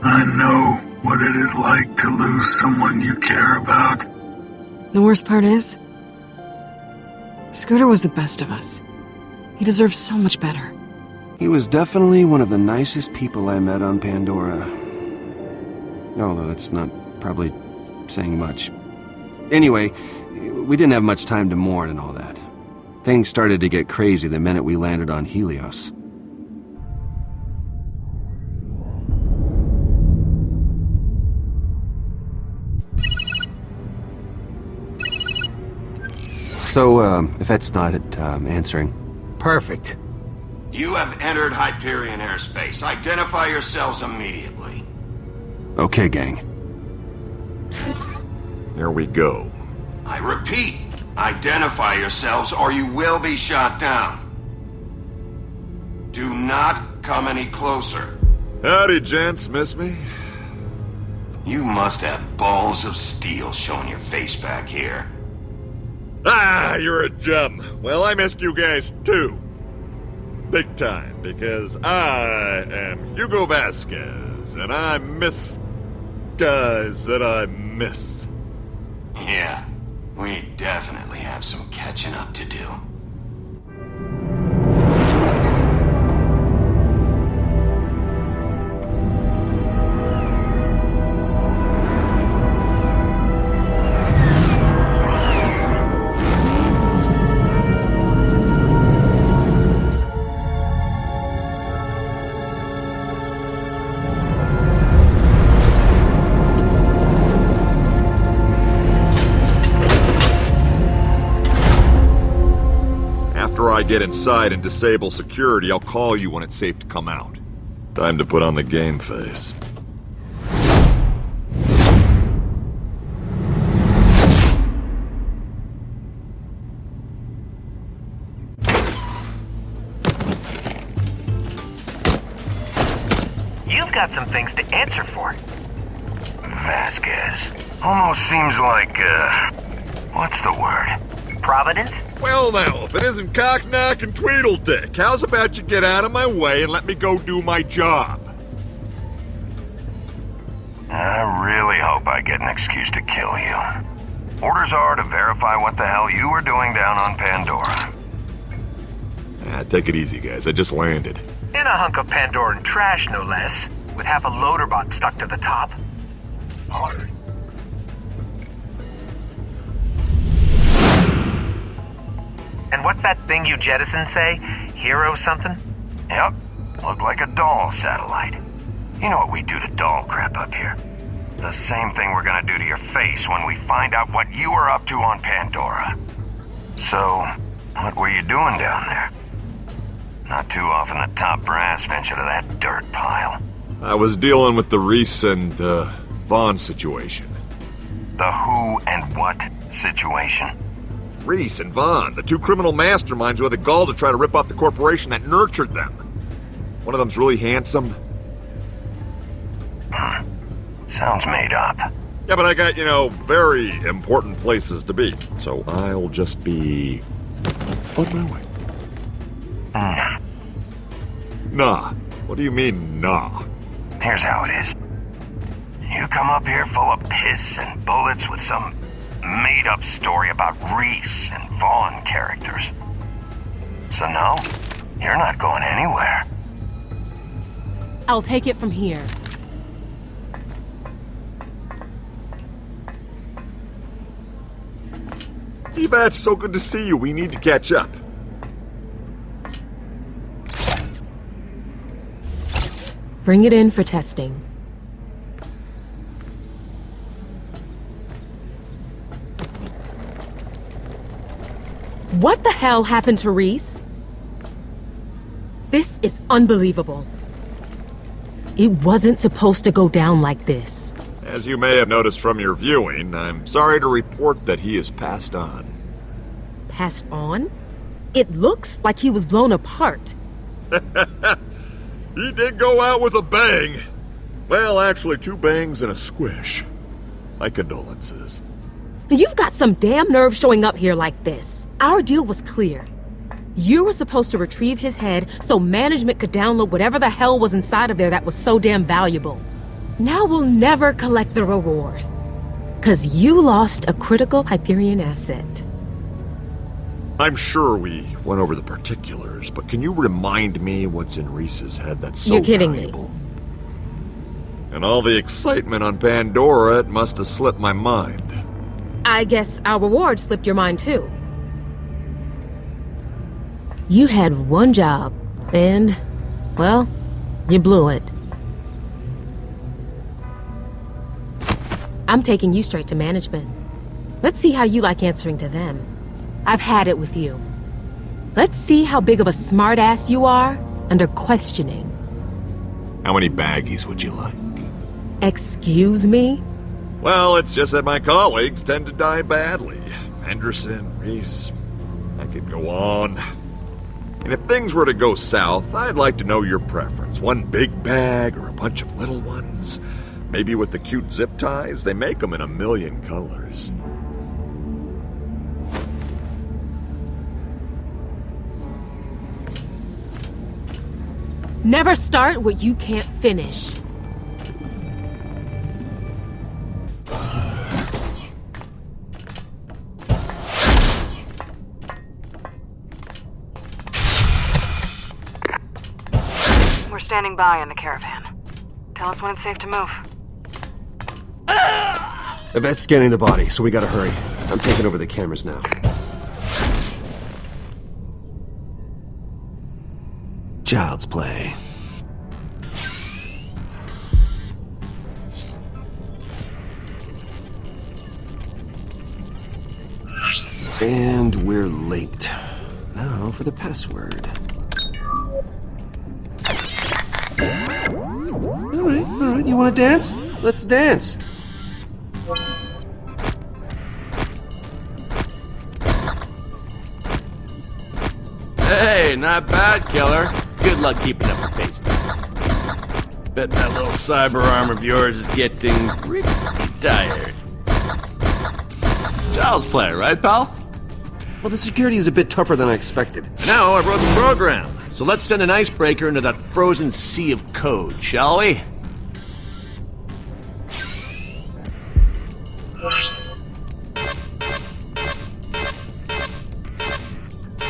I know what it is like to lose someone you care about. The worst part is, Scooter was the best of us. He deserves so much better. He was definitely one of the nicest people I met on Pandora. Although that's not probably saying much. Anyway, we didn't have much time to mourn and all that. Things started to get crazy the minute we landed on Helios. So, if that's not it, answering. Perfect. You have entered Hyperion airspace. Identify yourselves immediately. Okay, gang. Here we go. I repeat, identify yourselves or you will be shot down. Do not come any closer. Howdy, gents. Miss me? You must have balls of steel showing your face back here. Ah, you're a gem. Well, I missed you guys too. Big time, because I am Hugo Vasquez, and I miss guys that I miss. Yeah, we definitely have some catching up to do. I get inside and disable security, I'll call you when it's safe to come out. Time to put on the game face. You've got some things to answer for. Vasquez. Almost seems like, what's the word? Providence? Well now, if it isn't cock-knock and tweedle-dick, how's about you get out of my way and let me go do my job? I really hope I get an excuse to kill you. Orders are to verify what the hell you were doing down on Pandora. Take it easy, guys. I just landed. In a hunk of Pandoran trash, no less, with half a loader bot stuck to the top. And what's that thing you jettisoned say? Hero something? Yep. Looked like a doll satellite. You know what we do to doll crap up here. The same thing we're gonna do to your face when we find out what you were up to on Pandora. So, what were you doing down there? Not too often the top brass venture to that dirt pile. I was dealing with the Reese and, Vaughn situation. The who and what situation? Reese and Vaughn, the two criminal masterminds who had the gall to try to rip off the corporation that nurtured them. One of them's really handsome. Sounds made up. Yeah, but I got, very important places to be. So I'll just be on my way. Nah. What do you mean, nah? Here's how it is. You come up here full of piss and bullets with some made-up story about Reese and Vaughn characters. So no, you're not going anywhere. I'll take it from here. Ebat, so good to see you. We need to catch up. Bring it in for testing. What the hell happened to Reese? This is unbelievable. It wasn't supposed to go down like this. As you may have noticed from your viewing, I'm sorry to report that he has passed on. Passed on? It looks like he was blown apart. He did go out with a bang. Well, actually, 2 bangs and a squish. My condolences. You've got some damn nerve showing up here like this. Our deal was clear. You were supposed to retrieve his head so management could download whatever the hell was inside of there that was so damn valuable. Now we'll never collect the reward. 'Cause you lost a critical Hyperion asset. I'm sure we went over the particulars, but can you remind me what's in Reese's head that's so You're kidding valuable? And all the excitement on Pandora, it must have slipped my mind. I guess our reward slipped your mind too. You had one job, and, well, you blew it. I'm taking you straight to management. Let's see how you like answering to them. I've had it with you. Let's see how big of a smartass you are under questioning. How many baggies would you like? Excuse me? Well, it's just that my colleagues tend to die badly. Henderson, Reese, I could go on. And if things were to go south, I'd like to know your preference. One big bag or a bunch of little ones? Maybe with the cute zip ties? They make them in a million colors. Never start what you can't finish. We're standing by in the caravan. Tell us when it's safe to move. Yvette's scanning the body, so we gotta hurry. I'm taking over the cameras now. Child's play. And we're linked. Now for the password. Alright, you wanna dance? Let's dance. Hey, not bad, killer. Good luck keeping up the pace. Bet that little cyber arm of yours is getting pretty tired. It's child's play, right, pal? Well, the security is a bit tougher than I expected. Now I wrote the program, so let's send an icebreaker into that frozen sea of code, shall we?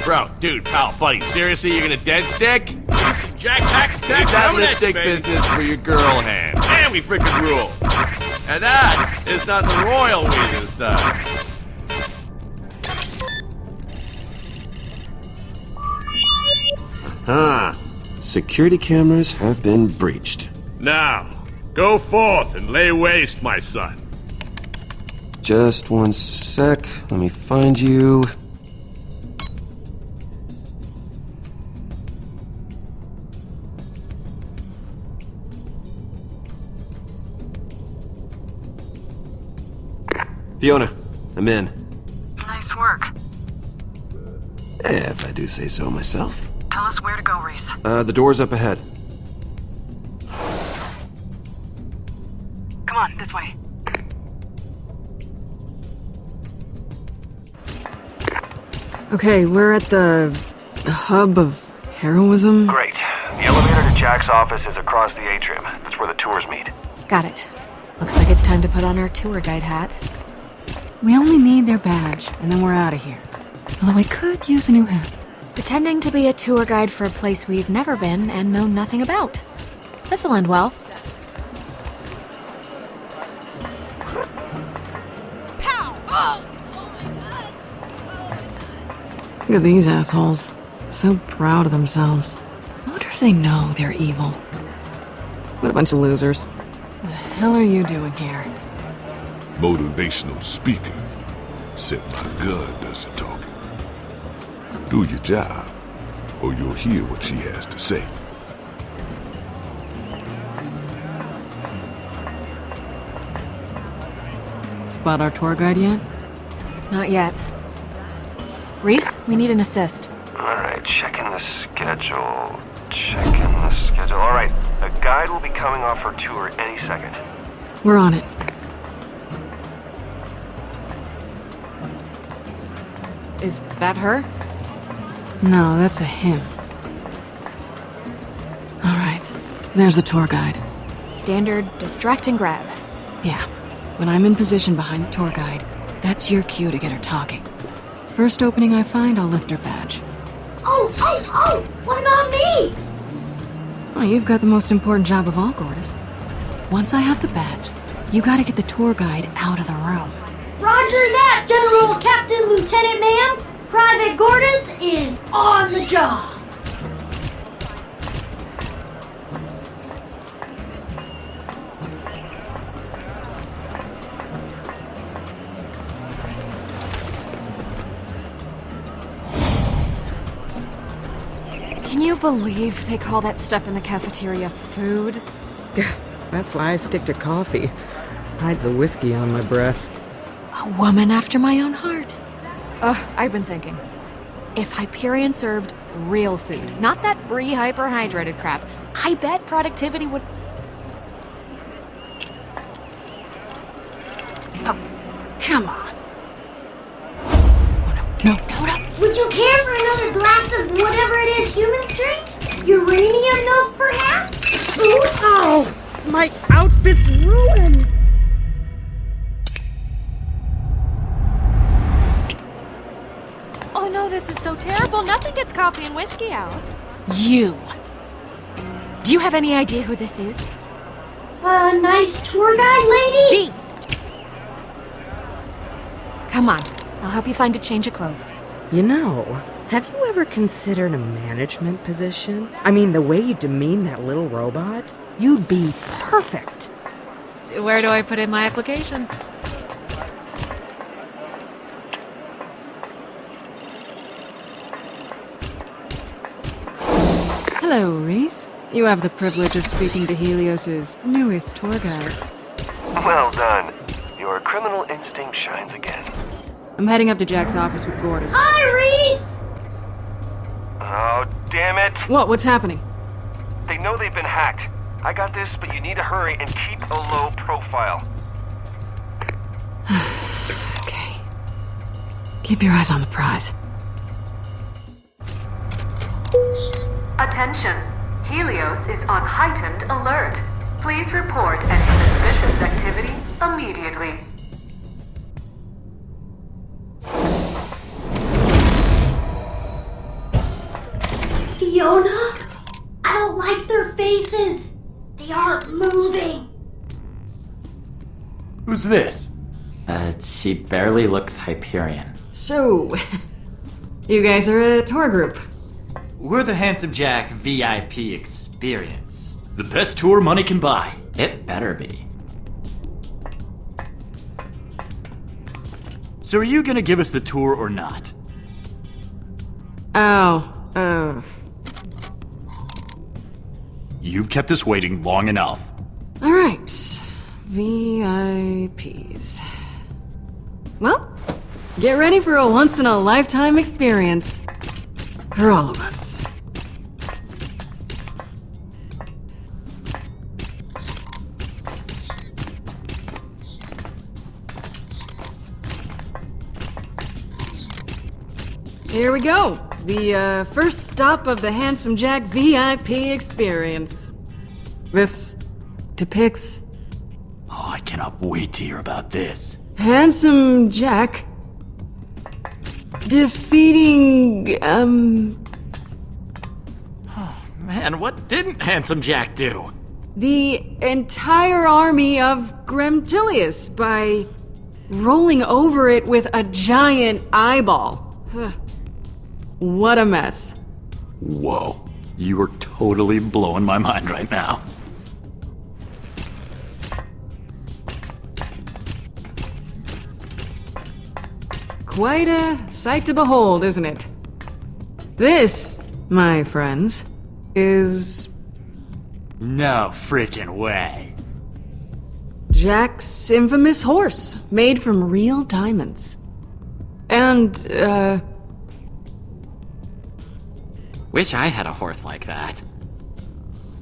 Bro, dude, pal, buddy, seriously, you're gonna dead stick? Jack, save that lipstick business for your girl hand. And we frickin' rule. And that is not the royal we this time. Ah, security cameras have been breached. Now, go forth and lay waste, my son. Just one sec, let me find you. Fiona, I'm in. Nice work. If I do say so myself. Tell us where to go, Reese. The door's up ahead. Come on, this way. Okay, we're at the hub of heroism. Great. The elevator to Jack's office is across the atrium. That's where the tours meet. Got it. Looks like it's time to put on our tour guide hat. We only need their badge, and then we're out of here. Although I could use a new hat. Pretending to be a tour guide for a place we've never been and know nothing about. This'll end well. Look at these assholes. So proud of themselves. I wonder if they know they're evil. What a bunch of losers. The hell are you doing here? Motivational speaker. Except my gun does the talking. Do your job, or you'll hear what she has to say. Spot our tour guide yet? Not yet. Reese, we need an assist. Alright, checking the schedule. Alright, a guide will be coming off her tour any second. We're on it. Is that her? No, that's a him. Alright, there's the tour guide. Standard distract and grab. Yeah, when I'm in position behind the tour guide, that's your cue to get her talking. First opening I find, I'll lift her badge. Oh! What about me? Oh, you've got the most important job of all, Gortys. Once I have the badge, you gotta get the tour guide out of the room. Roger that, General Captain Lieutenant Ma'am. Private Gortys is on the job. Can you believe they call that stuff in the cafeteria food? That's why I stick to coffee. Hides the whiskey on my breath. A woman after my own heart. I've been thinking. If Hyperion served real food, not that brie hyperhydrated crap, I bet productivity would... Oh, come on. No. Would you care for another glass of whatever it is humans drink? Uranium milk, perhaps? Ooh. Oh, my outfit's ruined! Oh no, this is so terrible. Nothing gets coffee and whiskey out. You. Do you have any idea who this is? A nice tour guide lady? Come on, I'll help you find a change of clothes. You know, have you ever considered a management position? I mean, the way you demean that little robot, you'd be perfect. Where do I put in my application? Hello, Reese. You have the privilege of speaking to Helios's newest tour guide. Well done. Your criminal instinct shines again. I'm heading up to Jack's office with Gortys. Hi, Reese! Oh, damn it! What? What's happening? They know they've been hacked. I got this, but you need to hurry and keep a low profile. Okay. Keep your eyes on the prize. Attention. Helios is on heightened alert. Please report any suspicious activity immediately. Fiona? I don't like their faces. They aren't moving. Who's this? She barely looks Hyperion. So, you guys are a tour group. We're the Handsome Jack VIP Experience. The best tour money can buy. It better be. So are you gonna give us the tour or not? You've kept us waiting long enough. Alright. VIPs. Well, get ready for a once-in-a-lifetime experience. For all of us. Here we go. The first stop of the Handsome Jack VIP experience. This depicts... Oh, I cannot wait to hear about this. Handsome Jack defeating, Oh, man, what didn't Handsome Jack do? the entire army of Gremtilius by rolling over it with a giant eyeball. What a mess. Whoa. You are totally blowing my mind right now. quite a sight to behold, isn't it? This, my friends, is... No freaking way. Jack's infamous horse, made from real diamonds. And, Wish I had a horse like that.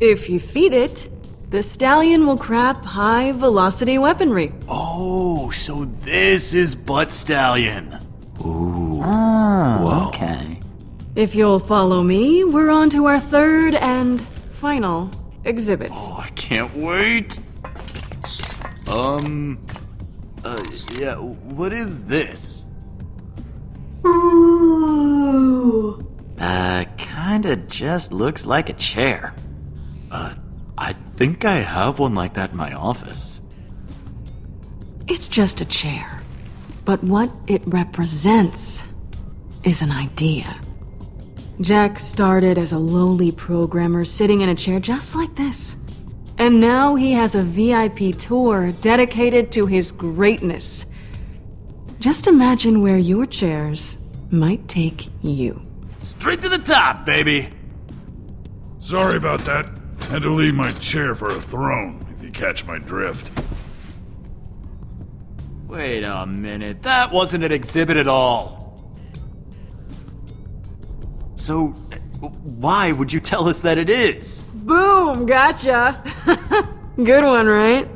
if you feed it, the stallion will crap high-velocity weaponry. Oh, so this is Butt Stallion. Ooh. Oh, okay. If you'll follow me, we're on to our third and final exhibit. Oh, I can't wait. Yeah, what is this? Ooh. Kinda just looks like a chair. I think I have one like that in my office. It's just a chair. But what it represents is an idea. Jack started as a lowly programmer sitting in a chair just like this. And now he has a VIP tour dedicated to his greatness. Just imagine where your chairs might take you. Straight to the top, baby! Sorry about that. Had to leave my chair for a throne, if you catch my drift. Wait a minute, that wasn't an exhibit at all. So, why would you tell us that it is? Boom! Gotcha! Good one, right?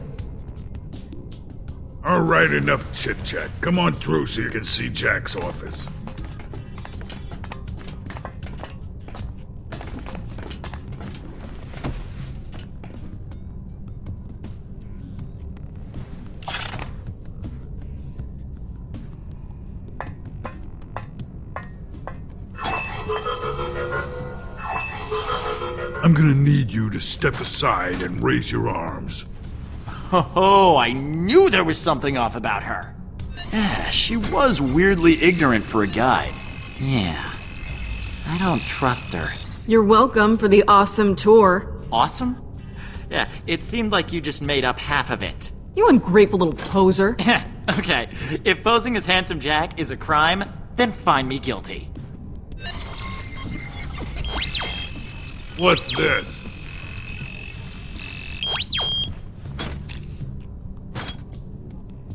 Alright, enough chit-chat. Come on through so you can see Jack's office. I'm gonna need you to step aside and raise your arms. Oh, I knew there was something off about her. Yeah, she was weirdly ignorant for a guy. Yeah, I don't trust her. You're welcome for the awesome tour. Awesome? Yeah, it seemed like you just made up half of it. You ungrateful little poser. Okay, if posing as Handsome Jack is a crime, then find me guilty. What's this?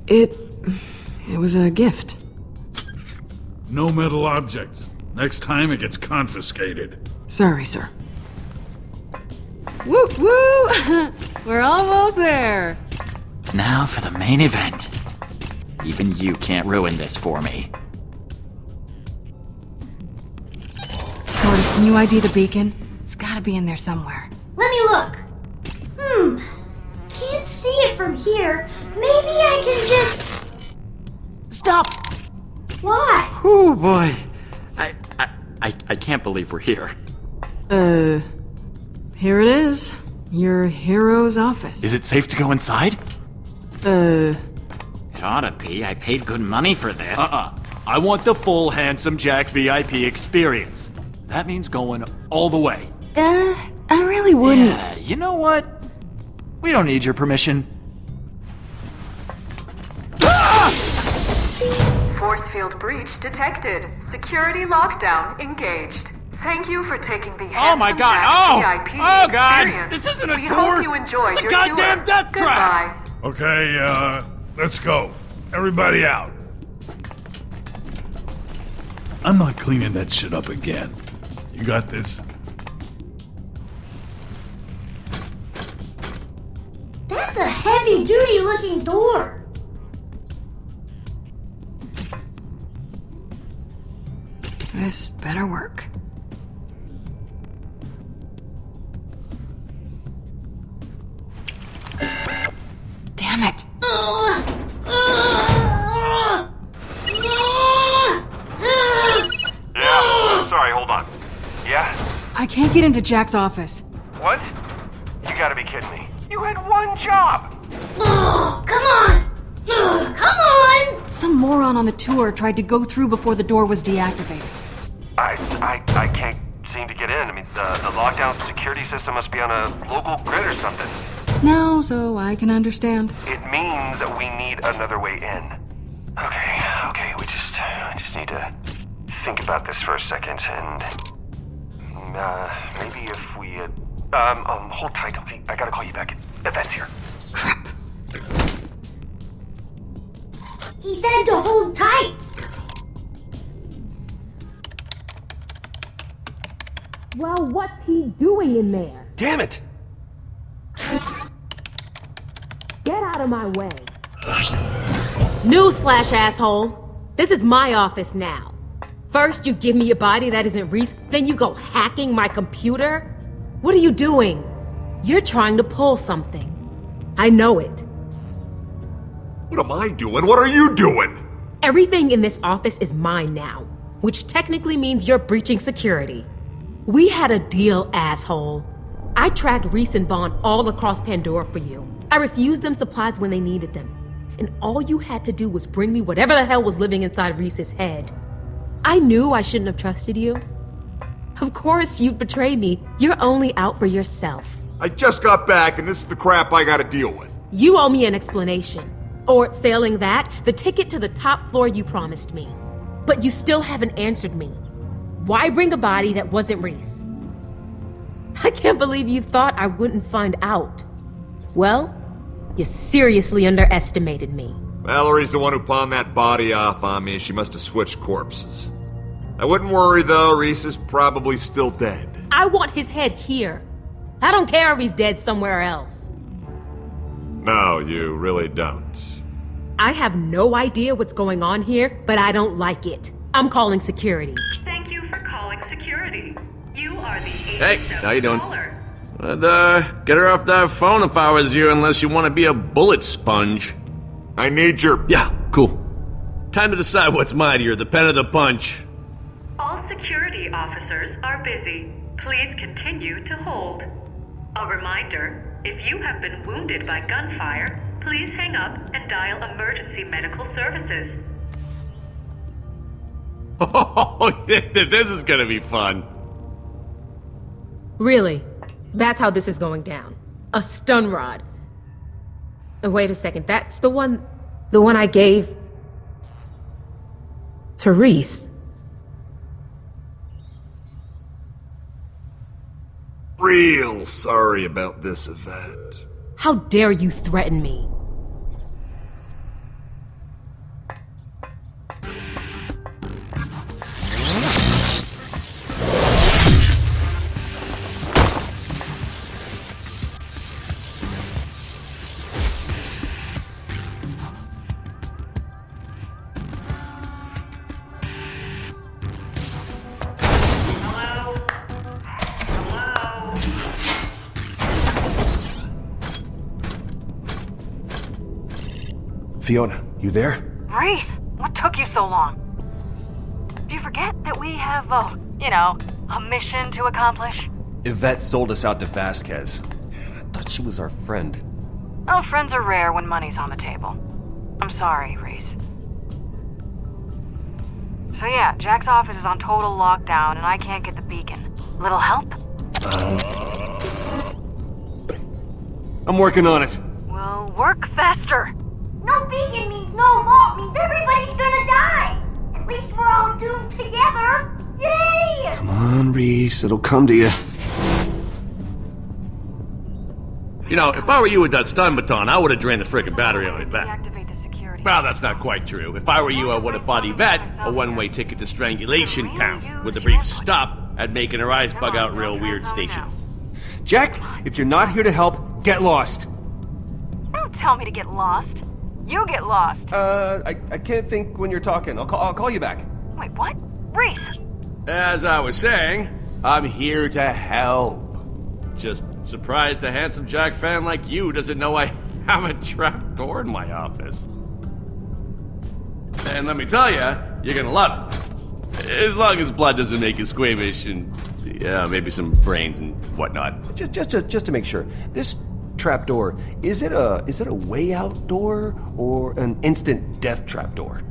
It was a gift. No metal objects. Next time it gets confiscated. Sorry, sir. Woo woo! We're almost there. Now for the main event. Even you can't ruin this for me. Jordan, can you ID the beacon? It's gotta be in there somewhere. Let me look. Can't see it from here. Maybe I can just... Stop! What? Oh boy. I can't believe we're here. Here it is. Your hero's office. Is it safe to go inside? It oughta be. I paid good money for this. I want the full Handsome Jack VIP experience. That means going all the way. I really wouldn't. Yeah, you know what? We don't need your permission. Force field breach detected. Security lockdown engaged. Thank you for taking the Oh my Handsome God! Jack VIP Oh God! experience. This isn't a we tour! hope you enjoyed It's a your goddamn tour. death trap! Goodbye. Okay, let's go. Everybody out. I'm not cleaning that shit up again. You got this? That's a heavy-duty looking door. This better work. Damn it. Yeah, sorry, hold on. Yeah? I can't get into Jack's office. What? You gotta be kidding me. You had one job! Come on! Come on! Some moron on the tour tried to go through before the door was deactivated. I can't seem to get in. I mean, the lockdown security system must be on a local grid or something. Now, so I can understand. It means that we need another way in. Okay, we just need to think about this for a second, and maybe if we hold tight, okay? I gotta call you back. That's here. He said to hold tight. Well, what's he doing in there? Damn it! Get out of my way. Newsflash, asshole. This is my office now. First you give me a body that isn't Reese, then you go hacking my computer? What are you doing? You're trying to pull something. I know it. What am I doing? What are you doing? Everything in this office is mine now, which technically means you're breaching security. We had a deal, asshole. I tracked Reese and Vaughn all across Pandora for you. I refused them supplies when they needed them. And all you had to do was bring me whatever the hell was living inside Reese's head. I knew I shouldn't have trusted you. Of course you'd betray me. You're only out for yourself. I just got back, and this is the crap I gotta deal with. You owe me an explanation. Or, failing that, the ticket to the top floor you promised me. But you still haven't answered me. Why bring a body that wasn't Reese? I can't believe you thought I wouldn't find out. Well, you seriously underestimated me. Mallory's the one who pawned that body off on me. She must have switched corpses. I wouldn't worry, though. Reese is probably still dead. I want his head here. I don't care if he's dead somewhere else. No, you really don't. I have no idea what's going on here, but I don't like it. I'm calling security. Thank you for calling security. You are the Hey, how you doing? I'd, get her off that phone if I was you, unless you want to be a bullet sponge. I need your... Yeah, cool. Time to decide what's mightier, the pen or the punch. All security officers are busy. Please continue to hold. A reminder, if you have been wounded by gunfire, please hang up and dial emergency medical services. Oh, this is gonna be fun. Really? That's how this is going down. A stun rod. Wait a second, that's the one I gave to Reese. Real sorry about this event. How dare you threaten me? Fiona, you there? Reese, what took you so long? Do you forget that we have, a mission to accomplish? Yvette sold us out to Vasquez. I thought she was our friend. Oh, friends are rare when money's on the table. I'm sorry, Reese. So yeah, Jack's office is on total lockdown and I can't get the beacon. Little help? I'm working on it. Well, work faster. No beacon means no vault, means everybody's gonna die. At least we're all doomed together. Yay! Come on, Reese, it'll come to you. You know, if I were you with that stun baton, I would have drained the frickin' battery on it back. Well, that's not quite true. If I were you, I would have bought Yvette a one-way ticket to Strangulation Town, with a brief stop at making her eyes bug out real weird station. Jack, if you're not here to help, get lost. Don't tell me to get lost. You get lost. I can't think when you're talking. I'll call you back. Wait, what? Reese! As I was saying, I'm here to help. Just surprised a handsome Jack fan like you doesn't know I have a trap door in my office. And let me tell you, you're gonna love it. As long as blood doesn't make you squeamish and, yeah, maybe some brains and whatnot. Just to make sure, this trapdoor, is it a way out door or an instant death trapdoor?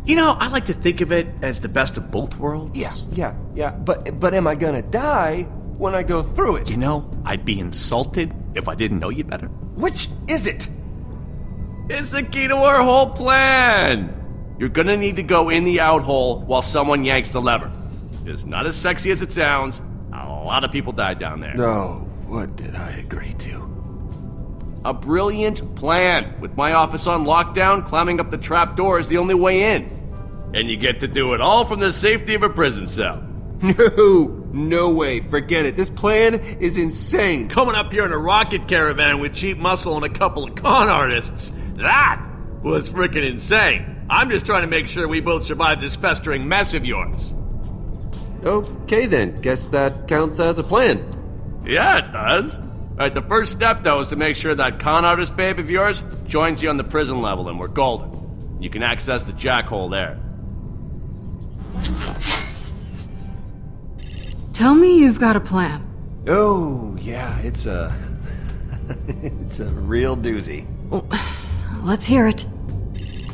You know, I like to think of it as the best of both worlds. Yeah. But am I gonna die when I go through it? You know, I'd be insulted if I didn't know you better. Which is it? It's the key to our whole plan. You're gonna need to go in the outhole while someone yanks the lever. It's not as sexy as it sounds. A lot of people died down there. No, what did I agree to? A brilliant plan. With my office on lockdown, climbing up the trap door is the only way in. And you get to do it all from the safety of a prison cell. No way. Forget it. This plan is insane. Coming up here in a rocket caravan with cheap muscle and a couple of con artists. That was freaking insane. I'm just trying to make sure we both survive this festering mess of yours. Okay then. Guess that counts as a plan. Yeah, it does. Alright, the first step, though, is to make sure that con artist babe of yours joins you on the prison level and we're golden. You can access the jackhole there. Tell me you've got a plan. Oh, yeah, it's a... it's a real doozy. Well, let's hear it.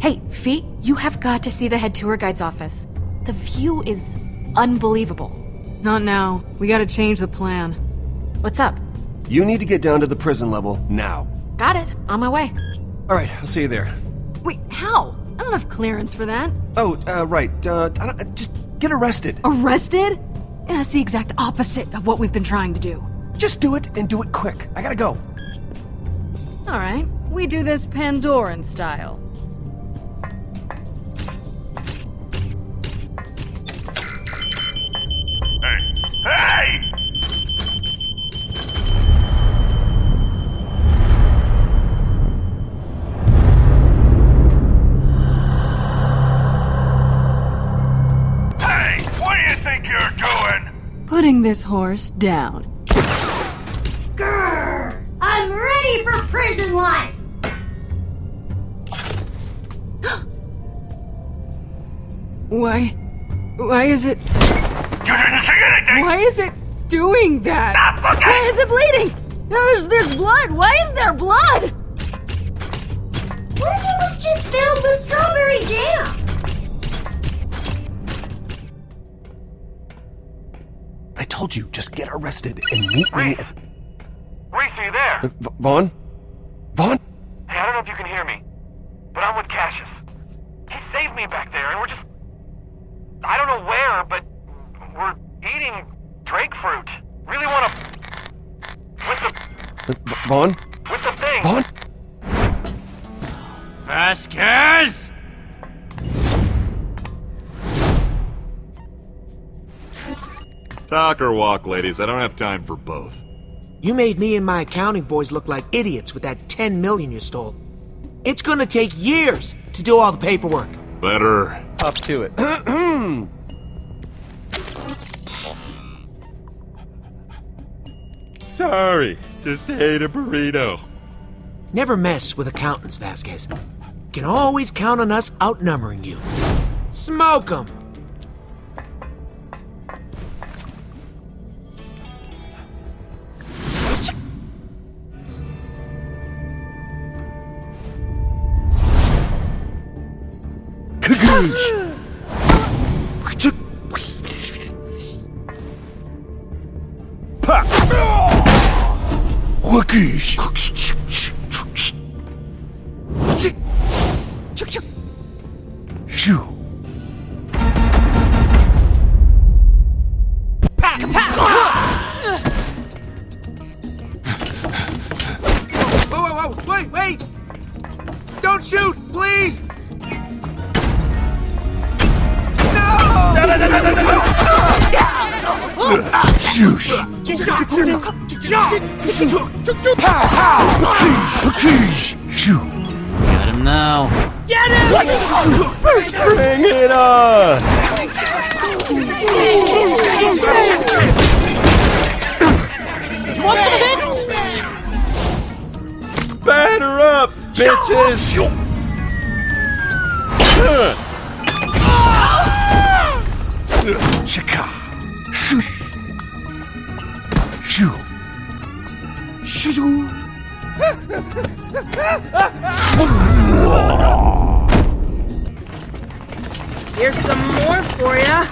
Hey, Fee, you have got to see the head tour guide's office. The view is unbelievable. Not now. We gotta change the plan. What's up? You need to get down to the prison level now. Got it. On my way. All right, I'll see you there. Wait, how? I don't have clearance for that. Oh, right. Just get arrested. Arrested? Yeah, that's the exact opposite of what we've been trying to do. Just do it and do it quick. I gotta go. All right. We do this Pandoran style. Hey! Hey! What do you think you're doing? Putting this horse down. Grrr! I'm ready for prison life! Why is it... You didn't see anything! Why is it doing that? Why is it bleeding? There's blood! Why is there blood? What if it was just filled with strawberry jam? I told you, just get arrested and meet me at... Reese, are you there? Vaughn? Vaughn? Hey, I don't know if you can hear me, but I'm with Cassius. He saved me back there, and we're just... I don't know where, but we're eating Drake fruit. Really want to... With the... Vaughn? With the thing. Vaughn? Vasquez! Talk or walk, ladies. I don't have time for both. You made me and my accounting boys look like idiots with that 10 million you stole. It's gonna take years to do all the paperwork. Better. Up to it. Sorry. Just ate a burrito. Never mess with accountants, Vasquez. Can always count on us outnumbering you. Smoke 'em! Whoa, wait! Don't shoot, please! Shoosh. Got him now. Get him! Bring it on! You want some of this? Batter up, bitches! Shaka. Shoo. Shoo. Shoo. Here's some more for ya.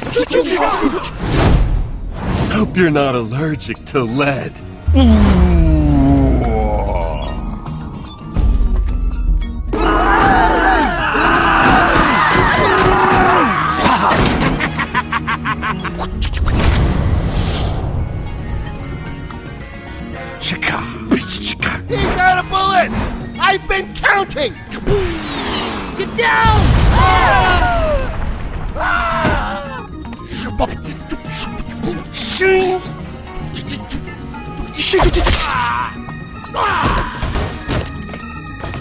Hope you're not allergic to lead. He's out of bullets! I've been counting! Get down!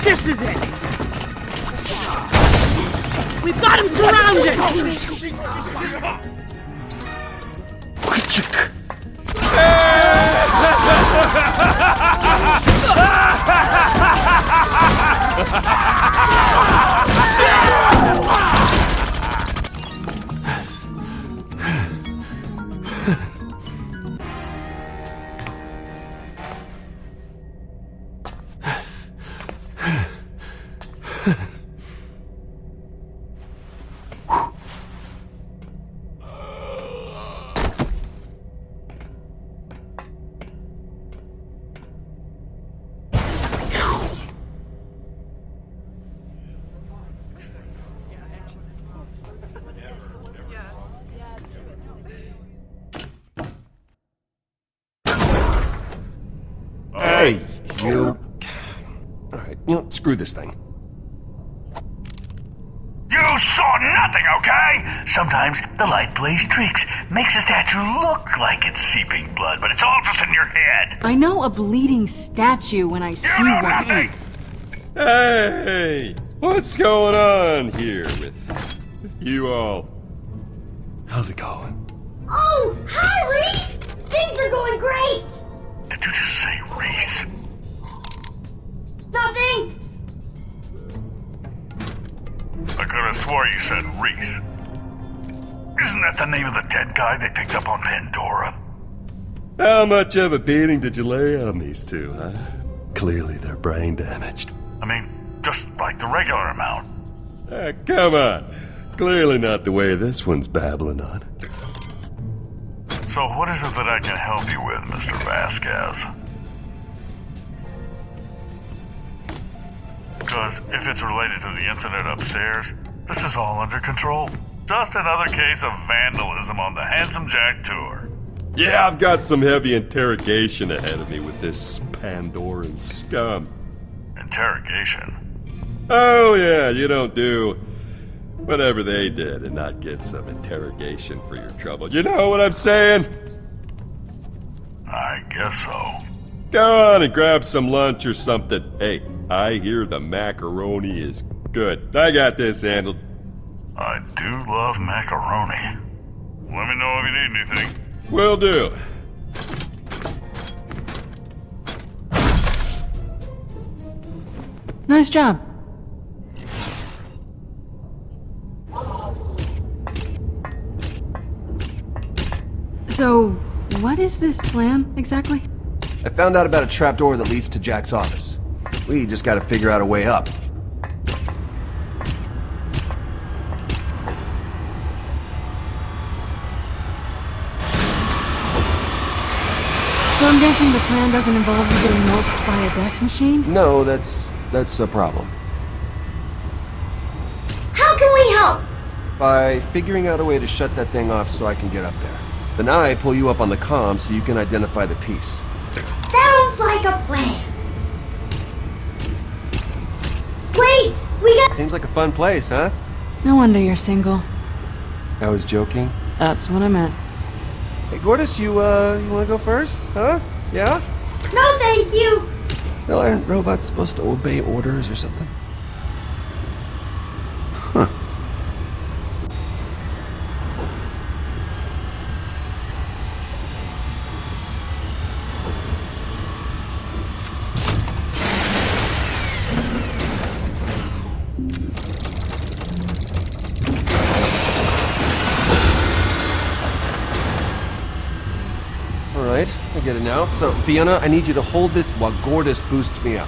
This is it! We've got him surrounded! Hey, you... Alright, screw this thing. You saw nothing, okay? Sometimes the light plays tricks, makes a statue look like it's seeping blood, but it's all just in your head. I know a bleeding statue when I see one. Hey, what's going on here with you all? How's it going? Oh, hi, Reese! Things are going great! Did you just say Reese? Nothing! I could have swore you said Reese. Isn't that the name of the dead guy they picked up on Pandora? How much of a beating did you lay on these two, huh? Clearly they're brain damaged. I mean, just like the regular amount. Come on. Clearly not the way this one's babbling on. So what is it that I can help you with, Mr. Vasquez? Because if it's related to the incident upstairs, this is all under control. Just another case of vandalism on the Handsome Jack tour. Yeah, I've got some heavy interrogation ahead of me with this Pandoran scum. Interrogation? Oh yeah, you don't do whatever they did and not get some interrogation for your trouble. You know what I'm saying? I guess so. Go on and grab some lunch or something. Hey, I hear the macaroni is good. I got this handled. I do love macaroni. Let me know if you need anything. Will do. Nice job. So, what is this plan, exactly? I found out about a trapdoor that leads to Jack's office. We just gotta figure out a way up. So I'm guessing the plan doesn't involve you getting mulched by a death machine? No, that's a problem. How can we help? By figuring out a way to shut that thing off so I can get up there. Then I pull you up on the comm so you can identify the piece. Sounds like a plan. Wait! We got... Seems like a fun place, huh? No wonder you're single. I was joking. That's what I meant. Hey, Gortys, you wanna go first? Huh? Yeah? No, thank you! Well, aren't robots supposed to obey orders or something? Huh. Alright, I get it now. So, Fiona, I need you to hold this while Gortys boosts me up.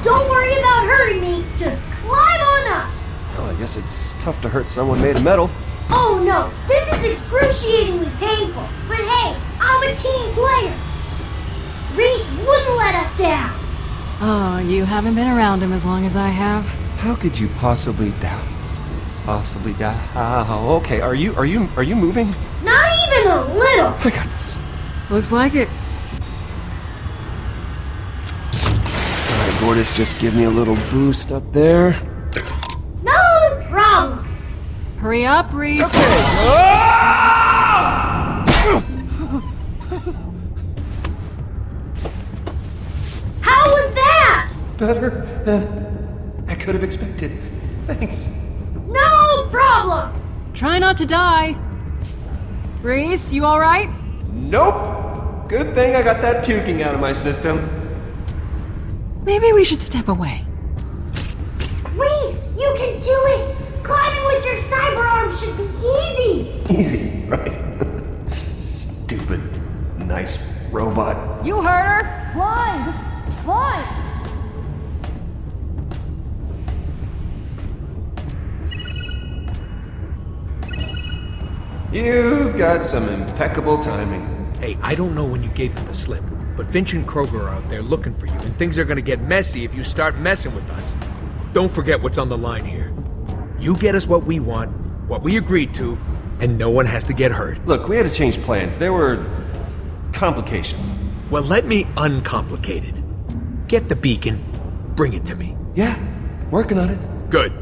Don't worry about hurting me, just climb on up! Well, I guess it's tough to hurt someone made of metal. Oh no, this is excruciatingly painful, but hey, I'm a team player! Reese wouldn't let us down! Oh, you haven't been around him as long as I have. How could you possibly doubt? Possibly doubt? Oh, okay, are you moving? Not even a little! I got this. Looks like it. Gortys just give me a little boost up there? No problem. Hurry up, Reese. How was that? Better than I could have expected. Thanks. No problem. Try not to die. Reese, you alright? Nope. Good thing I got that puking out of my system. Maybe we should step away. Reese, you can do it. Climbing with your cyber arm should be easy. Easy, right? Stupid, nice robot. You heard her. Fine, just fine. You've got some impeccable timing. Hey, I don't know when you gave him the slip, but Finch and Kroger are out there looking for you, and things are gonna get messy if you start messing with us. Don't forget what's on the line here. You get us what we want, what we agreed to, and no one has to get hurt. Look, we had to change plans. There were complications. Well, let me uncomplicate it. Get the beacon, bring it to me. Yeah, working on it. Good.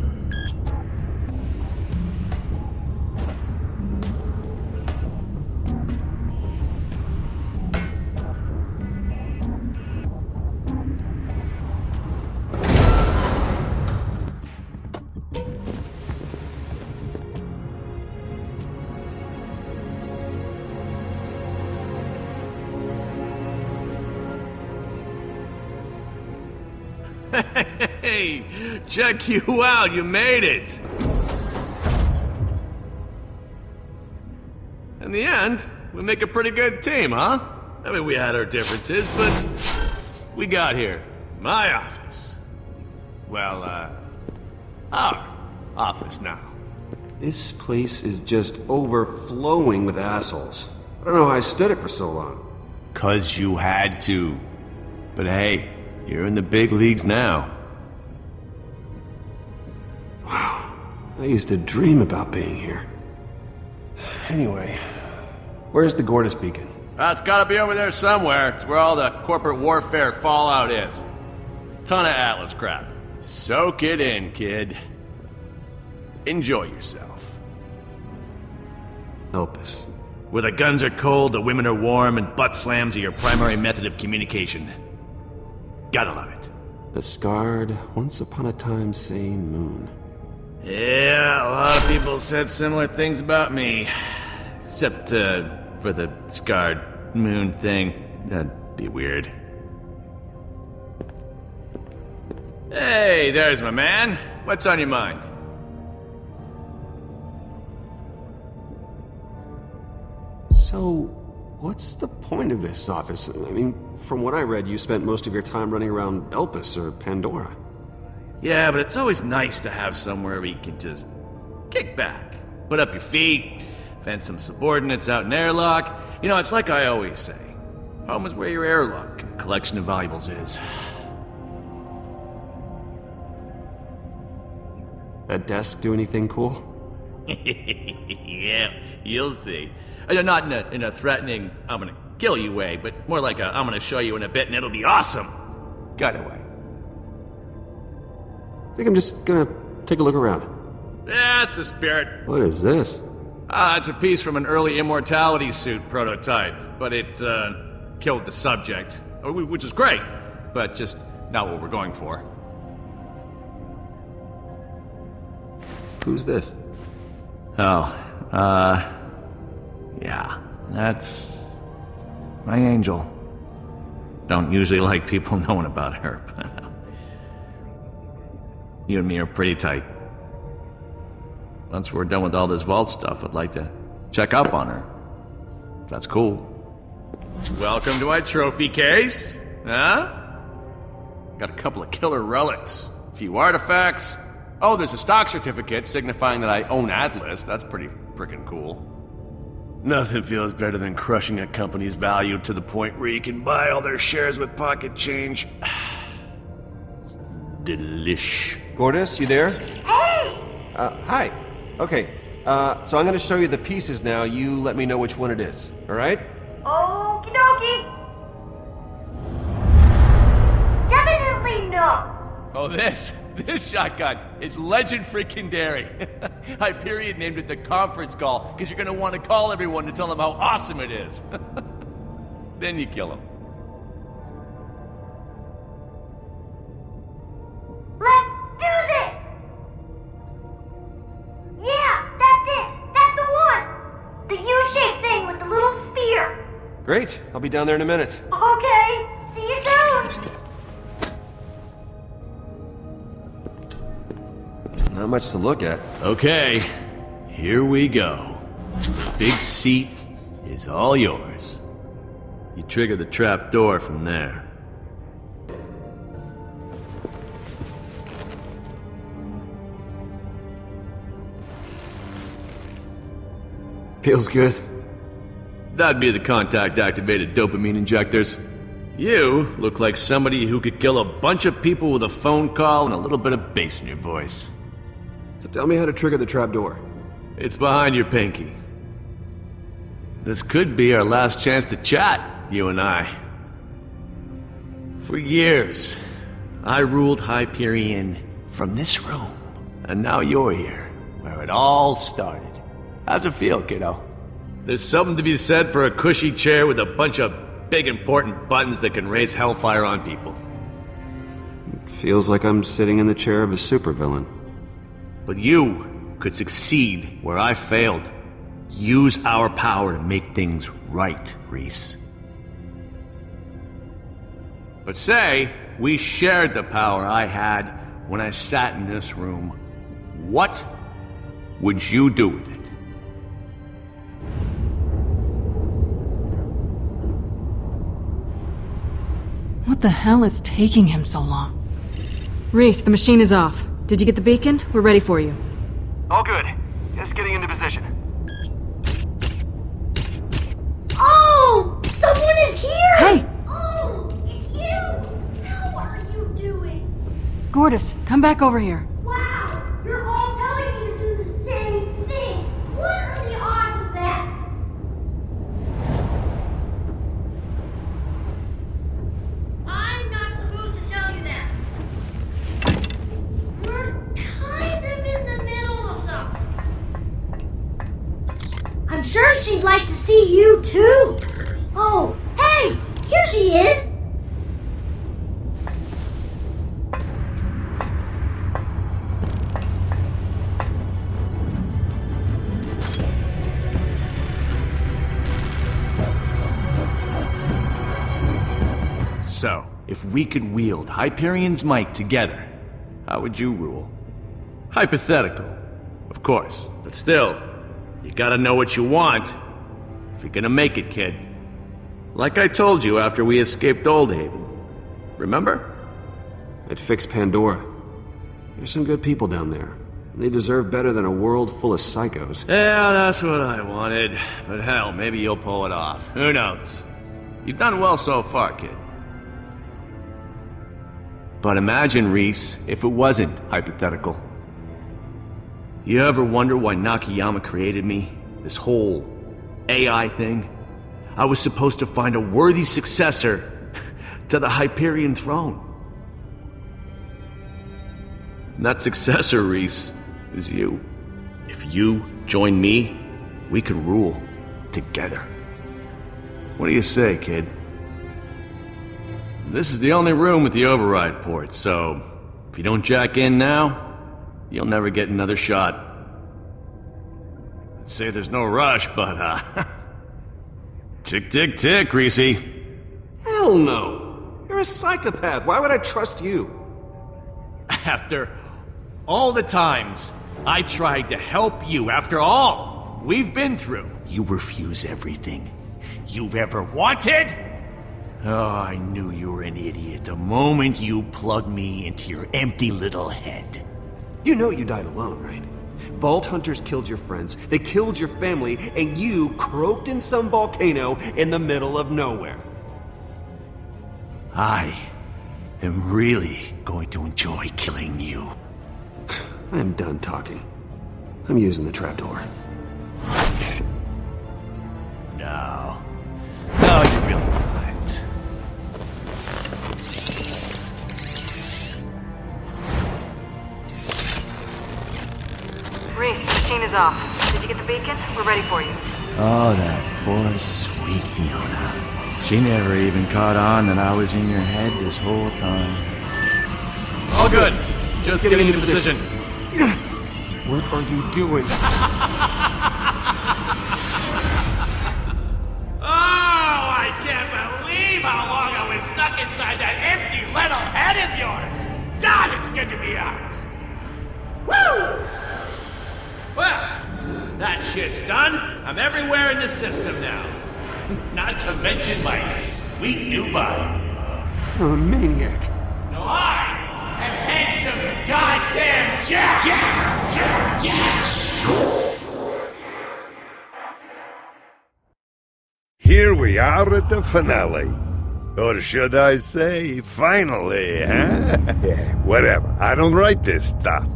Hey, check you out, you made it! In the end, we make a pretty good team, huh? I mean, we had our differences, but we got here. My office. Well, our office now. This place is just overflowing with assholes. I don't know how I stood it for so long. 'Cause you had to. But hey, you're in the big leagues now. Wow, I used to dream about being here. Anyway, where's the Gortys beacon? It's gotta be over there somewhere. It's where all the corporate warfare fallout is. Ton of Atlas crap. Soak it in, kid. Enjoy yourself. Help us. Where the guns are cold, the women are warm, and butt slams are your primary method of communication. Gotta love it. The scarred, once upon a time sane moon. Yeah, a lot of people said similar things about me. Except, for the scarred moon thing. That'd be weird. Hey, there's my man. What's on your mind? So, what's the point of this office? I mean, from what I read, you spent most of your time running around Elpis or Pandora. Yeah, but it's always nice to have somewhere where you can just kick back, put up your feet, fence some subordinates out in airlock. You know, it's like I always say, home is where your airlock and collection of valuables is. That desk do anything cool? Yeah, you'll see. Not in a threatening, I'm gonna kill you way, but more like a, I'm gonna show you in a bit and it'll be awesome kind of way. I think I'm just gonna take a look around. That's the spirit. What is this? It's a piece from an early immortality suit prototype, but it, killed the subject. Which is great, but just not what we're going for. Who's this? Oh, yeah, that's my angel. Don't usually like people knowing about her, but you and me are pretty tight. Once we're done with all this vault stuff, I'd like to check up on her. That's cool. Welcome to my trophy case, huh? Got a couple of killer relics, a few artifacts. Oh, there's a stock certificate signifying that I own Atlas. That's pretty freaking cool. Nothing feels better than crushing a company's value to the point where you can buy all their shares with pocket change. It's delish. Gortys, you there? Hey! Hi. Okay, so I'm gonna show you the pieces now. You let me know which one it is, alright? Okie dokie. Definitely no. Oh, this shotgun is legend freaking dairy. Hyperion named it the conference call because you're gonna want to call everyone to tell them how awesome it is. Then you kill him. Let's do this! Yeah, that's it! That's the one! The U-shaped thing with the little spear! Great, I'll be down there in a minute. Okay, see you soon! Not much to look at. Okay, here we go. The big seat is all yours. You trigger the trap door from there. Feels good. That'd be the contact-activated dopamine injectors. You look like somebody who could kill a bunch of people with a phone call and a little bit of bass in your voice. So tell me how to trigger the trapdoor. It's behind your pinky. This could be our last chance to chat, you and I. For years, I ruled Hyperion from this room. And now you're here, where it all started. How's it feel, kiddo? There's something to be said for a cushy chair with a bunch of big important buttons that can raise hellfire on people. It feels like I'm sitting in the chair of a supervillain. But you could succeed where I failed. Use our power to make things right, Reese. But say we shared the power I had when I sat in this room. What would you do with it? What the hell is taking him so long? Reese, the machine is off. Did you get the beacon? We're ready for you. All good. Just getting into position. Oh! Someone is here! Hey! Oh, it's you! How are you doing? Gortys, come back over here. Wow! You're all telling me to do the same thing! What are the odds of that? I'm not supposed to tell you that. We're kind of in the middle of something. I'm sure she'd like to see you too. Oh, hey! Here she is! So, if we could wield Hyperion's might together, how would you rule? Hypothetical, of course, but still, you gotta know what you want if you're gonna make it, kid. Like I told you after we escaped Oldhaven. Remember? I'd fix Pandora. There's some good people down there. And they deserve better than a world full of psychos. Yeah, that's what I wanted. But hell, maybe you'll pull it off. Who knows? You've done well so far, kid. But imagine, Reese, if it wasn't hypothetical. You ever wonder why Nakayama created me? This whole AI thing? I was supposed to find a worthy successor to the Hyperion throne. And that successor, Reese, is you. If you join me, we can rule together. What do you say, kid? This is the only room with the override port, so if you don't jack in now, you'll never get another shot. I'd say there's no rush, but tick, tick, tick, Reese. Hell no! You're a psychopath. Why would I trust you? After all the times I tried to help you, after all we've been through, you refuse everything you've ever wanted? Oh, I knew you were an idiot the moment you plugged me into your empty little head. You know you died alone, right? Vault Hunters killed your friends, they killed your family, and you croaked in some volcano in the middle of nowhere. I am really going to enjoy killing you. I'm done talking. I'm using the trapdoor. No. No, you really not. machine is off. Did you get the beacon? We're ready for you. Oh, that poor, sweet Fiona. She never even caught on that I was in your head this whole time. All good. Just getting into position. What are you doing? Oh, I can't believe how long I was stuck inside that empty little head of yours. God, it's good to be out. Woo! Well, that shit's done. I'm everywhere in the system now. Not to mention my sweet new body. You're a maniac. No, I am handsome goddamn Jack! Jack! Here we are at the finale. Or should I say, finally, huh? Whatever, I don't write this stuff.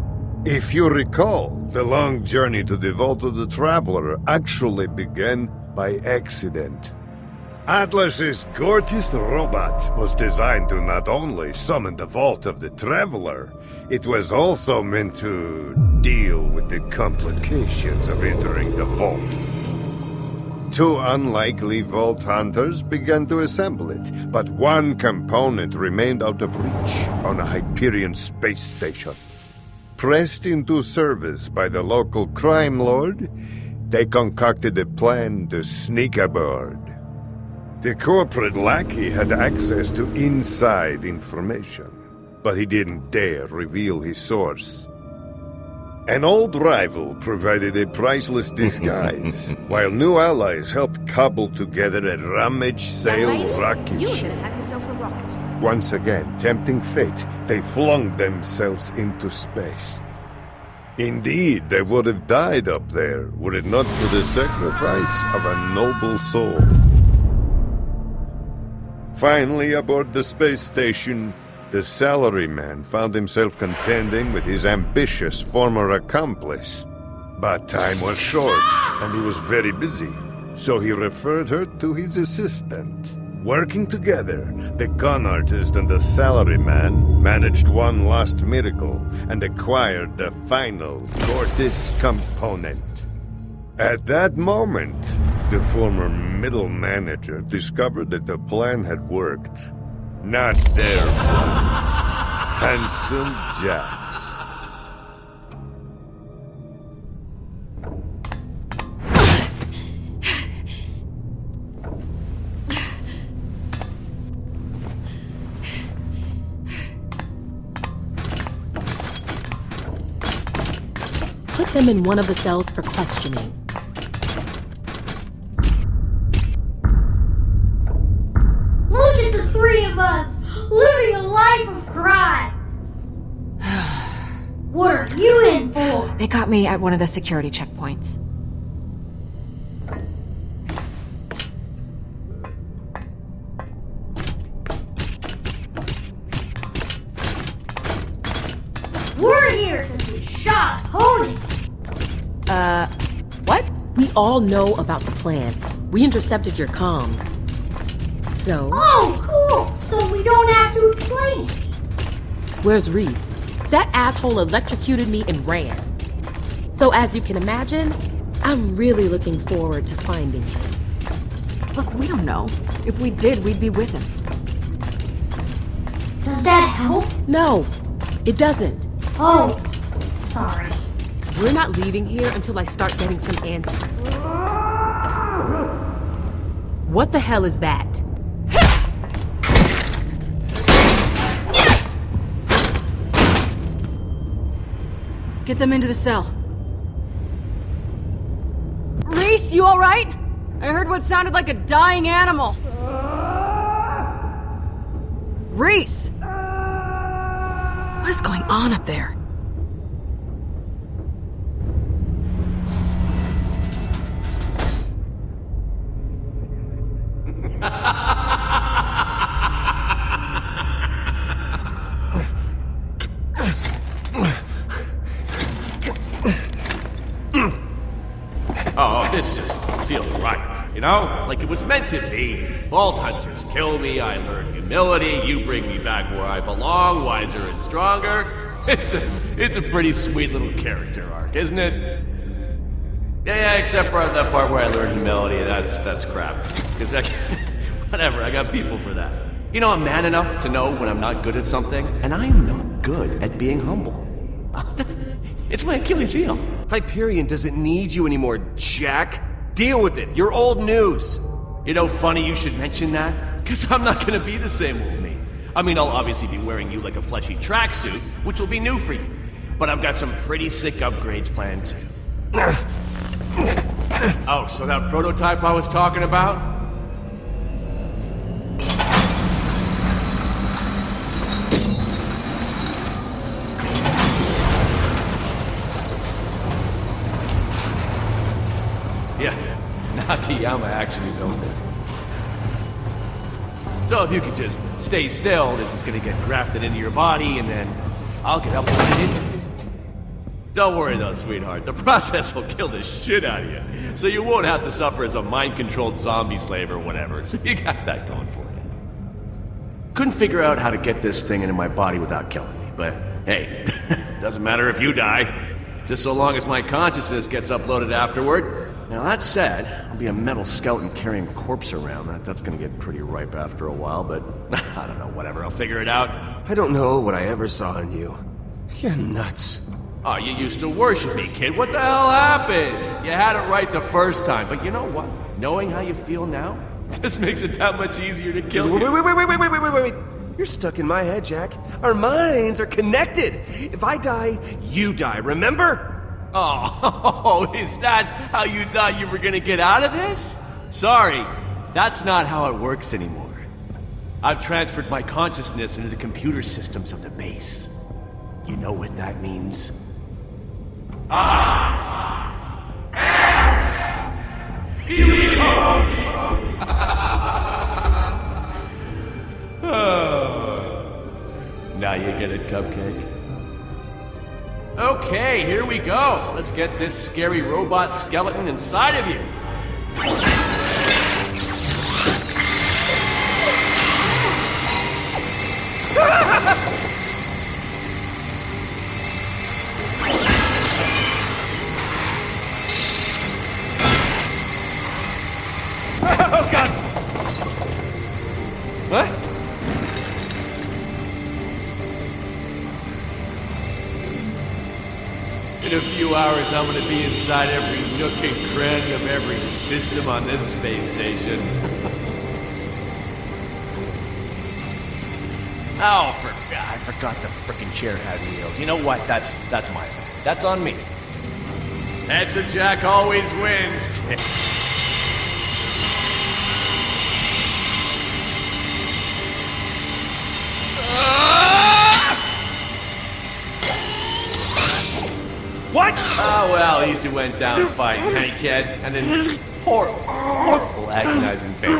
If you recall, the long journey to the Vault of the Traveler actually began by accident. Atlas's gorgeous robot was designed to not only summon the Vault of the Traveler, it was also meant to deal with the complications of entering the vault. Two unlikely Vault Hunters began to assemble it, but one component remained out of reach on a Hyperion space station. Pressed into service by the local crime lord, they concocted a plan to sneak aboard. The corporate lackey had access to inside information, but he didn't dare reveal his source. An old rival provided a priceless disguise, while new allies helped cobble together a rummage-sale rocket You were ship. gonna have yourself a rocket. Once again, tempting fate, they flung themselves into space. Indeed, they would have died up there were it not for the sacrifice of a noble soul. Finally, aboard the space station, the salaryman found himself contending with his ambitious former accomplice. But time was short, and he was very busy, so he referred her to his assistant. Working together, the con artist and the salaryman managed one last miracle and acquired the final Gortys component. At that moment, the former middle manager discovered that the plan had worked. Not their plan. Handsome Jack's. Put them in one of the cells for questioning. Look at the three of us, living a life of crime. What are you in for? They got me at one of the security checkpoints. We're here because we shot a pony. What? We all know about the plan. We intercepted your comms. So, Oh, cool. So we don't have to explain it. where's Reese? That asshole electrocuted me and ran. So as you can imagine, I'm really looking forward to finding him. Look, we don't know. If we did, we'd be with him. Does that help? No, it doesn't. Oh, sorry. We're not leaving here until I start getting some answers. What the hell is that? Get them into the cell. Reese, you alright? I heard what sounded like a dying animal. Reese! What is going on up there? Oh, this just feels right, you know? Like it was meant to be. Vault Hunters kill me, I learn humility, you bring me back where I belong, wiser and stronger. It's a pretty sweet little character arc, isn't it? Yeah, except for that part where I learned humility. That's crap. Because whatever, I got people for that. You know, I'm man enough to know when I'm not good at something, and I'm not good at being humble. It's my Achilles heel. Hyperion doesn't need you anymore, Jack. Deal with it. You're old news. You know, funny you should mention that, because I'm not going to be the same old me. I mean, I'll obviously be wearing you like a fleshy tracksuit, which will be new for you. But I've got some pretty sick upgrades planned too. Oh, so that prototype I was talking about? Yeah, Nakayama actually built it. So if you could just stay still, this is gonna get grafted into your body, and then I'll get uploaded into it. Don't worry though, sweetheart. The process will kill the shit out of you. So you won't have to suffer as a mind-controlled zombie slave or whatever. So you got that going for you. Couldn't figure out how to get this thing into my body without killing me, but hey, doesn't matter if you die. Just so long as my consciousness gets uploaded afterward. Now that said, I'll be a metal skeleton carrying a corpse around. That's gonna get pretty ripe after a while, but I don't know, whatever, I'll figure it out. I don't know what I ever saw in you. You're nuts. Oh, you used to worship me, kid. What the hell happened? You had it right the first time, but you know what? Knowing how you feel now just makes it that much easier to kill you. Wait. You're stuck in my head, Jack. Our minds are connected. If I die, you die, remember? Oh, is that how you thought you were gonna get out of this? Sorry, that's not how it works anymore. I've transferred my consciousness into the computer systems of the base. You know what that means? Now you get it, Cupcake. Okay, here we go. Let's get this scary robot skeleton inside of you. Oh, God! What? In a few hours, I'm gonna be inside every nook and cranny of every system on this space station. Oh, I forgot the frickin' chair had wheels. You know what? That's my fault. That's on me. Handsome Jack always wins. What? Oh, well, easy went down fighting, hey, kid? And then horrible agonizing pain.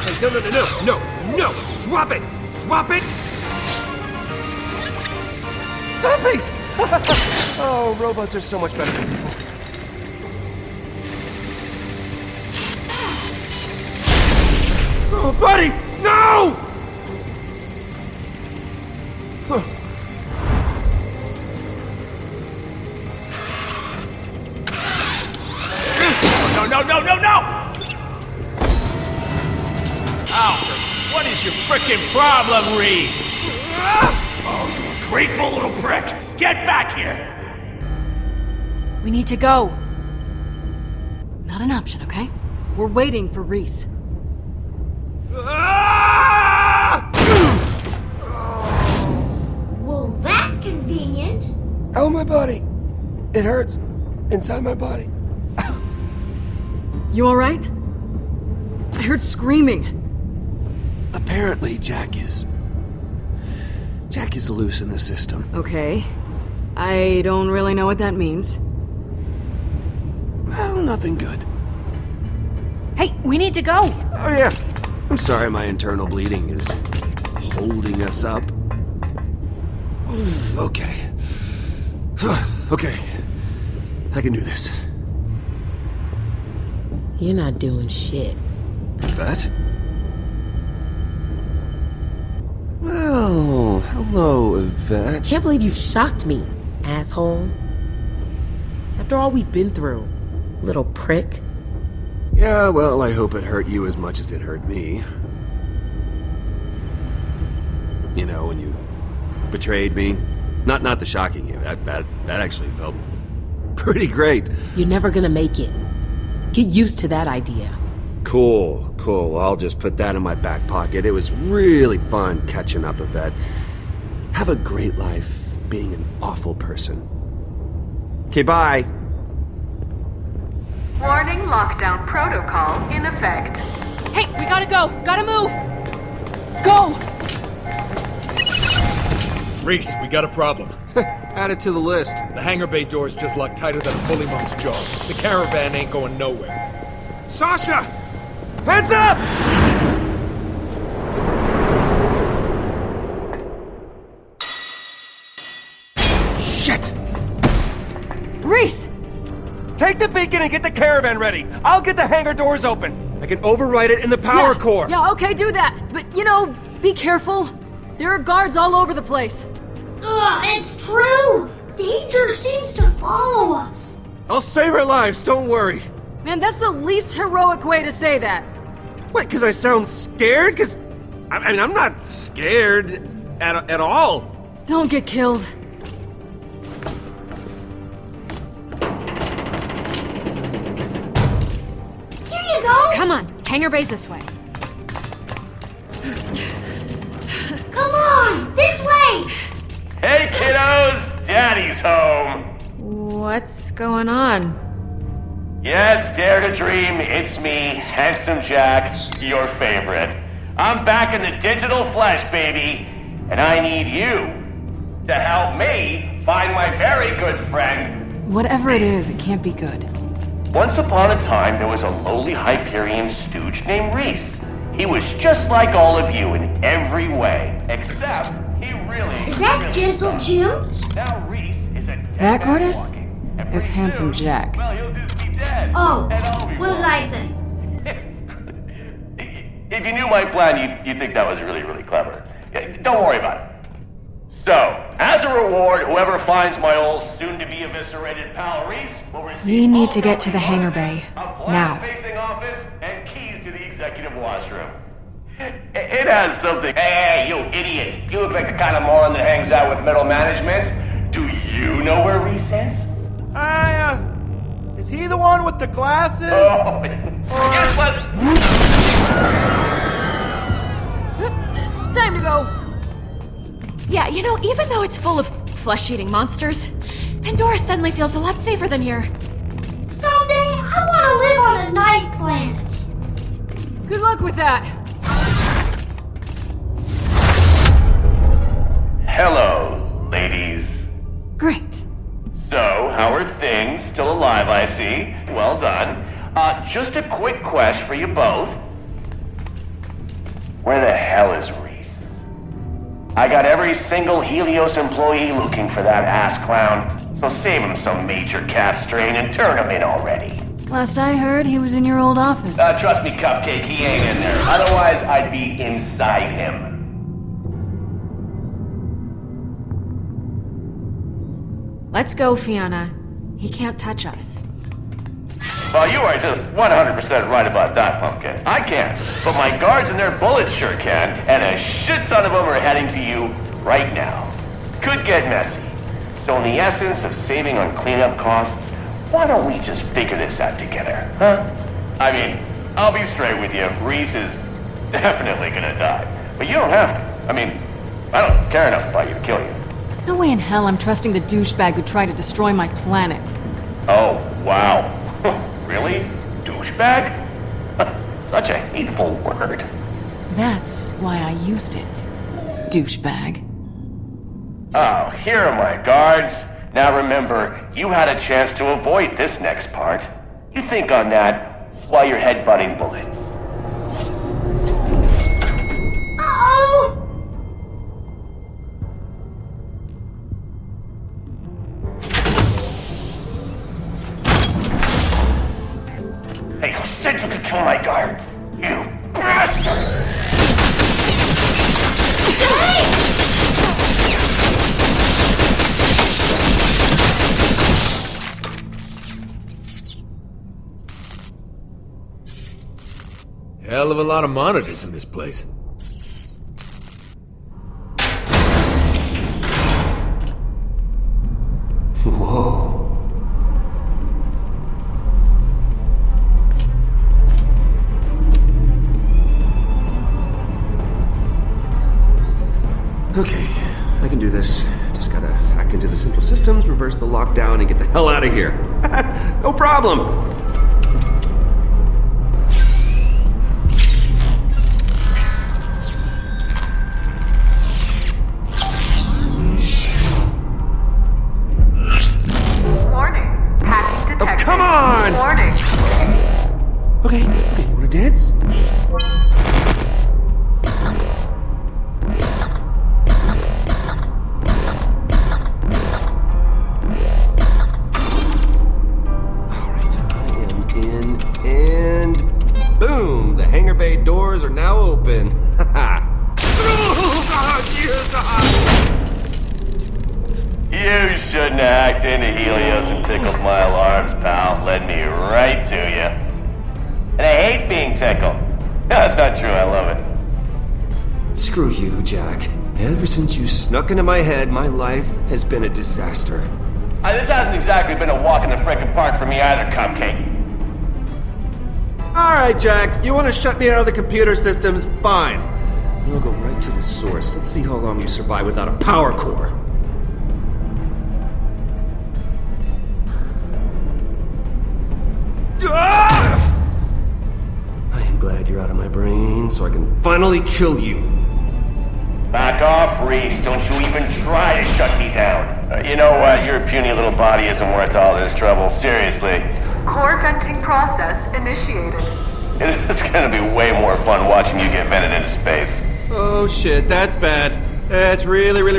Hey, no! Drop it! Drop it! Stop me! Oh, robots are so much better than people. Oh, buddy! No! No! Ow! What is your frickin' problem, Reese? Oh, you grateful little prick! Get back here! We need to go. Not an option, okay? We're waiting for Reese. Well, that's convenient. Oh, my body. It hurts inside my body. You alright? I heard screaming. Apparently, Jack is loose in the system. Okay. I don't really know what that means. Well, nothing good. Hey, we need to go. Oh, yeah. I'm sorry my internal bleeding is holding us up. Okay. Okay. I can do this. You're not doing shit. That? Well, hello, Yvette. Can't believe you shocked me, asshole. After all we've been through, little prick. Yeah, well, I hope it hurt you as much as it hurt me. You know, when you betrayed me. Not the shocking you. That actually felt pretty great. You're never gonna make it. Get used to that idea. Cool. I'll just put that in my back pocket. It was really fun catching up, Yvette. Have a great life being an awful person. Okay, bye. Warning lockdown protocol in effect. Hey, we gotta go! Gotta move! Go! Reese, we got a problem. Add it to the list. The hangar bay door's just locked tighter than a bully monk's jaw. The caravan ain't going nowhere. Sasha! Heads up! Shit! Reese! Take the beacon and get the caravan ready. I'll get the hangar doors open. I can override it in the power core. Yeah, okay, do that. But, be careful. There are guards all over the place. Ugh, it's true! Danger seems to follow us. I'll save our lives, don't worry. Man, that's the least heroic way to say that. What, because I sound scared? Because, I'm not scared at all. Don't get killed. Here you go! Come on, hangar bay's this way. Come on, this way! Hey kiddos, Daddy's home. What's going on? Yes, dare to dream, it's me, Handsome Jack, your favorite. I'm back in the digital flesh, baby, and I need you to help me find my very good friend. Whatever it is, it can't be good. Once upon a time, there was a lowly Hyperion stooge named Reese. He was just like all of you in every way, except he really... Is that Gentle Jim? Now Reese is a... That, Gortys, is Handsome Jack. Well, he'll just be dead. Oh, what did I say? If you knew my plan, you'd think that was really, really clever. Yeah, don't worry about it. So, as a reward, whoever finds my old soon-to-be eviscerated pal Reese will receive... We need to get to the hangar bay. Now. ...facing office and keys to the executive washroom. It has something... Hey, you idiot! You look like the kind of moron that hangs out with middle management. Do you know where Reese is? Is he the one with the glasses? Oh, yes, Time to go. Yeah, even though it's full of flesh-eating monsters, Pandora suddenly feels a lot safer than here. Someday, I want to live on a nice planet. Good luck with that. Hello, ladies. Great. So, how are things? Still alive, I see. Well done. Just a quick question for you both. Where the hell is Reese? I got every single Helios employee looking for that ass clown, so save him some major calf strain and turn him in already. Last I heard, he was in your old office. Trust me, Cupcake, he ain't in there. Otherwise, I'd be inside him. Let's go, Fiona. He can't touch us. Well, you are just 100% right about that, Pumpkin. I can't, but my guards and their bullets sure can, and a shit ton of them are heading to you right now. Could get messy. So in the essence of saving on cleanup costs, why don't we just figure this out together, huh? I mean, I'll be straight with you. Reese is definitely gonna die. But you don't have to. I mean, I don't care enough about you to kill you. No way in hell I'm trusting the douchebag who tried to destroy my planet. Oh, wow. Really? Douchebag? Such a hateful word. That's why I used it. Douchebag. Oh, here are my guards. Now remember, you had a chance to avoid this next part. You think on that while you're headbutting bullets. Uh-oh! Hey, who said you could kill my guards? You bastard! Hey! Hell of a lot of monitors in this place. Whoa. Okay, I can do this. Just gotta hack into the central systems, reverse the lockdown, and get the hell out of here. No problem! Detected. Oh, come on! Warning. Okay, you wanna dance? Alright, I am in, and boom! The hangar bay doors are now open. Haha! You shouldn't have hacked into Helios and tickled my alarms, pal. Led me right to you. And I hate being tickled. No, that's not true. I love it. Screw you, Jack. Ever since you snuck into my head, my life has been a disaster. This hasn't exactly been a walk in the frickin' park for me either, Cupcake. Alright, Jack. You want to shut me out of the computer systems? Fine. We'll go right to the source. Let's see how long you survive without a power core. I am glad you're out of my brain, so I can finally kill you. Back off, Reese. Don't you even try to shut me down. You know what? Your puny little body isn't worth all this trouble. Seriously. Core venting process initiated. It's gonna be way more fun watching you get vented into space. Oh shit, that's bad. That's really bad.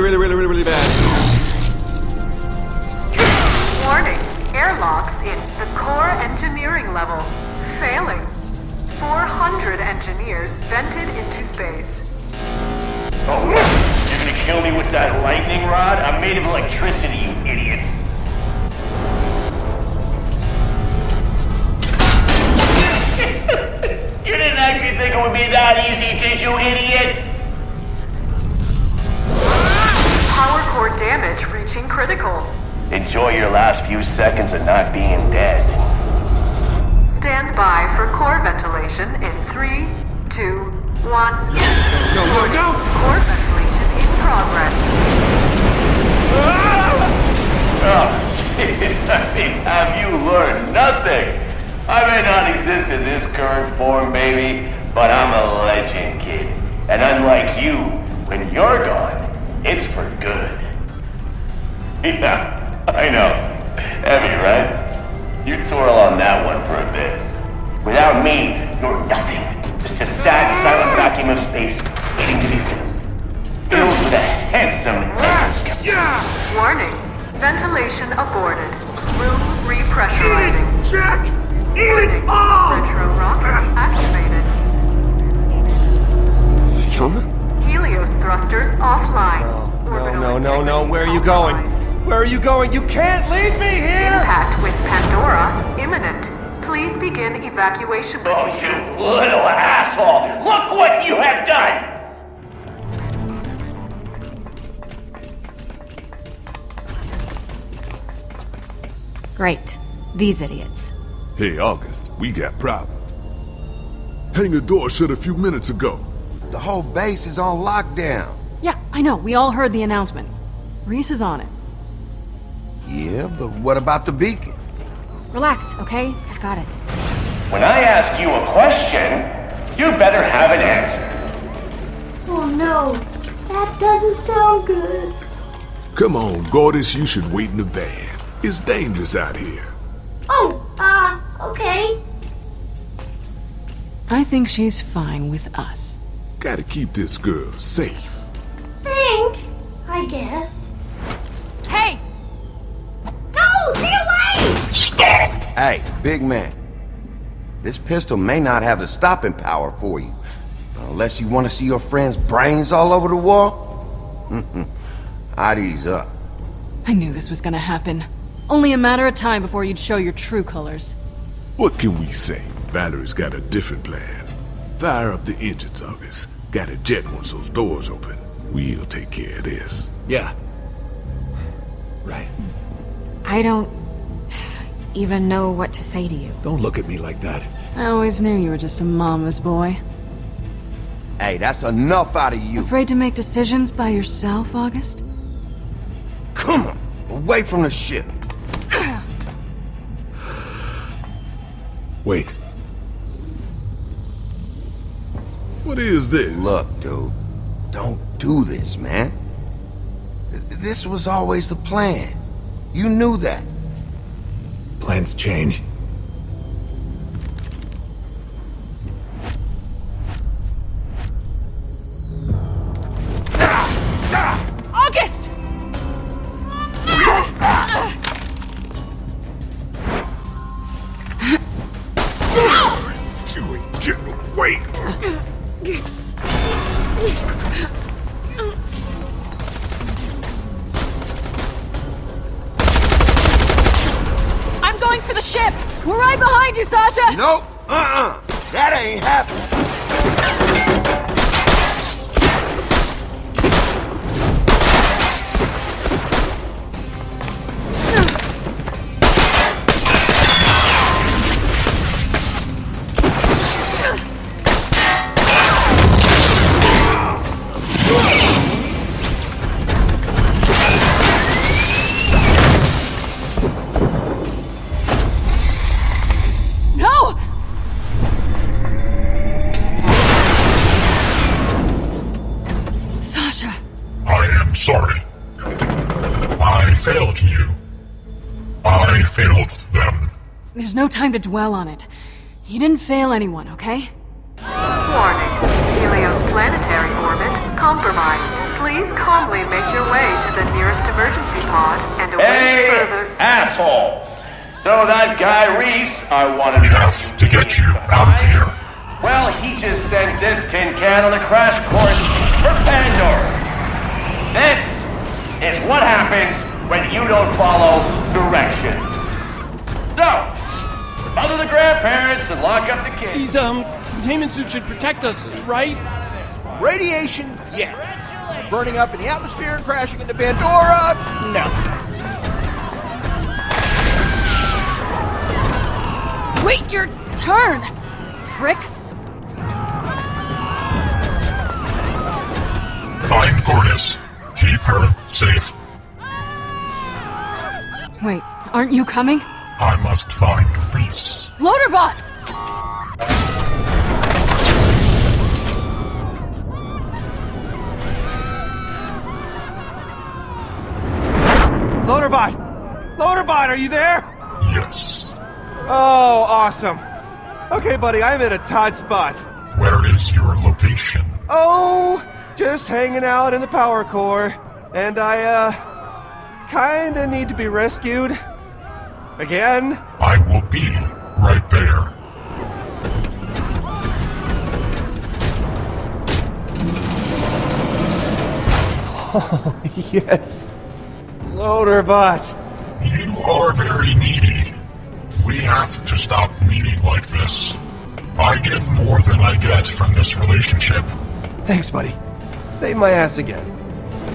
Warning. Airlocks in the core engineering level. Failing. 400 engineers vented into space. Oh, you're gonna kill me with that lightning rod? I'm made of electricity, you idiot. You didn't actually think it would be that easy, did you, idiot? Power core damage reaching critical. Enjoy your last few seconds of not being dead. Stand by for core ventilation in 3, 2, 1. No! Core ventilation in progress. Oh, I mean, have you learned nothing? I may not exist in this current form, baby, but I'm a legend, kid. And unlike you, when you're gone, it's for good. Yeah, I know. Heavy, right? You twirl on that one for a bit. Without me, you're nothing. Just a sad, silent vacuum of space waiting to be filled with a handsome... Warning. Ventilation aborted. Room repressurizing. Jack! Eat it all! Retro rockets activated. Fiona? Helios thrusters offline. No. Where are you going? Where are you going? You can't leave me here! Impact with Pandora imminent. Please begin evacuation procedures. Oh, you little asshole! Look what you have done! Great. These idiots. Hey, August, we got problems. Hangar door shut a few minutes ago. The whole base is on lockdown. Yeah, I know. We all heard the announcement. Reese is on it. Yeah, but what about the beacon? Relax, okay? I've got it. When I ask you a question, you better have an answer. Oh no, that doesn't sound good. Come on, Gordis, you should wait in the van. It's dangerous out here. Oh, okay. I think she's fine with us. Gotta keep this girl safe. Thanks, I guess. Hey! No, stay away! Hey, big man. This pistol may not have the stopping power for you. Unless you want to see your friend's brains all over the wall? I'd ease up. I knew this was gonna happen. Only a matter of time before you'd show your true colors. What can we say? Valerie's got a different plan. Fire up the engines, August. Gotta jet once those doors open. We'll take care of this. Yeah. Right. I don't even know what to say to you. Don't look at me like that. I always knew you were just a mama's boy. Hey, that's enough out of you. Afraid to make decisions by yourself, August? Come on, away from the ship. Wait. What is this? Look, dude, don't do this, man. This was always the plan. You knew that. Plans change. August! You ain't getting away. I'm going for the ship! We're right behind you, Sasha! Nope, that ain't happening. Sorry. I failed you. I failed them. There's no time to dwell on it. You didn't fail anyone, okay? Warning. Helios planetary orbit compromised. Please calmly make your way to the nearest emergency pod and await further... assholes! So that guy Reese, I wanted We have to get you out of here. Well, he just sent this tin can on a crash course for Pandora. This is what happens when you don't follow directions. So, mother the grandparents and lock up the kids. These, containment suits should protect us, right? Radiation, yeah. Burning up in the atmosphere and crashing into Pandora, no. Wait your turn, prick! Find Gortys. Keep her safe. Wait, aren't you coming? I must find Reese. Loaderbot! Loaderbot! Loaderbot, are you there? Yes. Oh, awesome. Okay, buddy, I'm in a Todd spot. Where is your location? Oh, just hanging out in the power core. And I, kinda need to be rescued. Again? I will be right there. Oh, yes. Loaderbot. You are very needy. We have to stop meeting like this. I give more than I get from this relationship. Thanks, buddy. Save my ass again.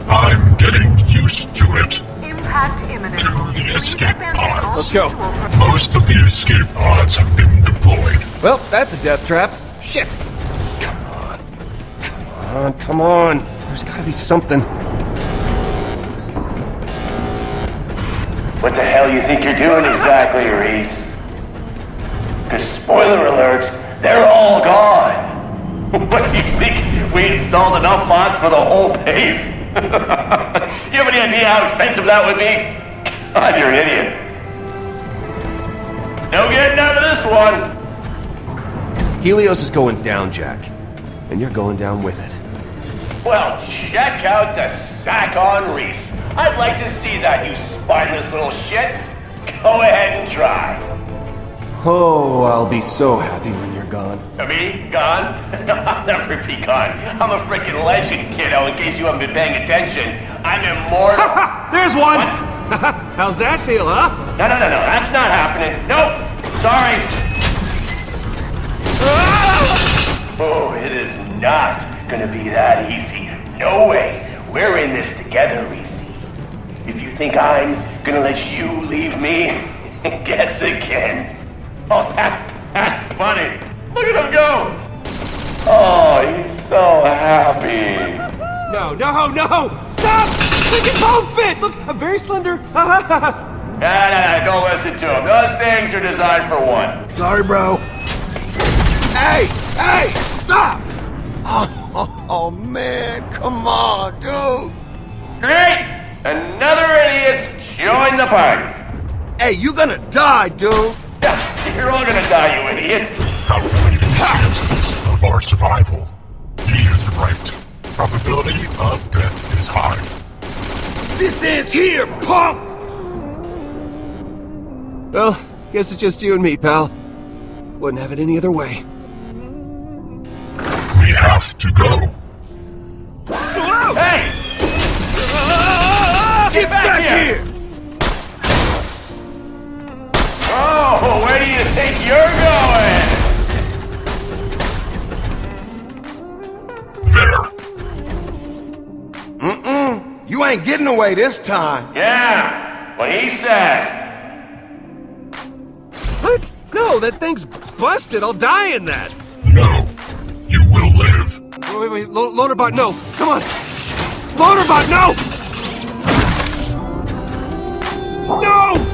I'm getting used to it. Impact imminent. To the escape pods. Let's go. Most of the escape pods have been deployed. Well, that's a death trap. Shit. Come on. There's gotta be something. What the hell you think you're doing exactly, Reese? Because spoiler alert, they're all gone. What do you think? We installed enough bots for the whole base? You have any idea how expensive that would be? God, you're an idiot. No getting out of this one. Helios is going down, Jack. And you're going down with it. Well, check out the sack on Reese. I'd like to see that, you spineless little shit. Go ahead and try. Oh, I'll be so happy when you're gone. Me? Gone? I'll never be gone. I'm a freaking legend, kiddo, in case you haven't been paying attention. I'm immortal. There's one! What? How's that feel, huh? No, that's not happening. Nope. Sorry. Oh, it is not gonna be that easy. No way. We're in this together, Reese. If you think I'm gonna let you leave me, guess again. Oh, that's funny. Look at him go. Oh, he's so happy. No, stop! Make it both fit! Look, I'm very slender. No, don't listen to him. Those things are designed for one. Sorry, bro. Hey, stop! Oh, man, come on, dude. Great! Another idiot's joined the party. Hey, you gonna die, dude. You're all gonna die, you idiot. Calculated chances of our survival. He is right. Probability of death is high. This ends here, punk! Well, guess it's just you and me, pal. Wouldn't have it any other way. We have to go. Hey! Get back here! Oh, where do you think you're going? There. You ain't getting away this time. Yeah, what he said. What? No, that thing's busted. I'll die in that. No, you will live. Wait, Loaderbot, no. Come on. Loaderbot, no! No!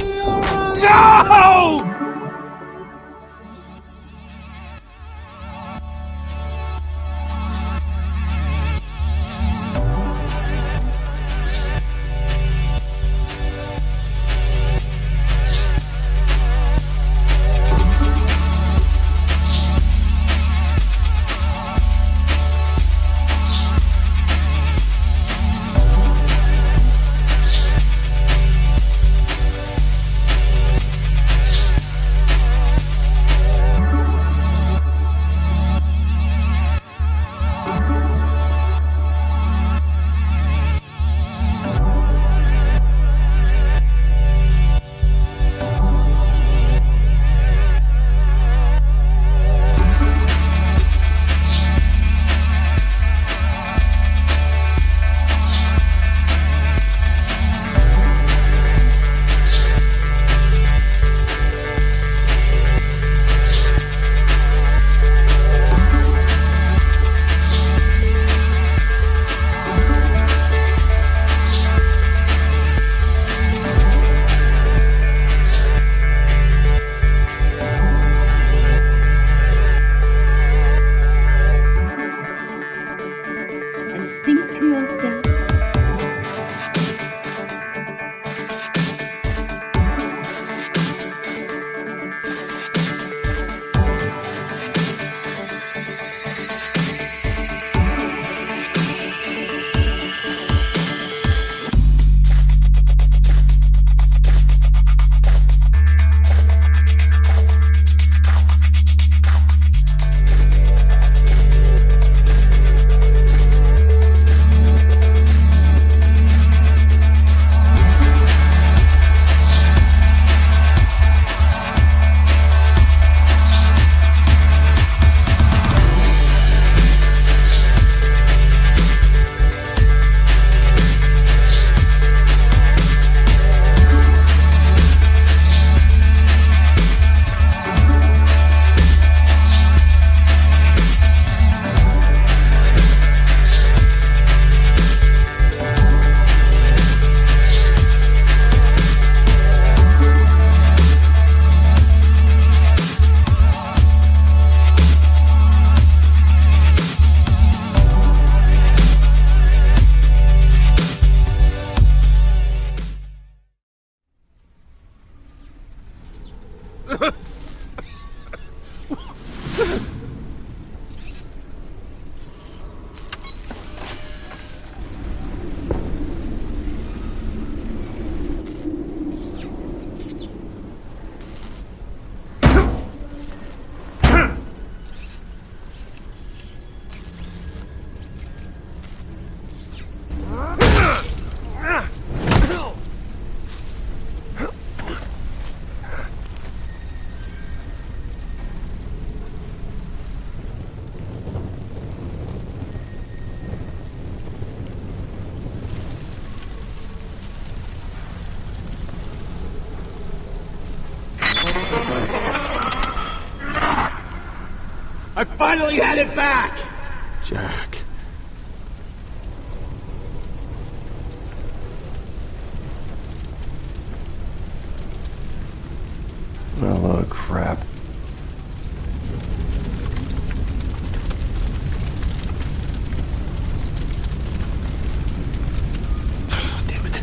I finally had it back! Jack. Oh, crap. Damn it.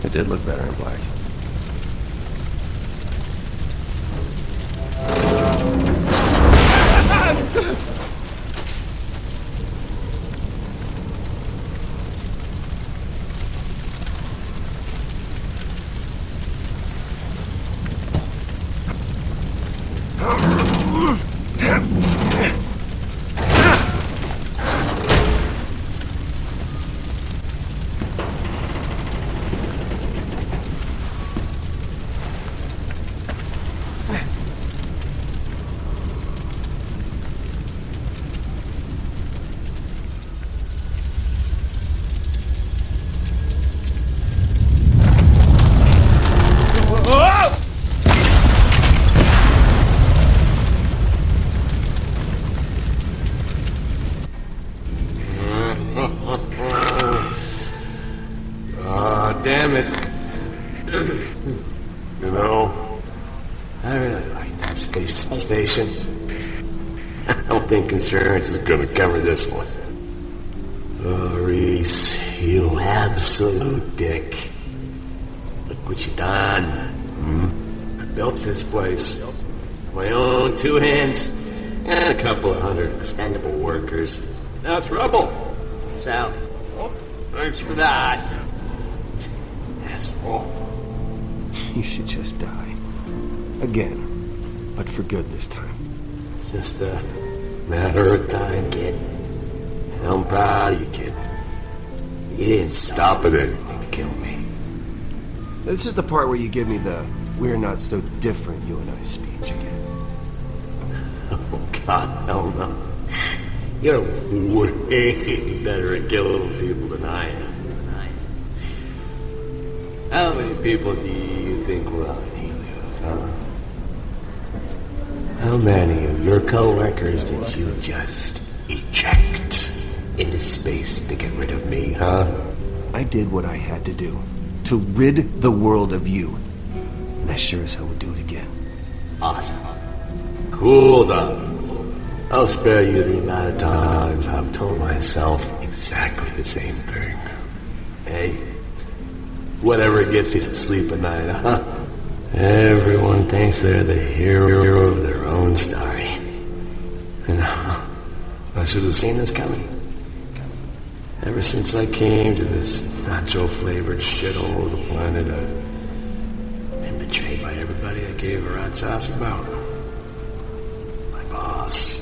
It did look better in black. Damn it. You know, I really like that space station. I don't think insurance is gonna cover this one. Oh, Reese, you absolute dick. Look what you done. I built this place. With my own 2 hands and a couple of 100 expendable workers. Now it's rubble. So, thanks for that. Asshole. You should just die. Again. But for good this time. Just a matter of time, kid. And I'm proud of you, kid. You didn't stop at anything to kill me. This is the part where you give me the "we're not so different, you and I" speech again. Oh, God, hell no. You're way better at killing people than I am. How many people do you think were on Helios, huh? How many of your co-workers did you just eject into space to get rid of me, huh? I did what I had to do. To rid the world of you. And I sure as hell would do it again. Awesome. Cool dogs. I'll spare you the amount of times I've told myself exactly the same thing. Hey, whatever gets you to sleep at night, huh? Everyone thinks they're the hero of their own story. And I should have seen this coming. Ever since I came to this nacho-flavored shithole of the planet, I've been betrayed by everybody I gave a rat's ass about. My boss,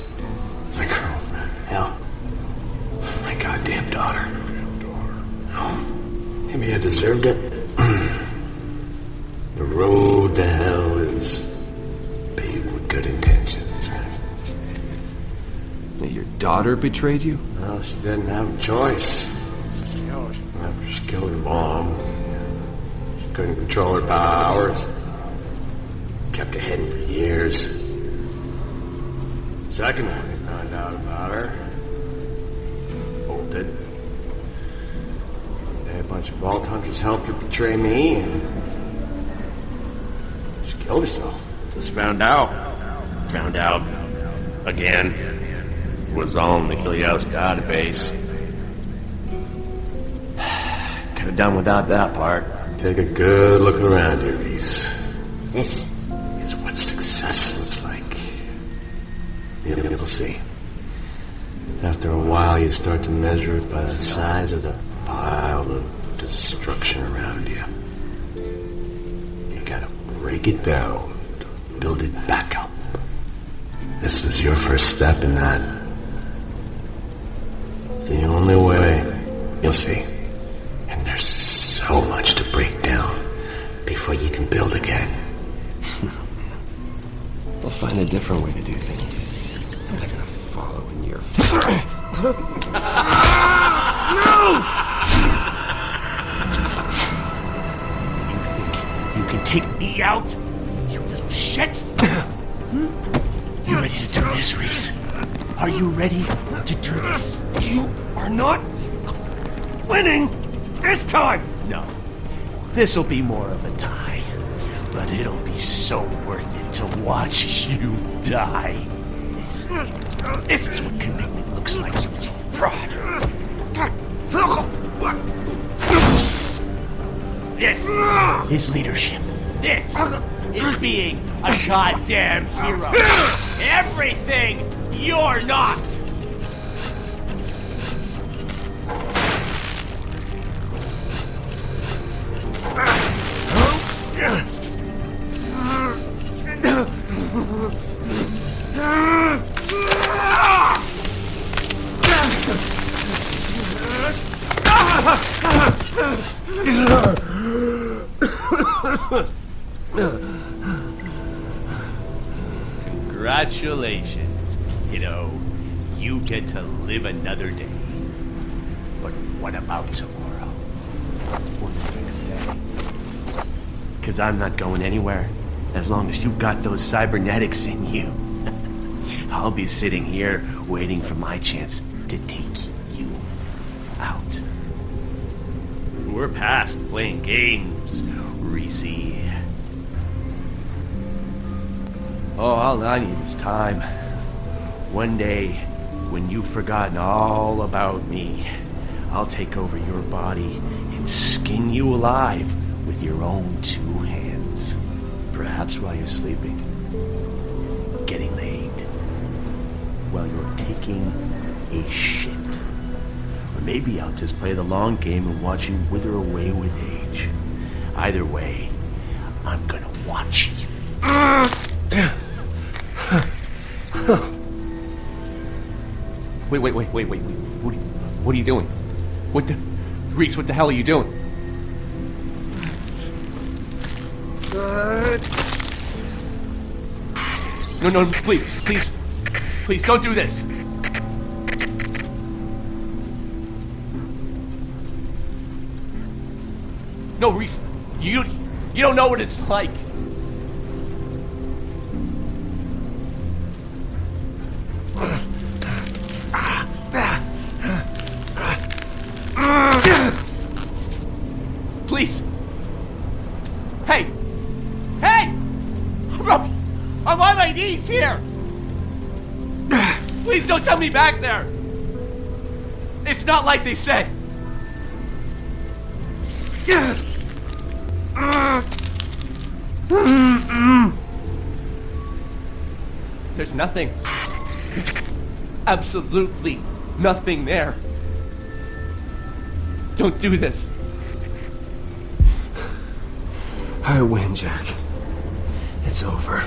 my girlfriend, hell, my goddamn daughter. Oh, maybe I deserved it. The road to hell is paved with good intentions. Your daughter betrayed you? Well, she didn't have a choice. After she killed her mom, she couldn't control her powers. Kept her hidden for years. Second one, I found out about her. Bolted. A bunch of vault hunters helped her betray me, and she killed herself. Just found out. Found out again. Was on the Helios database. Could have done without that part. Take a good look around here, Reese. This is what success looks like. You'll see. After a while, you start to measure it by the size of the pile of destruction around you. You gotta break it down to build it back up. This was your first step in that. It's the only way. You'll see. And there's so much to break down before you can build again. We'll find a different way to do things. I'm not gonna follow in your... No! You think you can take me out? You little shit! You ready to do this, Reese? Are you ready to do this? You are not winning this time! No. This'll be more of a tie. But it'll be so worth it to watch you die. This is what commitment looks like, you fraud. This is leadership. This is being a goddamn hero. Everything you're not. Congratulations, kiddo. You get to live another day. But what about tomorrow? Or the next day? 'Cause I'm not going anywhere. As long as you've got those cybernetics in you. I'll be sitting here waiting for my chance to take you out. We're past playing games, Reese. Oh, all I need is time. One day, when you've forgotten all about me, I'll take over your body and skin you alive with your own 2 hands. Perhaps while you're sleeping, getting laid, while you're taking a shit. Or maybe I'll just play the long game and watch you wither away with age. Either way, I'm gonna watch you. Wait. What are you doing? Reese, what the hell are you doing? No, please, don't do this. No, Reese, you don't know what it's like. Please. Hey! I'm on my knees here! Please don't tell me back there! It's not like they said! There's nothing. There's absolutely nothing there. Don't do this. I win, Jack. It's over.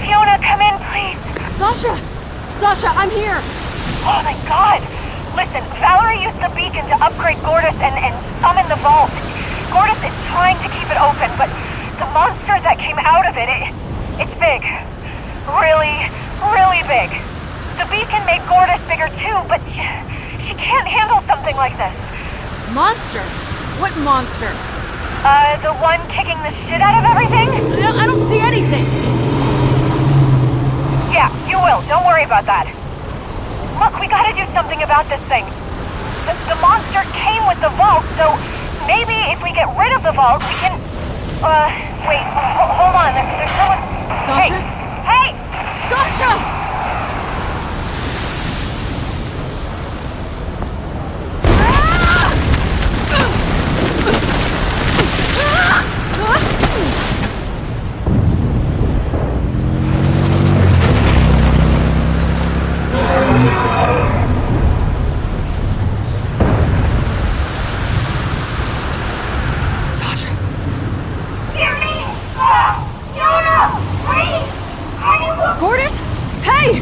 Fiona, come in, please. Sasha, I'm here. Oh my God. Listen, Valerie used the beacon to upgrade Gortys and summon the vault. Gortys is trying to keep it open, but the monster out of it. It's big. Really, really big. The beast can make Gortys bigger too, but she can't handle something like this. Monster? What monster? The one kicking the shit out of everything? I don't see anything. Yeah, you will. Don't worry about that. Look, we gotta do something about this thing. The monster came with the vault, so maybe if we get rid of the vault, we can... wait, hold on. There's someone... Sasha? Hey! Sasha! Gortys? Hey!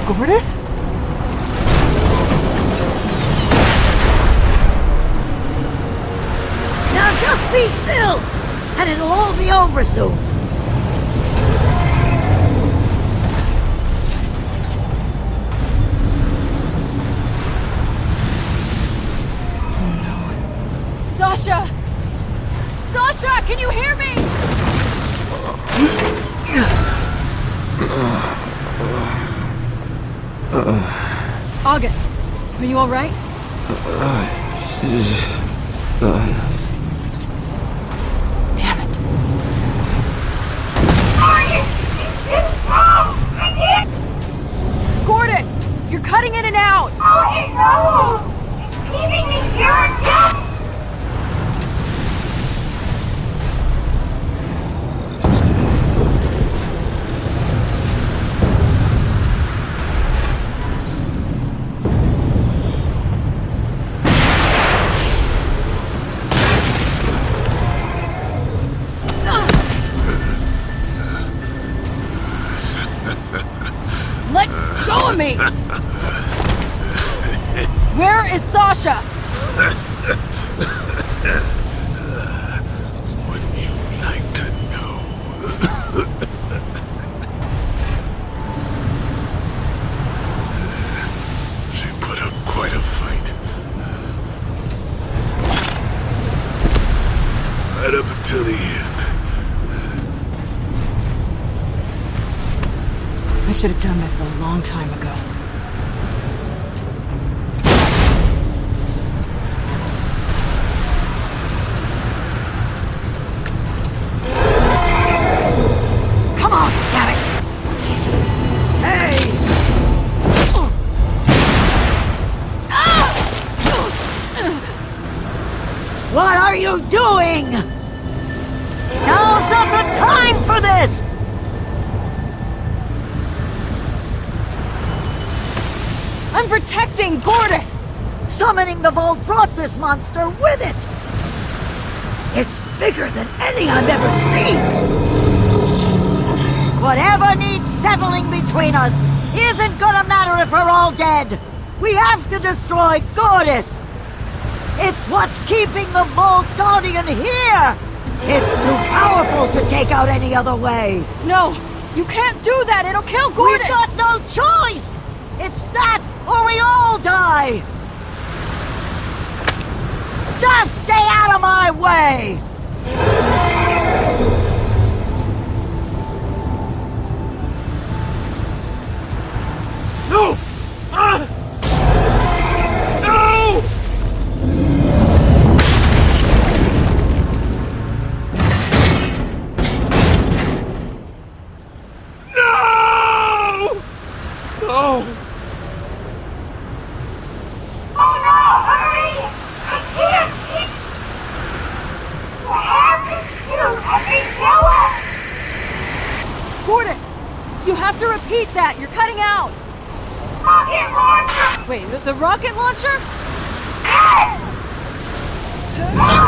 Gortys? Now just be still, and it'll all be over soon. Oh no. Sasha! Sasha, can you hear me? August, are you alright? Damn it. Gortys, you're cutting in and out. Oh, no! It's keeping me here and death! Let go of me! Where is Sasha? Wouldn't you like to know? She put up quite a fight. Right up until the end. I should have done this a long time ago. Come on, damn it! Hey! What are you doing? Now's not the time for this! I'm protecting Gortys! Summoning the vault brought this monster with it! It's bigger than any I've ever seen! Whatever needs settling between us isn't gonna matter if we're all dead! We have to destroy Gortys! It's what's keeping the Vault Guardian here! It's too powerful to take out any other way! No! You can't do that! It'll kill Gortys! We've got no choice! It's that, or we all die! Just stay out of my way! No! No! No! Gortys! You have to repeat that! You're cutting out! Rocket launcher! Wait, the rocket launcher?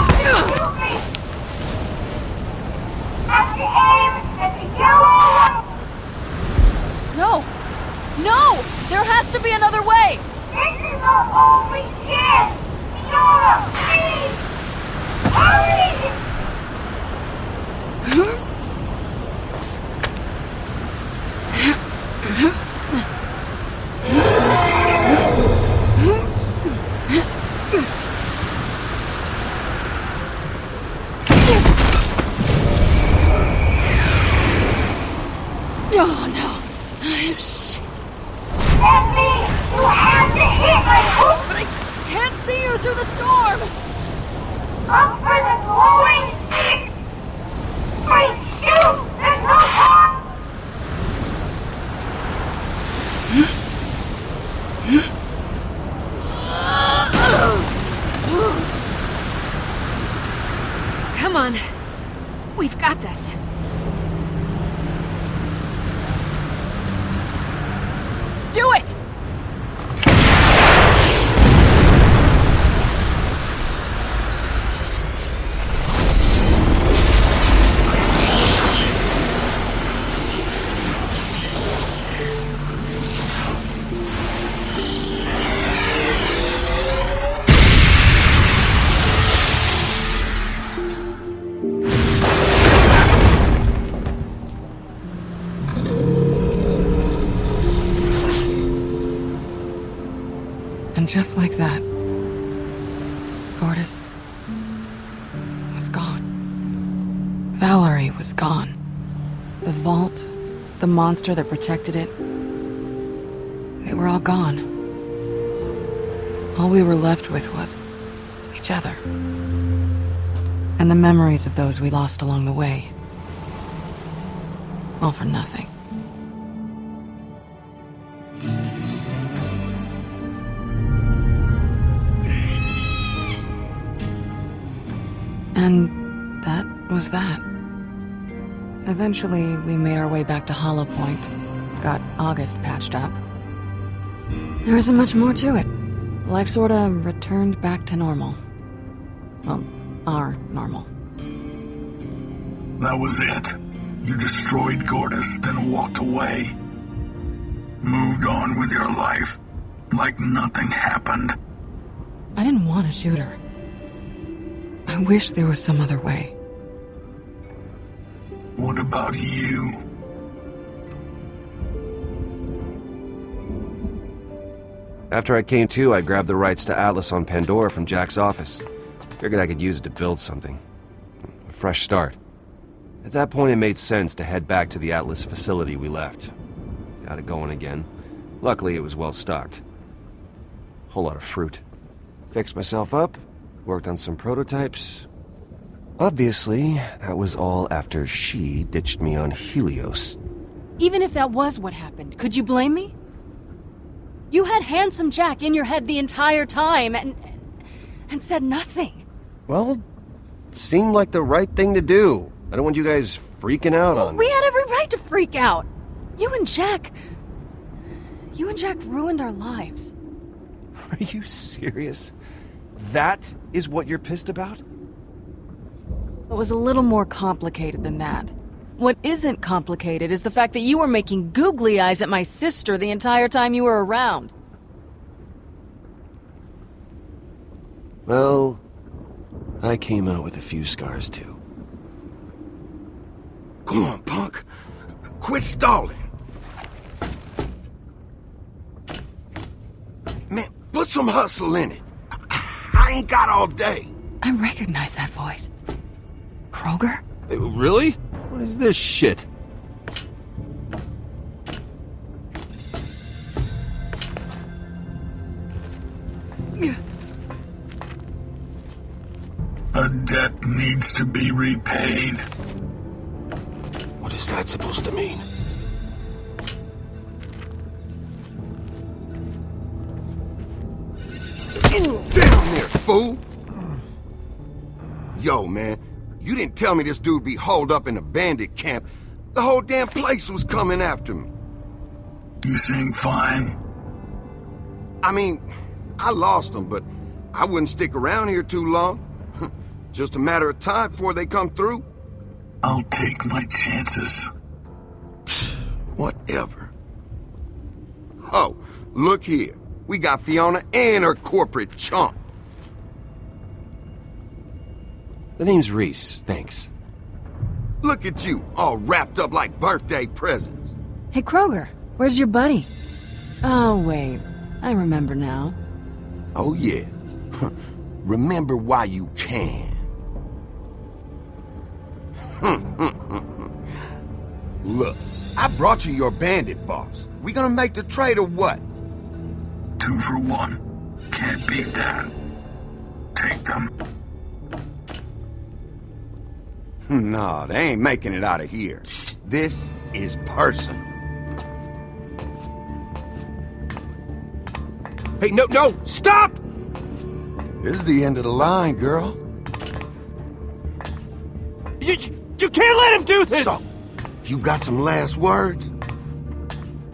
Excuse me! At the aim at the yellow one! No! No! There has to be another way! This is our only chance! Fiona, please! Hurry! Oh no! Shit! That means you have to hit my hook! But I can't see you through the storm! Up for the glowing stick! Wait, shoot! There's no time! Come on. We've got this. Do it! And just like that, Gortys was gone. Valerie was gone. The vault, the monster that protected it, they were all gone. All we were left with was each other. And the memories of those we lost along the way. All for nothing. And that was that. Eventually, we made our way back to Hollow Point, got August patched up. There isn't much more to it. Life sorta returned back to normal. Well, our normal. That was it. You destroyed Gortys, then walked away. Moved on with your life, like nothing happened. I didn't want to shoot her. I wish there was some other way. What about you? After I came to, I grabbed the rights to Atlas on Pandora from Jack's office. Figured I could use it to build something. A fresh start. At that point, it made sense to head back to the Atlas facility we left. Got it going again. Luckily, it was well stocked. Whole lot of fruit. Fixed myself up, worked on some prototypes. Obviously, that was all after she ditched me on Helios. Even if that was what happened, could you blame me? You had Handsome Jack in your head the entire time and said nothing. Well, it seemed like the right thing to do. I don't want you guys freaking out on me. We had every right to freak out. You and Jack ruined our lives. Are you serious? That is what you're pissed about? It was a little more complicated than that. What isn't complicated is the fact that you were making googly eyes at my sister the entire time you were around. Well, I came out with a few scars too. Come on, punk. Quit stalling. Man, put some hustle in it. I ain't got all day. I recognize that voice. Kroger? Really? What is this shit? A debt needs to be repaid. What is that supposed to mean? Down there, fool! Yo, man, you didn't tell me this dude be holed up in a bandit camp. The whole damn place was coming after me. You seem fine. I mean, I lost them, but I wouldn't stick around here too long. Just a matter of time before they come through. I'll take my chances. Whatever. Oh, look here. We got Fiona and her corporate chump. The name's Reese, thanks. Look at you, all wrapped up like birthday presents. Hey, Kroger, where's your buddy? Oh, wait. I remember now. Oh, yeah. Remember why you can. Look, I brought you your bandit boss. We gonna make the trade or what? 2 for 1. Can't beat that. Take them. Nah, they ain't making it out of here. This is personal. Hey, no, stop! This is the end of the line, girl. You can't let him do this! So, if you got some last words,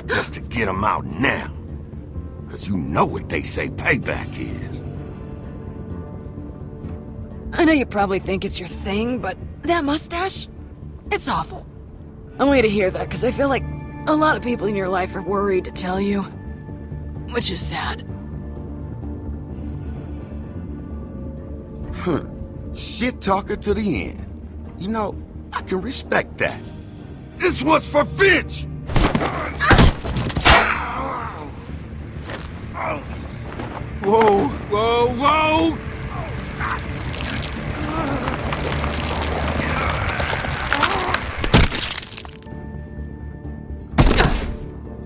just to get them out now. Because you know what they say payback is. I know you probably think it's your thing, but that mustache? It's awful. I want you to hear that, because I feel like a lot of people in your life are worried to tell you. Which is sad. Shit talker to the end. You know, I can respect that. This one's for Finch! Whoa!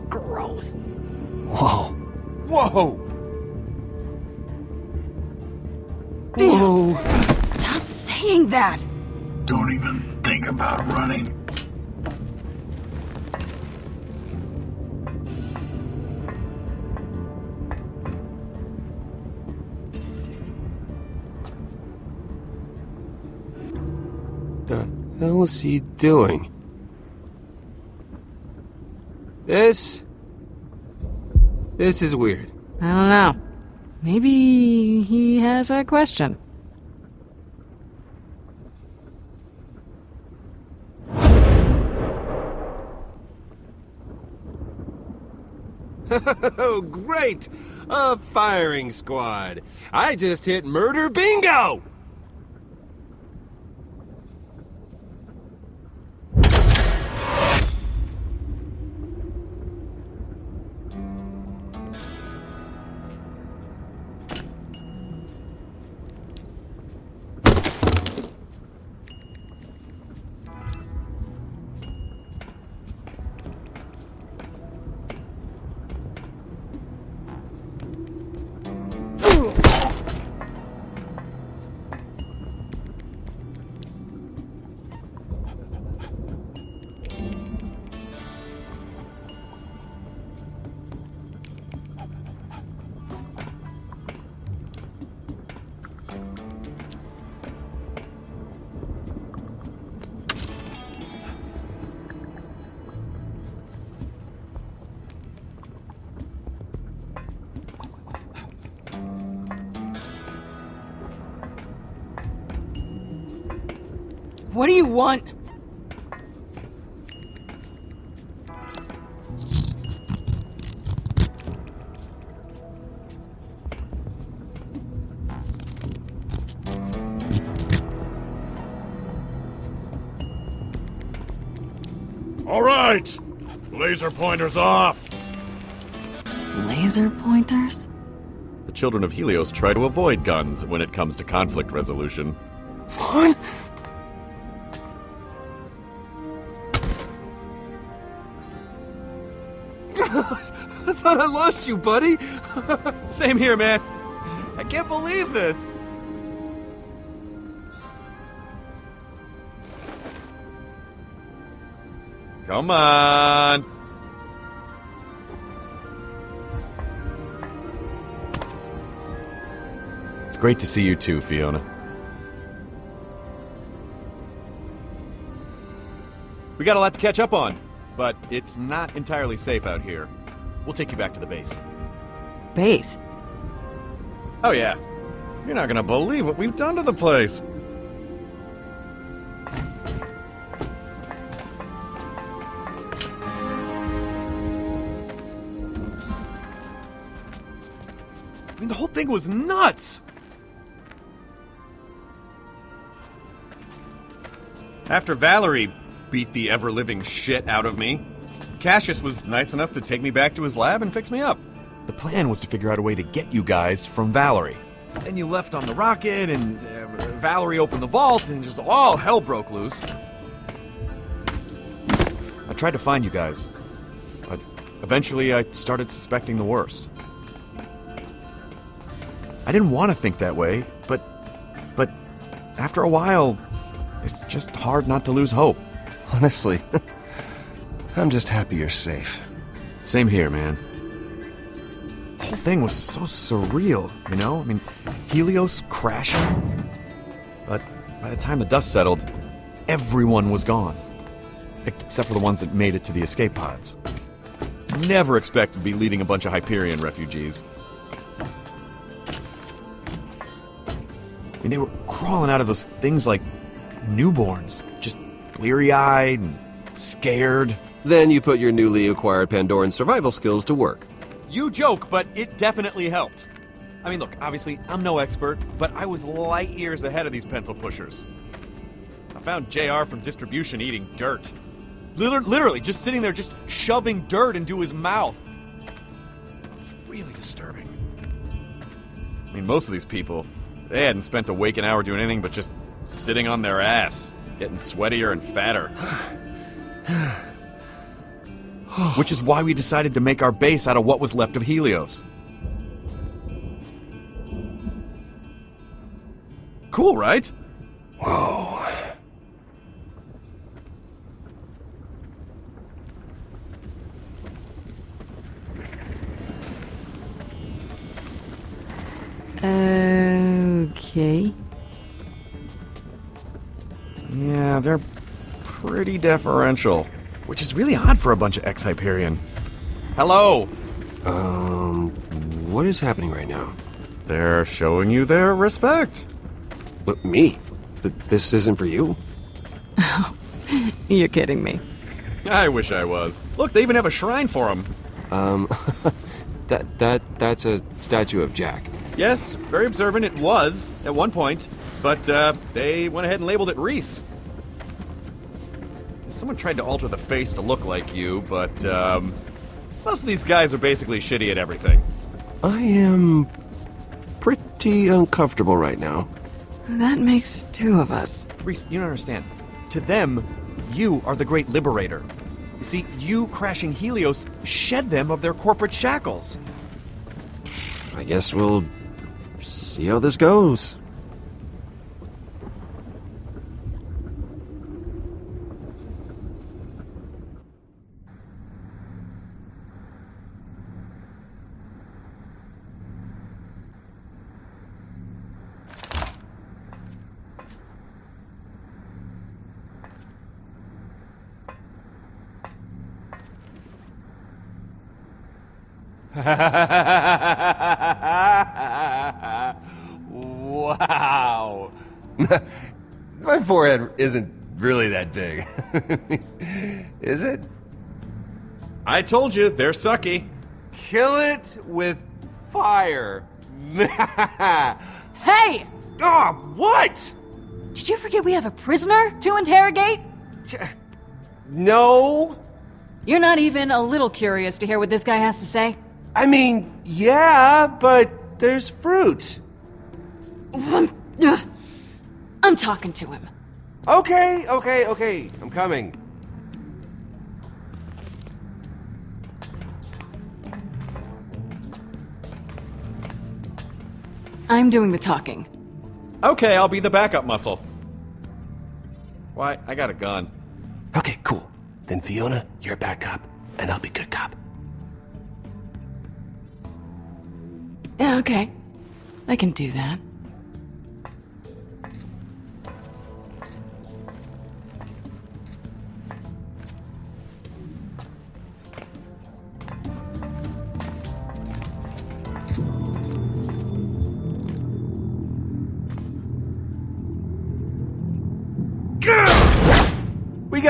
Gross. Whoa! Stop saying that! Don't even think about running. The hell is he doing? This is weird. I don't know. Maybe he has a question. Oh, great! A firing squad. I just hit murder bingo! What do you want? All right! Laser pointers off! Laser pointers? The children of Helios try to avoid guns when it comes to conflict resolution. What? I thought I lost you, buddy. Same here, man. I can't believe this. Come on. It's great to see you too, Fiona. We got a lot to catch up on, but it's not entirely safe out here. We'll take you back to the base. Base? Oh yeah. You're not gonna believe what we've done to the place. I mean, the whole thing was nuts! After Valerie beat the ever-living shit out of me, Cassius was nice enough to take me back to his lab and fix me up. The plan was to figure out a way to get you guys from Valerie. Then you left on the rocket, and Valerie opened the vault, and just all hell broke loose. I tried to find you guys, but eventually I started suspecting the worst. I didn't want to think that way, but after a while, it's just hard not to lose hope. Honestly, I'm just happy you're safe. Same here, man. The whole thing was so surreal, you know? I mean, Helios crashing. But by the time the dust settled, everyone was gone. Except for the ones that made it to the escape pods. Never expected to be leading a bunch of Hyperion refugees. I mean, they were crawling out of those things like newborns. Just bleary-eyed and scared. Then you put your newly acquired Pandoran survival skills to work. You joke, but it definitely helped. I mean, look, obviously, I'm no expert, but I was light years ahead of these pencil pushers. I found JR from distribution eating dirt. Literally, just sitting there, just shoving dirt into his mouth. It's really disturbing. I mean, most of these people, they hadn't spent a waking hour doing anything but just sitting on their ass, getting sweatier and fatter. Which is why we decided to make our base out of what was left of Helios. Cool, right? Whoa. Okay. Yeah, they're pretty deferential. Which is really odd for a bunch of ex-Hyperion. Hello! What is happening right now? They're showing you their respect. What, me? This isn't for you? You're kidding me. I wish I was. Look, they even have a shrine for him. That's a statue of Jack. Yes, very observant it was, at one point. But, they went ahead and labeled it Reese. Someone tried to alter the face to look like you, but, most of these guys are basically shitty at everything. I am pretty uncomfortable right now. That makes two of us. Reese, you don't understand. To them, you are the great liberator. You see, you crashing Helios shed them of their corporate shackles. I guess we'll see how this goes. Wow. My forehead isn't really that big. Is it? I told you, they're sucky. Kill it with fire. Hey! Oh, what? Did you forget we have a prisoner to interrogate? No. You're not even a little curious to hear what this guy has to say? I mean, yeah, but there's fruit. I'm talking to him. Okay. I'm coming. I'm doing the talking. Okay, I'll be the backup muscle. Why, I got a gun. Okay, cool. Then Fiona, you're bad cop, and I'll be good cop. Yeah, okay. I can do that.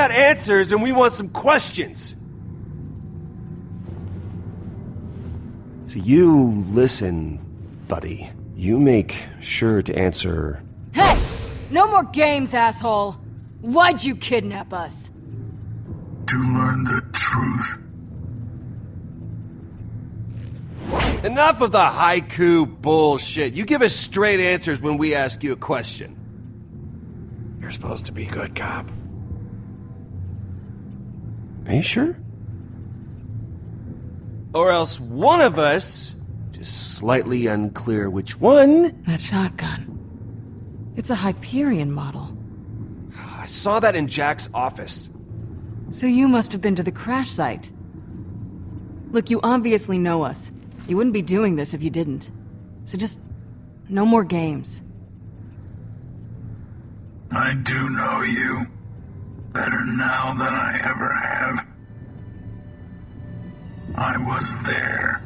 got answers and we want some questions. So you listen, buddy. You make sure to answer... Hey! No more games, asshole! Why'd you kidnap us? To learn the truth. Enough of the haiku bullshit. You give us straight answers when we ask you a question. You're supposed to be good cop. Are you sure? Or else one of us, just slightly unclear which one... That shotgun. It's a Hyperion model. I saw that in Jack's office. So you must have been to the crash site. Look, you obviously know us. You wouldn't be doing this if you didn't. So just... no more games. I do know you. Better now than I ever have. I was there.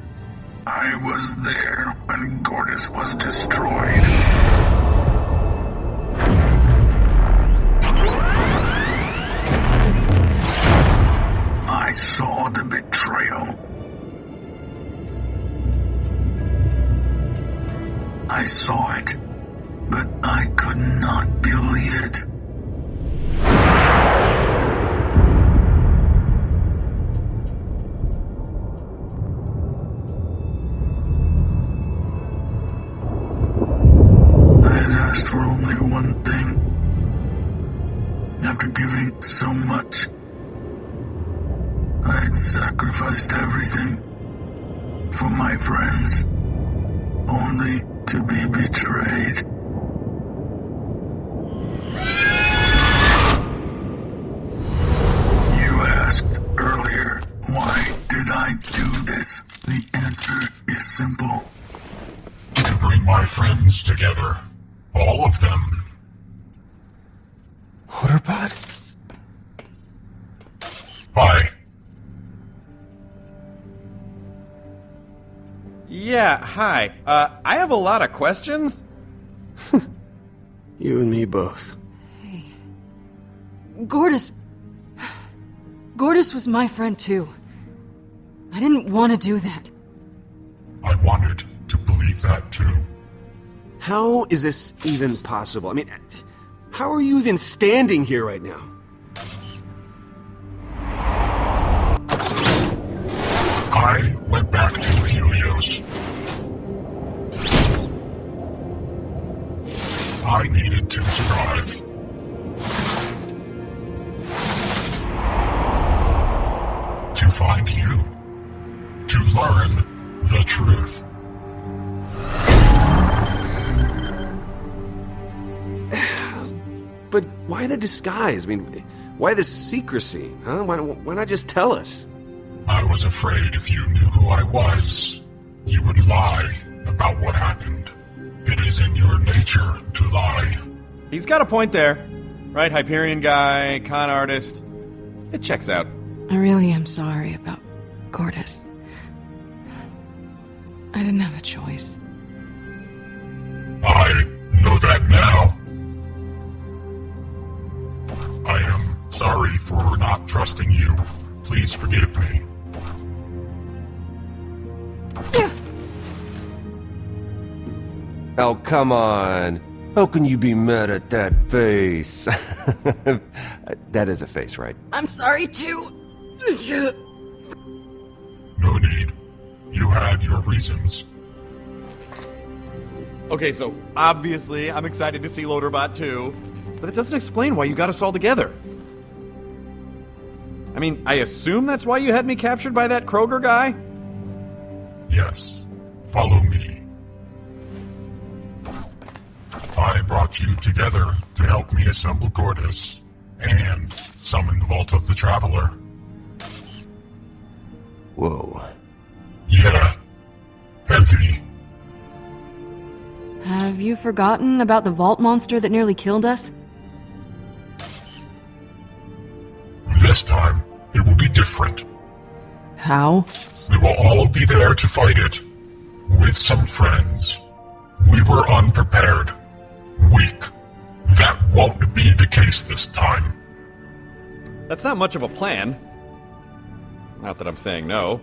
I was there when Gortys was destroyed. I saw the betrayal. I saw it, but I could not believe it. I had asked for only one thing. After giving so much, I had sacrificed everything for my friends, only to be betrayed. You asked earlier, why did I do this? The answer is simple. To bring my friends together. All of them. Waterbot? Hi. Yeah, hi. I have a lot of questions. You and me both. Hey. Gortys was my friend too. I didn't want to do that. I wanted to believe that too. How is this even possible? I mean, how are you even standing here right now? I went back to Helios. I needed to survive. To find you. To learn the truth. But why the disguise? I mean, why the secrecy? Huh? Why not just tell us? I was afraid if you knew who I was, you would lie about what happened. It is in your nature to lie. He's got a point there. Right, Hyperion guy, con artist. It checks out. I really am sorry about Gortys. I didn't have a choice. I know that now. I am sorry for not trusting you. Please forgive me. Oh, come on. How can you be mad at that face? That is a face, right? I'm sorry too. No need. You had your reasons. Okay, so obviously I'm excited to see Loaderbot too, but it doesn't explain why you got us all together. I mean, I assume that's why you had me captured by that Kroger guy? Yes. Follow me. I brought you together to help me assemble Gortys and summon the Vault of the Traveler. Whoa. Yeah. Heavy. Have you forgotten about the vault monster that nearly killed us? This time, it will be different. How? We will all be there to fight it. With some friends. We were unprepared. Weak. That won't be the case this time. That's not much of a plan. Not that I'm saying no.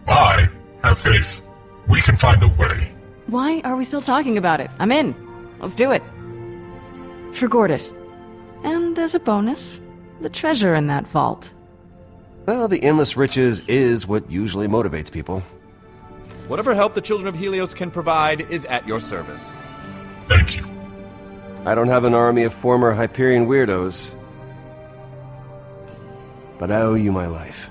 I have faith. We can find a way. Why are we still talking about it? I'm in. Let's do it. For Gortys. And as a bonus, the treasure in that vault. Well, the endless riches is what usually motivates people. Whatever help the Children of Helios can provide is at your service. Thank you. I don't have an army of former Hyperion weirdos, but I owe you my life.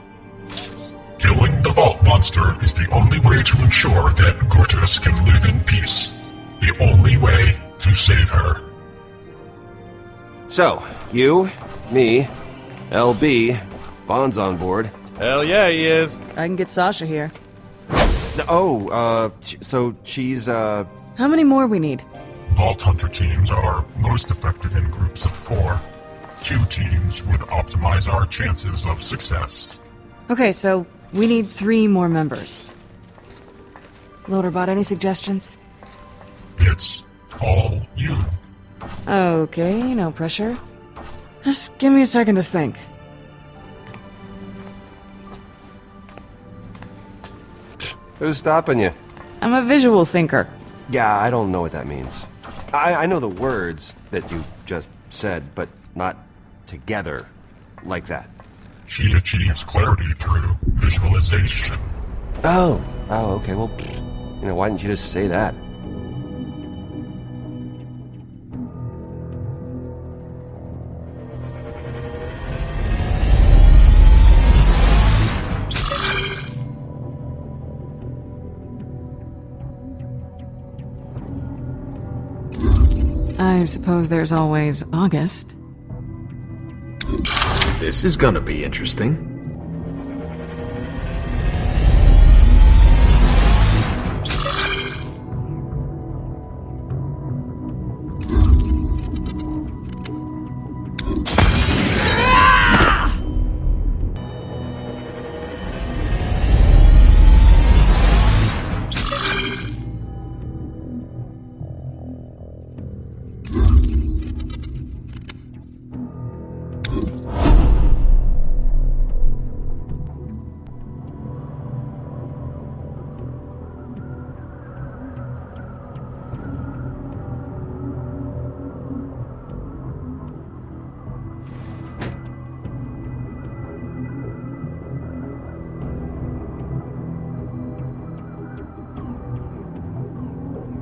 Killing the Vault Monster is the only way to ensure that Gortys can live in peace. The only way to save her. So, you, me, LB, Bond's on board. Hell yeah, he is. I can get Sasha here. So she's, How many more we need? Vault Hunter teams are most effective in groups of 4. 2 teams would optimize our chances of success. Okay, so we need 3 more members. Loaderbot, any suggestions? It's all you. Okay, no pressure. Just give me a second to think. Who's stopping you? I'm a visual thinker. Yeah, I don't know what that means. I know the words that you just said, but not together like that. She achieves clarity through visualization. Oh, okay, well, why didn't you just say that? I suppose there's always August. This is gonna be interesting.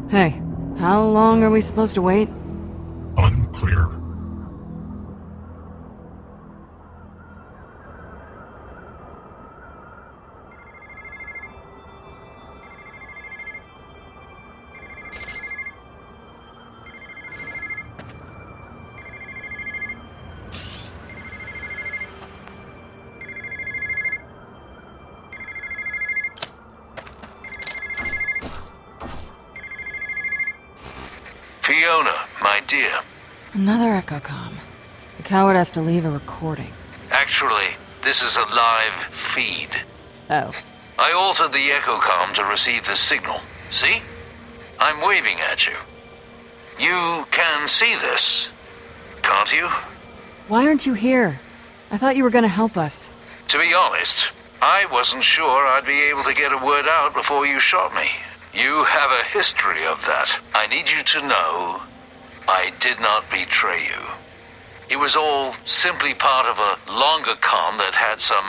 Hey, how long are we supposed to wait? Unclear. Fiona, my dear. Another echocom. The coward has to leave a recording. Actually, this is a live feed. Oh. I altered the echocom to receive the signal. See? I'm waving at you. You can see this, can't you? Why aren't you here? I thought you were gonna help us. To be honest, I wasn't sure I'd be able to get a word out before you shot me. You have a history of that. I need you to know I did not betray you. It was all simply part of a longer con that had some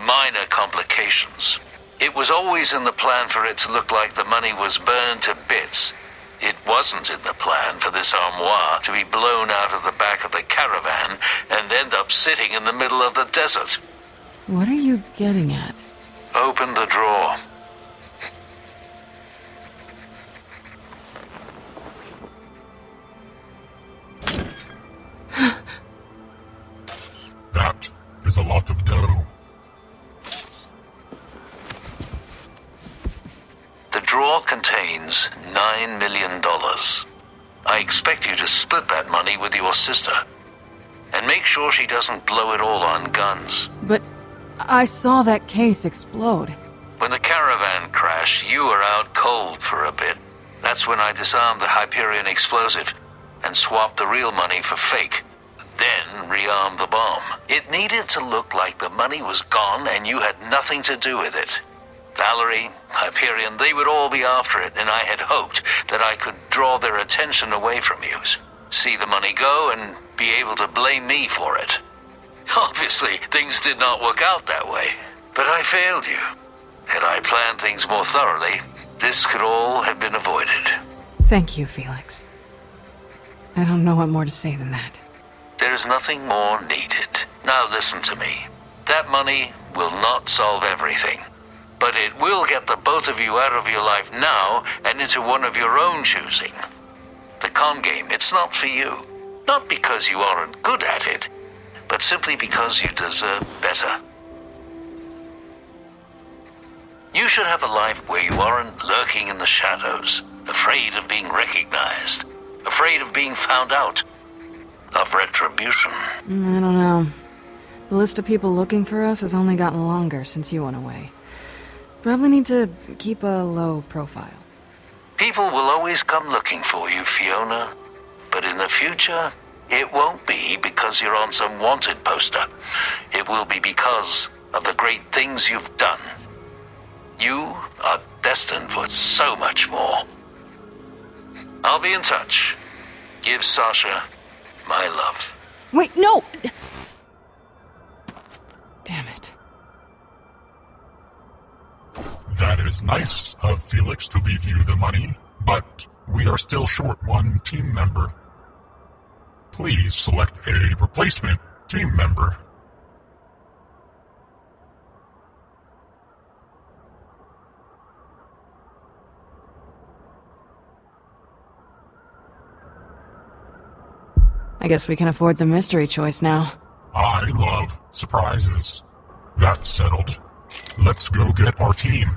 minor complications. It was always in the plan for it to look like the money was burned to bits. It wasn't in the plan for this armoire to be blown out of the back of the caravan and end up sitting in the middle of the desert. What are you getting at? Open the drawer. That is a lot of dough. The drawer contains $9 million. I expect you to split that money with your sister. And make sure she doesn't blow it all on guns. But I saw that case explode. When the caravan crashed, you were out cold for a bit. That's when I disarmed the Hyperion explosive and swapped the real money for fake. then rearm the bomb. It needed to look like the money was gone and you had nothing to do with it. Valerie, Hyperion, they would all be after it, and I had hoped that I could draw their attention away from you. See the money go and be able to blame me for it. Obviously, things did not work out that way, but I failed you. Had I planned things more thoroughly, this could all have been avoided. Thank you, Felix. I don't know what more to say than that. There is nothing more needed. Now listen to me. That money will not solve everything, but it will get the both of you out of your life now and into one of your own choosing. The con game, it's not for you. Not because you aren't good at it, but simply because you deserve better. You should have a life where you aren't lurking in the shadows, afraid of being recognized, afraid of being found out, of retribution. I don't know. The list of people looking for us has only gotten longer since you went away. Probably need to keep a low profile. People will always come looking for you, Fiona. But in the future, it won't be because you're on some wanted poster. It will be because of the great things you've done. You are destined for so much more. I'll be in touch. Give Sasha my love. Wait, no! Damn it. That is nice of Felix to leave you the money, but we are still short one team member. Please select a replacement team member. I guess we can afford the mystery choice now. I love surprises. That's settled. Let's go get our team.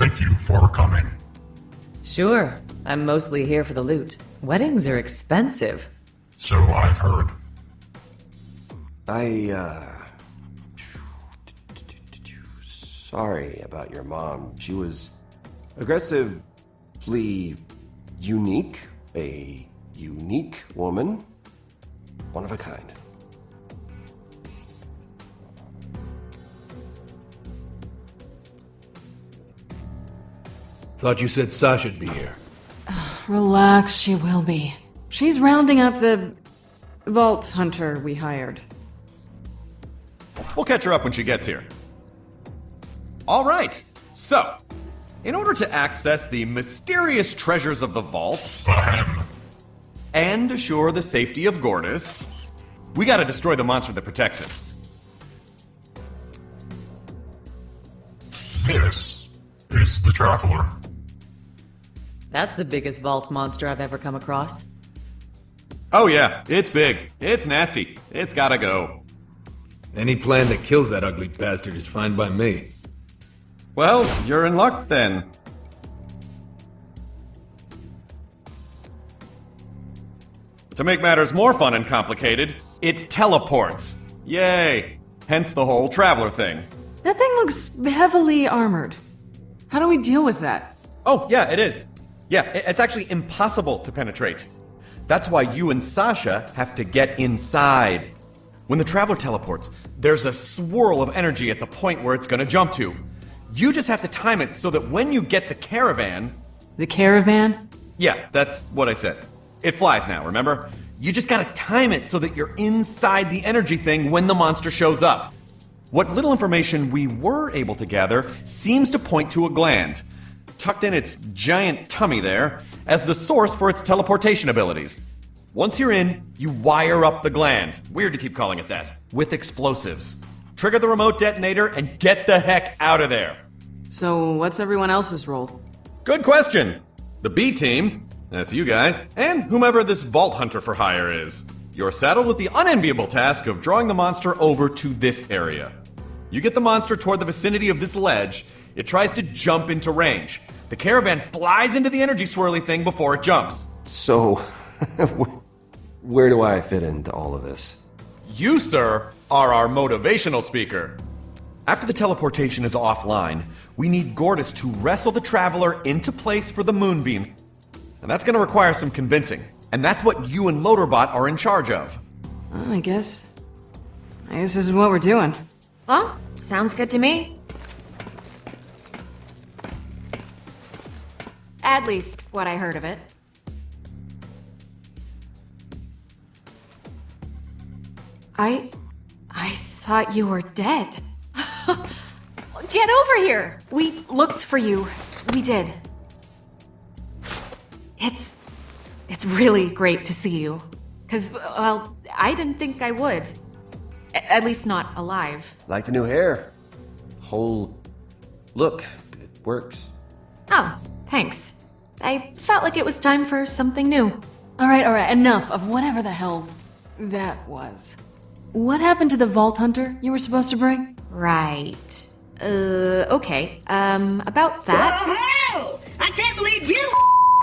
Thank you for coming. Sure. I'm mostly here for the loot. Weddings are expensive. So I've heard. Sorry about your mom. She was aggressively unique. A unique woman. One of a kind. Thought you said Sasha'd be here. Relax, she will be. She's rounding up the vault hunter we hired. We'll catch her up when she gets here. All right, so, in order to access the mysterious treasures of the vault, and assure the safety of Gortys, we gotta destroy the monster that protects it. This is the Traveler. That's the biggest vault monster I've ever come across. Oh yeah, it's big. It's nasty. It's gotta go. Any plan that kills that ugly bastard is fine by me. Well, you're in luck then. To make matters more fun and complicated, it teleports. Yay! Hence the whole traveler thing. That thing looks heavily armored. How do we deal with that? Oh, yeah, it is. Yeah, it's actually impossible to penetrate. That's why you and Sasha have to get inside. When the traveler teleports, there's a swirl of energy at the point where it's gonna jump to. You just have to time it so that when you get the caravan... The caravan? Yeah, that's what I said. It flies now, remember? You just gotta time it so that you're inside the energy thing when the monster shows up. What little information we were able to gather seems to point to a gland, tucked in its giant tummy there, as the source for its teleportation abilities. Once you're in, you wire up the gland, weird to keep calling it that, with explosives. Trigger the remote detonator and get the heck out of there. So what's everyone else's role? Good question. The B team, that's you guys, and whomever this vault hunter for hire is. You're saddled with the unenviable task of drawing the monster over to this area. You get the monster toward the vicinity of this ledge, it tries to jump into range. The caravan flies into the energy swirly thing before it jumps. So, where do I fit into all of this? You, sir, are our motivational speaker. After the teleportation is offline, we need Gortys to wrestle the traveler into place for the moonbeam. And that's gonna require some convincing. And that's what you and Loaderbot are in charge of. Well, I guess this is what we're doing. Well, sounds good to me. At least what I heard of it. I thought you were dead. Get over here! We looked for you. We did. It's really great to see you. 'Cause, well, I didn't think I would. At least not alive. Like the new hair. Whole look. It works. Oh, thanks. I felt like it was time for something new. All right, enough of whatever the hell that was. What happened to the Vault Hunter you were supposed to bring? Right. Okay. About that... Whoa! I can't believe you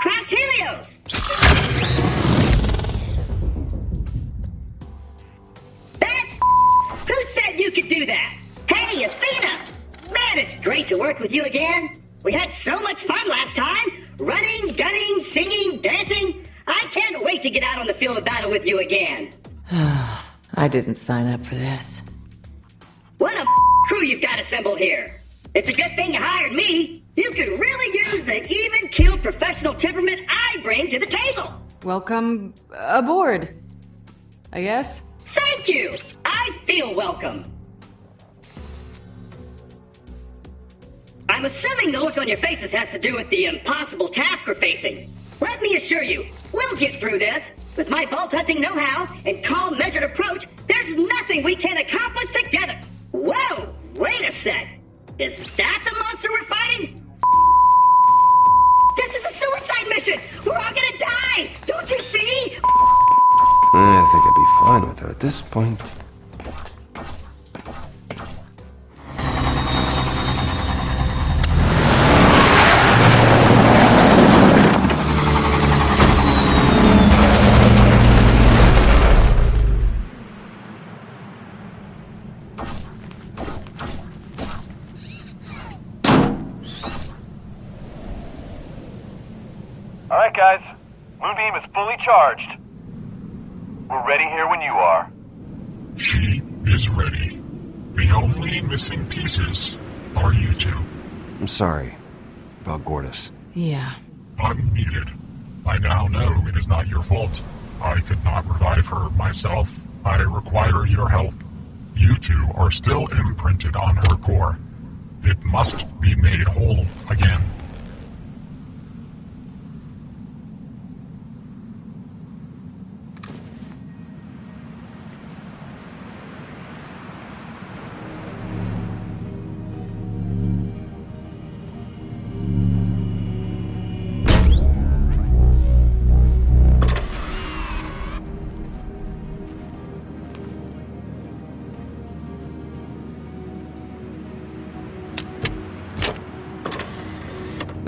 crossed Helios! That's... Who said you could do that? Hey, Athena! Man, it's great to work with you again. We had so much fun last time. Running, gunning, singing, dancing. I can't wait to get out on the field of battle with you again. I didn't sign up for this. What a crew you've got assembled here. It's a good thing you hired me. You could really use the even-keeled professional temperament I bring to the table. Welcome aboard, I guess. Thank you. I feel welcome. I'm assuming the look on your faces has to do with the impossible task we're facing. Let me assure you, we'll get through this. With my vault hunting know-how and calm, measured approach, there's nothing we can't accomplish together. Whoa, wait a sec. Is that the monster we're fighting? This is a suicide mission. We're all gonna die. Don't you see? I think I'd be fine with her at this point. Alright guys, Moonbeam is fully charged. We're ready here when you are. She is ready. The only missing pieces are you two. I'm sorry about Gortys. Yeah. Unneeded. I now know it is not your fault. I could not revive her myself. I require your help. You two are still imprinted on her core. It must be made whole again.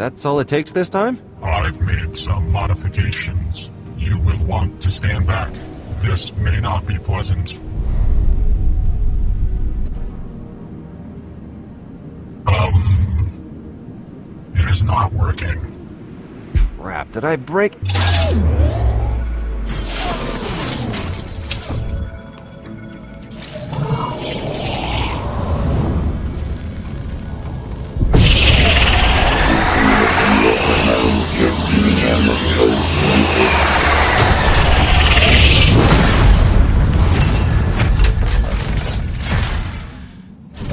That's all it takes this time? I've made some modifications. You will want to stand back. This may not be pleasant. It is not working. Crap, did I break...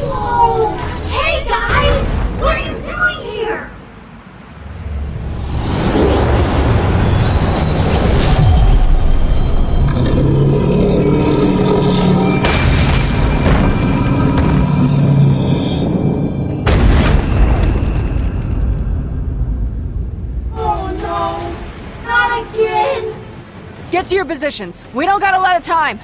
Whoa! Hey guys! What are you doing here? Oh no! Not again! Get to your positions. We don't got a lot of time.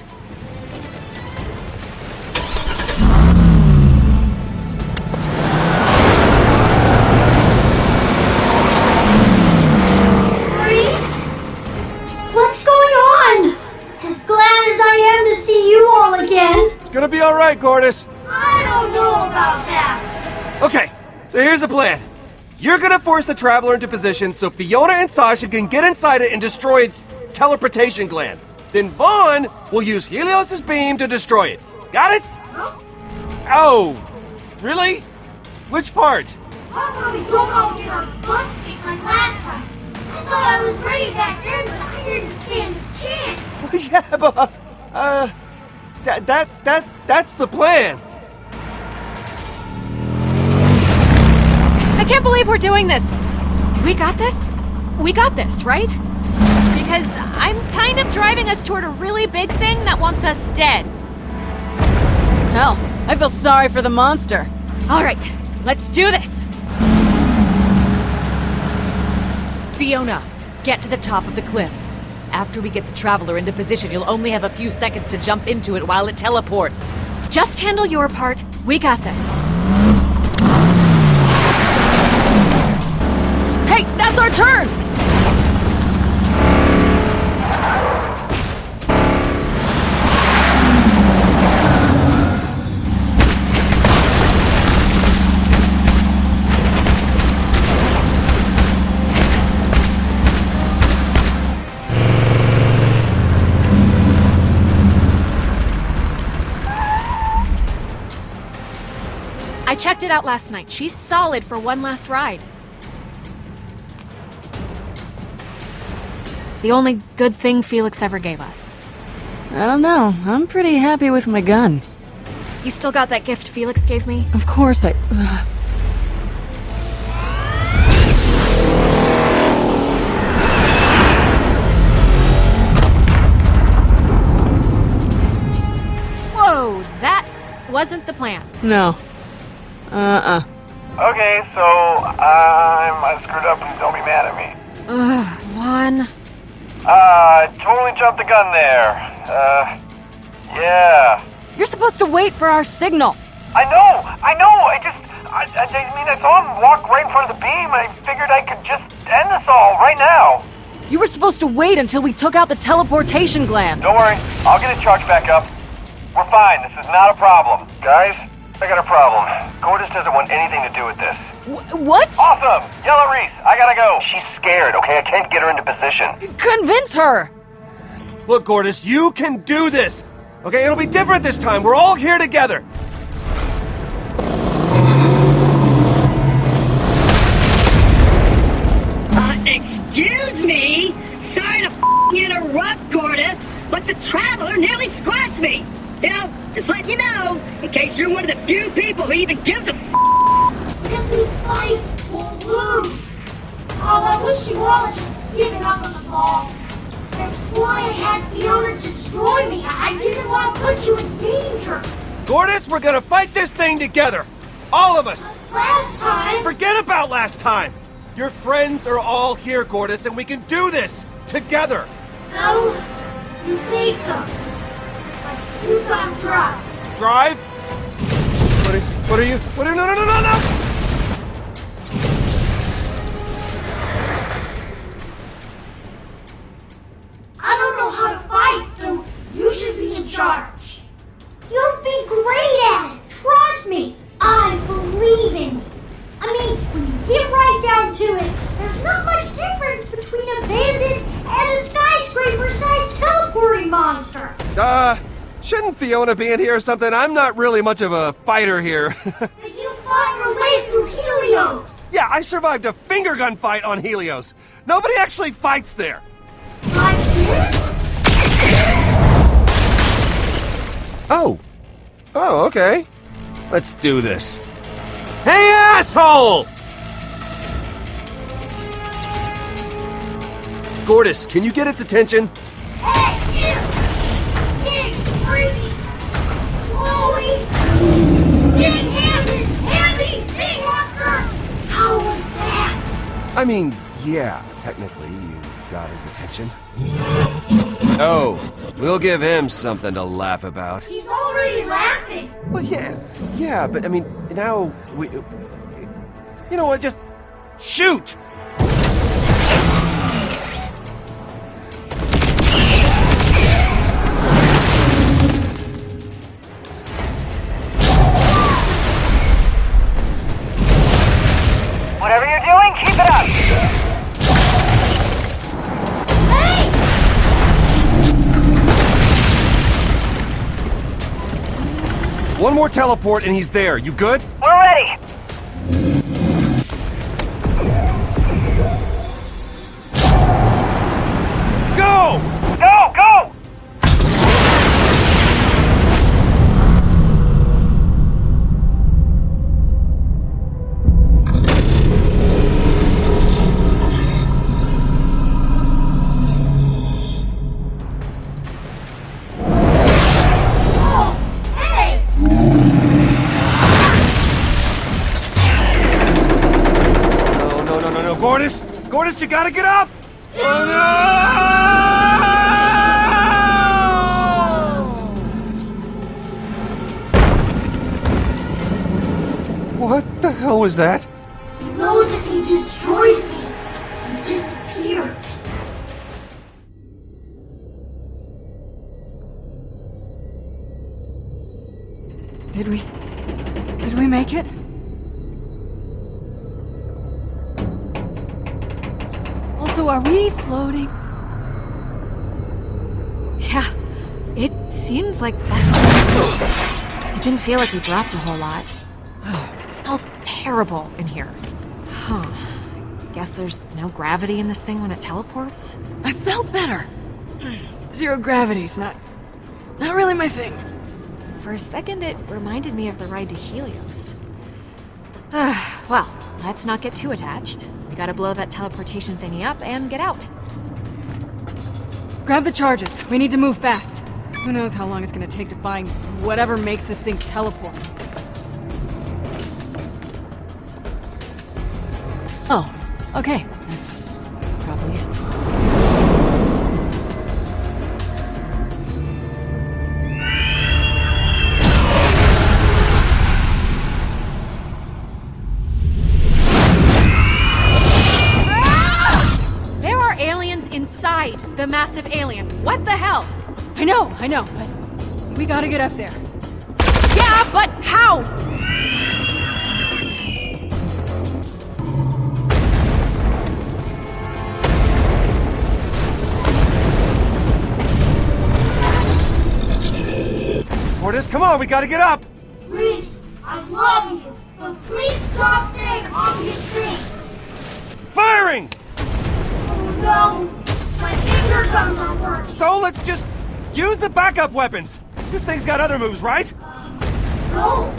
What's going on? As glad as I am to see you all again. It's gonna be alright, Gortys. I don't know about that. Okay, so here's the plan. You're gonna force the Traveler into position so Fiona and Sasha can get inside it and destroy its teleportation gland. Then Vaughn will use Helios' beam to destroy it. Got it? Huh? Oh, really? Which part? How about we don't all get our butts kicked like last time? I thought I was ready back then, but I didn't stand a chance. Yeah, but, that's the plan. I can't believe we're doing this! We got this? We got this, right? Because I'm kind of driving us toward a really big thing that wants us dead. Hell, I feel sorry for the monster. Alright, let's do this! Fiona, get to the top of the cliff. After we get the Traveler into position, you'll only have a few seconds to jump into it while it teleports. Just handle your part. We got this. Hey, that's our turn! I checked it out last night. She's solid for one last ride. The only good thing Felix ever gave us. I don't know. I'm pretty happy with my gun. You still got that gift Felix gave me? Of course I... Whoa, that wasn't the plan. No. Okay, so I screwed up. Please don't be mad at me. Vaughn. Totally jumped the gun there. Yeah. You're supposed to wait for our signal. I know. I mean, I saw him walk right in front of the beam. I figured I could just end this all right now. You were supposed to wait until we took out the teleportation gland. Don't worry, I'll get it charged back up. We're fine. This is not a problem, guys. I got a problem. Gortys doesn't want anything to do with this. What? Awesome! Yellow Reese, I gotta go. She's scared, okay? I can't get her into position. Convince her! Look, Gortys, you can do this! Okay, it'll be different this time. We're all here together. Excuse me? Sorry to interrupt, Gortys, but the Traveler nearly squashed me. You know, just letting you know, in case you're one of the few people who even gives a If we fight, we'll lose. Oh, I wish you all had just given up on the balls. That's why I had Fiona destroy me. I didn't want to put you in danger. Gortys, we're gonna fight this thing together. All of us. Last time... Forget about last time. Your friends are all here, Gortys, and we can do this together. No, if you say so. But you gotta drive. Drive? What are you? No! in charge. You'll be great at it, trust me. I believe in you. I mean, when you get right down to it, there's not much difference between a bandit and a skyscraper-sized teleporting monster. Shouldn't Fiona be in here or something? I'm not really much of a fighter here. But you fought your way through Helios. Yeah, I survived a finger gun fight on Helios. Nobody actually fights there. Like this? Oh, okay. Let's do this. Hey, asshole! Gortys, can you get its attention? Hey, you! Big, freaky, glowy, big-handed, heavy thing monster! How was that? I mean, yeah, technically you got his attention. Oh, we'll give him something to laugh about. He's already laughing. Well, yeah, but I mean, now we... You know what, just shoot! Whatever you're doing, keep it up! One more teleport and he's there. You good? We're ready! Go! Go, go! Gortys, you gotta get up! Oh no! What the hell was that? He knows if he destroys me, he disappears. Did we make it? So are we floating? Yeah, it seems like that's... It didn't feel like we dropped a whole lot. It smells terrible in here. Huh. Guess there's no gravity in this thing when it teleports? I felt better. Zero gravity's not really my thing. For a second, it reminded me of the ride to Helios. Well, let's not get too attached. We gotta blow that teleportation thingy up and get out. Grab the charges. We need to move fast. Who knows how long it's gonna take to find whatever makes this thing teleport. Oh, okay. That's probably it. Inside the massive alien. What the hell? I know, but we gotta get up there. Yeah, but how? Gortys, come on, we gotta get up! Reese, I love you, but please stop saying obvious things. Firing! Oh no! My finger guns aren't working! So let's just use the backup weapons! This thing's got other moves, right? No!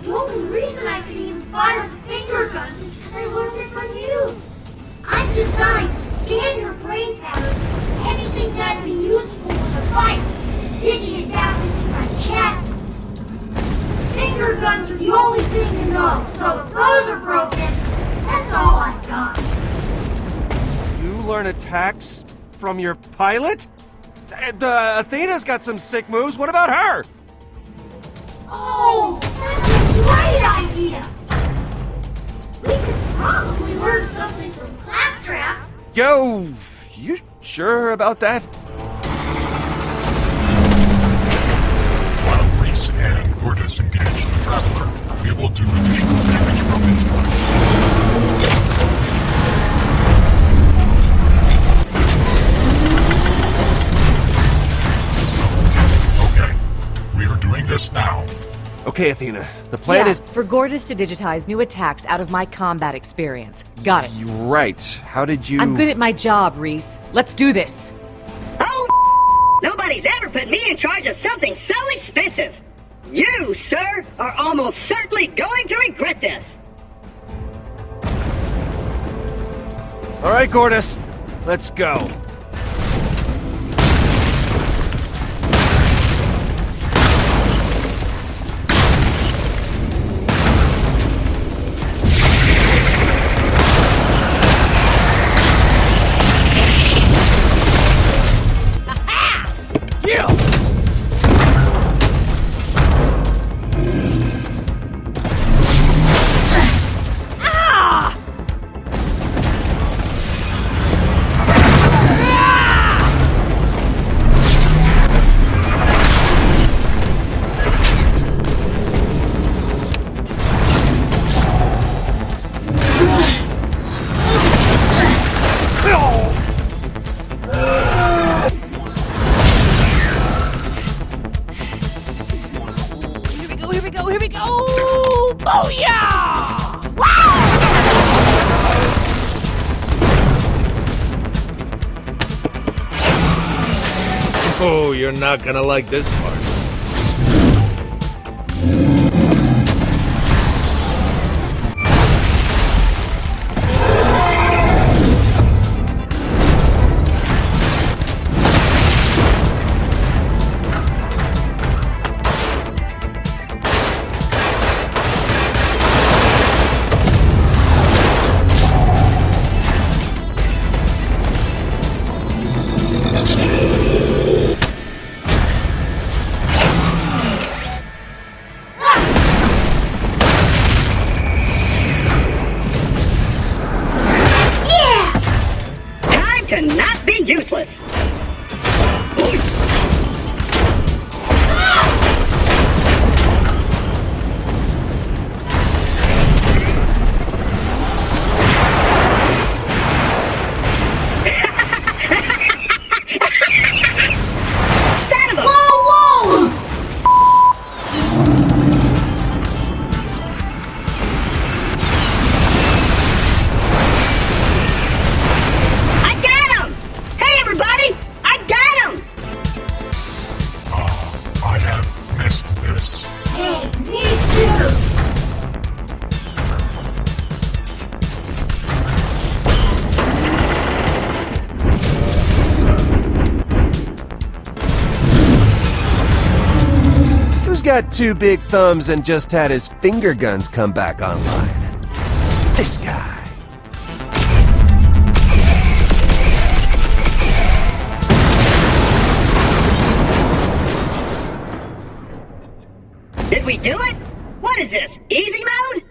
The only reason I can even fire the finger guns is because I learned it from you! I'm designed to scan your brain patterns for anything that'd be useful in a fight, ditching it down into my chassis. Finger guns are the only thing you know, so if those are broken, that's all I've got. You learn attacks from your pilot? Athena's got some sick moves. What about her? Oh, that's a great idea! We could probably learn something from Claptrap. Yo, you sure about that? just now. Okay, Athena. The plan is... For Gortys to digitize new attacks out of my combat experience. Got it. Right. How did you... I'm good at my job, Reese. Let's do this. Oh, nobody's ever put me in charge of something so expensive. You, sir, are almost certainly going to regret this. All right, Gortys. Let's go. Here we go! Booyah! Wow! Oh, you're not gonna like this part. To not be useless. Son of a... Whoa! I have missed this. Hey, me too! Who's got two big thumbs and just had his finger guns come back online? This guy. Did we do it? What is this, easy mode?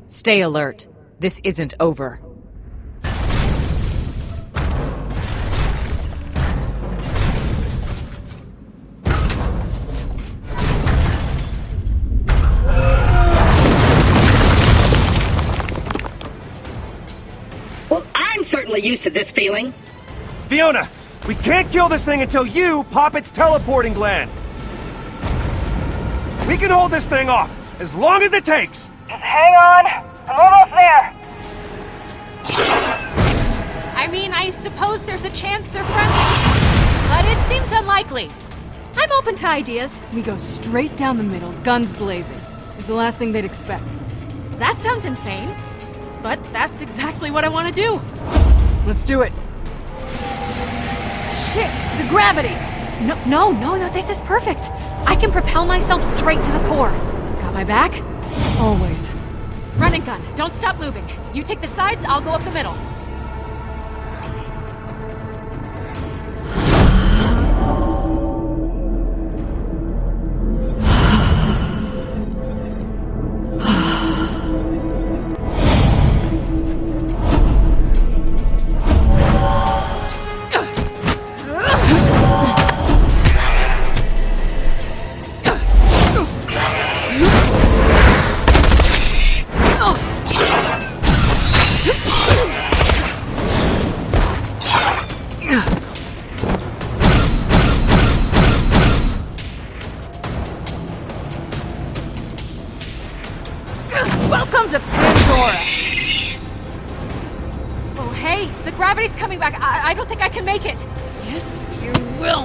Stay alert. This isn't over. Well, I'm certainly used to this feeling. Fiona, we can't kill this thing until you pop its teleporting gland. We can hold this thing off, as long as it takes! Just hang on. I'm almost there. I mean, I suppose there's a chance they're friendly, but it seems unlikely. I'm open to ideas. We go straight down the middle, guns blazing. It's the last thing they'd expect. That sounds insane, but that's exactly what I want to do. Let's do it. Shit! The gravity! No, this is perfect. I can propel myself straight to the core. Got my back? Always. Run and gun. Don't stop moving. You take the sides, I'll go up the middle. Welcome to Pandora! Oh, hey, the gravity's coming back. I don't think I can make it. Yes, you will.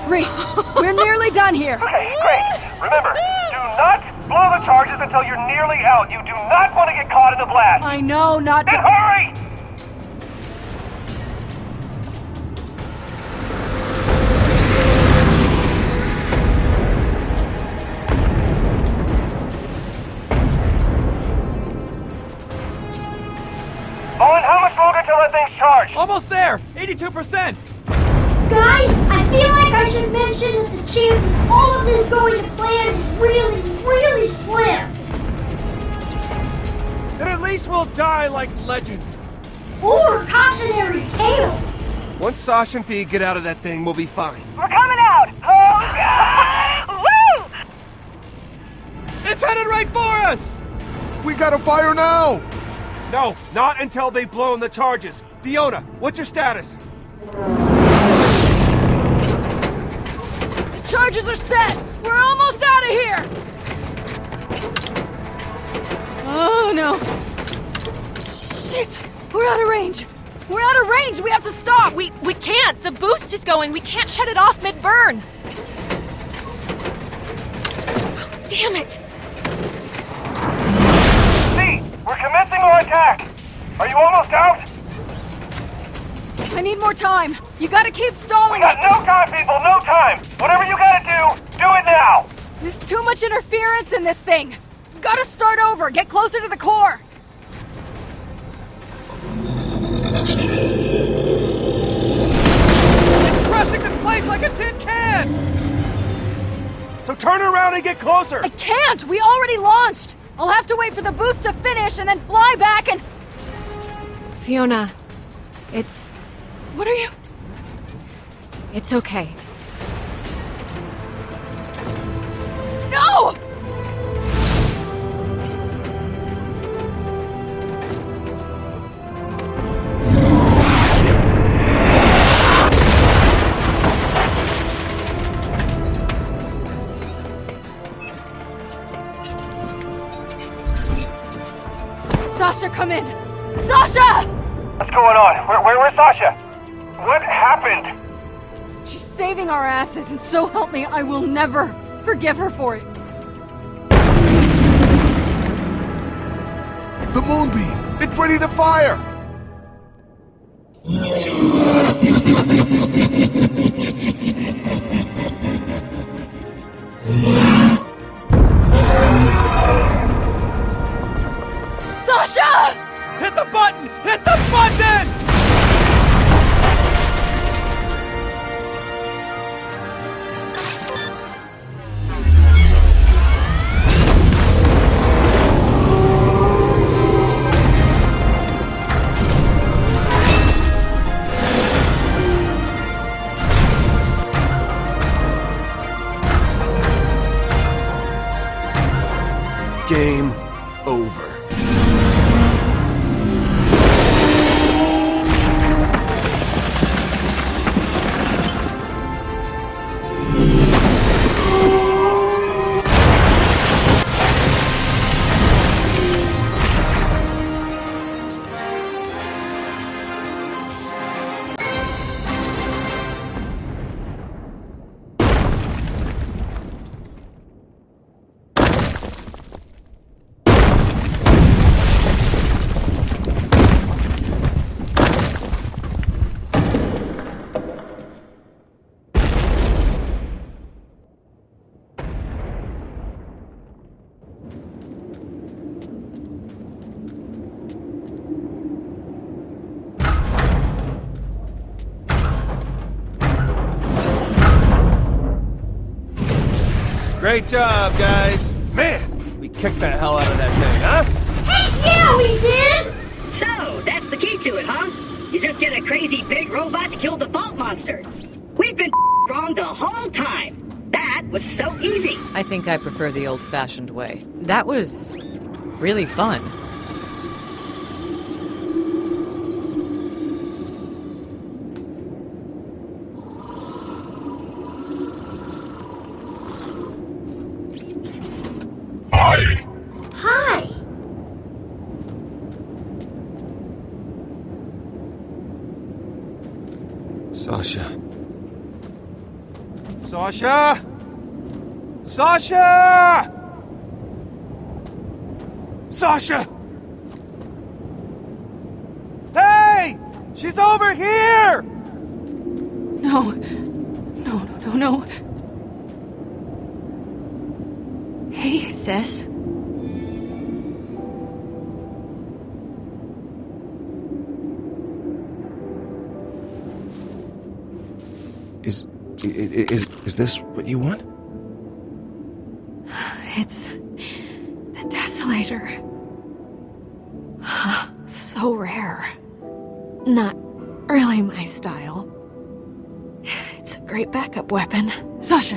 Reese, we're nearly done here. Okay, great. Remember, do not blow the charges until you're nearly out. You do not want to get caught in the blast. I know not to. And hurry! Owen, how much longer till that thing's charged? Almost there! 82%! Guys, I feel like I should mention that the chance of all of this going to plan is really, really slim. Then at least we'll die like legends. Or cautionary tales. Once Sasha and Fee get out of that thing, we'll be fine. We're coming out! Oh, God! Woo! It's headed right for us! We gotta fire now! No, not until they've blown the charges. Fiona, what's your status? The charges are set! We're almost out of here! Oh, no. Shit! We're out of range! We're out of range! We have to stop! We can't! The boost is going! We can't shut it off mid-burn! Oh, damn it! See, we're commencing our attack. Are you almost out? I need more time. You gotta keep stalling. We got no time, people, no time. Whatever you gotta do it now. There's too much interference in this thing. Gotta start over. Get closer to the core. It's crushing this place like a tin can! So turn around and get closer! I can't! We already launched! I'll have to wait for the boost to finish and then fly back and... Fiona, it's... What are you... It's okay. No! Sasha, come in! Sasha! What's going on? Where's Sasha? What happened? She's saving our asses, and so help me, I will never forgive her for it. The moonbeam! It's ready to fire! Sasha! Hit the button! Hit the button! Game over. Great job, guys. Man, we kicked the hell out of that thing, huh? Hey, yeah, we did! So, that's the key to it, huh? You just get a crazy big robot to kill the vault monster. We've been wrong the whole time. That was so easy. I think I prefer the old-fashioned way. That was really fun. Sasha. Sasha! Sasha! Sasha! Hey! She's over here! No. No. Hey, sis. Is this what you want? It's the Desolator. So rare. Not really my style. It's a great backup weapon. Sasha,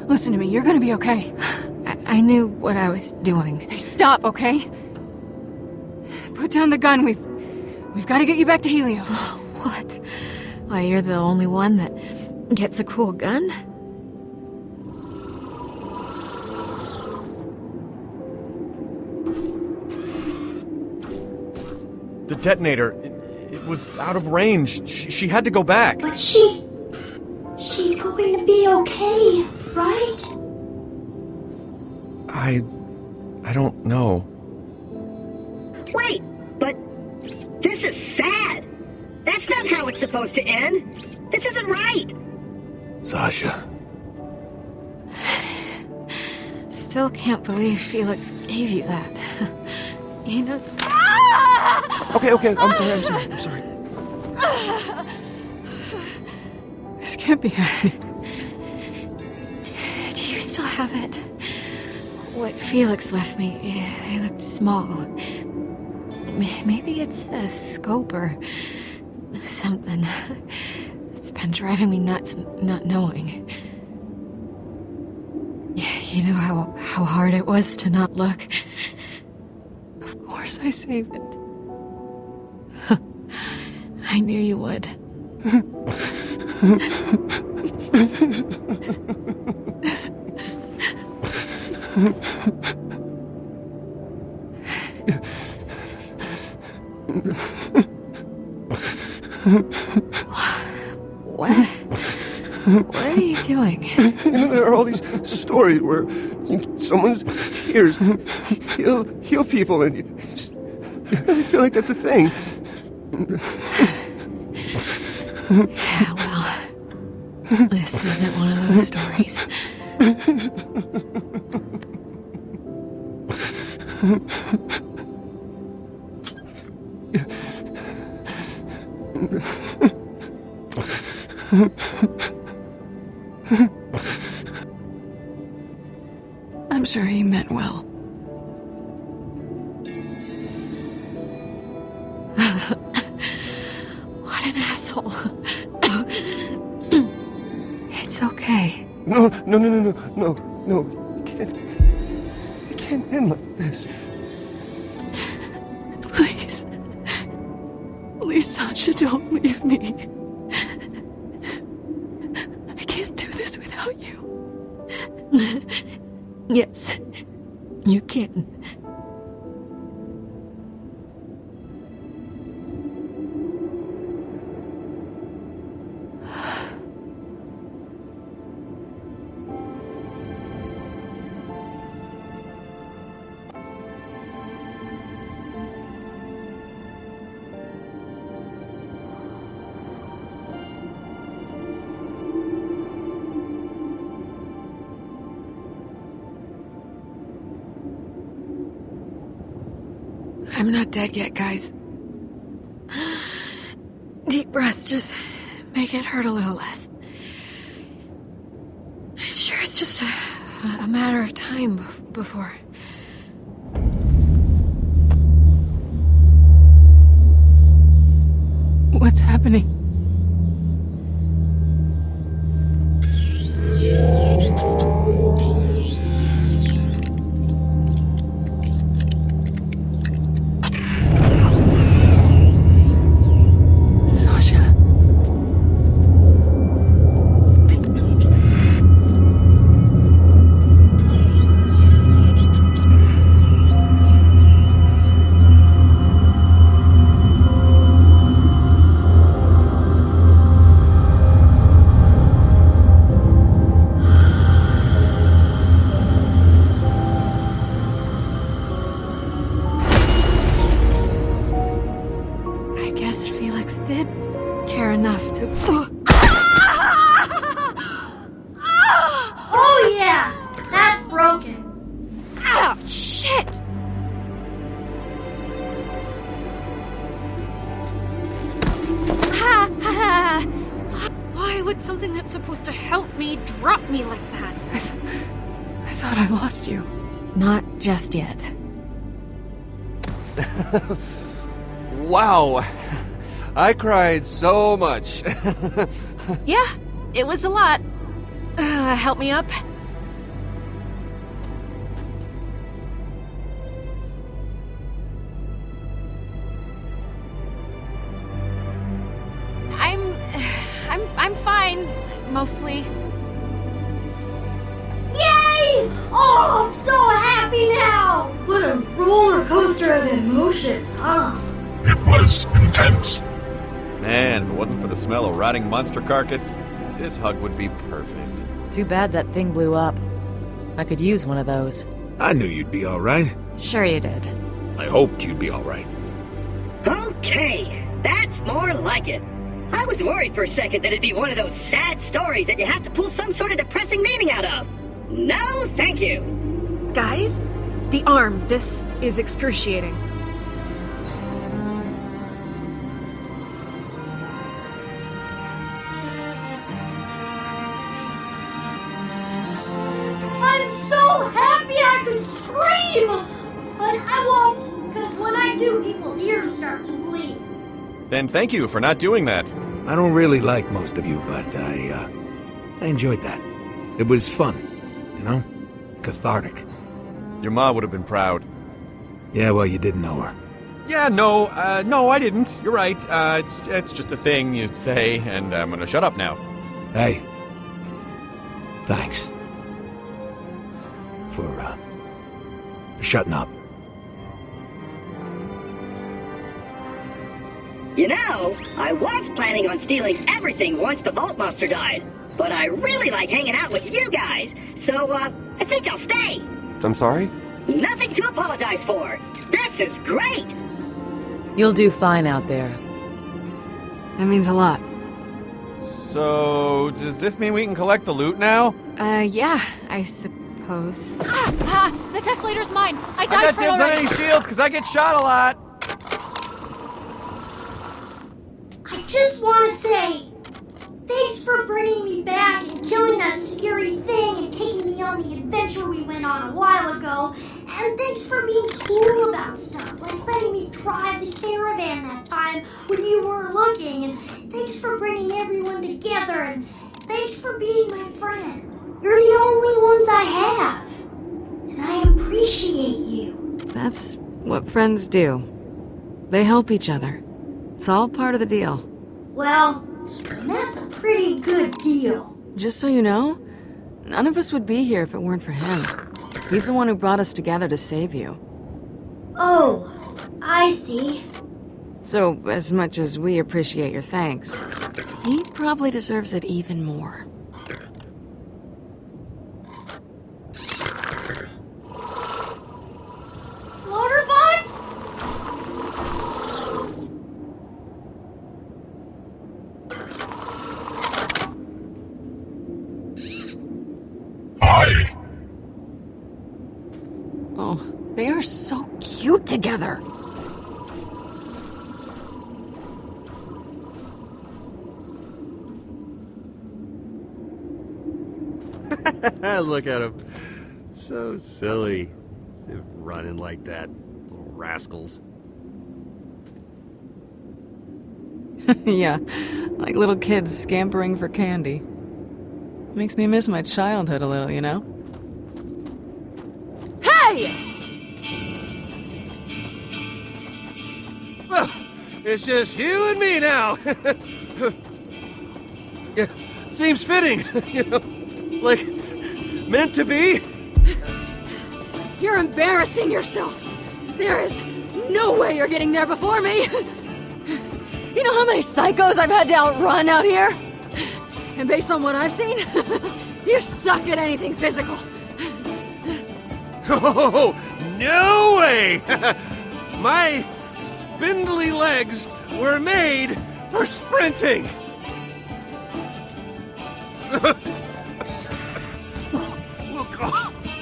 listen to me. You're gonna be okay. I knew what I was doing. Hey, stop, okay? Put down the gun. We've got to get you back to Helios. What? Why, you're the only one that gets a cool gun? The detonator, it was out of range. She had to go back. But she's going to be okay, right? I don't know. Wait, but this is sad. That's not how it's supposed to end. This isn't right. Sasha. Still can't believe Felix gave you that. He knows. Okay, I'm sorry. This can't be happening. Do you still have it? What Felix left me, it looked small. Maybe it's a scope or something. It's been driving me nuts not knowing. You know how hard it was to not look? Of course I saved it. I knew you would. What are you doing? You know, there are all these stories where someone's tears heal people, and I really feel like that's a thing. Yeah, well, this isn't one of those stories. I'm sure he meant well. What an asshole. It's okay. No. You can't end like this. Please, Sasha, don't leave me. I can't do this without you. Yes, you can. I'm not dead yet, guys. Deep breaths, just make it hurt a little less. Sure, it's just a matter of time before... What's happening? enough to... Oh yeah! That's broken. Ah, shit! Why would something that's supposed to help me drop me like that? I thought I lost you. Not just yet. Wow. I cried so much. Yeah, it was a lot. Help me up? I'm fine, mostly. Yay! Oh, I'm so happy now! What a roller coaster of emotions, huh? It was intense. Man, if it wasn't for the smell of rotting monster carcass, this hug would be perfect. Too bad that thing blew up. I could use one of those. I knew you'd be alright. Sure you did. I hoped you'd be alright. Okay, that's more like it. I was worried for a second that it'd be one of those sad stories that you have to pull some sort of depressing meaning out of. No, thank you. Guys, the arm. This is excruciating. I'm so happy I could scream! But I won't, because when I do, people's ears start to bleed. Then thank you for not doing that. I don't really like most of you, but I enjoyed that. It was fun, you know? Cathartic. Your ma would have been proud. Yeah, well, you didn't know her. Yeah, no, I didn't. You're right. It's just a thing you say, and I'm gonna shut up now. Hey. Thanks. For shutting up. You know, I was planning on stealing everything once the Vault Monster died, but I really like hanging out with you guys, so, I think I'll stay. I'm sorry? Nothing to apologize for. This is great! You'll do fine out there. That means a lot. So, does this mean we can collect the loot now? Yeah, I suppose. The Tesslator's mine! I died I got for it dibs on already! any shields, because I get shot a lot! I just want to say, thanks for bringing me back and killing that scary thing and taking me on the adventure we went on a while ago. And thanks for being cool about stuff, like letting me drive the caravan that time when you weren't looking. And thanks for bringing everyone together. And thanks for being my friend. You're the only ones I have. And I appreciate you. That's what friends do. They help each other. It's all part of the deal. Well, that's a pretty good deal. Just so you know, none of us would be here if it weren't for him. He's the one who brought us together to save you. Oh, I see. So, as much as we appreciate your thanks, he probably deserves it even more. Motorbike? Hi. Oh, they are so cute together. Look at him. So silly. Running like that. Little rascals. Yeah, like little kids scampering for candy. Makes me miss my childhood a little, you know? Hey! Well, it's just you and me now. Yeah, seems fitting, you know, like meant to be. You're embarrassing yourself. There is no way you're getting there before me. You know how many psychos I've had to outrun out here? And based on what I've seen, you suck at anything physical. Oh, no way! My spindly legs were made for sprinting.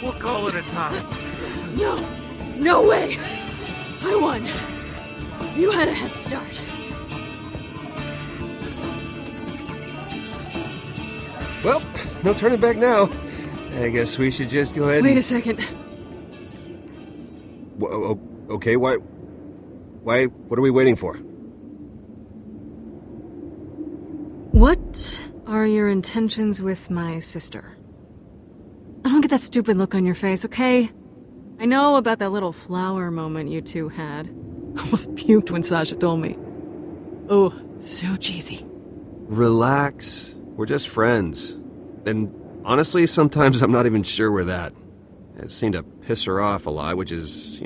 We'll call it a tie. No. No way. I won. You had a head start. Well, no turning back now. I guess we should just go ahead Wait a second. Okay, why? What are we waiting for? What are your intentions with my sister? I don't get that stupid look on your face, okay? I know about that little flower moment you two had. Almost puked when Sasha told me. Oh, so cheesy. Relax. We're just friends. And honestly, sometimes I'm not even sure we're that. It seemed to piss her off a lot, which is,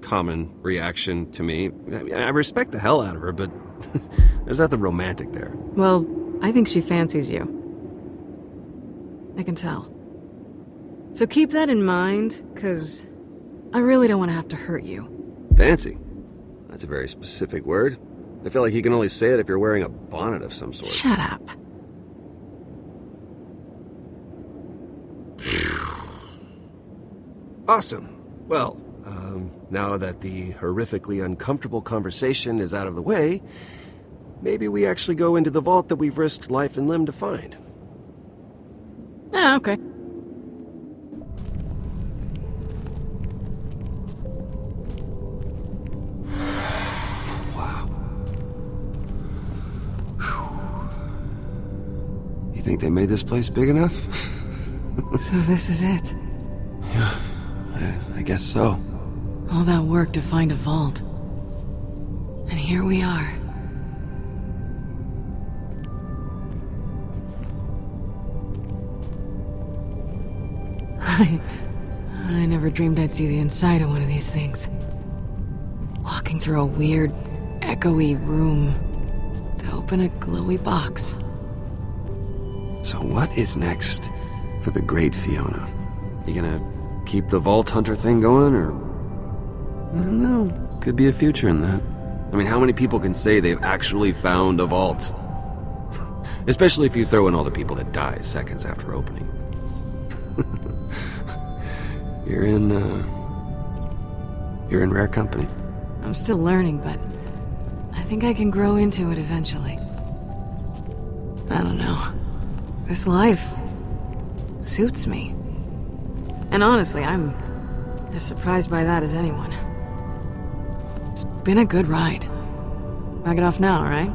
common reaction to me. I respect the hell out of her, but there's nothing romantic there. Well, I think she fancies you. I can tell. So keep that in mind, because I really don't want to have to hurt you. Fancy? That's a very specific word. I feel like you can only say it if you're wearing a bonnet of some sort. Shut up. Awesome. Well, now that the horrifically uncomfortable conversation is out of the way, maybe we actually go into the vault that we've risked life and limb to find. Ah, okay. Wow. You think they made this place big enough? So this is it. Yeah, I guess so. All that work to find a vault. And here we are. I never dreamed I'd see the inside of one of these things. Walking through a weird, echoey room to open a glowy box. So what is next for the great Fiona? You gonna keep the Vault Hunter thing going, or... I don't know. Could be a future in that. I mean, how many people can say they've actually found a vault? Especially if you throw in all the people that die seconds after opening. You're in rare company. I'm still learning, but I think I can grow into it eventually. I don't know. This life suits me. And honestly, I'm as surprised by that as anyone. It's been a good ride. Knock it off now, right?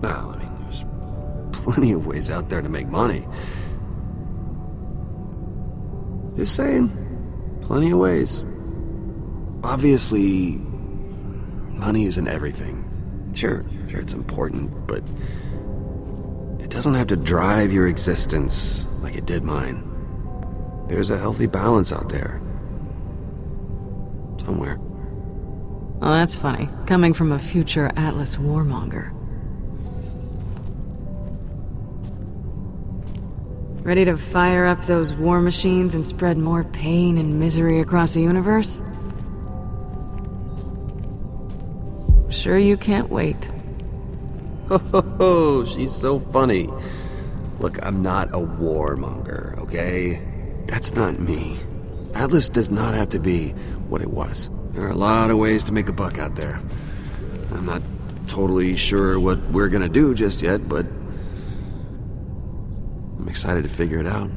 Well, I mean, there's plenty of ways out there to make money. Just saying, plenty of ways. Obviously, money isn't everything. Sure, it's important, but it doesn't have to drive your existence like it did mine. There's a healthy balance out there. Somewhere. Well, that's funny, coming from a future Atlas warmonger. Ready to fire up those war machines and spread more pain and misery across the universe? Sure you can't wait. Ho ho ho, she's so funny. Look, I'm not a warmonger, okay? That's not me. Atlas does not have to be what it was. There are a lot of ways to make a buck out there. I'm not totally sure what we're gonna do just yet, but I'm excited to figure it out.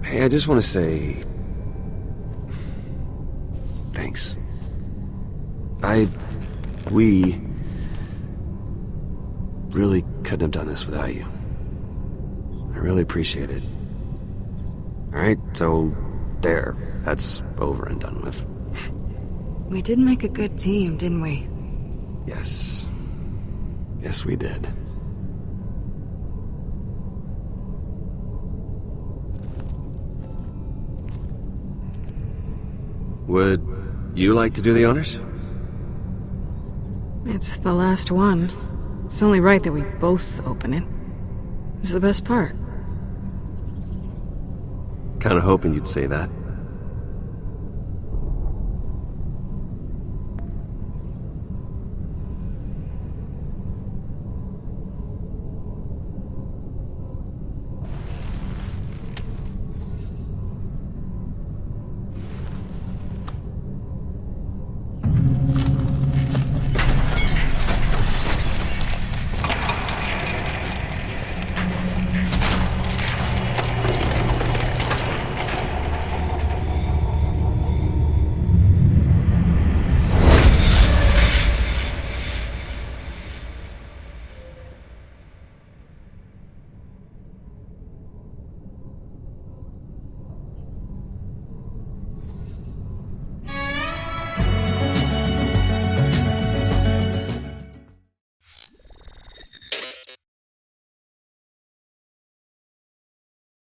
Hey, I just want to say... thanks. We really couldn't have done this without you. I really appreciate it. Alright, so there. That's over and done with. We did make a good team, didn't we? Yes. Yes, we did. Would you like to do the honors? It's the last one. It's only right that we both open it. It's the best part. Kinda hoping you'd say that.